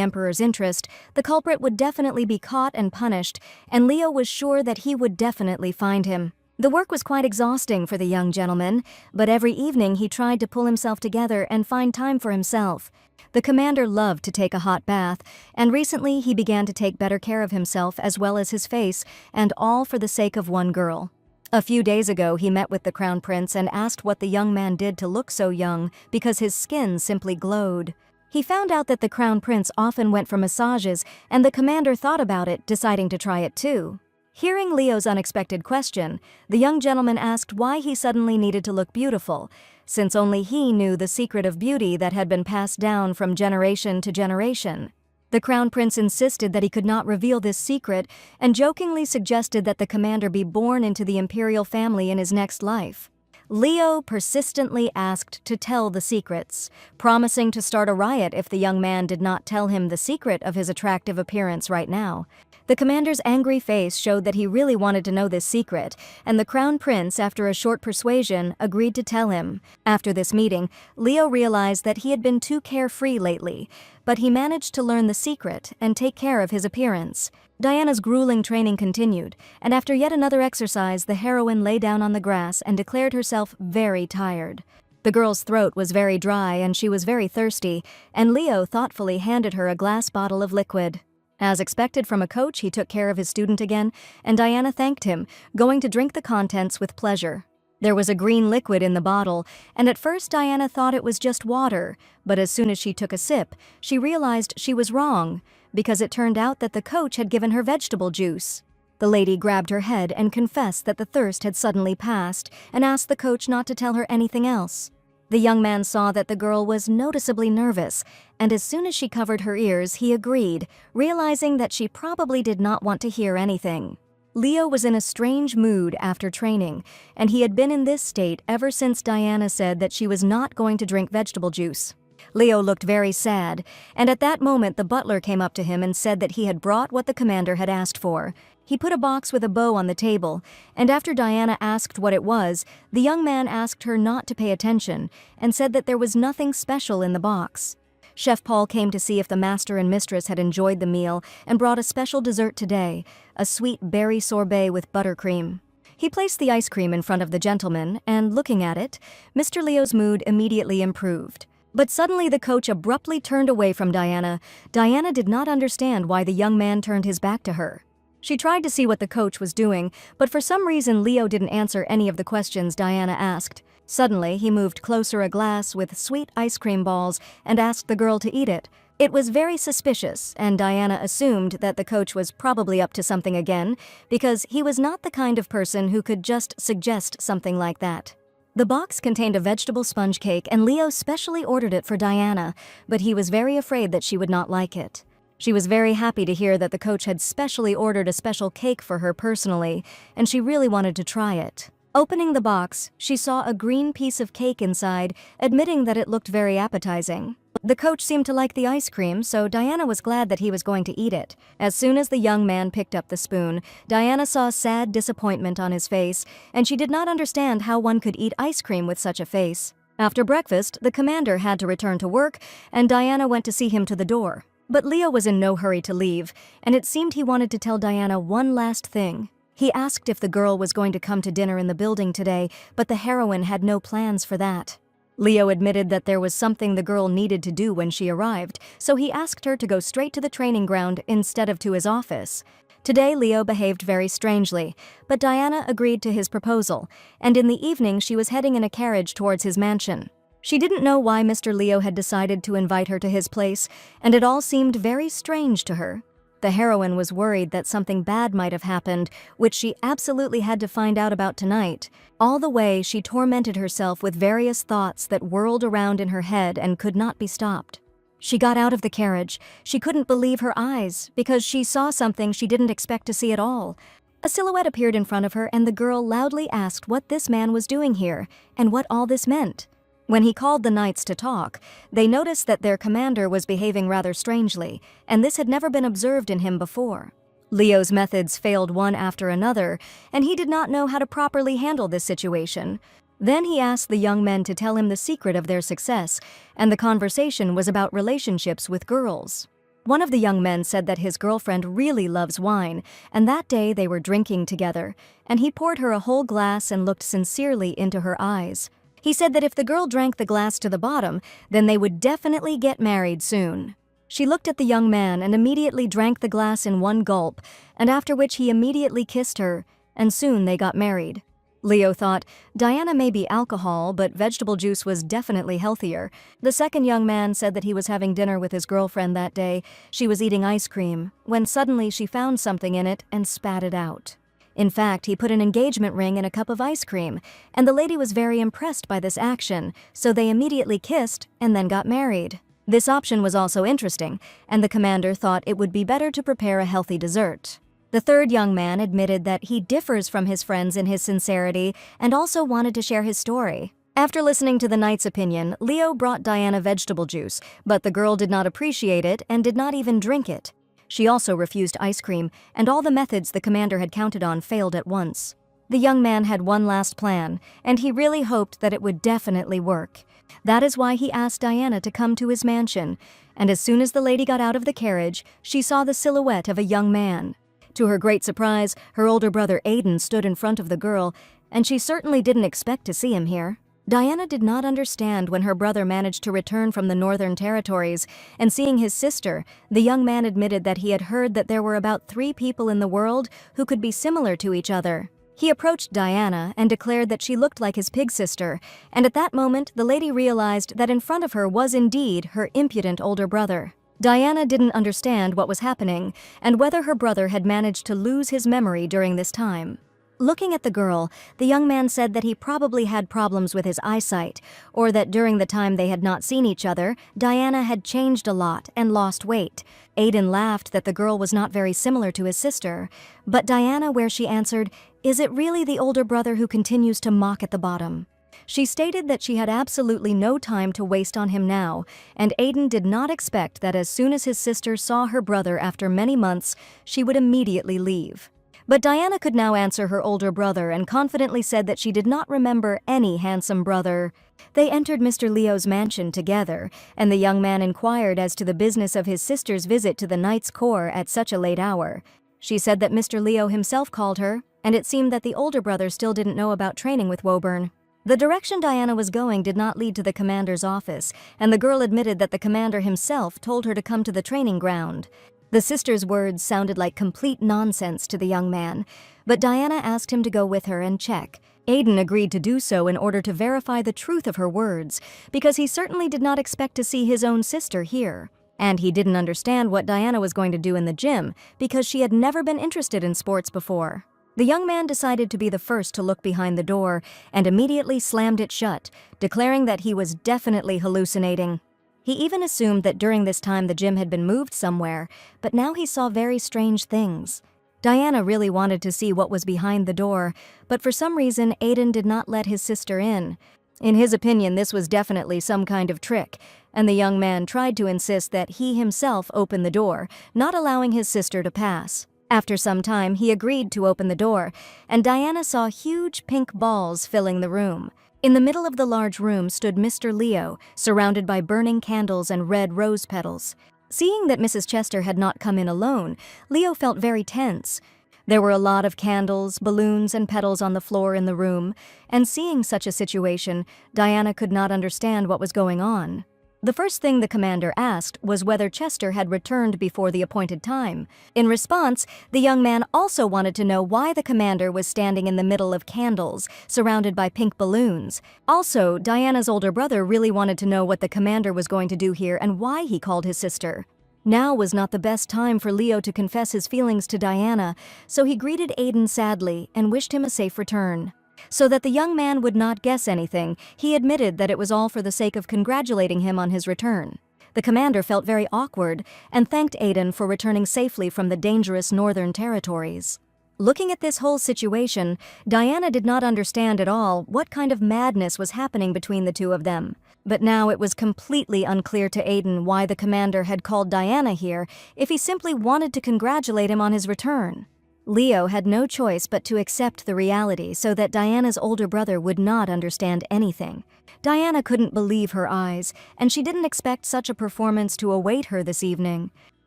Emperor's interest, the culprit would definitely be caught and punished, and Leo was sure that he would definitely find him. The work was quite exhausting for the young gentleman, but every evening he tried to pull himself together and find time for himself. The commander loved to take a hot bath, and recently he began to take better care of himself as well as his face, and all for the sake of one girl. A few days ago he met with the Crown Prince and asked what the young man did to look so young because his skin simply glowed. He found out that the Crown Prince often went for massages, and the commander thought about it, deciding to try it too. Hearing Leo's unexpected question, the young gentleman asked why he suddenly needed to look beautiful, since only he knew the secret of beauty that had been passed down from generation to generation. The Crown Prince insisted that he could not reveal this secret and jokingly suggested that the commander be born into the imperial family in his next life. Leo persistently asked to tell the secrets, promising to start a riot if the young man did not tell him the secret of his attractive appearance right now. The commander's angry face showed that he really wanted to know this secret, and the Crown Prince, after a short persuasion, agreed to tell him. After this meeting, Leo realized that he had been too carefree lately, but he managed to learn the secret and take care of his appearance. Diana's grueling training continued, and after yet another exercise, the heroine lay down on the grass and declared herself very tired. The girl's throat was very dry and she was very thirsty, and Leo thoughtfully handed her a glass bottle of liquid. As expected from a coach, he took care of his student again, and Diana thanked him, going to drink the contents with pleasure. There was a green liquid in the bottle, and at first Diana thought it was just water, but as soon as she took a sip, she realized she was wrong, because it turned out that the coach had given her vegetable juice. The lady grabbed her head and confessed that the thirst had suddenly passed, and asked the coach not to tell her anything else. The young man saw that the girl was noticeably nervous, and as soon as she covered her ears, he agreed, realizing that she probably did not want to hear anything. Leo was in a strange mood after training, and he had been in this state ever since Diana said that she was not going to drink vegetable juice. Leo looked very sad, and at that moment the butler came up to him and said that he had brought what the commander had asked for. He put a box with a bow on the table, and after Diana asked what it was, the young man asked her not to pay attention and said that there was nothing special in the box. Chef Paul came to see if the master and mistress had enjoyed the meal and brought a special dessert today, a sweet berry sorbet with buttercream. He placed the ice cream in front of the gentleman, and looking at it, Mr. Leo's mood immediately improved. But suddenly the coach abruptly turned away from Diana. Diana did not understand why the young man turned his back to her. She tried to see what the coach was doing, but for some reason Leo didn't answer any of the questions Diana asked. Suddenly, he moved closer a glass with sweet ice cream balls and asked the girl to eat it. It was very suspicious, and Diana assumed that the coach was probably up to something again, because he was not the kind of person who could just suggest something like that. The box contained a vegetable sponge cake, and Leo specially ordered it for Diana, but he was very afraid that she would not like it. She was very happy to hear that the coach had specially ordered a special cake for her personally, and she really wanted to try it. Opening the box, she saw a green piece of cake inside, admitting that it looked very appetizing. The coach seemed to like the ice cream, so Diana was glad that he was going to eat it. As soon as the young man picked up the spoon, Diana saw sad disappointment on his face, and she did not understand how one could eat ice cream with such a face. After breakfast, the commander had to return to work, and Diana went to see him to the door. But Leo was in no hurry to leave, and it seemed he wanted to tell Diana one last thing. He asked if the girl was going to come to dinner in the building today, but the heroine had no plans for that. Leo admitted that there was something the girl needed to do when she arrived, so he asked her to go straight to the training ground instead of to his office. Today, Leo behaved very strangely, but Diana agreed to his proposal, and in the evening she was heading in a carriage towards his mansion. She didn't know why Mr. Leo had decided to invite her to his place, and it all seemed very strange to her. The heroine was worried that something bad might have happened, which she absolutely had to find out about tonight. All the way, she tormented herself with various thoughts that whirled around in her head and could not be stopped. She got out of the carriage. She couldn't believe her eyes, because she saw something she didn't expect to see at all. A silhouette appeared in front of her, and the girl loudly asked what this man was doing here, and what all this meant. When he called the knights to talk, they noticed that their commander was behaving rather strangely, and this had never been observed in him before. Leo's methods failed one after another, and he did not know how to properly handle this situation. Then he asked the young men to tell him the secret of their success, and the conversation was about relationships with girls. One of the young men said that his girlfriend really loves wine, and that day they were drinking together, and he poured her a whole glass and looked sincerely into her eyes. He said that if the girl drank the glass to the bottom, then they would definitely get married soon. She looked at the young man and immediately drank the glass in one gulp, and after which he immediately kissed her, and soon they got married. Leo thought, Diana may be alcohol, but vegetable juice was definitely healthier. The second young man said that he was having dinner with his girlfriend that day. She was eating ice cream, when suddenly she found something in it and spat it out. In fact, he put an engagement ring in a cup of ice cream, and the lady was very impressed by this action, so they immediately kissed and then got married. This option was also interesting, and the commander thought it would be better to prepare a healthy dessert. The third young man admitted that he differs from his friends in his sincerity and also wanted to share his story. After listening to the knight's opinion, Leo brought Diana vegetable juice, but the girl did not appreciate it and did not even drink it. She also refused ice cream, and all the methods the commander had counted on failed at once. The young man had one last plan, and he really hoped that it would definitely work. That is why he asked Diana to come to his mansion, and as soon as the lady got out of the carriage, she saw the silhouette of a young man. To her great surprise, her older brother Aiden stood in front of the girl, and she certainly didn't expect to see him here. Diana did not understand when her brother managed to return from the Northern Territories, and seeing his sister, the young man admitted that he had heard that there were about 3 people in the world who could be similar to each other. He approached Diana and declared that she looked like his pig sister, and at that moment the lady realized that in front of her was indeed her impudent older brother. Diana didn't understand what was happening and whether her brother had managed to lose his memory during this time. Looking at the girl, the young man said that he probably had problems with his eyesight, or that during the time they had not seen each other, Diana had changed a lot and lost weight. Aiden laughed that the girl was not very similar to his sister, but Diana, where she answered, "Is it really the older brother who continues to mock at the bottom?" She stated that she had absolutely no time to waste on him now, and Aiden did not expect that as soon as his sister saw her brother after many months, she would immediately leave. But Diana could now answer her older brother and confidently said that she did not remember any handsome brother. They entered Mr. Leo's mansion together, and the young man inquired as to the business of his sister's visit to the Knight's Court at such a late hour. She said that Mr. Leo himself called her, and it seemed that the older brother still didn't know about training with Woburn. The direction Diana was going did not lead to the commander's office, and the girl admitted that the commander himself told her to come to the training ground. The sister's words sounded like complete nonsense to the young man, but Diana asked him to go with her and check. Aiden agreed to do so in order to verify the truth of her words, because he certainly did not expect to see his own sister here. And he didn't understand what Diana was going to do in the gym, because she had never been interested in sports before. The young man decided to be the first to look behind the door and immediately slammed it shut, declaring that he was definitely hallucinating. He even assumed that during this time the gym had been moved somewhere, but now he saw very strange things. Diana really wanted to see what was behind the door, but for some reason Aiden did not let his sister in. In his opinion, this was definitely some kind of trick, and the young man tried to insist that he himself open the door, not allowing his sister to pass. After some time, he agreed to open the door, and Diana saw huge pink balls filling the room. In the middle of the large room stood Mr. Leo, surrounded by burning candles and red rose petals. Seeing that Mrs. Chester had not come in alone, Leo felt very tense. There were a lot of candles, balloons, and petals on the floor in the room, and seeing such a situation, Diana could not understand what was going on. The first thing the commander asked was whether Chester had returned before the appointed time. In response, the young man also wanted to know why the commander was standing in the middle of candles, surrounded by pink balloons. Also, Diana's older brother really wanted to know what the commander was going to do here and why he called his sister. Now was not the best time for Leo to confess his feelings to Diana, so he greeted Aiden sadly and wished him a safe return. So that the young man would not guess anything, he admitted that it was all for the sake of congratulating him on his return. The commander felt very awkward and thanked Aiden for returning safely from the dangerous Northern Territories. Looking at this whole situation, Diana did not understand at all what kind of madness was happening between the two of them. But now it was completely unclear to Aiden why the commander had called Diana here if he simply wanted to congratulate him on his return. Leo had no choice but to accept the reality so that Diana's older brother would not understand anything. Diana couldn't believe her eyes, and she didn't expect such a performance to await her this evening.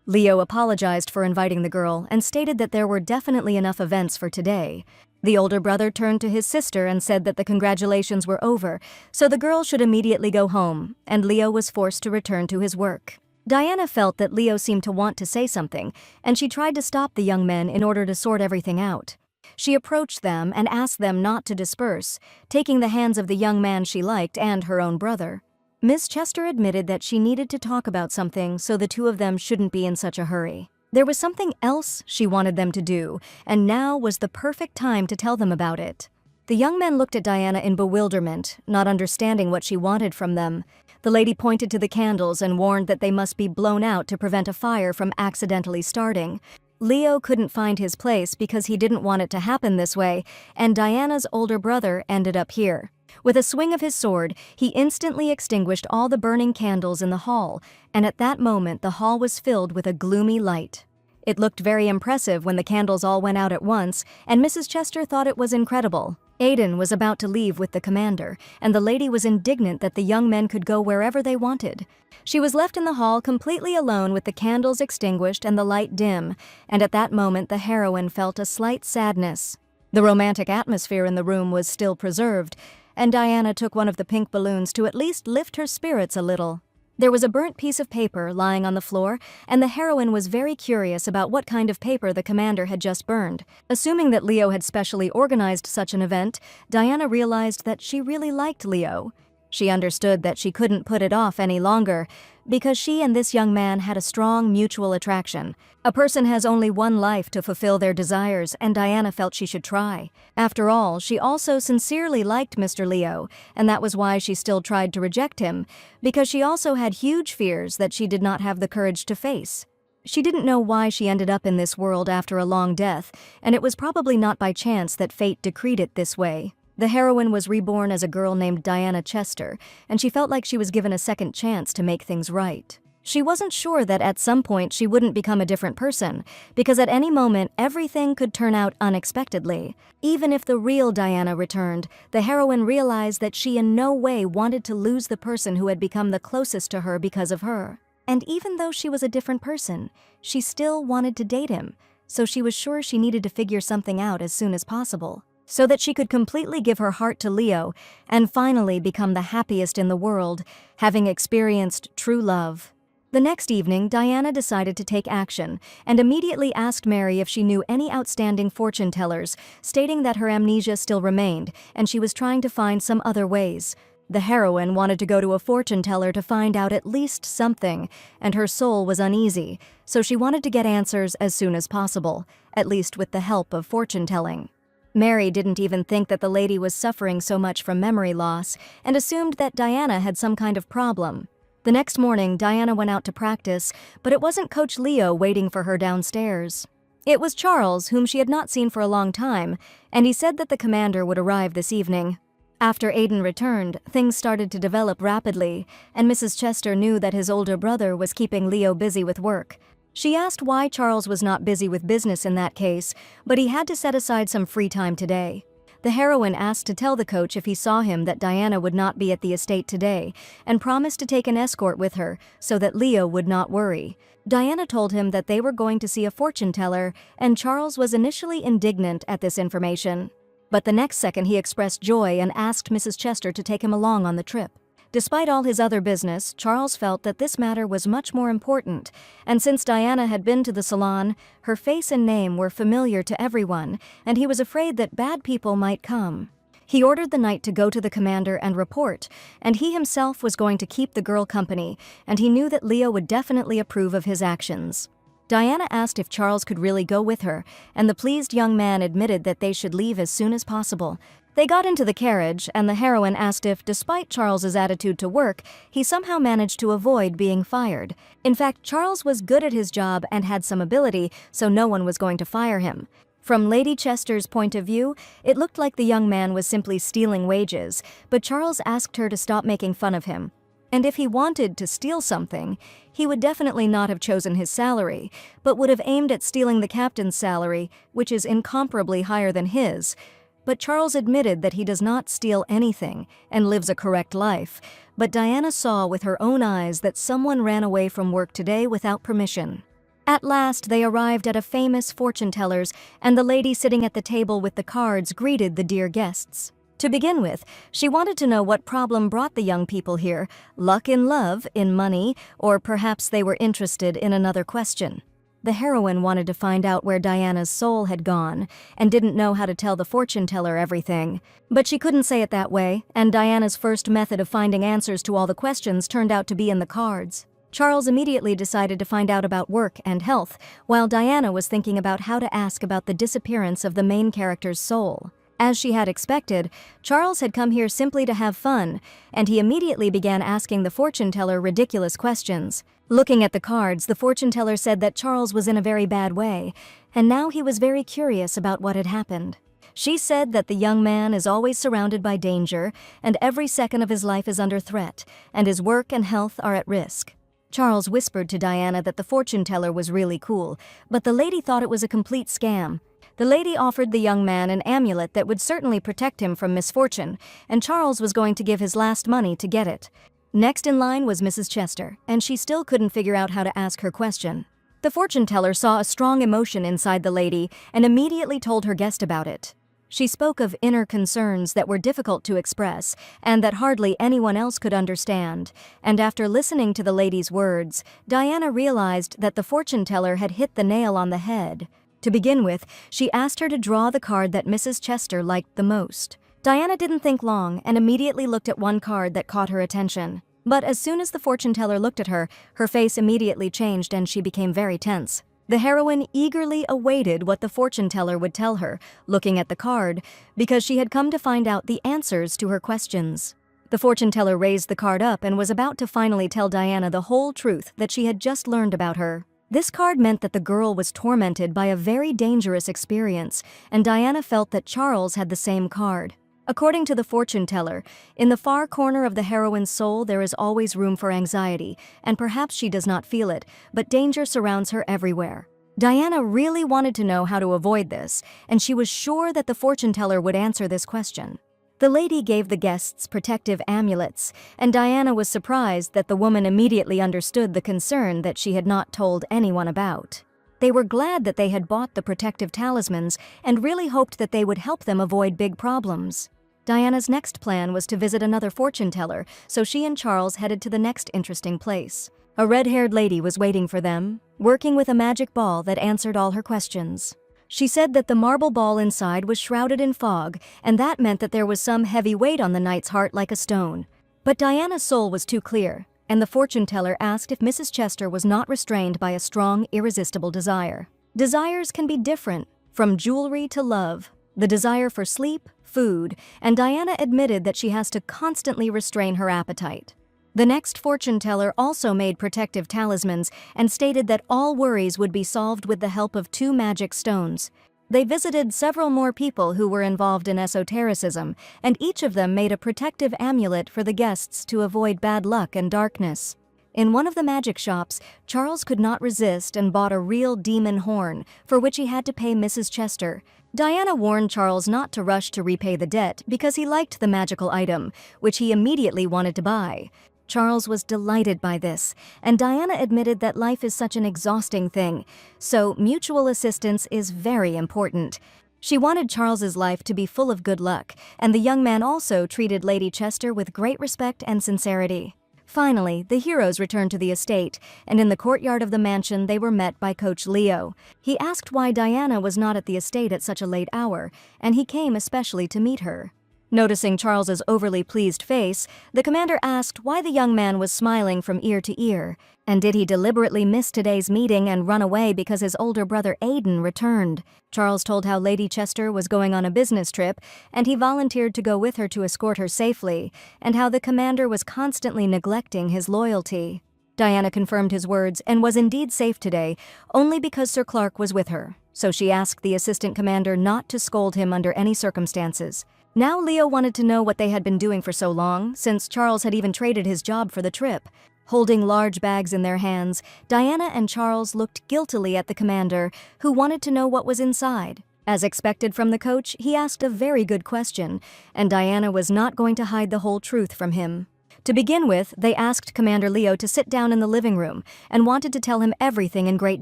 Leo apologized for inviting the girl and stated that there were definitely enough events for today. The older brother turned to his sister and said that the congratulations were over, so the girl should immediately go home, and Leo was forced to return to his work. Diana felt that Leo seemed to want to say something, and she tried to stop the young men in order to sort everything out. She approached them and asked them not to disperse, taking the hands of the young man she liked and her own brother. Miss Chester admitted that she needed to talk about something so the two of them shouldn't be in such a hurry. There was something else she wanted them to do, and now was the perfect time to tell them about it. The young men looked at Diana in bewilderment, not understanding what she wanted from them. The lady pointed to the candles and warned that they must be blown out to prevent a fire from accidentally starting. Leo couldn't find his place because he didn't want it to happen this way, and Diana's older brother ended up here. With a swing of his sword, he instantly extinguished all the burning candles in the hall, and at that moment the hall was filled with a gloomy light. It looked very impressive when the candles all went out at once, and Mrs. Chester thought it was incredible. Aiden was about to leave with the commander, and the lady was indignant that the young men could go wherever they wanted. She was left in the hall completely alone with the candles extinguished and the light dim, and at that moment the heroine felt a slight sadness. The romantic atmosphere in the room was still preserved, and Diana took one of the pink balloons to at least lift her spirits a little. There was a burnt piece of paper lying on the floor, and the heroine was very curious about what kind of paper the commander had just burned. Assuming that Leo had specially organized such an event, Diana realized that she really liked Leo. She understood that she couldn't put it off any longer, because she and this young man had a strong mutual attraction. A person has only one life to fulfill their desires, and Diana felt she should try. After all, she also sincerely liked Mr. Leo, and that was why she still tried to reject him, because she also had huge fears that she did not have the courage to face. She didn't know why she ended up in this world after a long death, and it was probably not by chance that fate decreed it this way. The heroine was reborn as a girl named Diana Chester, and she felt like she was given a second chance to make things right. She wasn't sure that at some point she wouldn't become a different person, because at any moment everything could turn out unexpectedly. Even if the real Diana returned, the heroine realized that she in no way wanted to lose the person who had become the closest to her because of her. And even though she was a different person, she still wanted to date him, so she was sure she needed to figure something out as soon as possible, so that she could completely give her heart to Leo and finally become the happiest in the world, having experienced true love. The next evening, Diana decided to take action and immediately asked Mary if she knew any outstanding fortune tellers, stating that her amnesia still remained and she was trying to find some other ways. The heroine wanted to go to a fortune teller to find out at least something, and her soul was uneasy, so she wanted to get answers as soon as possible, at least with the help of fortune telling. Mary didn't even think that the lady was suffering so much from memory loss and assumed that Diana had some kind of problem. The next morning, Diana went out to practice, but it wasn't Coach Leo waiting for her downstairs. It was Charles, whom she had not seen for a long time, and he said that the commander would arrive this evening. After Aiden returned, things started to develop rapidly, and Mrs. Chester knew that his older brother was keeping Leo busy with work. She asked why Charles was not busy with business in that case, but he had to set aside some free time today. The heroine asked to tell the coach if he saw him that Diana would not be at the estate today, and promised to take an escort with her so that Leo would not worry. Diana told him that they were going to see a fortune teller, and Charles was initially indignant at this information. But the next second he expressed joy and asked Mrs. Chester to take him along on the trip. Despite all his other business, Charles felt that this matter was much more important, and since Diana had been to the salon, her face and name were familiar to everyone, and he was afraid that bad people might come. He ordered the knight to go to the commander and report, and he himself was going to keep the girl company, and he knew that Leo would definitely approve of his actions. Diana asked if Charles could really go with her, and the pleased young man admitted that they should leave as soon as possible. They got into the carriage, and the heroine asked if, despite Charles's attitude to work, he somehow managed to avoid being fired. In fact, Charles was good at his job and had some ability, so no one was going to fire him. From Lady Chester's point of view, it looked like the young man was simply stealing wages, but Charles asked her to stop making fun of him. And if he wanted to steal something, he would definitely not have chosen his salary, but would have aimed at stealing the captain's salary, which is incomparably higher than his. But Charles admitted that he does not steal anything and lives a correct life, but Diana saw with her own eyes that someone ran away from work today without permission. At last, they arrived at a famous fortune teller's, and the lady sitting at the table with the cards greeted the dear guests. To begin with, she wanted to know what problem brought the young people here, luck in love, in money, or perhaps they were interested in another question. The heroine wanted to find out where Diana's soul had gone, and didn't know how to tell the fortune teller everything. But she couldn't say it that way, and Diana's first method of finding answers to all the questions turned out to be in the cards. Charles immediately decided to find out about work and health, while Diana was thinking about how to ask about the disappearance of the main character's soul. As she had expected, Charles had come here simply to have fun, and he immediately began asking the fortune teller ridiculous questions. Looking at the cards, the fortune teller said that Charles was in a very bad way, and now he was very curious about what had happened. She said that the young man is always surrounded by danger, and every second of his life is under threat, and his work and health are at risk. Charles whispered to Diana that the fortune teller was really cool, but the lady thought it was a complete scam. The lady offered the young man an amulet that would certainly protect him from misfortune, and Charles was going to give his last money to get it. Next in line was Mrs. Chester, and she still couldn't figure out how to ask her question. The fortune teller saw a strong emotion inside the lady and immediately told her guest about it. She spoke of inner concerns that were difficult to express and that hardly anyone else could understand, and after listening to the lady's words, Diana realized that the fortune teller had hit the nail on the head. To begin with, she asked her to draw the card that Mrs. Chester liked the most. Diana didn't think long and immediately looked at one card that caught her attention. But as soon as the fortune teller looked at her face immediately changed and she became very tense. The heroine eagerly awaited what the fortune teller would tell her, looking at the card, because she had come to find out the answers to her questions. The fortune teller raised the card up and was about to finally tell Diana the whole truth that she had just learned about her. This card meant that the girl was tormented by a very dangerous experience, and Diana felt that Charles had the same card. According to the fortune teller, in the far corner of the heroine's soul there is always room for anxiety, and perhaps she does not feel it, but danger surrounds her everywhere. Diana really wanted to know how to avoid this, and she was sure that the fortune teller would answer this question. The lady gave the guests protective amulets, and Diana was surprised that the woman immediately understood the concern that she had not told anyone about. They were glad that they had bought the protective talismans and really hoped that they would help them avoid big problems. Diana's next plan was to visit another fortune teller, so she and Charles headed to the next interesting place. A red-haired lady was waiting for them, working with a magic ball that answered all her questions. She said that the marble ball inside was shrouded in fog, and that meant that there was some heavy weight on the knight's heart like a stone. But Diana's soul was too clear, and the fortune teller asked if Mrs. Chester was not restrained by a strong, irresistible desire. Desires can be different, from jewelry to love, the desire for sleep, food, and Diana admitted that she has to constantly restrain her appetite. The next fortune teller also made protective talismans and stated that all worries would be solved with the help of 2 magic stones. They visited several more people who were involved in esotericism, and each of them made a protective amulet for the guests to avoid bad luck and darkness. In one of the magic shops, Charles could not resist and bought a real demon horn, for which he had to pay Mrs. Chester. Diana warned Charles not to rush to repay the debt because he liked the magical item, which he immediately wanted to buy. Charles was delighted by this, and Diana admitted that life is such an exhausting thing, so mutual assistance is very important. She wanted Charles's life to be full of good luck, and the young man also treated Lady Chester with great respect and sincerity. Finally, the heroes returned to the estate, and in the courtyard of the mansion they were met by Coach Leo. He asked why Diana was not at the estate at such a late hour, and he came especially to meet her. Noticing Charles's overly pleased face, the commander asked why the young man was smiling from ear to ear, and did he deliberately miss today's meeting and run away because his older brother Aiden returned. Charles told how Lady Chester was going on a business trip, and he volunteered to go with her to escort her safely, and how the commander was constantly neglecting his loyalty. Diana confirmed his words and was indeed safe today, only because Sir Clark was with her, so she asked the assistant commander not to scold him under any circumstances. Now Leo wanted to know what they had been doing for so long, since Charles had even traded his job for the trip. Holding large bags in their hands, Diana and Charles looked guiltily at the commander, who wanted to know what was inside. As expected from the coach, he asked a very good question, and Diana was not going to hide the whole truth from him. To begin with, they asked Commander Leo to sit down in the living room and wanted to tell him everything in great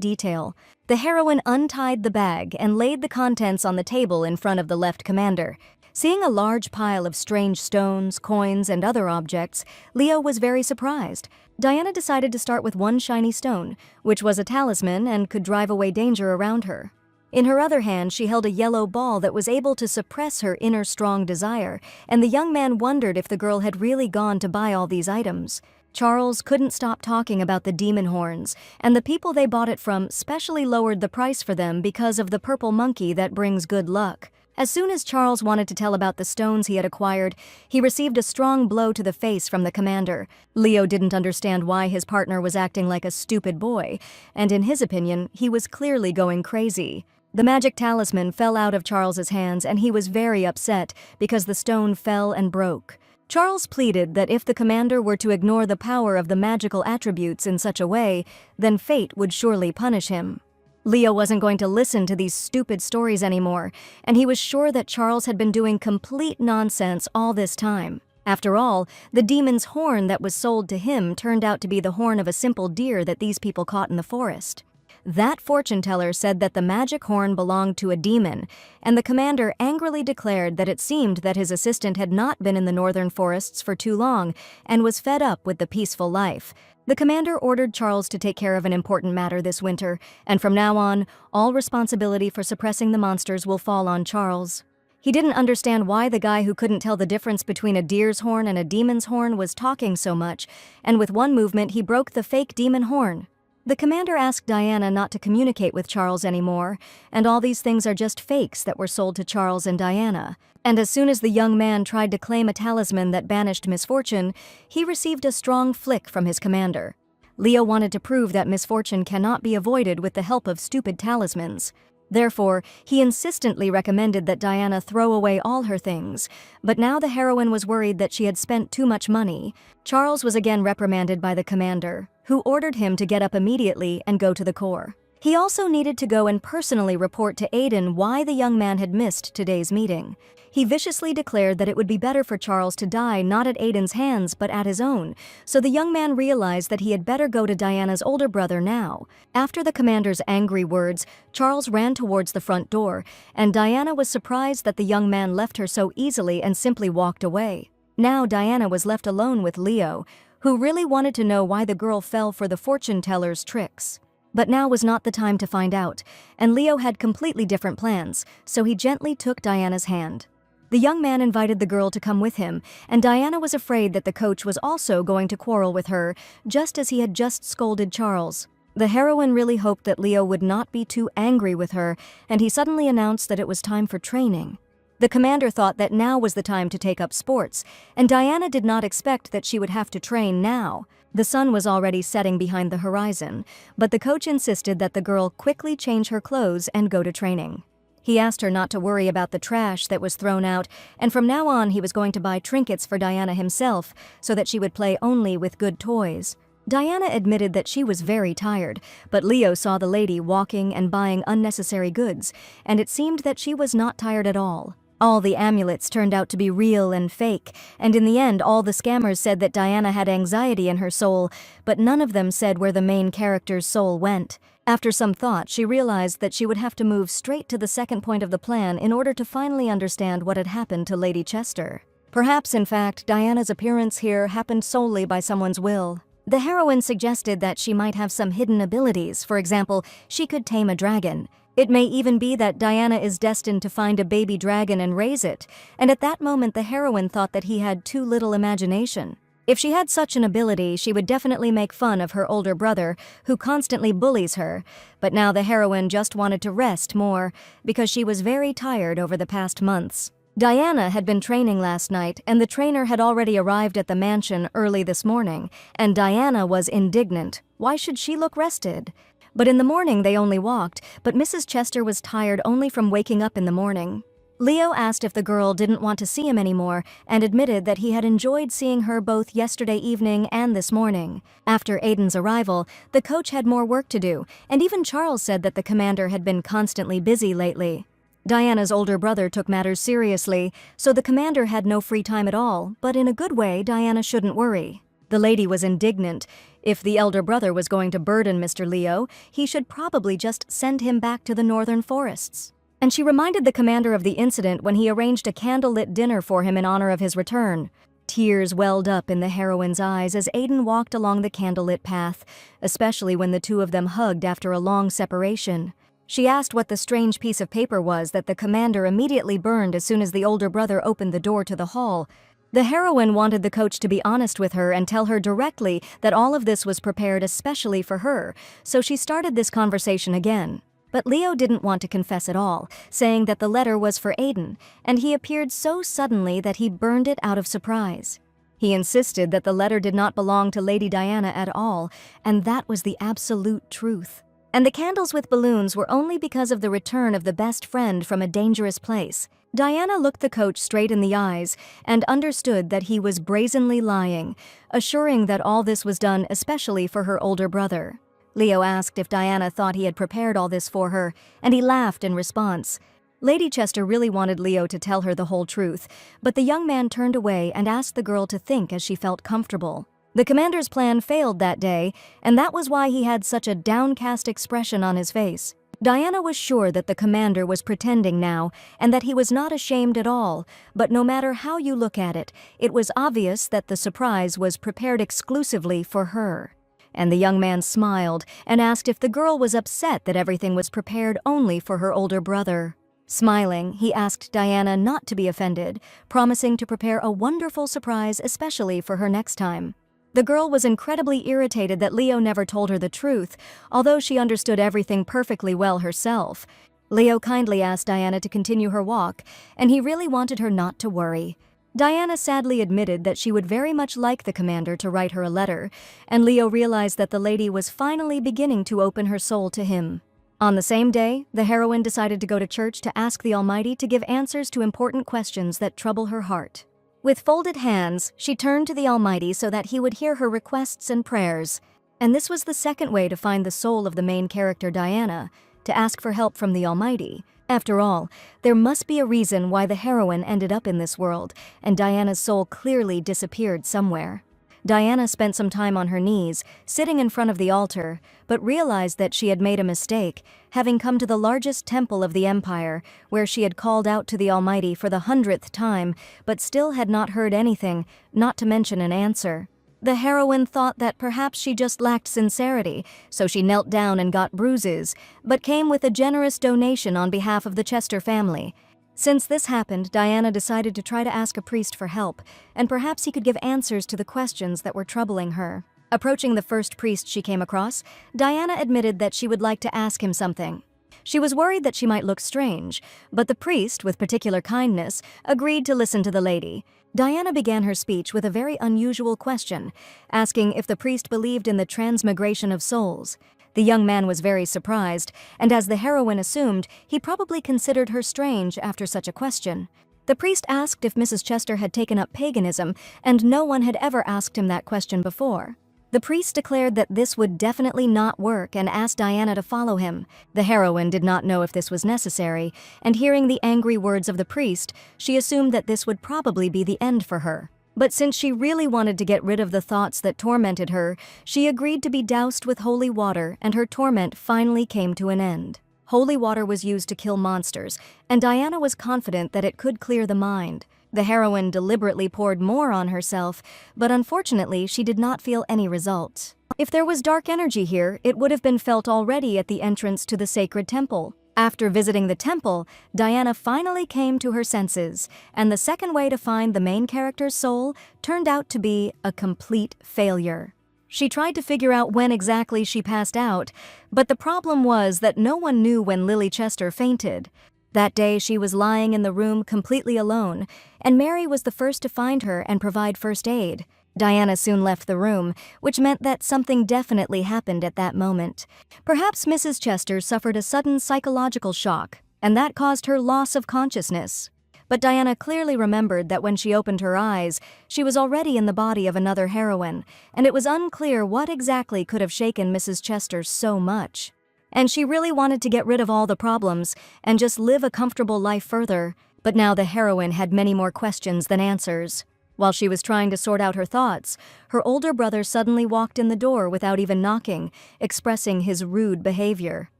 detail. The heroine untied the bag and laid the contents on the table in front of the left commander. Seeing a large pile of strange stones, coins, and other objects, Leo was very surprised. Diana decided to start with one shiny stone, which was a talisman and could drive away danger around her. In her other hand, she held a yellow ball that was able to suppress her inner strong desire, and the young man wondered if the girl had really gone to buy all these items. Charles couldn't stop talking about the demon horns, and the people they bought it from specially lowered the price for them because of the purple monkey that brings good luck. As soon as Charles wanted to tell about the stones he had acquired, he received a strong blow to the face from the commander. Leo didn't understand why his partner was acting like a stupid boy, and in his opinion, he was clearly going crazy. The magic talisman fell out of Charles's hands, and he was very upset because the stone fell and broke. Charles pleaded that if the commander were to ignore the power of the magical attributes in such a way, then fate would surely punish him. Leo wasn't going to listen to these stupid stories anymore, and he was sure that Charles had been doing complete nonsense all this time. After all, the demon's horn that was sold to him turned out to be the horn of a simple deer that these people caught in the forest. That fortune teller said that the magic horn belonged to a demon, and the commander angrily declared that it seemed that his assistant had not been in the northern forests for too long and was fed up with the peaceful life. The commander ordered Charles to take care of an important matter this winter, and from now on, all responsibility for suppressing the monsters will fall on Charles. He didn't understand why the guy who couldn't tell the difference between a deer's horn and a demon's horn was talking so much, and with one movement he broke the fake demon horn. The commander asked Diana not to communicate with Charles anymore, and all these things are just fakes that were sold to Charles and Diana. And as soon as the young man tried to claim a talisman that banished misfortune, he received a strong flick from his commander. Leo wanted to prove that misfortune cannot be avoided with the help of stupid talismans. Therefore, he insistently recommended that Diana throw away all her things, but now the heroine was worried that she had spent too much money. Charles was again reprimanded by the commander, who ordered him to get up immediately and go to the core. He also needed to go and personally report to Aiden why the young man had missed today's meeting. He viciously declared that it would be better for Charles to die not at Aiden's hands but at his own, so the young man realized that he had better go to Diana's older brother now. After the commander's angry words, Charles ran towards the front door, and Diana was surprised that the young man left her so easily and simply walked away. Now Diana was left alone with Leo, who really wanted to know why the girl fell for the fortune teller's tricks. But now was not the time to find out, and Leo had completely different plans, so he gently took Diana's hand. The young man invited the girl to come with him, and Diana was afraid that the coach was also going to quarrel with her, just as he had just scolded Charles. The heroine really hoped that Leo would not be too angry with her, and he suddenly announced that it was time for training. The commander thought that now was the time to take up sports, and Diana did not expect that she would have to train now. The sun was already setting behind the horizon, but the coach insisted that the girl quickly change her clothes and go to training. He asked her not to worry about the trash that was thrown out, and from now on he was going to buy trinkets for Diana himself so that she would play only with good toys. Diana admitted that she was very tired, but Leo saw the lady walking and buying unnecessary goods, and it seemed that she was not tired at all. All the amulets turned out to be real and fake, and in the end all the scammers said that Diana had anxiety in her soul, but none of them said where the main character's soul went. After some thought, she realized that she would have to move straight to the second point of the plan in order to finally understand what had happened to Lady Chester. Perhaps, in fact, Diana's appearance here happened solely by someone's will. The heroine suggested that she might have some hidden abilities. For example, she could tame a dragon. It may even be that Diana is destined to find a baby dragon and raise it, and at that moment the heroine thought that he had too little imagination. If she had such an ability, she would definitely make fun of her older brother, who constantly bullies her, but now the heroine just wanted to rest more, because she was very tired over the past months. Diana had been training last night, and the trainer had already arrived at the mansion early this morning, and Diana was indignant. Why should she look rested? But in the morning they only walked, but Mrs. Chester was tired only from waking up in the morning. Leo asked if the girl didn't want to see him anymore and admitted that he had enjoyed seeing her both yesterday evening and this morning. After Aiden's arrival, the coach had more work to do, and even Charles said that the commander had been constantly busy lately. Diana's older brother took matters seriously, so the commander had no free time at all, but in a good way Diana shouldn't worry. The lady was indignant. If the elder brother was going to burden Mr. Leo, he should probably just send him back to the northern forests. And she reminded the commander of the incident when he arranged a candlelit dinner for him in honor of his return. Tears welled up in the heroine's eyes as Aiden walked along the candlelit path, especially when the two of them hugged after a long separation. She asked what the strange piece of paper was that the commander immediately burned as soon as the older brother opened the door to the hall. The heroine wanted the coach to be honest with her and tell her directly that all of this was prepared especially for her, so she started this conversation again. But Leo didn't want to confess at all, saying that the letter was for Aiden, and he appeared so suddenly that he burned it out of surprise. He insisted that the letter did not belong to Lady Diana at all, and that was the absolute truth. And the candles with balloons were only because of the return of the best friend from a dangerous place. Diana looked the coach straight in the eyes and understood that he was brazenly lying, assuring that all this was done especially for her older brother. Leo asked if Diana thought he had prepared all this for her, and he laughed in response. Lady Chester really wanted Leo to tell her the whole truth, but the young man turned away and asked the girl to think as she felt comfortable. The commander's plan failed that day, and that was why he had such a downcast expression on his face. Diana was sure that the commander was pretending now, and that he was not ashamed at all, but no matter how you look at it, it was obvious that the surprise was prepared exclusively for her. And the young man smiled and asked if the girl was upset that everything was prepared only for her older brother. Smiling, he asked Diana not to be offended, promising to prepare a wonderful surprise especially for her next time. The girl was incredibly irritated that Leo never told her the truth, although she understood everything perfectly well herself. Leo kindly asked Diana to continue her walk, and he really wanted her not to worry. Diana sadly admitted that she would very much like the commander to write her a letter, and Leo realized that the lady was finally beginning to open her soul to him. On the same day, the heroine decided to go to church to ask the Almighty to give answers to important questions that trouble her heart. With folded hands, she turned to the Almighty so that he would hear her requests and prayers. And this was the second way to find the soul of the main character Diana, to ask for help from the Almighty. After all, there must be a reason why the heroine ended up in this world, and Diana's soul clearly disappeared somewhere. Diana spent some time on her knees, sitting in front of the altar, but realized that she had made a mistake, having come to the largest temple of the empire, where she had called out to the Almighty for the 100th time, but still had not heard anything, not to mention an answer. The heroine thought that perhaps she just lacked sincerity, so she knelt down and got bruises, but came with a generous donation on behalf of the Chester family. Since this happened, Diana decided to try to ask a priest for help, and perhaps he could give answers to the questions that were troubling her. Approaching the first priest she came across, Diana admitted that she would like to ask him something. She was worried that she might look strange, but the priest, with particular kindness, agreed to listen to the lady. Diana began her speech with a very unusual question, asking if the priest believed in the transmigration of souls. The young man was very surprised, and as the heroine assumed, he probably considered her strange after such a question. The priest asked if Mrs. Chester had taken up paganism, and no one had ever asked him that question before. The priest declared that this would definitely not work and asked Diana to follow him. The heroine did not know if this was necessary, and hearing the angry words of the priest, she assumed that this would probably be the end for her. But since she really wanted to get rid of the thoughts that tormented her, she agreed to be doused with holy water, and her torment finally came to an end. Holy water was used to kill monsters, and Diana was confident that it could clear the mind. The heroine deliberately poured more on herself, but unfortunately she did not feel any result. If there was dark energy here, it would have been felt already at the entrance to the sacred temple. After visiting the temple, Diana finally came to her senses, and the second way to find the main character's soul turned out to be a complete failure. She tried to figure out when exactly she passed out, but the problem was that no one knew when Lily Chester fainted. That day she was lying in the room completely alone, and Mary was the first to find her and provide first aid. Diana soon left the room, which meant that something definitely happened at that moment. Perhaps Mrs. Chester suffered a sudden psychological shock, and that caused her loss of consciousness. But Diana clearly remembered that when she opened her eyes, she was already in the body of another heroine, and it was unclear what exactly could have shaken Mrs. Chester so much. And she really wanted to get rid of all the problems and just live a comfortable life further, but now the heroine had many more questions than answers. While she was trying to sort out her thoughts, her older brother suddenly walked in the door without even knocking, expressing his rude behavior.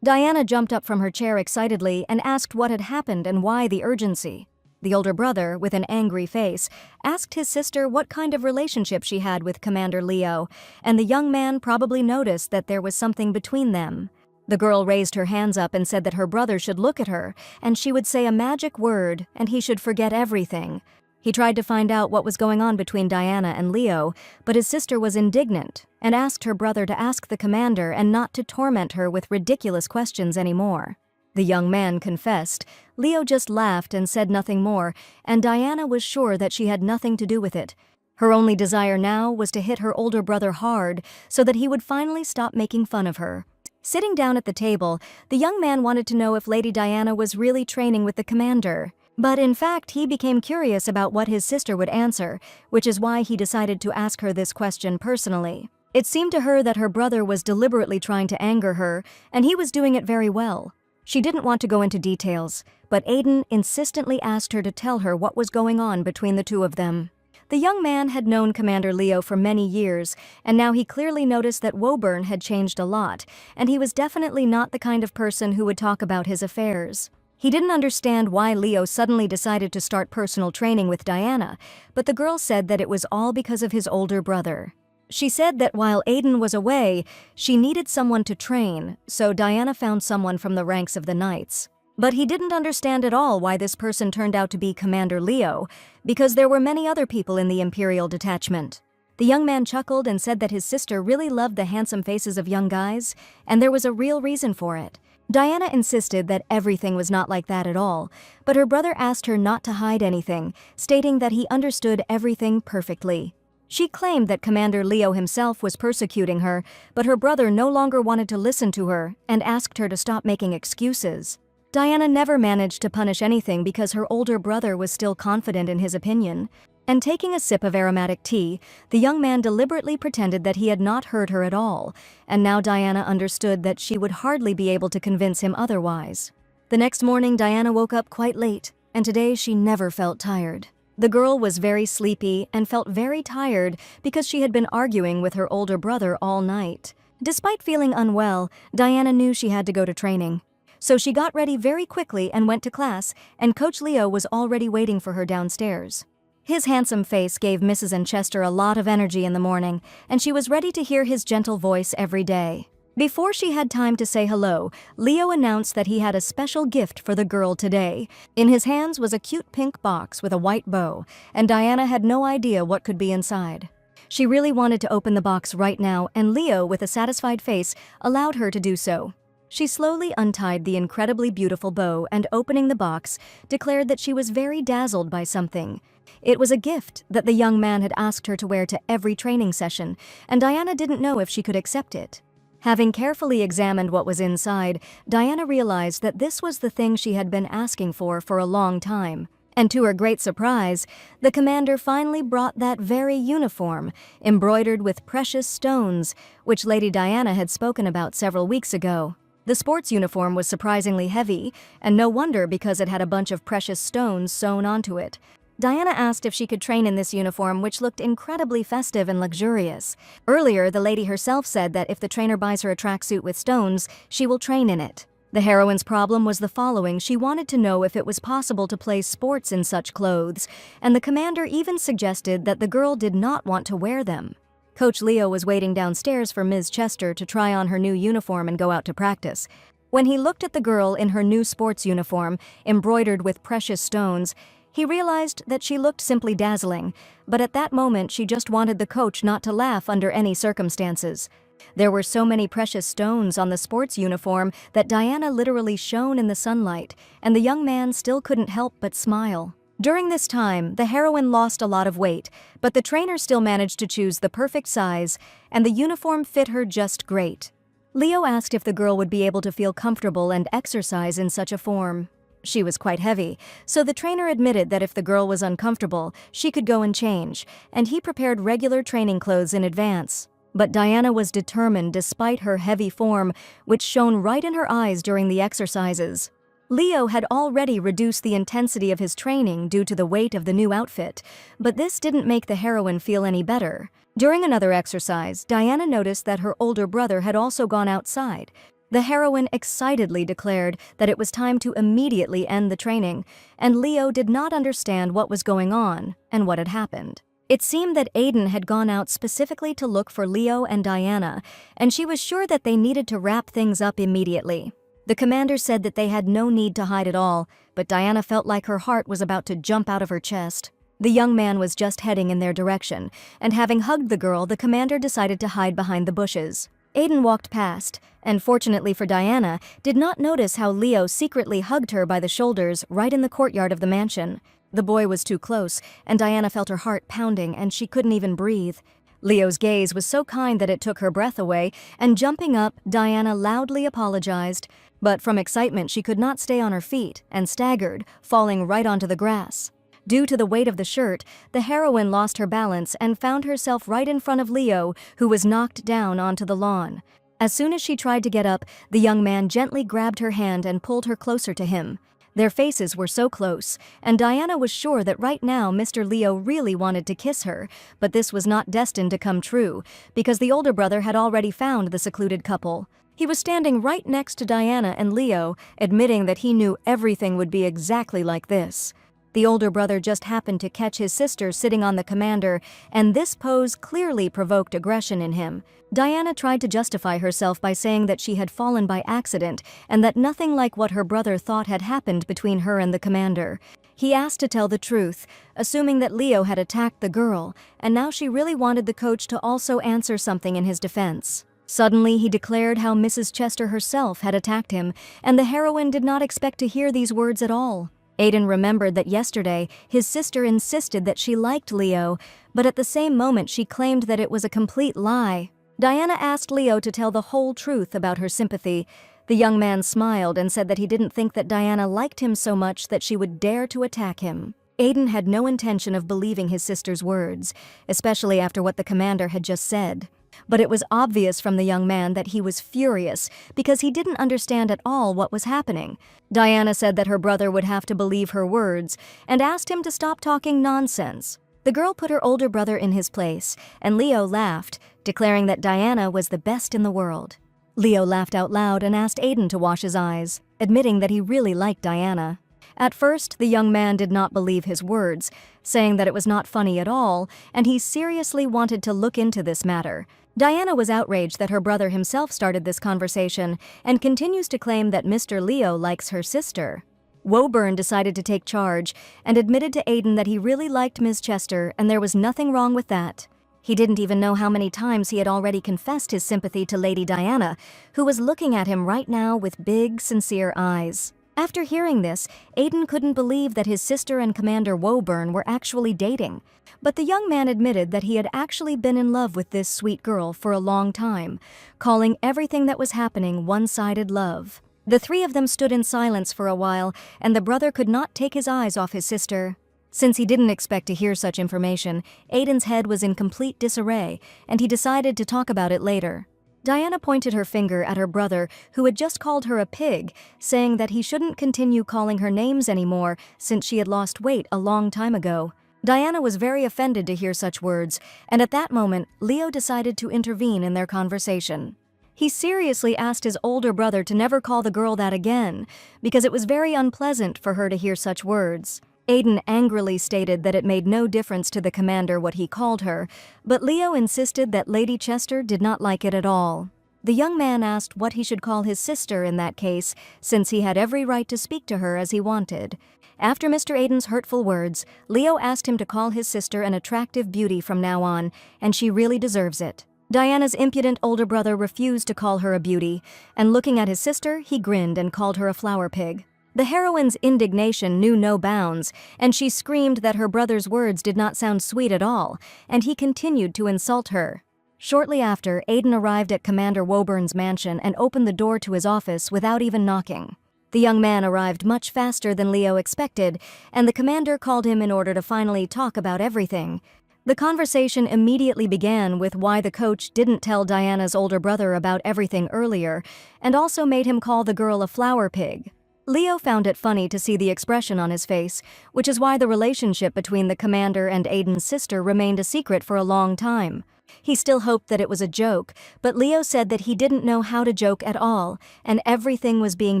Diana jumped up from her chair excitedly and asked what had happened and why the urgency. The older brother, with an angry face, asked his sister what kind of relationship she had with Commander Leo, and the young man probably noticed that there was something between them. The girl raised her hands up and said that her brother should look at her, and she would say a magic word, and he should forget everything. He tried to find out what was going on between Diana and Leo, but his sister was indignant and asked her brother to ask the commander and not to torment her with ridiculous questions anymore. The young man confessed. Leo just laughed and said nothing more, and Diana was sure that she had nothing to do with it. Her only desire now was to hit her older brother hard so that he would finally stop making fun of her. Sitting down at the table, the young man wanted to know if Lady Diana was really training with the commander. But in fact, he became curious about what his sister would answer, which is why he decided to ask her this question personally. It seemed to her that her brother was deliberately trying to anger her, and he was doing it very well. She didn't want to go into details, but Aiden insistently asked her to tell her what was going on between the two of them. The young man had known Commander Leo for many years, and now he clearly noticed that Woburn had changed a lot, and he was definitely not the kind of person who would talk about his affairs. He didn't understand why Leo suddenly decided to start personal training with Diana, but the girl said that it was all because of his older brother. She said that while Aiden was away, she needed someone to train, so Diana found someone from the ranks of the Knights. But he didn't understand at all why this person turned out to be Commander Leo, because there were many other people in the Imperial detachment. The young man chuckled and said that his sister really loved the handsome faces of young guys, and there was a real reason for it. Diana insisted that everything was not like that at all, but her brother asked her not to hide anything, stating that he understood everything perfectly. She claimed that Commander Leo himself was persecuting her, but her brother no longer wanted to listen to her and asked her to stop making excuses. Diana never managed to punish anything because her older brother was still confident in his opinion. And taking a sip of aromatic tea, the young man deliberately pretended that he had not heard her at all, and now Diana understood that she would hardly be able to convince him otherwise. The next morning, Diana woke up quite late, and today she never felt tired. The girl was very sleepy and felt very tired because she had been arguing with her older brother all night. Despite feeling unwell, Diana knew she had to go to training. So she got ready very quickly and went to class, and Coach Leo was already waiting for her downstairs. His handsome face gave Mrs. Enchester a lot of energy in the morning, and she was ready to hear his gentle voice every day. Before she had time to say hello, Leo announced that he had a special gift for the girl today. In his hands was a cute pink box with a white bow, and Diana had no idea what could be inside. She really wanted to open the box right now, and Leo, with a satisfied face, allowed her to do so. She slowly untied the incredibly beautiful bow and, opening the box, declared that she was very dazzled by something. It was a gift that the young man had asked her to wear to every training session, and Diana didn't know if she could accept it. Having carefully examined what was inside, Diana realized that this was the thing she had been asking for a long time. And to her great surprise, the commander finally brought that very uniform, embroidered with precious stones, which Lady Diana had spoken about several weeks ago. The sports uniform was surprisingly heavy, and no wonder because it had a bunch of precious stones sewn onto it. Diana asked if she could train in this uniform, which looked incredibly festive and luxurious. Earlier, the lady herself said that if the trainer buys her a tracksuit with stones, she will train in it. The heroine's problem was the following: she wanted to know if it was possible to play sports in such clothes, and the commander even suggested that the girl did not want to wear them. Coach Leo was waiting downstairs for Ms. Chester to try on her new uniform and go out to practice. When he looked at the girl in her new sports uniform, embroidered with precious stones, he realized that she looked simply dazzling, but at that moment she just wanted the coach not to laugh under any circumstances. There were so many precious stones on the sports uniform that Diana literally shone in the sunlight, and the young man still couldn't help but smile. During this time, the heroine lost a lot of weight, but the trainer still managed to choose the perfect size, and the uniform fit her just great. Leo asked if the girl would be able to feel comfortable and exercise in such a form. She was quite heavy, so the trainer admitted that if the girl was uncomfortable, she could go and change, and he prepared regular training clothes in advance. But Diana was determined despite her heavy form, which shone right in her eyes during the exercises. Leo had already reduced the intensity of his training due to the weight of the new outfit, but this didn't make the heroine feel any better. During another exercise, Diana noticed that her older brother had also gone outside. The heroine excitedly declared that it was time to immediately end the training, and Leo did not understand what was going on and what had happened. It seemed that Aiden had gone out specifically to look for Leo and Diana, and she was sure that they needed to wrap things up immediately. The commander said that they had no need to hide at all, but Diana felt like her heart was about to jump out of her chest. The young man was just heading in their direction, and having hugged the girl, the commander decided to hide behind the bushes. Aiden walked past, and fortunately for Diana, did not notice how Leo secretly hugged her by the shoulders right in the courtyard of the mansion. The boy was too close, and Diana felt her heart pounding, and she couldn't even breathe. Leo's gaze was so kind that it took her breath away, and jumping up, Diana loudly apologized. But from excitement, she could not stay on her feet, and staggered, falling right onto the grass. Due to the weight of the shirt, the heroine lost her balance and found herself right in front of Leo, who was knocked down onto the lawn. As soon as she tried to get up, the young man gently grabbed her hand and pulled her closer to him. Their faces were so close, and Diana was sure that right now Mr. Leo really wanted to kiss her, but this was not destined to come true, because the older brother had already found the secluded couple. He was standing right next to Diana and Leo, admitting that he knew everything would be exactly like this. The older brother just happened to catch his sister sitting on the commander, and this pose clearly provoked aggression in him. Diana tried to justify herself by saying that she had fallen by accident and that nothing like what her brother thought had happened between her and the commander. He asked to tell the truth, assuming that Leo had attacked the girl, and now she really wanted the coach to also answer something in his defense. Suddenly, he declared how Mrs. Chester herself had attacked him, and the heroine did not expect to hear these words at all. Aiden remembered that yesterday, his sister insisted that she liked Leo, but at the same moment she claimed that it was a complete lie. Diana asked Leo to tell the whole truth about her sympathy. The young man smiled and said that he didn't think that Diana liked him so much that she would dare to attack him. Aiden had no intention of believing his sister's words, especially after what the commander had just said. But it was obvious from the young man that he was furious because he didn't understand at all what was happening. Diana said that her brother would have to believe her words and asked him to stop talking nonsense. The girl put her older brother in his place, and Leo laughed, declaring that Diana was the best in the world. Leo laughed out loud and asked Aiden to wash his eyes, admitting that he really liked Diana. At first, the young man did not believe his words, saying that it was not funny at all, and he seriously wanted to look into this matter. Diana was outraged that her brother himself started this conversation and continues to claim that Mr. Leo likes her sister. Woburn decided to take charge and admitted to Aiden that he really liked Ms. Chester and there was nothing wrong with that. He didn't even know how many times he had already confessed his sympathy to Lady Diana, who was looking at him right now with big, sincere eyes. After hearing this, Aiden couldn't believe that his sister and Commander Woburn were actually dating. But the young man admitted that he had actually been in love with this sweet girl for a long time, calling everything that was happening one-sided love. The three of them stood in silence for a while, and the brother could not take his eyes off his sister. Since he didn't expect to hear such information, Aiden's head was in complete disarray, and he decided to talk about it later. Diana pointed her finger at her brother, who had just called her a pig, saying that he shouldn't continue calling her names anymore since she had lost weight a long time ago. Diana was very offended to hear such words, and at that moment, Leo decided to intervene in their conversation. He seriously asked his older brother to never call the girl that again, because it was very unpleasant for her to hear such words. Aiden angrily stated that it made no difference to the commander what he called her, but Leo insisted that Lady Chester did not like it at all. The young man asked what he should call his sister in that case, since he had every right to speak to her as he wanted. After Mr. Aiden's hurtful words, Leo asked him to call his sister an attractive beauty from now on, and she really deserves it. Diana's impudent older brother refused to call her a beauty, and looking at his sister, he grinned and called her a flower pig. The heroine's indignation knew no bounds, and she screamed that her brother's words did not sound sweet at all, and he continued to insult her. Shortly after, Aiden arrived at Commander Woburn's mansion and opened the door to his office without even knocking. The young man arrived much faster than Leo expected, and the commander called him in order to finally talk about everything. The conversation immediately began with why the coach didn't tell Diana's older brother about everything earlier, and also made him call the girl a flower pig. Leo found it funny to see the expression on his face, which is why the relationship between the commander and Aiden's sister remained a secret for a long time. He still hoped that it was a joke, but Leo said that he didn't know how to joke at all, and everything was being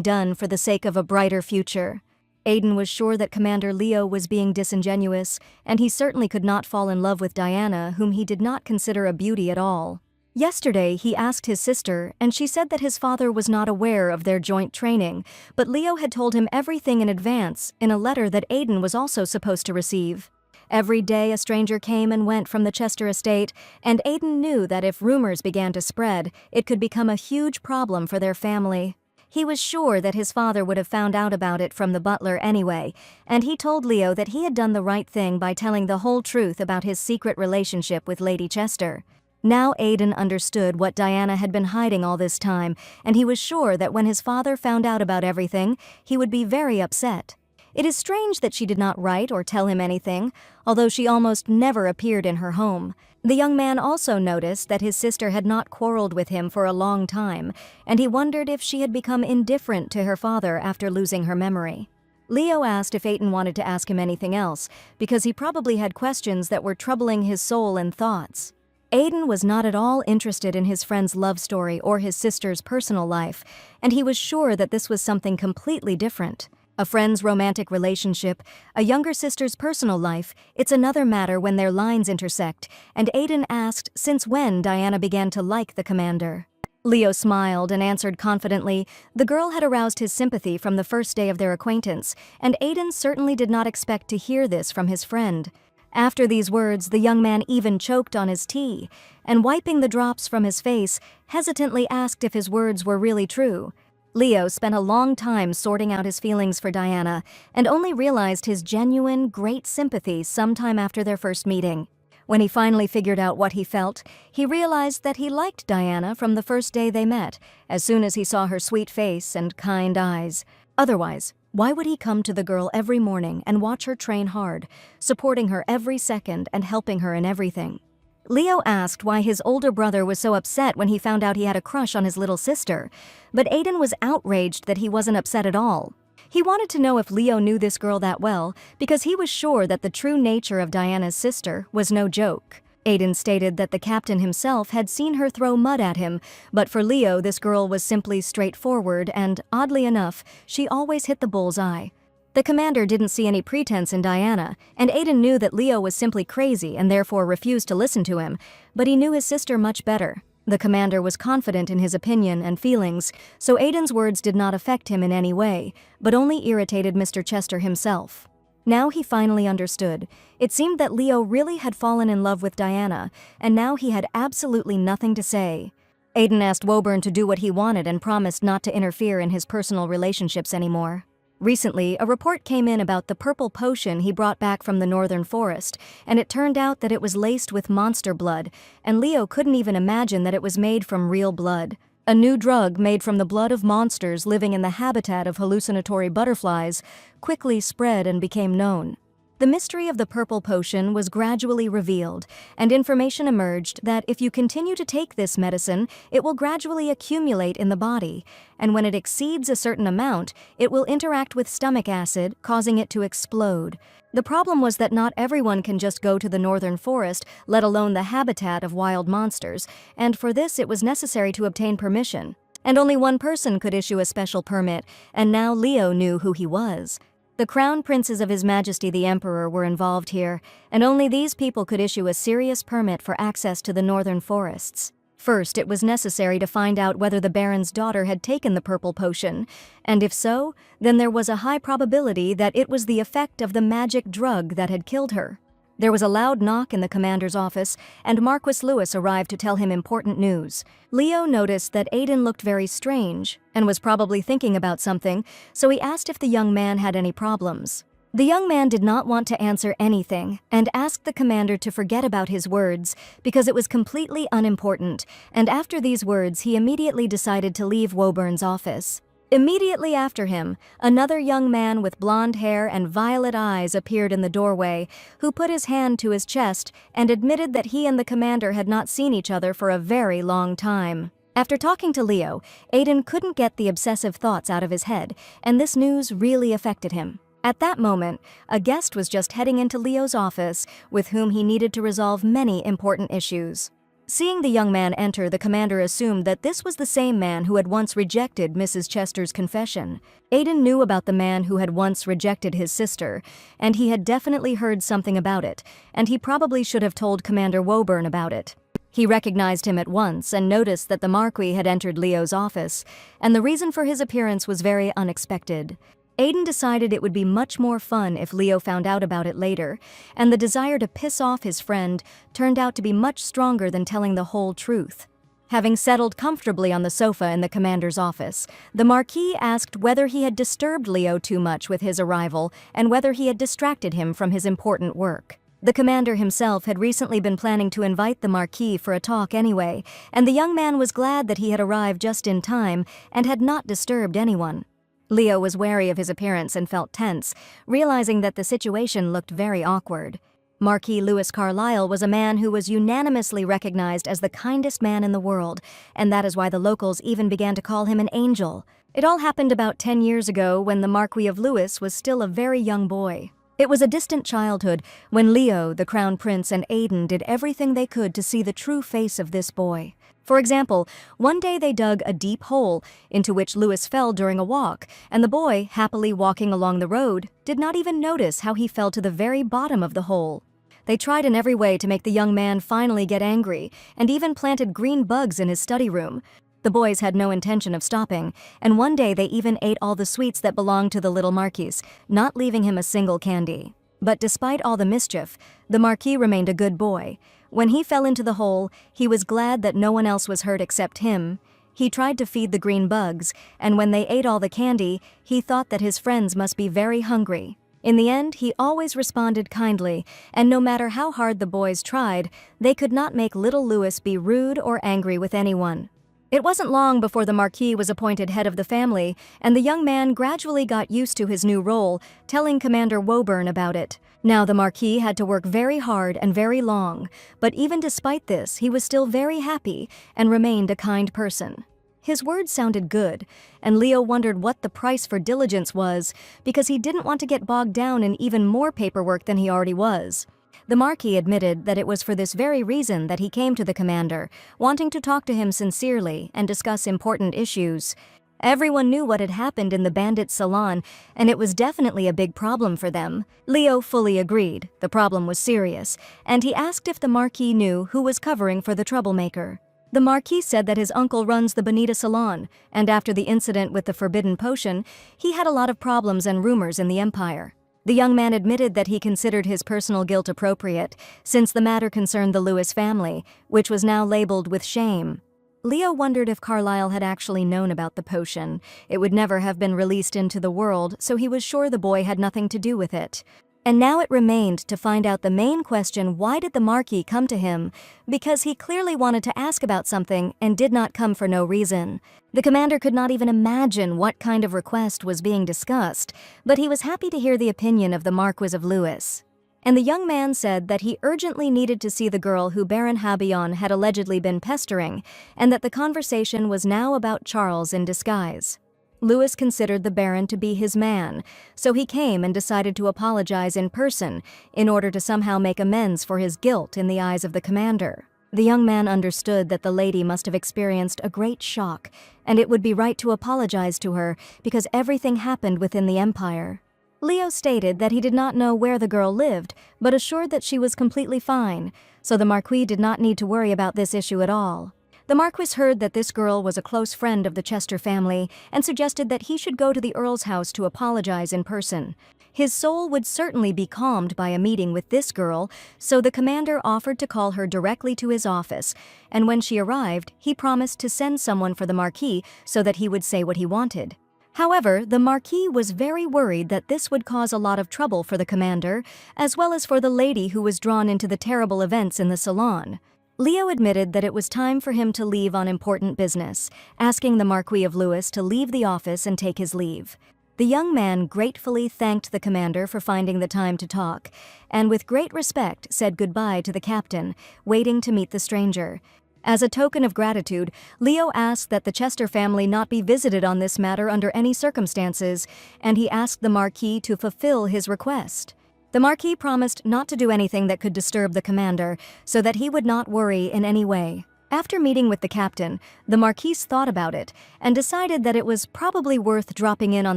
done for the sake of a brighter future. Aiden was sure that Commander Leo was being disingenuous, and he certainly could not fall in love with Diana, whom he did not consider a beauty at all. Yesterday, he asked his sister, and she said that his father was not aware of their joint training, but Leo had told him everything in advance in a letter that Aiden was also supposed to receive. Every day a stranger came and went from the Chester estate, and Aiden knew that if rumors began to spread, it could become a huge problem for their family. He was sure that his father would have found out about it from the butler anyway, and he told Leo that he had done the right thing by telling the whole truth about his secret relationship with Lady Chester. Now Aiden understood what Diana had been hiding all this time, and he was sure that when his father found out about everything, he would be very upset. It is strange that she did not write or tell him anything, although she almost never appeared in her home. The young man also noticed that his sister had not quarreled with him for a long time, and he wondered if she had become indifferent to her father after losing her memory. Leo asked if Aiden wanted to ask him anything else, because he probably had questions that were troubling his soul and thoughts. Aiden was not at all interested in his friend's love story or his sister's personal life, and he was sure that this was something completely different. A friend's romantic relationship, a younger sister's personal life, it's another matter when their lines intersect, and Aiden asked since when Diana began to like the commander. Leo smiled and answered confidently. The girl had aroused his sympathy from the first day of their acquaintance, and Aiden certainly did not expect to hear this from his friend. After these words, the young man even choked on his tea, and wiping the drops from his face, hesitantly asked if his words were really true. Leo spent a long time sorting out his feelings for Diana, and only realized his genuine, great sympathy sometime after their first meeting. When he finally figured out what he felt, he realized that he liked Diana from the first day they met, as soon as he saw her sweet face and kind eyes. Otherwise, why would he come to the girl every morning and watch her train hard, supporting her every second and helping her in everything? Leo asked why his older brother was so upset when he found out he had a crush on his little sister, but Aiden was outraged that he wasn't upset at all. He wanted to know if Leo knew this girl that well, because he was sure that the true nature of Diana's sister was no joke. Aiden stated that the captain himself had seen her throw mud at him, but for Leo this girl was simply straightforward and, oddly enough, she always hit the bull's eye. The commander didn't see any pretense in Diana, and Aiden knew that Leo was simply crazy and therefore refused to listen to him, but he knew his sister much better. The commander was confident in his opinion and feelings, so Aiden's words did not affect him in any way, but only irritated Mr. Chester himself. Now he finally understood. It seemed that Leo really had fallen in love with Diana, and now he had absolutely nothing to say. Aiden asked Woburn to do what he wanted and promised not to interfere in his personal relationships anymore. Recently, a report came in about the purple potion he brought back from the northern forest, and it turned out that it was laced with monster blood, and Leo couldn't even imagine that it was made from real blood. A new drug made from the blood of monsters living in the habitat of hallucinatory butterflies quickly spread and became known. The mystery of the purple potion was gradually revealed, and information emerged that if you continue to take this medicine, it will gradually accumulate in the body, and when it exceeds a certain amount, it will interact with stomach acid, causing it to explode. The problem was that not everyone can just go to the northern forest, let alone the habitat of wild monsters, and for this it was necessary to obtain permission. And only one person could issue a special permit, and now Leo knew who he was. The crown princes of His Majesty the Emperor were involved here, and only these people could issue a serious permit for access to the northern forests. First, it was necessary to find out whether the Baron's daughter had taken the purple potion, and if so, then there was a high probability that it was the effect of the magic drug that had killed her. There was a loud knock in the commander's office, and Marquis Lewis arrived to tell him important news. Leo noticed that Aiden looked very strange, and was probably thinking about something, so he asked if the young man had any problems. The young man did not want to answer anything, and asked the commander to forget about his words, because it was completely unimportant, and after these words he immediately decided to leave Woburn's office. Immediately after him, another young man with blonde hair and violet eyes appeared in the doorway, who put his hand to his chest and admitted that he and the commander had not seen each other for a very long time. After talking to Leo, Aiden couldn't get the obsessive thoughts out of his head, and this news really affected him. At that moment, a guest was just heading into Leo's office, with whom he needed to resolve many important issues. Seeing the young man enter, the commander assumed that this was the same man who had once rejected Mrs. Chester's confession. Aiden knew about the man who had once rejected his sister, and he had definitely heard something about it, and he probably should have told Commander Woburn about it. He recognized him at once and noticed that the Marquis had entered Leo's office, and the reason for his appearance was very unexpected. Aiden decided it would be much more fun if Leo found out about it later, and the desire to piss off his friend turned out to be much stronger than telling the whole truth. Having settled comfortably on the sofa in the commander's office, the Marquis asked whether he had disturbed Leo too much with his arrival and whether he had distracted him from his important work. The commander himself had recently been planning to invite the Marquis for a talk anyway, and the young man was glad that he had arrived just in time and had not disturbed anyone. Leo was wary of his appearance and felt tense, realizing that the situation looked very awkward. Marquis Lewis Carlyle was a man who was unanimously recognized as the kindest man in the world, and that is why the locals even began to call him an angel. It all happened about 10 years ago when the Marquis of Lewis was still a very young boy. It was a distant childhood when Leo, the Crown Prince, and Aiden did everything they could to see the true face of this boy. For example, one day they dug a deep hole into which Lewis fell during a walk, and the boy, happily walking along the road, did not even notice how he fell to the very bottom of the hole. They tried in every way to make the young man finally get angry, and even planted green bugs in his study room. The boys had no intention of stopping, and one day they even ate all the sweets that belonged to the little Marquis, not leaving him a single candy. But despite all the mischief, the Marquis remained a good boy. When he fell into the hole, he was glad that no one else was hurt except him. He tried to feed the green bugs, and when they ate all the candy, he thought that his friends must be very hungry. In the end, he always responded kindly, and no matter how hard the boys tried, they could not make little Lewis be rude or angry with anyone. It wasn't long before the Marquis was appointed head of the family, and the young man gradually got used to his new role, telling Commander Woburn about it. Now the Marquis had to work very hard and very long, but even despite this, he was still very happy and remained a kind person. His words sounded good, and Leo wondered what the price for diligence was, because he didn't want to get bogged down in even more paperwork than he already was. The Marquis admitted that it was for this very reason that he came to the commander, wanting to talk to him sincerely and discuss important issues. Everyone knew what had happened in the bandit salon, and it was definitely a big problem for them. Leo fully agreed, the problem was serious, and he asked if the Marquis knew who was covering for the troublemaker. The Marquis said that his uncle runs the Bonita salon, and after the incident with the forbidden potion, he had a lot of problems and rumors in the empire. The young man admitted that he considered his personal guilt appropriate, since the matter concerned the Lewis family, which was now labeled with shame. Leo wondered if Carlyle had actually known about the potion. It would never have been released into the world, so he was sure the boy had nothing to do with it. And now it remained to find out the main question: why did the Marquis come to him? Because he clearly wanted to ask about something and did not come for no reason. The commander could not even imagine what kind of request was being discussed, but he was happy to hear the opinion of the Marquis of Lewis. And the young man said that he urgently needed to see the girl who Baron Habillon had allegedly been pestering, and that the conversation was now about Charles in disguise. Lewis considered the Baron to be his man, so he came and decided to apologize in person in order to somehow make amends for his guilt in the eyes of the commander. The young man understood that the lady must have experienced a great shock, and it would be right to apologize to her because everything happened within the empire. Leo stated that he did not know where the girl lived, but assured that she was completely fine, so the Marquis did not need to worry about this issue at all. The Marquis heard that this girl was a close friend of the Chester family and suggested that he should go to the Earl's house to apologize in person. His soul would certainly be calmed by a meeting with this girl, so the commander offered to call her directly to his office, and when she arrived, he promised to send someone for the Marquis so that he would say what he wanted. However, the Marquis was very worried that this would cause a lot of trouble for the commander, as well as for the lady who was drawn into the terrible events in the salon. Leo admitted that it was time for him to leave on important business, asking the Marquis of Lewis to leave the office and take his leave. The young man gratefully thanked the commander for finding the time to talk, and with great respect said goodbye to the captain, waiting to meet the stranger. As a token of gratitude, Leo asked that the Chester family not be visited on this matter under any circumstances, and he asked the Marquis to fulfill his request. The Marquis promised not to do anything that could disturb the commander, so that he would not worry in any way. After meeting with the captain, the Marquis thought about it and decided that it was probably worth dropping in on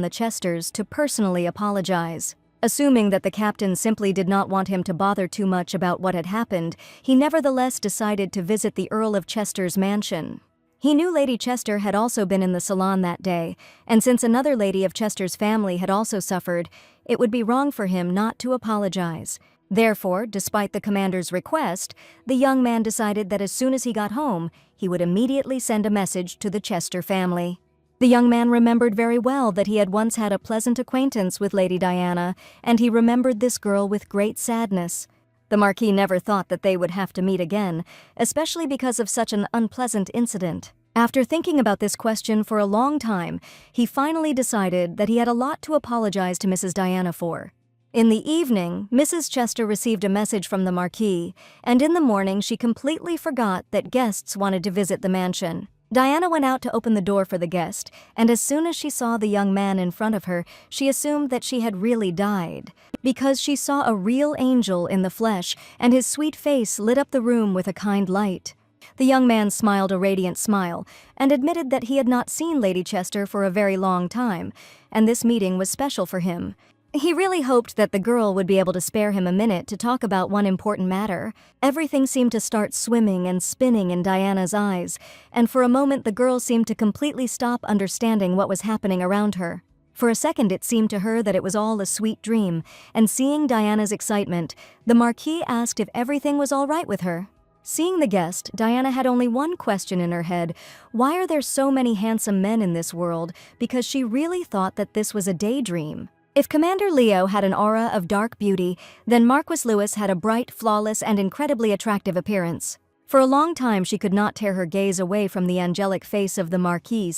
the Chesters to personally apologize. Assuming that the captain simply did not want him to bother too much about what had happened, he nevertheless decided to visit the Earl of Chester's mansion. He knew Lady Chester had also been in the salon that day, and since another lady of Chester's family had also suffered, it would be wrong for him not to apologize. Therefore, despite the commander's request, the young man decided that as soon as he got home, he would immediately send a message to the Chester family. The young man remembered very well that he had once had a pleasant acquaintance with Lady Diana, and he remembered this girl with great sadness. The Marquis never thought that they would have to meet again, especially because of such an unpleasant incident. After thinking about this question for a long time, he finally decided that he had a lot to apologize to Mrs. Diana for. In the evening, Mrs. Chester received a message from the Marquis, and in the morning she completely forgot that guests wanted to visit the mansion. Diana went out to open the door for the guest, and as soon as she saw the young man in front of her, she assumed that she had really died, because she saw a real angel in the flesh, and his sweet face lit up the room with a kind light. The young man smiled a radiant smile, and admitted that he had not seen Lady Chester for a very long time, and this meeting was special for him. He really hoped that the girl would be able to spare him a minute to talk about one important matter. Everything seemed to start swimming and spinning in Diana's eyes, and for a moment the girl seemed to completely stop understanding what was happening around her. For a second it seemed to her that it was all a sweet dream, and seeing Diana's excitement, the Marquis asked if everything was all right with her. Seeing the guest, Diana had only one question in her head: why are there so many handsome men in this world? Because she really thought that this was a daydream. If Commander Leo had an aura of dark beauty, then Marquis Lewis had a bright, flawless, and incredibly attractive appearance. For a long time she could not tear her gaze away from the angelic face of the Marquis,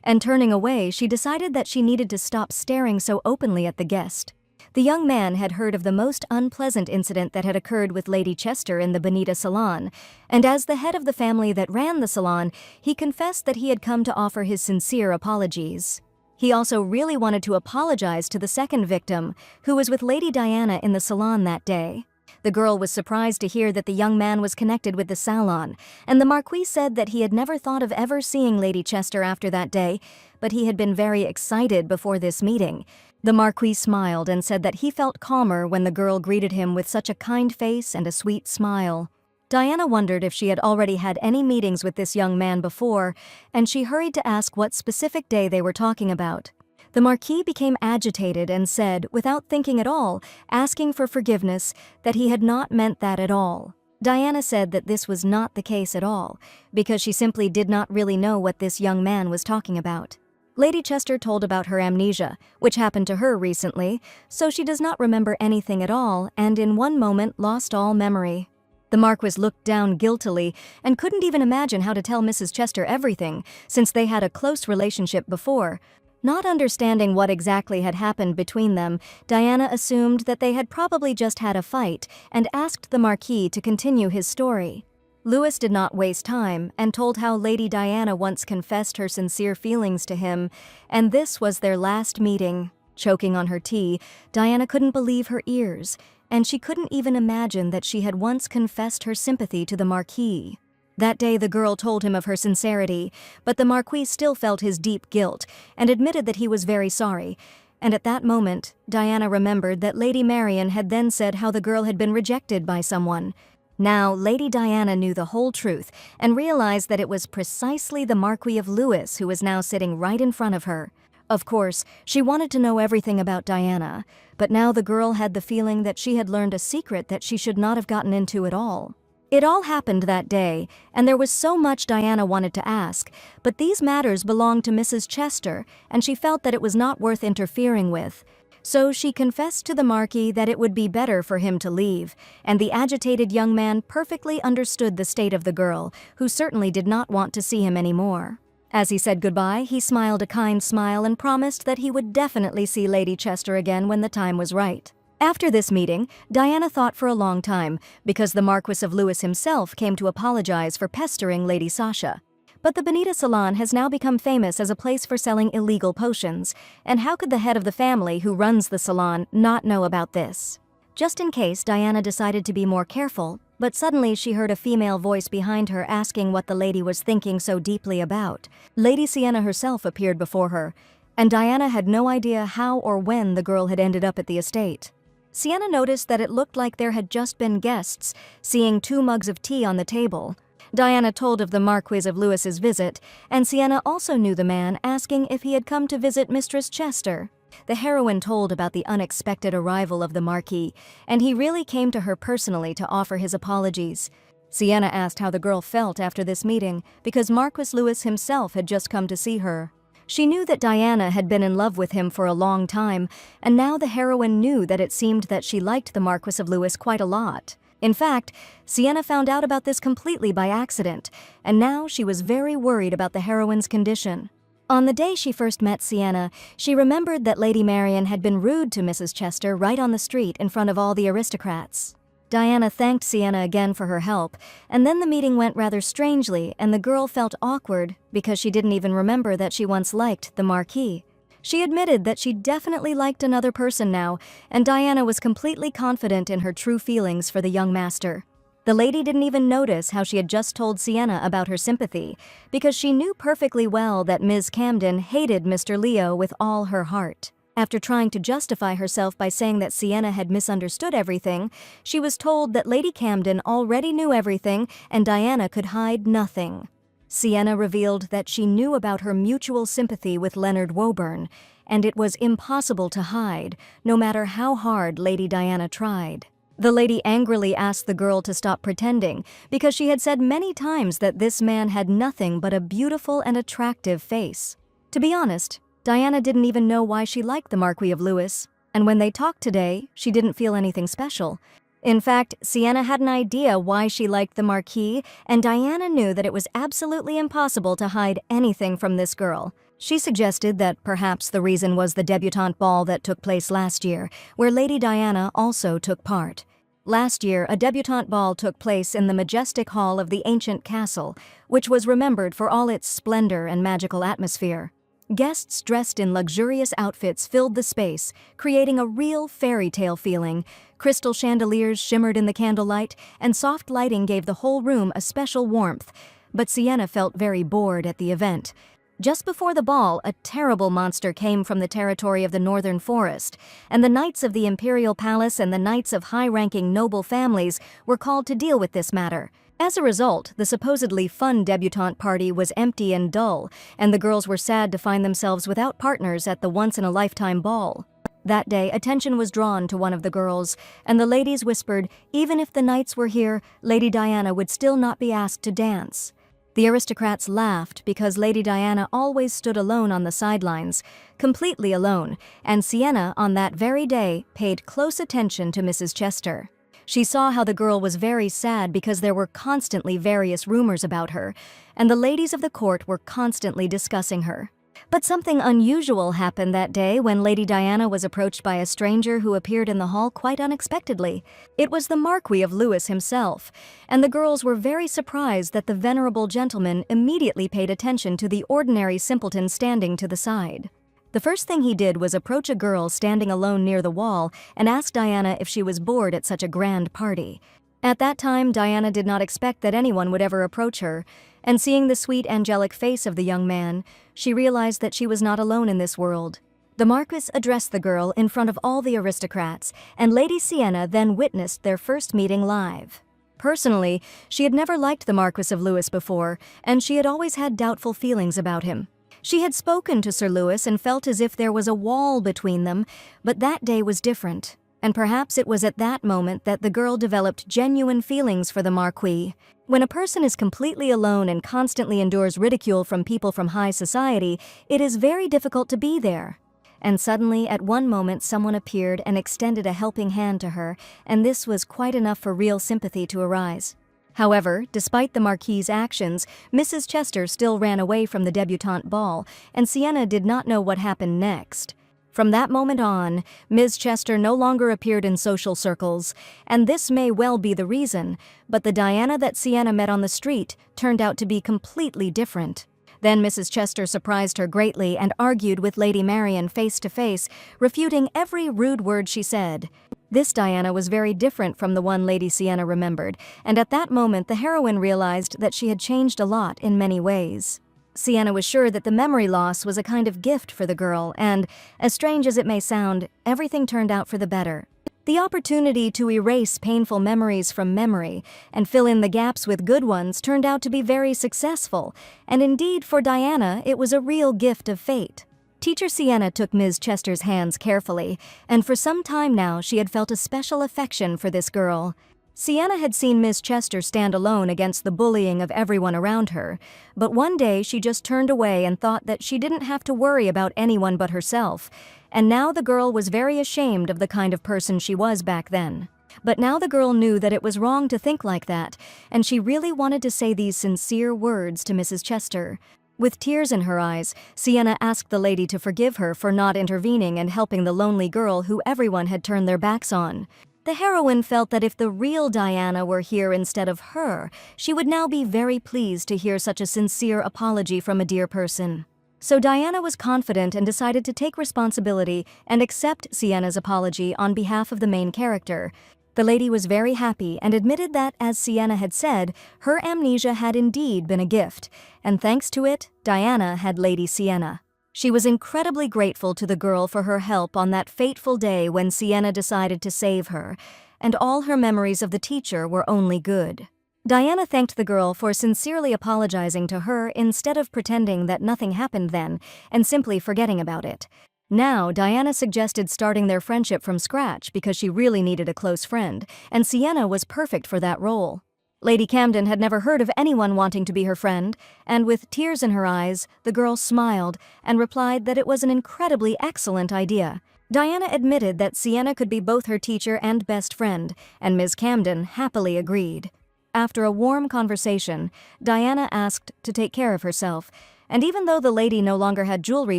and turning away, she decided that she needed to stop staring so openly at the guest. The young man had heard of the most unpleasant incident that had occurred with Lady Chester in the Bonita salon, and as the head of the family that ran the salon, he confessed that he had come to offer his sincere apologies. He also really wanted to apologize to the second victim, who was with Lady Diana in the salon that day. The girl was surprised to hear that the young man was connected with the salon, and the Marquis said that he had never thought of ever seeing Lady Chester after that day, but he had been very excited before this meeting. The Marquis smiled and said that he felt calmer when the girl greeted him with such a kind face and a sweet smile. Diana wondered if she had already had any meetings with this young man before, and she hurried to ask what specific day they were talking about. The Marquis became agitated and said, without thinking at all, asking for forgiveness, that he had not meant that at all. Diana said that this was not the case at all, because she simply did not really know what this young man was talking about. Lady Chester told about her amnesia, which happened to her recently, so she does not remember anything at all and in one moment lost all memory. The Marquis looked down guiltily and couldn't even imagine how to tell Mrs. Chester everything, since they had a close relationship before. Not understanding what exactly had happened between them, Diana assumed that they had probably just had a fight and asked the Marquis to continue his story. Lewis did not waste time and told how Lady Diana once confessed her sincere feelings to him, and this was their last meeting. Choking on her tea, Diana couldn't believe her ears, and she couldn't even imagine that she had once confessed her sympathy to the Marquis. That day the girl told him of her sincerity, but the Marquis still felt his deep guilt and admitted that he was very sorry, and at that moment, Diana remembered that Lady Marian had then said how the girl had been rejected by someone. Now, Lady Diana knew the whole truth and realized that it was precisely the Marquis of Lewis who was now sitting right in front of her. Of course, she wanted to know everything about Diana, but now the girl had the feeling that she had learned a secret that she should not have gotten into at all. It all happened that day, and there was so much Diana wanted to ask, but these matters belonged to Mrs. Chester, and she felt that it was not worth interfering with. So she confessed to the Marquis that it would be better for him to leave, and the agitated young man perfectly understood the state of the girl, who certainly did not want to see him anymore. As he said goodbye, he smiled a kind smile and promised that he would definitely see Lady Chester again when the time was right. After this meeting, Diana thought for a long time, because the Marquis of Lewis himself came to apologize for pestering Lady Sasha. But the Bonita Salon has now become famous as a place for selling illegal potions, and how could the head of the family who runs the salon not know about this? Just in case, Diana decided to be more careful, but suddenly she heard a female voice behind her asking what the lady was thinking so deeply about. Lady Sienna herself appeared before her, and Diana had no idea how or when the girl had ended up at the estate. Sienna noticed that it looked like there had just been guests, seeing 2 mugs of tea on the table. Diana told of the Marquis of Lewis's visit, and Sienna also knew the man, asking if he had come to visit Mistress Chester. The heroine told about the unexpected arrival of the Marquis, and he really came to her personally to offer his apologies. Sienna asked how the girl felt after this meeting, because Marquis Lewis himself had just come to see her. She knew that Diana had been in love with him for a long time, and now the heroine knew that it seemed that she liked the Marquis of Lewis quite a lot. In fact, Sienna found out about this completely by accident, and now she was very worried about the heroine's condition. On the day she first met Sienna, she remembered that Lady Marian had been rude to Mrs. Chester right on the street in front of all the aristocrats. Diana thanked Sienna again for her help, and then the meeting went rather strangely, and the girl felt awkward because she didn't even remember that she once liked the Marquis. She admitted that she definitely liked another person now, and Diana was completely confident in her true feelings for the young master. The lady didn't even notice how she had just told Sienna about her sympathy, because she knew perfectly well that Ms. Camden hated Mr. Leo with all her heart. After trying to justify herself by saying that Sienna had misunderstood everything, she was told that Lady Camden already knew everything and Diana could hide nothing. Sienna revealed that she knew about her mutual sympathy with Leonard Woburn, and it was impossible to hide, no matter how hard Lady Diana tried. The lady angrily asked the girl to stop pretending, because she had said many times that this man had nothing but a beautiful and attractive face. To be honest, Diana didn't even know why she liked the Marquis of Lewis, and when they talked today, she didn't feel anything special. In fact, Sienna had an idea why she liked the Marquis, and Diana knew that it was absolutely impossible to hide anything from this girl. She suggested that perhaps the reason was the debutante ball that took place last year, where Lady Diana also took part. Last year, a debutante ball took place in the majestic hall of the ancient castle, which was remembered for all its splendor and magical atmosphere. Guests dressed in luxurious outfits filled the space, creating a real fairy tale feeling. Crystal chandeliers shimmered in the candlelight, and soft lighting gave the whole room a special warmth. But Sienna felt very bored at the event. Just before the ball, a terrible monster came from the territory of the Northern Forest, and the knights of the Imperial Palace and the knights of high-ranking noble families were called to deal with this matter. As a result, the supposedly fun debutante party was empty and dull, and the girls were sad to find themselves without partners at the once-in-a-lifetime ball. That day, attention was drawn to one of the girls, and the ladies whispered, even if the knights were here, Lady Diana would still not be asked to dance. The aristocrats laughed because Lady Diana always stood alone on the sidelines, completely alone, and Sienna, on that very day, paid close attention to Mrs. Chester. She saw how the girl was very sad because there were constantly various rumors about her, and the ladies of the court were constantly discussing her. But something unusual happened that day when Lady Diana was approached by a stranger who appeared in the hall quite unexpectedly. It was the Marquis of Lewis himself, and the girls were very surprised that the venerable gentleman immediately paid attention to the ordinary simpleton standing to the side. The first thing he did was approach a girl standing alone near the wall and ask Diana if she was bored at such a grand party. At that time, Diana did not expect that anyone would ever approach her, and seeing the sweet angelic face of the young man, she realized that she was not alone in this world. The Marquis addressed the girl in front of all the aristocrats, and Lady Sienna then witnessed their first meeting live. Personally, she had never liked the Marquis of Lewis before, and she had always had doubtful feelings about him. She had spoken to Sir Lewis and felt as if there was a wall between them, but that day was different, and perhaps it was at that moment that the girl developed genuine feelings for the Marquis. When a person is completely alone and constantly endures ridicule from people from high society, it is very difficult to be there. And suddenly, at one moment, someone appeared and extended a helping hand to her, and this was quite enough for real sympathy to arise. However, despite the Marquis's actions, Mrs. Chester still ran away from the debutante ball, and Sienna did not know what happened next. From that moment on, Ms. Chester no longer appeared in social circles, and this may well be the reason, but the Diana that Sienna met on the street turned out to be completely different. Then Mrs. Chester surprised her greatly and argued with Lady Marian face to face, refuting every rude word she said. This Diana was very different from the one Lady Sienna remembered, and at that moment the heroine realized that she had changed a lot in many ways. Sienna was sure that the memory loss was a kind of gift for the girl, and, as strange as it may sound, everything turned out for the better. The opportunity to erase painful memories from memory and fill in the gaps with good ones turned out to be very successful, and indeed for Diana it was a real gift of fate. Teacher Sienna took Ms. Chester's hands carefully, and for some time now she had felt a special affection for this girl. Sienna had seen Miss Chester stand alone against the bullying of everyone around her, but one day she just turned away and thought that she didn't have to worry about anyone but herself, and now the girl was very ashamed of the kind of person she was back then. But now the girl knew that it was wrong to think like that, and she really wanted to say these sincere words to Mrs. Chester. With tears in her eyes, Sienna asked the lady to forgive her for not intervening and helping the lonely girl who everyone had turned their backs on. The heroine felt that if the real Diana were here instead of her, she would now be very pleased to hear such a sincere apology from a dear person. So Diana was confident and decided to take responsibility and accept Sienna's apology on behalf of the main character. The lady was very happy and admitted that, as Sienna had said, her amnesia had indeed been a gift, and thanks to it, Diana had Lady Sienna. She was incredibly grateful to the girl for her help on that fateful day when Sienna decided to save her, and all her memories of the teacher were only good. Diana thanked the girl for sincerely apologizing to her instead of pretending that nothing happened then and simply forgetting about it. Now, Diana suggested starting their friendship from scratch because she really needed a close friend, and Sienna was perfect for that role. Lady Camden had never heard of anyone wanting to be her friend, and with tears in her eyes, the girl smiled and replied that it was an incredibly excellent idea. Diana admitted that Sienna could be both her teacher and best friend, and Ms. Camden happily agreed. After a warm conversation, Diana asked to take care of herself, and even though the lady no longer had jewelry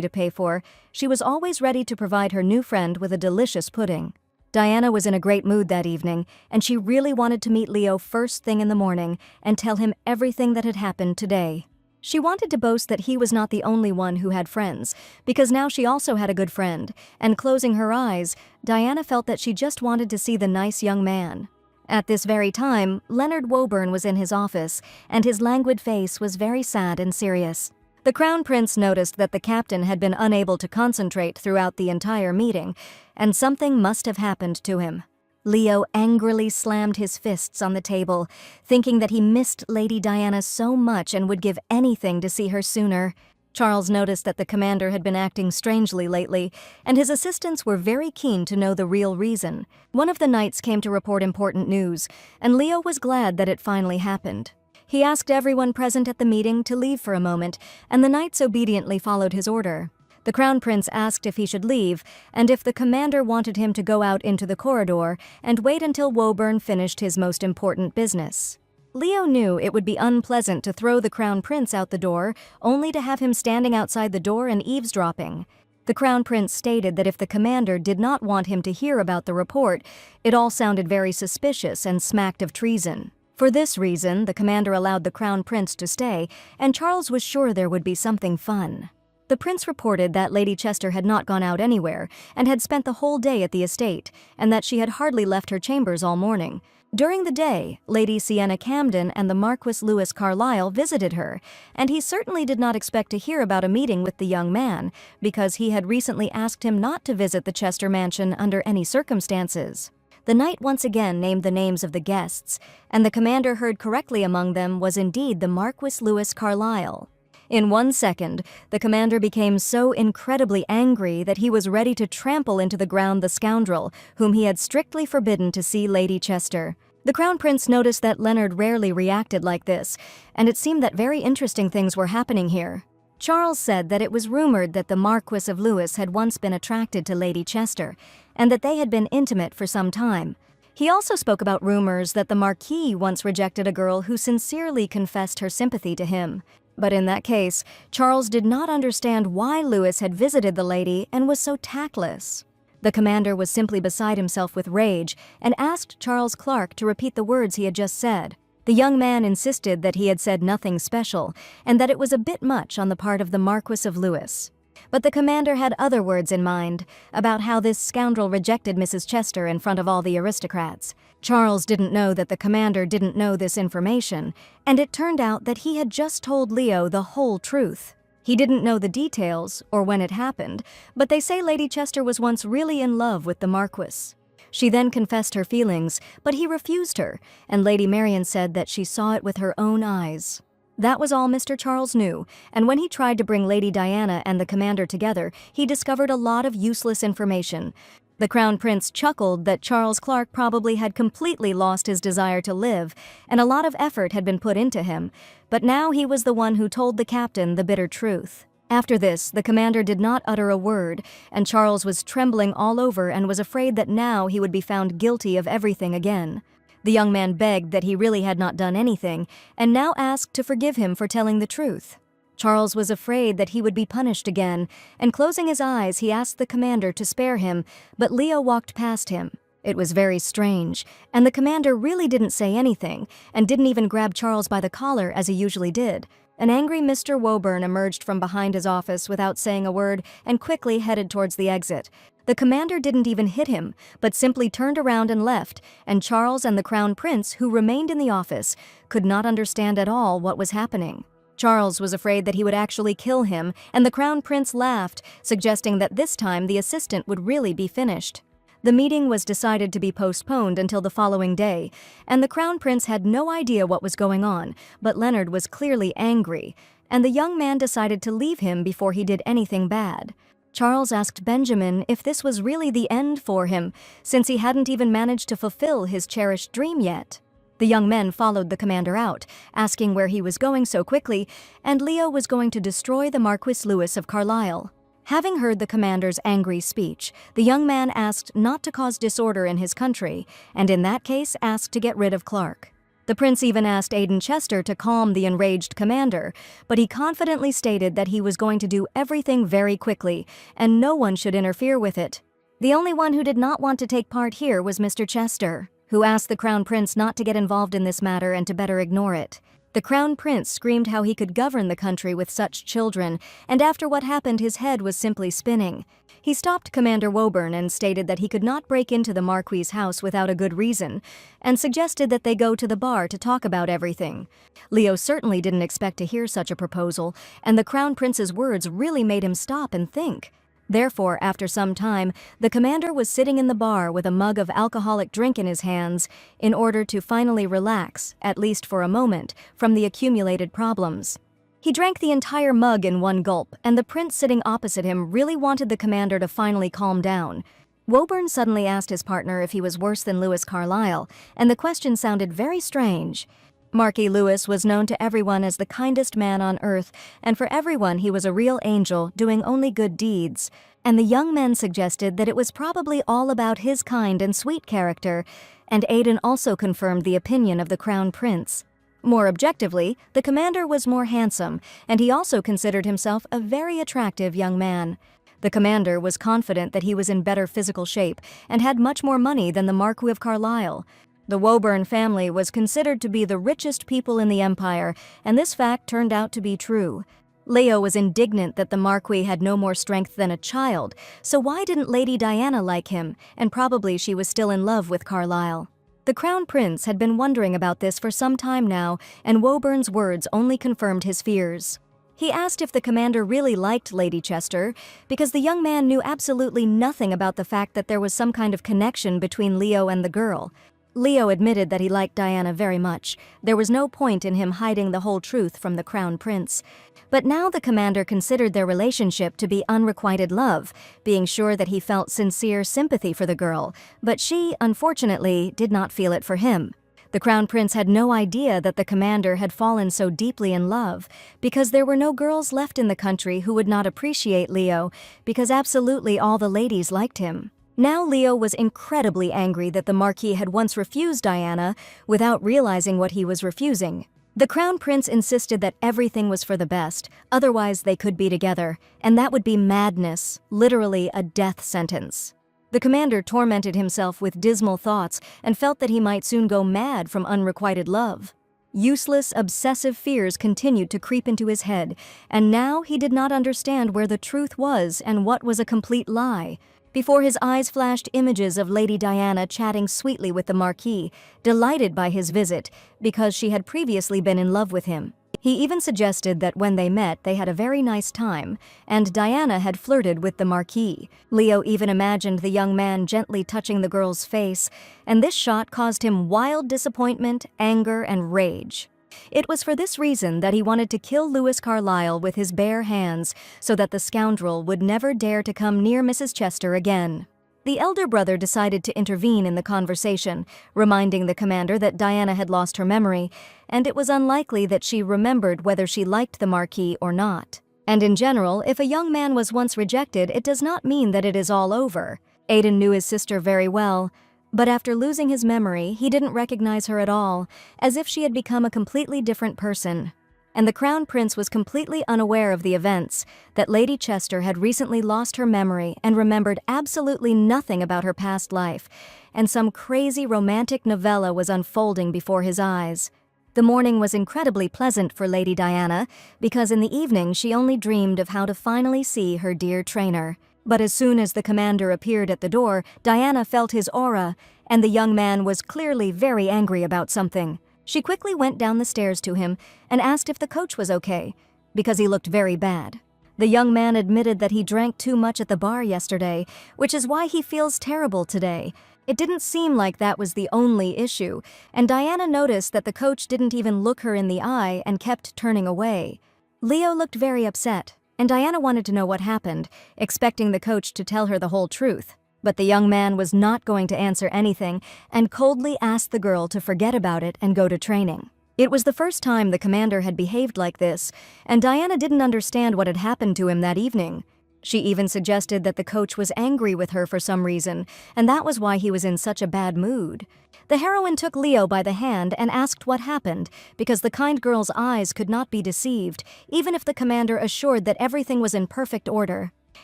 to pay for, she was always ready to provide her new friend with a delicious pudding. Diana was in a great mood that evening, and she really wanted to meet Leo first thing in the morning and tell him everything that had happened today. She wanted to boast that he was not the only one who had friends, because now she also had a good friend, and closing her eyes, Diana felt that she just wanted to see the nice young man. At this very time, Leonard Woburn was in his office, and his languid face was very sad and serious. The Crown Prince noticed that the captain had been unable to concentrate throughout the entire meeting, and something must have happened to him. Leo angrily slammed his fists on the table, thinking that he missed Lady Diana so much and would give anything to see her sooner. Charles noticed that the commander had been acting strangely lately, and his assistants were very keen to know the real reason. One of the knights came to report important news, and Leo was glad that it finally happened. He asked everyone present at the meeting to leave for a moment, and the knights obediently followed his order. The Crown Prince asked if he should leave, and if the commander wanted him to go out into the corridor and wait until Woburn finished his most important business. Leo knew it would be unpleasant to throw the Crown Prince out the door, only to have him standing outside the door and eavesdropping. The Crown Prince stated that if the commander did not want him to hear about the report, it all sounded very suspicious and smacked of treason. For this reason, the commander allowed the Crown Prince to stay, and Charles was sure there would be something fun. The prince reported that Lady Chester had not gone out anywhere, and had spent the whole day at the estate, and that she had hardly left her chambers all morning. During the day, Lady Sienna Camden and the Marquis Lewis Carlisle visited her, and he certainly did not expect to hear about a meeting with the young man, because he had recently asked him not to visit the Chester mansion under any circumstances. The knight once again named the names of the guests, and the commander heard correctly among them was indeed the Marquis Lewis Carlisle. In 1 second, the commander became so incredibly angry that he was ready to trample into the ground the scoundrel, whom he had strictly forbidden to see Lady Chester. The Crown Prince noticed that Leonard rarely reacted like this, and it seemed that very interesting things were happening here. Charles said that it was rumored that the Marquis of Lewis had once been attracted to Lady Chester, and that they had been intimate for some time. He also spoke about rumors that the Marquis once rejected a girl who sincerely confessed her sympathy to him. But in that case, Charles did not understand why Lewis had visited the lady and was so tactless. The commander was simply beside himself with rage and asked Charles Clark to repeat the words he had just said. The young man insisted that he had said nothing special and that it was a bit much on the part of the Marquis of Lewis. But the commander had other words in mind about how this scoundrel rejected Mrs. Chester in front of all the aristocrats. Charles didn't know that the commander didn't know this information, and it turned out that he had just told Leo the whole truth. He didn't know the details or when it happened, but they say Lady Chester was once really in love with the Marquis. She then confessed her feelings, but he refused her, and Lady Marian said that she saw it with her own eyes. That was all Mr. Charles knew, and when he tried to bring Lady Diana and the commander together, he discovered a lot of useless information. The Crown Prince chuckled that Charles Clark probably had completely lost his desire to live, and a lot of effort had been put into him, but now he was the one who told the captain the bitter truth. After this, the commander did not utter a word, and Charles was trembling all over and was afraid that now he would be found guilty of everything again. The young man begged that he really had not done anything, and now asked to forgive him for telling the truth. Charles was afraid that he would be punished again, and closing his eyes, he asked the commander to spare him, but Leo walked past him. It was very strange, and the commander really didn't say anything, and didn't even grab Charles by the collar as he usually did. An angry Mr. Woburn emerged from behind his office without saying a word and quickly headed towards the exit. The commander didn't even hit him, but simply turned around and left, and Charles and the Crown Prince, who remained in the office, could not understand at all what was happening. Charles was afraid that he would actually kill him, and the Crown Prince laughed, suggesting that this time the assistant would really be finished. The meeting was decided to be postponed until the following day, and the Crown Prince had no idea what was going on, but Leonard was clearly angry, and the young man decided to leave him before he did anything bad. Charles asked Benjamin if this was really the end for him, since he hadn't even managed to fulfill his cherished dream yet. The young men followed the commander out, asking where he was going so quickly, and Leo was going to destroy the Marquis Louis of Carlisle. Having heard the commander's angry speech, the young man asked not to cause disorder in his country, and in that case asked to get rid of Clark. The prince even asked Aiden Chester to calm the enraged commander, but he confidently stated that he was going to do everything very quickly, and no one should interfere with it. The only one who did not want to take part here was Mr. Chester, who asked the Crown Prince not to get involved in this matter and to better ignore it. The Crown Prince screamed how he could govern the country with such children, and after what happened his head was simply spinning. He stopped Commander Woburn and stated that he could not break into the Marquis's house without a good reason, and suggested that they go to the bar to talk about everything. Leo certainly didn't expect to hear such a proposal, and the Crown Prince's words really made him stop and think. Therefore, after some time, the commander was sitting in the bar with a mug of alcoholic drink in his hands in order to finally relax, at least for a moment, from the accumulated problems. He drank the entire mug in one gulp, and the prince sitting opposite him really wanted the commander to finally calm down. Woburn suddenly asked his partner if he was worse than Louis Carlisle, and the question sounded very strange. Marquis Louis was known to everyone as the kindest man on earth, and for everyone he was a real angel doing only good deeds. And the young men suggested that it was probably all about his kind and sweet character, and Aiden also confirmed the opinion of the Crown Prince. More objectively, the commander was more handsome, and he also considered himself a very attractive young man. The commander was confident that he was in better physical shape and had much more money than the Marquis of Carlisle. The Woburn family was considered to be the richest people in the empire, and this fact turned out to be true. Leo was indignant that the Marquis had no more strength than a child, so why didn't Lady Diana like him, and probably she was still in love with Carlisle. The Crown Prince had been wondering about this for some time now, and Woburn's words only confirmed his fears. He asked if the commander really liked Lady Chester, because the young man knew absolutely nothing about the fact that there was some kind of connection between Leo and the girl. Leo admitted that he liked Diana very much. There was no point in him hiding the whole truth from the Crown Prince. But now the commander considered their relationship to be unrequited love, being sure that he felt sincere sympathy for the girl, but she, unfortunately, did not feel it for him. The Crown Prince had no idea that the commander had fallen so deeply in love, because there were no girls left in the country who would not appreciate Leo, because absolutely all the ladies liked him. Now Leo was incredibly angry that the Marquis had once refused Diana without realizing what he was refusing. The Crown Prince insisted that everything was for the best, otherwise they could be together, and that would be madness, literally a death sentence. The commander tormented himself with dismal thoughts and felt that he might soon go mad from unrequited love. Useless, obsessive fears continued to creep into his head, and now he did not understand where the truth was and what was a complete lie. Before his eyes flashed images of Lady Diana chatting sweetly with the Marquis, delighted by his visit, because she had previously been in love with him. He even suggested that when they met, they had a very nice time, and Diana had flirted with the Marquis. Leo even imagined the young man gently touching the girl's face, and this shot caused him wild disappointment, anger, and rage. It was for this reason that he wanted to kill Louis Carlyle with his bare hands so that the scoundrel would never dare to come near Mrs. Chester again. The elder brother decided to intervene in the conversation, reminding the commander that Diana had lost her memory, and it was unlikely that she remembered whether she liked the Marquis or not. And in general, if a young man was once rejected, it does not mean that it is all over. Aiden knew his sister very well, but after losing his memory, he didn't recognize her at all, as if she had become a completely different person. And the Crown Prince was completely unaware of the events, that Lady Chester had recently lost her memory and remembered absolutely nothing about her past life, and some crazy romantic novella was unfolding before his eyes. The morning was incredibly pleasant for Lady Diana, because in the evening she only dreamed of how to finally see her dear trainer. But as soon as the commander appeared at the door, Diana felt his aura, and the young man was clearly very angry about something. She quickly went down the stairs to him and asked if the coach was okay, because he looked very bad. The young man admitted that he drank too much at the bar yesterday, which is why he feels terrible today. It didn't seem like that was the only issue, and Diana noticed that the coach didn't even look her in the eye and kept turning away. Leo looked very upset, and Diana wanted to know what happened, expecting the coach to tell her the whole truth. But the young man was not going to answer anything and coldly asked the girl to forget about it and go to training. It was the first time the commander had behaved like this, and Diana didn't understand what had happened to him that evening. She even suggested that the coach was angry with her for some reason, and that was why he was in such a bad mood. The heroine took Leo by the hand and asked what happened, because the kind girl's eyes could not be deceived, even if the commander assured that everything was in perfect order.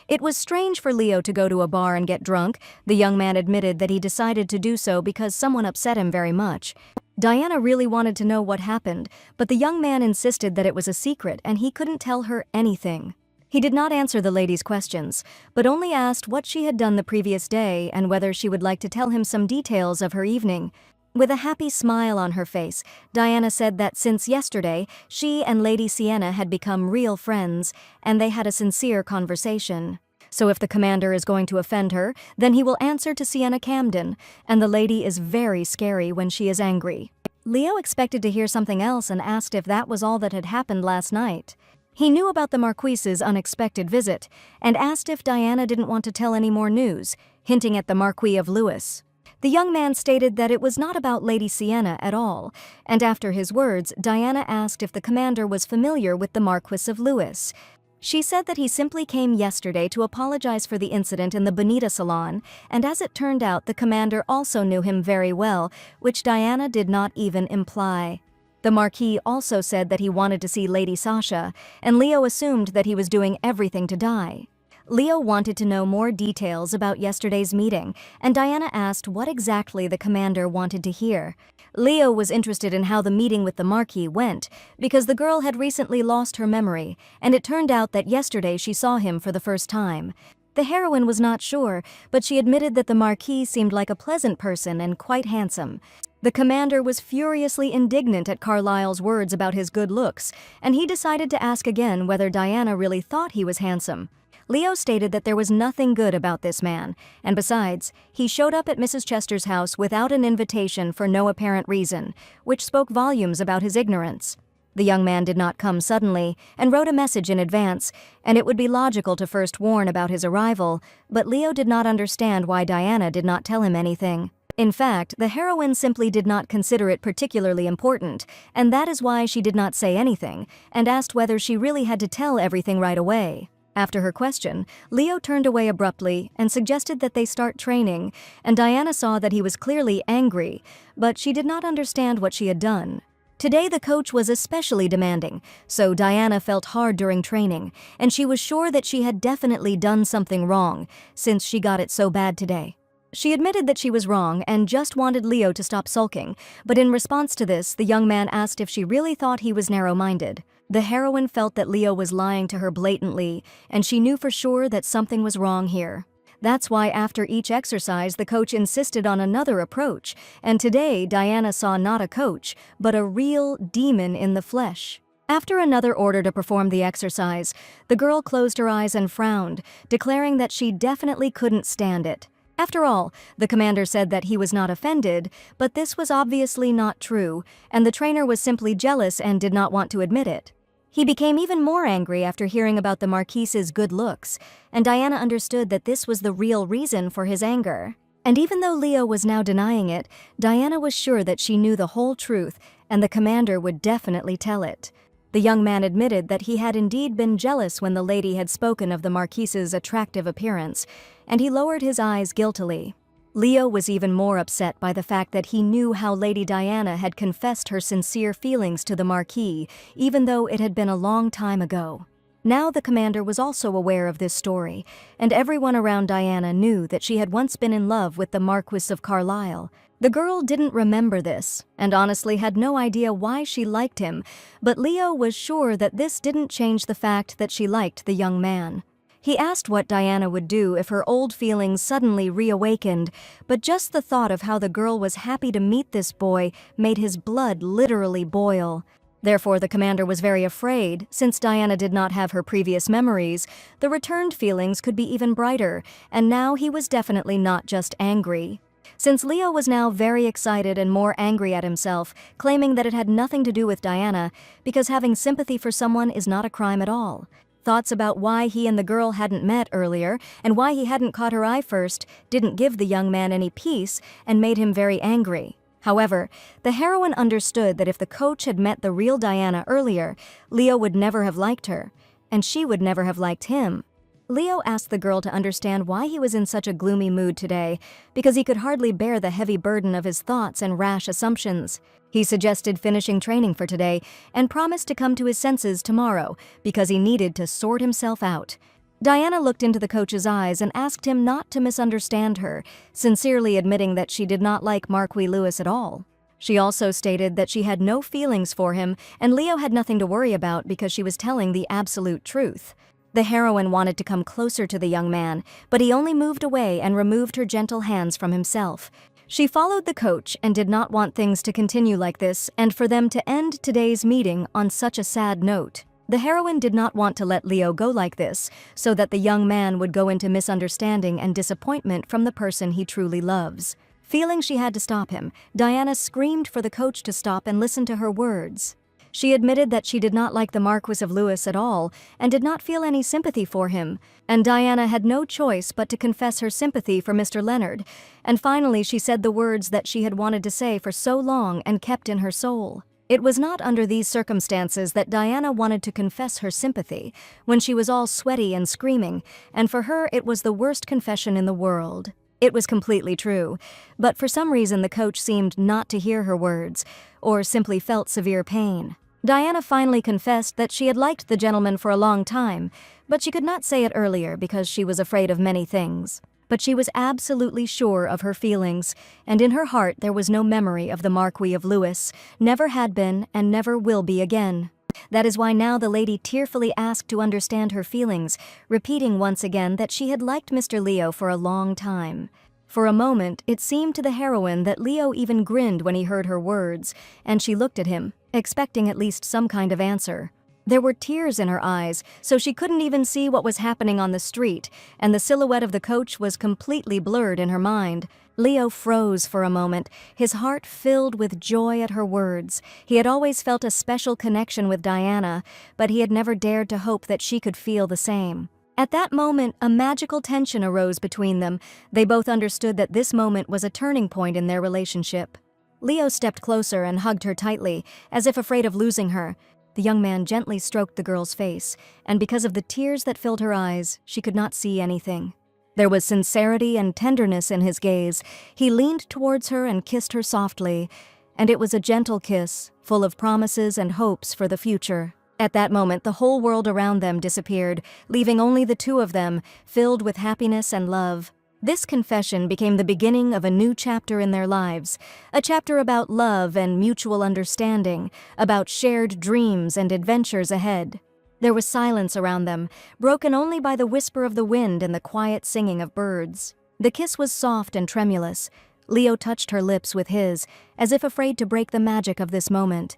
It was strange for Leo to go to a bar and get drunk. The young man admitted that he decided to do so because someone upset him very much. Diana really wanted to know what happened, but the young man insisted that it was a secret and he couldn't tell her anything. He did not answer the lady's questions, but only asked what she had done the previous day and whether she would like to tell him some details of her evening. With a happy smile on her face, Diana said that since yesterday, she and Lady Sienna had become real friends, and they had a sincere conversation. So if the commander is going to offend her, then he will answer to Sienna Camden, and the lady is very scary when she is angry. Leo expected to hear something else and asked if that was all that had happened last night. He knew about the Marquis's unexpected visit, and asked if Diana didn't want to tell any more news, hinting at the Marquis of Lewis. The young man stated that it was not about Lady Sienna at all, and after his words, Diana asked if the commander was familiar with the Marquis of Lewis. She said that he simply came yesterday to apologize for the incident in the Bonita salon, and as it turned out, the commander also knew him very well, which Diana did not even imply. The Marquis also said that he wanted to see Lady Sasha, and Leo assumed that he was doing everything to die. Leo wanted to know more details about yesterday's meeting, and Diana asked what exactly the commander wanted to hear. Leo was interested in how the meeting with the Marquis went, because the girl had recently lost her memory, and it turned out that yesterday she saw him for the first time. The heroine was not sure, but she admitted that the Marquis seemed like a pleasant person and quite handsome. The commander was furiously indignant at Carlyle's words about his good looks, and he decided to ask again whether Diana really thought he was handsome. Leo stated that there was nothing good about this man, and besides, he showed up at Mrs. Chester's house without an invitation for no apparent reason, which spoke volumes about his ignorance. The young man did not come suddenly, and wrote a message in advance, and it would be logical to first warn about his arrival, but Leo did not understand why Diana did not tell him anything. In fact, the heroine simply did not consider it particularly important, and that is why she did not say anything, and asked whether she really had to tell everything right away. After her question, Leo turned away abruptly and suggested that they start training, and Diana saw that he was clearly angry, but she did not understand what she had done. Today the coach was especially demanding, so Diana felt hard during training, and she was sure that she had definitely done something wrong, since she got it so bad today. She admitted that she was wrong and just wanted Leo to stop sulking, but in response to this, the young man asked if she really thought he was narrow-minded. The heroine felt that Leo was lying to her blatantly, and she knew for sure that something was wrong here. That's why after each exercise, the coach insisted on another approach, and today Diana saw not a coach, but a real demon in the flesh. After another order to perform the exercise, the girl closed her eyes and frowned, declaring that she definitely couldn't stand it. After all, the commander said that he was not offended, but this was obviously not true, and the trainer was simply jealous and did not want to admit it. He became even more angry after hearing about the Marquise's good looks, and Diana understood that this was the real reason for his anger. And even though Leo was now denying it, Diana was sure that she knew the whole truth, and the commander would definitely tell it. The young man admitted that he had indeed been jealous when the lady had spoken of the Marquise's attractive appearance, and he lowered his eyes guiltily. Leo was even more upset by the fact that he knew how Lady Diana had confessed her sincere feelings to the Marquis, even though it had been a long time ago. Now the commander was also aware of this story, and everyone around Diana knew that she had once been in love with the Marquis of Carlisle. The girl didn't remember this, and honestly had no idea why she liked him, but Leo was sure that this didn't change the fact that she liked the young man. He asked what Diana would do if her old feelings suddenly reawakened, but just the thought of how the girl was happy to meet this boy made his blood literally boil. Therefore, the commander was very afraid, since Diana did not have her previous memories, the returned feelings could be even brighter, and now he was definitely not just angry. Since Leo was now very excited and more angry at himself, claiming that it had nothing to do with Diana, because having sympathy for someone is not a crime at all. Thoughts about why he and the girl hadn't met earlier, and why he hadn't caught her eye first, didn't give the young man any peace, and made him very angry. However, the heroine understood that if the coach had met the real Diana earlier, Leo would never have liked her, and she would never have liked him. Leo asked the girl to understand why he was in such a gloomy mood today, because he could hardly bear the heavy burden of his thoughts and rash assumptions. He suggested finishing training for today and promised to come to his senses tomorrow because he needed to sort himself out. Diana looked into the coach's eyes and asked him not to misunderstand her, sincerely admitting that she did not like Marquis Lewis at all. She also stated that she had no feelings for him and Leo had nothing to worry about because she was telling the absolute truth. The heroine wanted to come closer to the young man, but he only moved away and removed her gentle hands from himself. She followed the coach and did not want things to continue like this and for them to end today's meeting on such a sad note. The heroine did not want to let Leo go like this, so that the young man would go into misunderstanding and disappointment from the person he truly loves. Feeling she had to stop him, Diana screamed for the coach to stop and listen to her words. She admitted that she did not like the Marquis of Lewis at all and did not feel any sympathy for him, and Diana had no choice but to confess her sympathy for Mr. Leonard, and finally she said the words that she had wanted to say for so long and kept in her soul. It was not under these circumstances that Diana wanted to confess her sympathy, when she was all sweaty and screaming, and for her it was the worst confession in the world. It was completely true, but for some reason the coach seemed not to hear her words, or simply felt severe pain. Diana finally confessed that she had liked the gentleman for a long time, but she could not say it earlier because she was afraid of many things. But she was absolutely sure of her feelings, and in her heart there was no memory of the Marquis of Lewis, never had been and never will be again. That is why now the lady tearfully asked to understand her feelings, repeating once again that she had liked Mr. Leo for a long time. For a moment, it seemed to the heroine that Leo even grinned when he heard her words, and she looked at him, expecting at least some kind of answer. There were tears in her eyes, so she couldn't even see what was happening on the street, and the silhouette of the coach was completely blurred in her mind. Leo froze for a moment, his heart filled with joy at her words. He had always felt a special connection with Diana, but he had never dared to hope that she could feel the same. At that moment, a magical tension arose between them. They both understood that this moment was a turning point in their relationship. Leo stepped closer and hugged her tightly, as if afraid of losing her. The young man gently stroked the girl's face, and because of the tears that filled her eyes, she could not see anything. There was sincerity and tenderness in his gaze. He leaned towards her and kissed her softly, and it was a gentle kiss, full of promises and hopes for the future. At that moment, the whole world around them disappeared, leaving only the two of them, filled with happiness and love. This confession became the beginning of a new chapter in their lives, a chapter about love and mutual understanding, about shared dreams and adventures ahead. There was silence around them, broken only by the whisper of the wind and the quiet singing of birds. The kiss was soft and tremulous. Leo touched her lips with his, as if afraid to break the magic of this moment.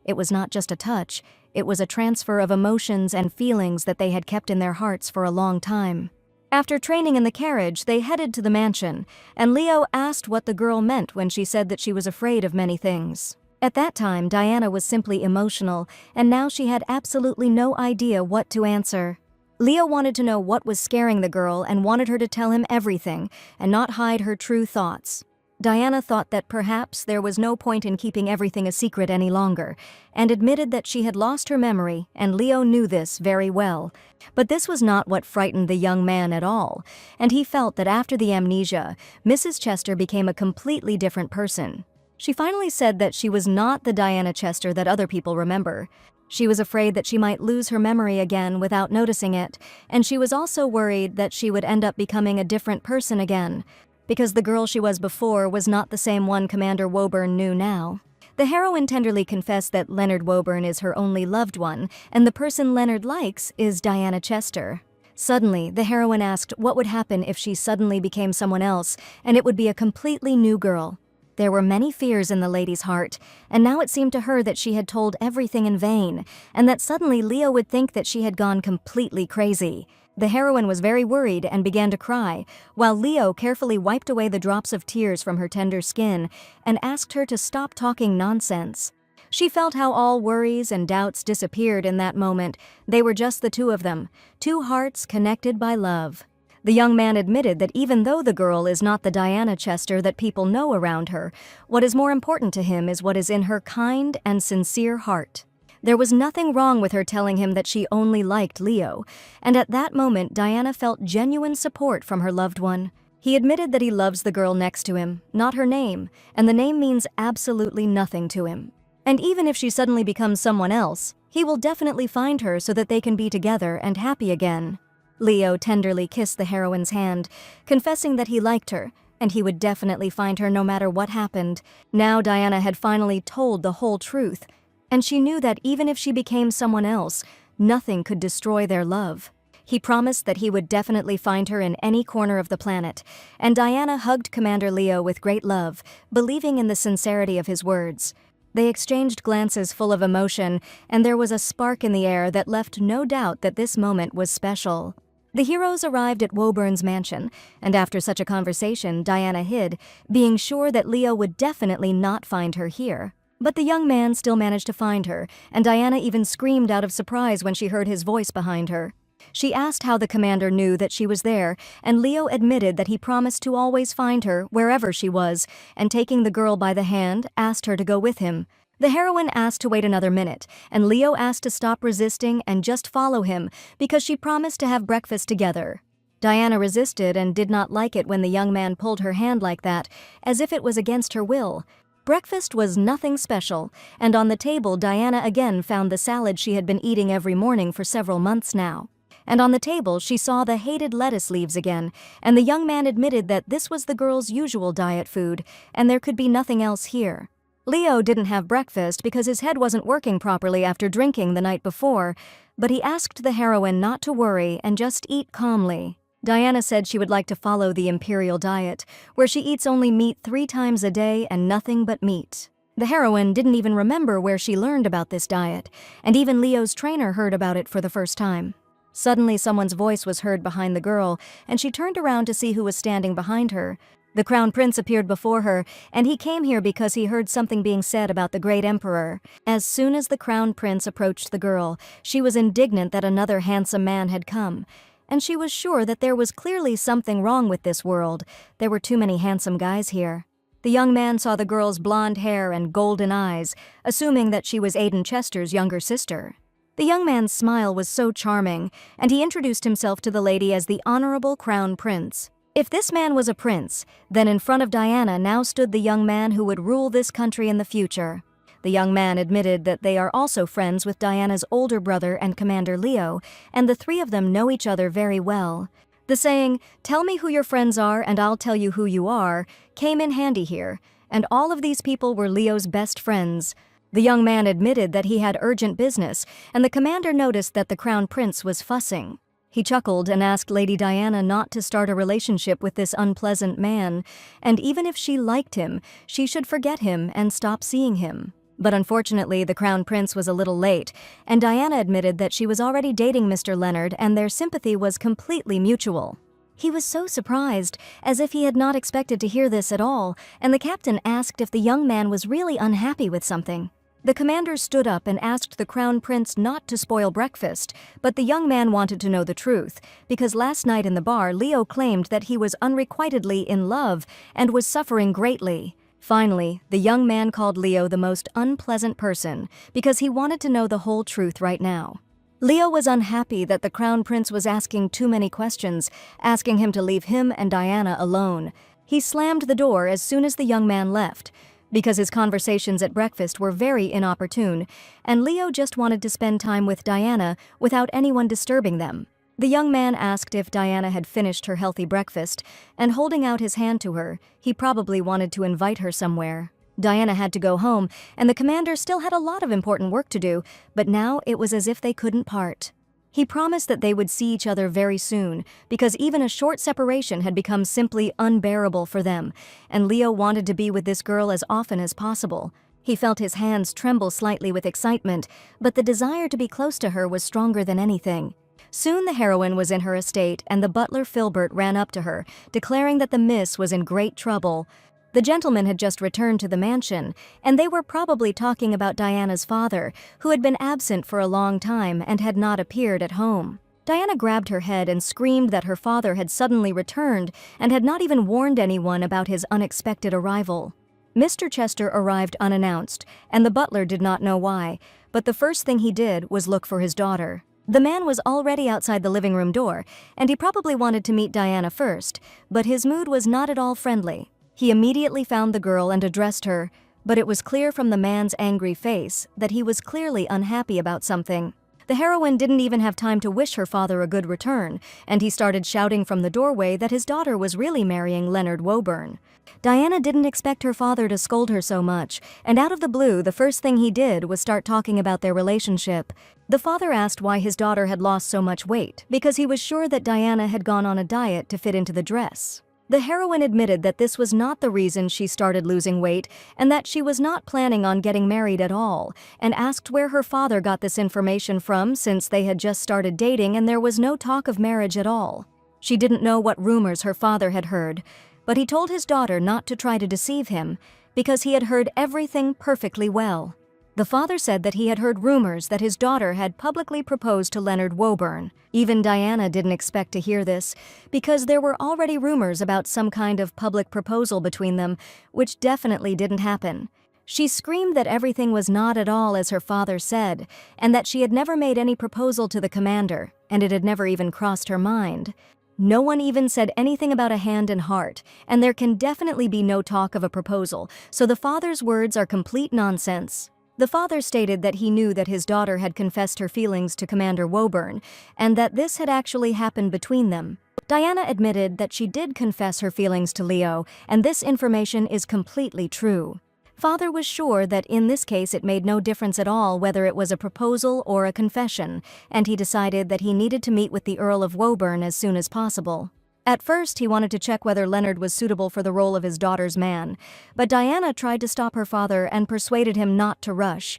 It was not just a touch, it was a transfer of emotions and feelings that they had kept in their hearts for a long time. After training in the carriage, they headed to the mansion, and Leo asked what the girl meant when she said that she was afraid of many things. At that time, Diana was simply emotional, and now she had absolutely no idea what to answer. Leo wanted to know what was scaring the girl and wanted her to tell him everything and not hide her true thoughts. Diana thought that perhaps there was no point in keeping everything a secret any longer, and admitted that she had lost her memory, and Leo knew this very well. But this was not what frightened the young man at all, and he felt that after the amnesia, Mrs. Chester became a completely different person. She finally said that she was not the Diana Chester that other people remember. She was afraid that she might lose her memory again without noticing it, and she was also worried that she would end up becoming a different person again, because the girl she was before was not the same one Commander Woburn knew now. The heroine tenderly confessed that Leonard Woburn is her only loved one, and the person Leonard likes is Diana Chester. Suddenly, the heroine asked what would happen if she suddenly became someone else, and it would be a completely new girl. There were many fears in the lady's heart, and now it seemed to her that she had told everything in vain, and that suddenly Leo would think that she had gone completely crazy. The heroine was very worried and began to cry, while Leo carefully wiped away the drops of tears from her tender skin and asked her to stop talking nonsense. She felt how all worries and doubts disappeared in that moment. They were just the two of them, two hearts connected by love. The young man admitted that even though the girl is not the Diana Chester that people know around her, what is more important to him is what is in her kind and sincere heart. There was nothing wrong with her telling him that she only liked Leo, and at that moment Diana felt genuine support from her loved one. He admitted that he loves the girl next to him, not her name, and the name means absolutely nothing to him. And even if she suddenly becomes someone else, he will definitely find her so that they can be together and happy again. Leo tenderly kissed the heroine's hand, confessing that he liked her, and he would definitely find her no matter what happened. Now Diana had finally told the whole truth, and she knew that even if she became someone else, nothing could destroy their love. He promised that he would definitely find her in any corner of the planet, and Diana hugged Commander Leo with great love, believing in the sincerity of his words. They exchanged glances full of emotion, and there was a spark in the air that left no doubt that this moment was special. The heroes arrived at Woburn's mansion, and after such a conversation, Diana hid, being sure that Leo would definitely not find her here. But the young man still managed to find her, and Diana even screamed out of surprise when she heard his voice behind her. She asked how the commander knew that she was there, and Leo admitted that he promised to always find her wherever she was, and taking the girl by the hand, asked her to go with him. The heroine asked to wait another minute, and Leo asked to stop resisting and just follow him because she promised to have breakfast together. Diana resisted and did not like it when the young man pulled her hand like that, as if it was against her will. Breakfast was nothing special, and on the table Diana again found the salad she had been eating every morning for several months now. And on the table she saw the hated lettuce leaves again, and the young man admitted that this was the girl's usual diet food, and there could be nothing else here. Leo didn't have breakfast because his head wasn't working properly after drinking the night before, but he asked the heroine not to worry and just eat calmly. Diana said she would like to follow the imperial diet, where she eats only meat 3 times a day and nothing but meat. The heroine didn't even remember where she learned about this diet, and even Leo's trainer heard about it for the first time. Suddenly someone's voice was heard behind the girl, and she turned around to see who was standing behind her. The crown prince appeared before her, and he came here because he heard something being said about the great emperor. As soon as the crown prince approached the girl, she was indignant that another handsome man had come, and she was sure that there was clearly something wrong with this world. There were too many handsome guys here. The young man saw the girl's blonde hair and golden eyes, assuming that she was Aiden Chester's younger sister. The young man's smile was so charming, and he introduced himself to the lady as the Honorable Crown Prince. If this man was a prince, then in front of Diana now stood the young man who would rule this country in the future. The young man admitted that they are also friends with Diana's older brother and Commander Leo, and the 3 of them know each other very well. The saying, "Tell me who your friends are and I'll tell you who you are," came in handy here, and all of these people were Leo's best friends. The young man admitted that he had urgent business, and the commander noticed that the crown prince was fussing. He chuckled and asked Lady Diana not to start a relationship with this unpleasant man, and even if she liked him, she should forget him and stop seeing him. But unfortunately, the Crown Prince was a little late, and Diana admitted that she was already dating Mr. Leonard and their sympathy was completely mutual. He was so surprised, as if he had not expected to hear this at all, and the captain asked if the young man was really unhappy with something. The commander stood up and asked the Crown Prince not to spoil breakfast, but the young man wanted to know the truth, because last night in the bar Leo claimed that he was unrequitedly in love and was suffering greatly. Finally, the young man called Leo the most unpleasant person, because he wanted to know the whole truth right now. Leo was unhappy that the Crown Prince was asking too many questions, asking him to leave him and Diana alone. He slammed the door as soon as the young man left, because his conversations at breakfast were very inopportune, and Leo just wanted to spend time with Diana without anyone disturbing them. The young man asked if Diana had finished her healthy breakfast, and holding out his hand to her, he probably wanted to invite her somewhere. Diana had to go home, and the commander still had a lot of important work to do, but now it was as if they couldn't part. He promised that they would see each other very soon, because even a short separation had become simply unbearable for them, and Leo wanted to be with this girl as often as possible. He felt his hands tremble slightly with excitement, but the desire to be close to her was stronger than anything. Soon the heroine was in her estate, and the butler Filbert ran up to her, declaring that the miss was in great trouble. The gentleman had just returned to the mansion, and they were probably talking about Diana's father, who had been absent for a long time and had not appeared at home. Diana grabbed her head and screamed that her father had suddenly returned and had not even warned anyone about his unexpected arrival. Mr. Chester arrived unannounced, and the butler did not know why, but the first thing he did was look for his daughter. The man was already outside the living room door, and he probably wanted to meet Diana first, but his mood was not at all friendly. He immediately found the girl and addressed her, but it was clear from the man's angry face that he was clearly unhappy about something. The heroine didn't even have time to wish her father a good return, and he started shouting from the doorway that his daughter was really marrying Leonard Woburn. Diana didn't expect her father to scold her so much, and out of the blue, the first thing he did was start talking about their relationship. The father asked why his daughter had lost so much weight, because he was sure that Diana had gone on a diet to fit into the dress. The heroine admitted that this was not the reason she started losing weight and that she was not planning on getting married at all, and asked where her father got this information from since they had just started dating and there was no talk of marriage at all. She didn't know what rumors her father had heard, but he told his daughter not to try to deceive him because he had heard everything perfectly well. The father said that he had heard rumors that his daughter had publicly proposed to Leonard Woburn. Even Diana didn't expect to hear this, because there were already rumors about some kind of public proposal between them, which definitely didn't happen. She screamed that everything was not at all as her father said, and that she had never made any proposal to the commander, and it had never even crossed her mind. No one even said anything about a hand and heart, and there can definitely be no talk of a proposal, so the father's words are complete nonsense. The father stated that he knew that his daughter had confessed her feelings to Commander Woburn, and that this had actually happened between them. Diana admitted that she did confess her feelings to Leo, and this information is completely true. Father was sure that in this case it made no difference at all whether it was a proposal or a confession, and he decided that he needed to meet with the Earl of Woburn as soon as possible. At first, he wanted to check whether Leonard was suitable for the role of his daughter's man, but Diana tried to stop her father and persuaded him not to rush.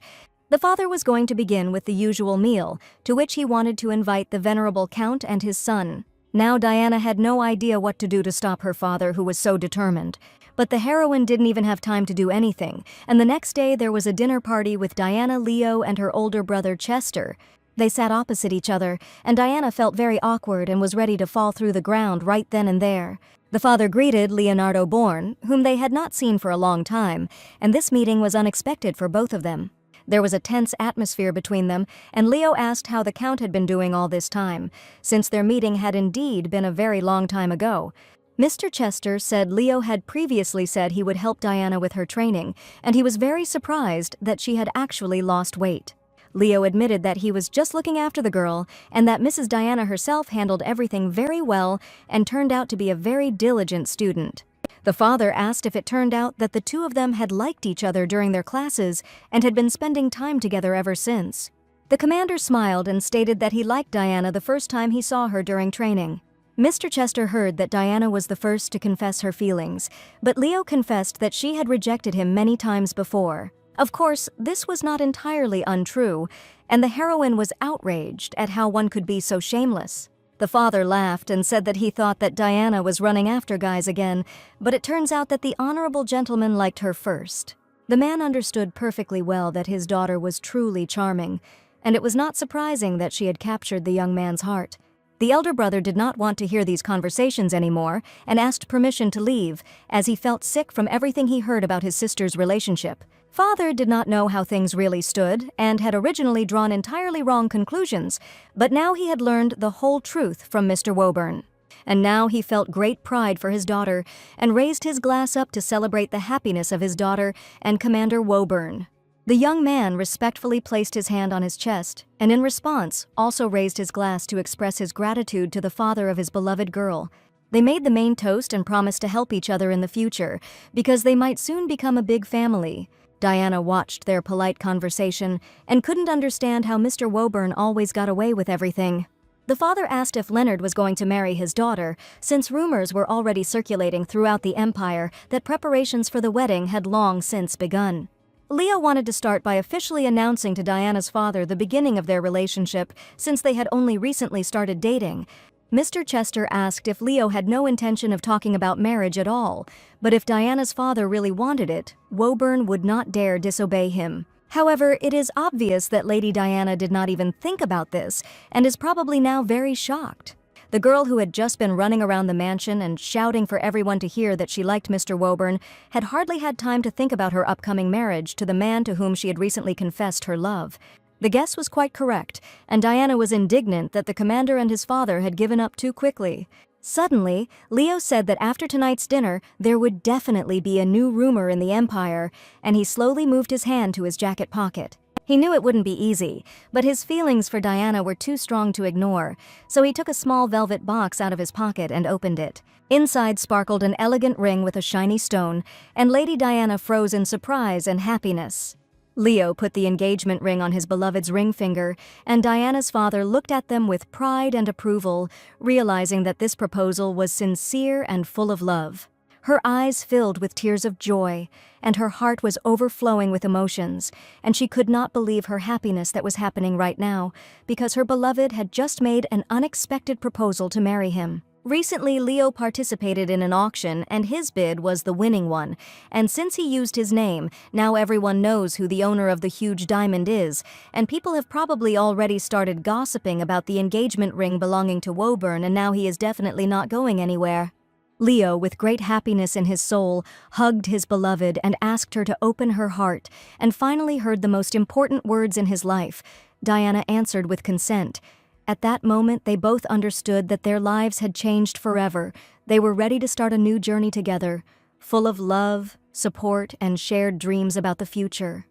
The father was going to begin with the usual meal, to which he wanted to invite the venerable Count and his son. Now Diana had no idea what to do to stop her father, who was so determined. But the heroine didn't even have time to do anything, and the next day there was a dinner party with Diana, Leo, and her older brother Chester. They sat opposite each other, and Diana felt very awkward and was ready to fall through the ground right then and there. The father greeted Leonardo Bourne, whom they had not seen for a long time, and this meeting was unexpected for both of them. There was a tense atmosphere between them, and Leo asked how the Count had been doing all this time, since their meeting had indeed been a very long time ago. Mr. Chester said Leo had previously said he would help Diana with her training, and he was very surprised that she had actually lost weight. Leo admitted that he was just looking after the girl and that Mrs. Diana herself handled everything very well and turned out to be a very diligent student. The father asked if it turned out that the two of them had liked each other during their classes and had been spending time together ever since. The commander smiled and stated that he liked Diana the first time he saw her during training. Mr. Chester heard that Diana was the first to confess her feelings, but Leo confessed that she had rejected him many times before. Of course, this was not entirely untrue, and the heroine was outraged at how one could be so shameless. The father laughed and said that he thought that Diana was running after guys again, but it turns out that the honorable gentleman liked her first. The man understood perfectly well that his daughter was truly charming, and it was not surprising that she had captured the young man's heart. The elder brother did not want to hear these conversations anymore and asked permission to leave, as he felt sick from everything he heard about his sister's relationship. Father did not know how things really stood and had originally drawn entirely wrong conclusions, but now he had learned the whole truth from Mr. Woburn. And now he felt great pride for his daughter and raised his glass up to celebrate the happiness of his daughter and Commander Woburn. The young man respectfully placed his hand on his chest and in response also raised his glass to express his gratitude to the father of his beloved girl. They made the main toast and promised to help each other in the future because they might soon become a big family. Diana watched their polite conversation and couldn't understand how Mr. Woburn always got away with everything. The father asked if Leonard was going to marry his daughter, since rumors were already circulating throughout the empire that preparations for the wedding had long since begun. Leo wanted to start by officially announcing to Diana's father the beginning of their relationship, since they had only recently started dating. Mr. Chester asked if Leo had no intention of talking about marriage at all, but if Diana's father really wanted it, Woburn would not dare disobey him. However, it is obvious that Lady Diana did not even think about this and is probably now very shocked. The girl who had just been running around the mansion and shouting for everyone to hear that she liked Mr. Woburn had hardly had time to think about her upcoming marriage to the man to whom she had recently confessed her love. The guess was quite correct, and Diana was indignant that the commander and his father had given up too quickly. Suddenly, Leo said that after tonight's dinner, there would definitely be a new rumor in the Empire, and he slowly moved his hand to his jacket pocket. He knew it wouldn't be easy, but his feelings for Diana were too strong to ignore, so he took a small velvet box out of his pocket and opened it. Inside sparkled an elegant ring with a shiny stone, and Lady Diana froze in surprise and happiness. Leo put the engagement ring on his beloved's ring finger, and Diana's father looked at them with pride and approval, realizing that this proposal was sincere and full of love. Her eyes filled with tears of joy, and her heart was overflowing with emotions, and she could not believe her happiness that was happening right now, because her beloved had just made an unexpected proposal to marry him. Recently, Leo participated in an auction, and his bid was the winning one, and since he used his name, now everyone knows who the owner of the huge diamond is, and people have probably already started gossiping about the engagement ring belonging to Woburn, and now he is definitely not going anywhere. Leo, with great happiness in his soul, hugged his beloved and asked her to open her heart, and finally heard the most important words in his life. Diana answered with consent. At that moment, they both understood that their lives had changed forever. They were ready to start a new journey together, full of love, support, and shared dreams about the future.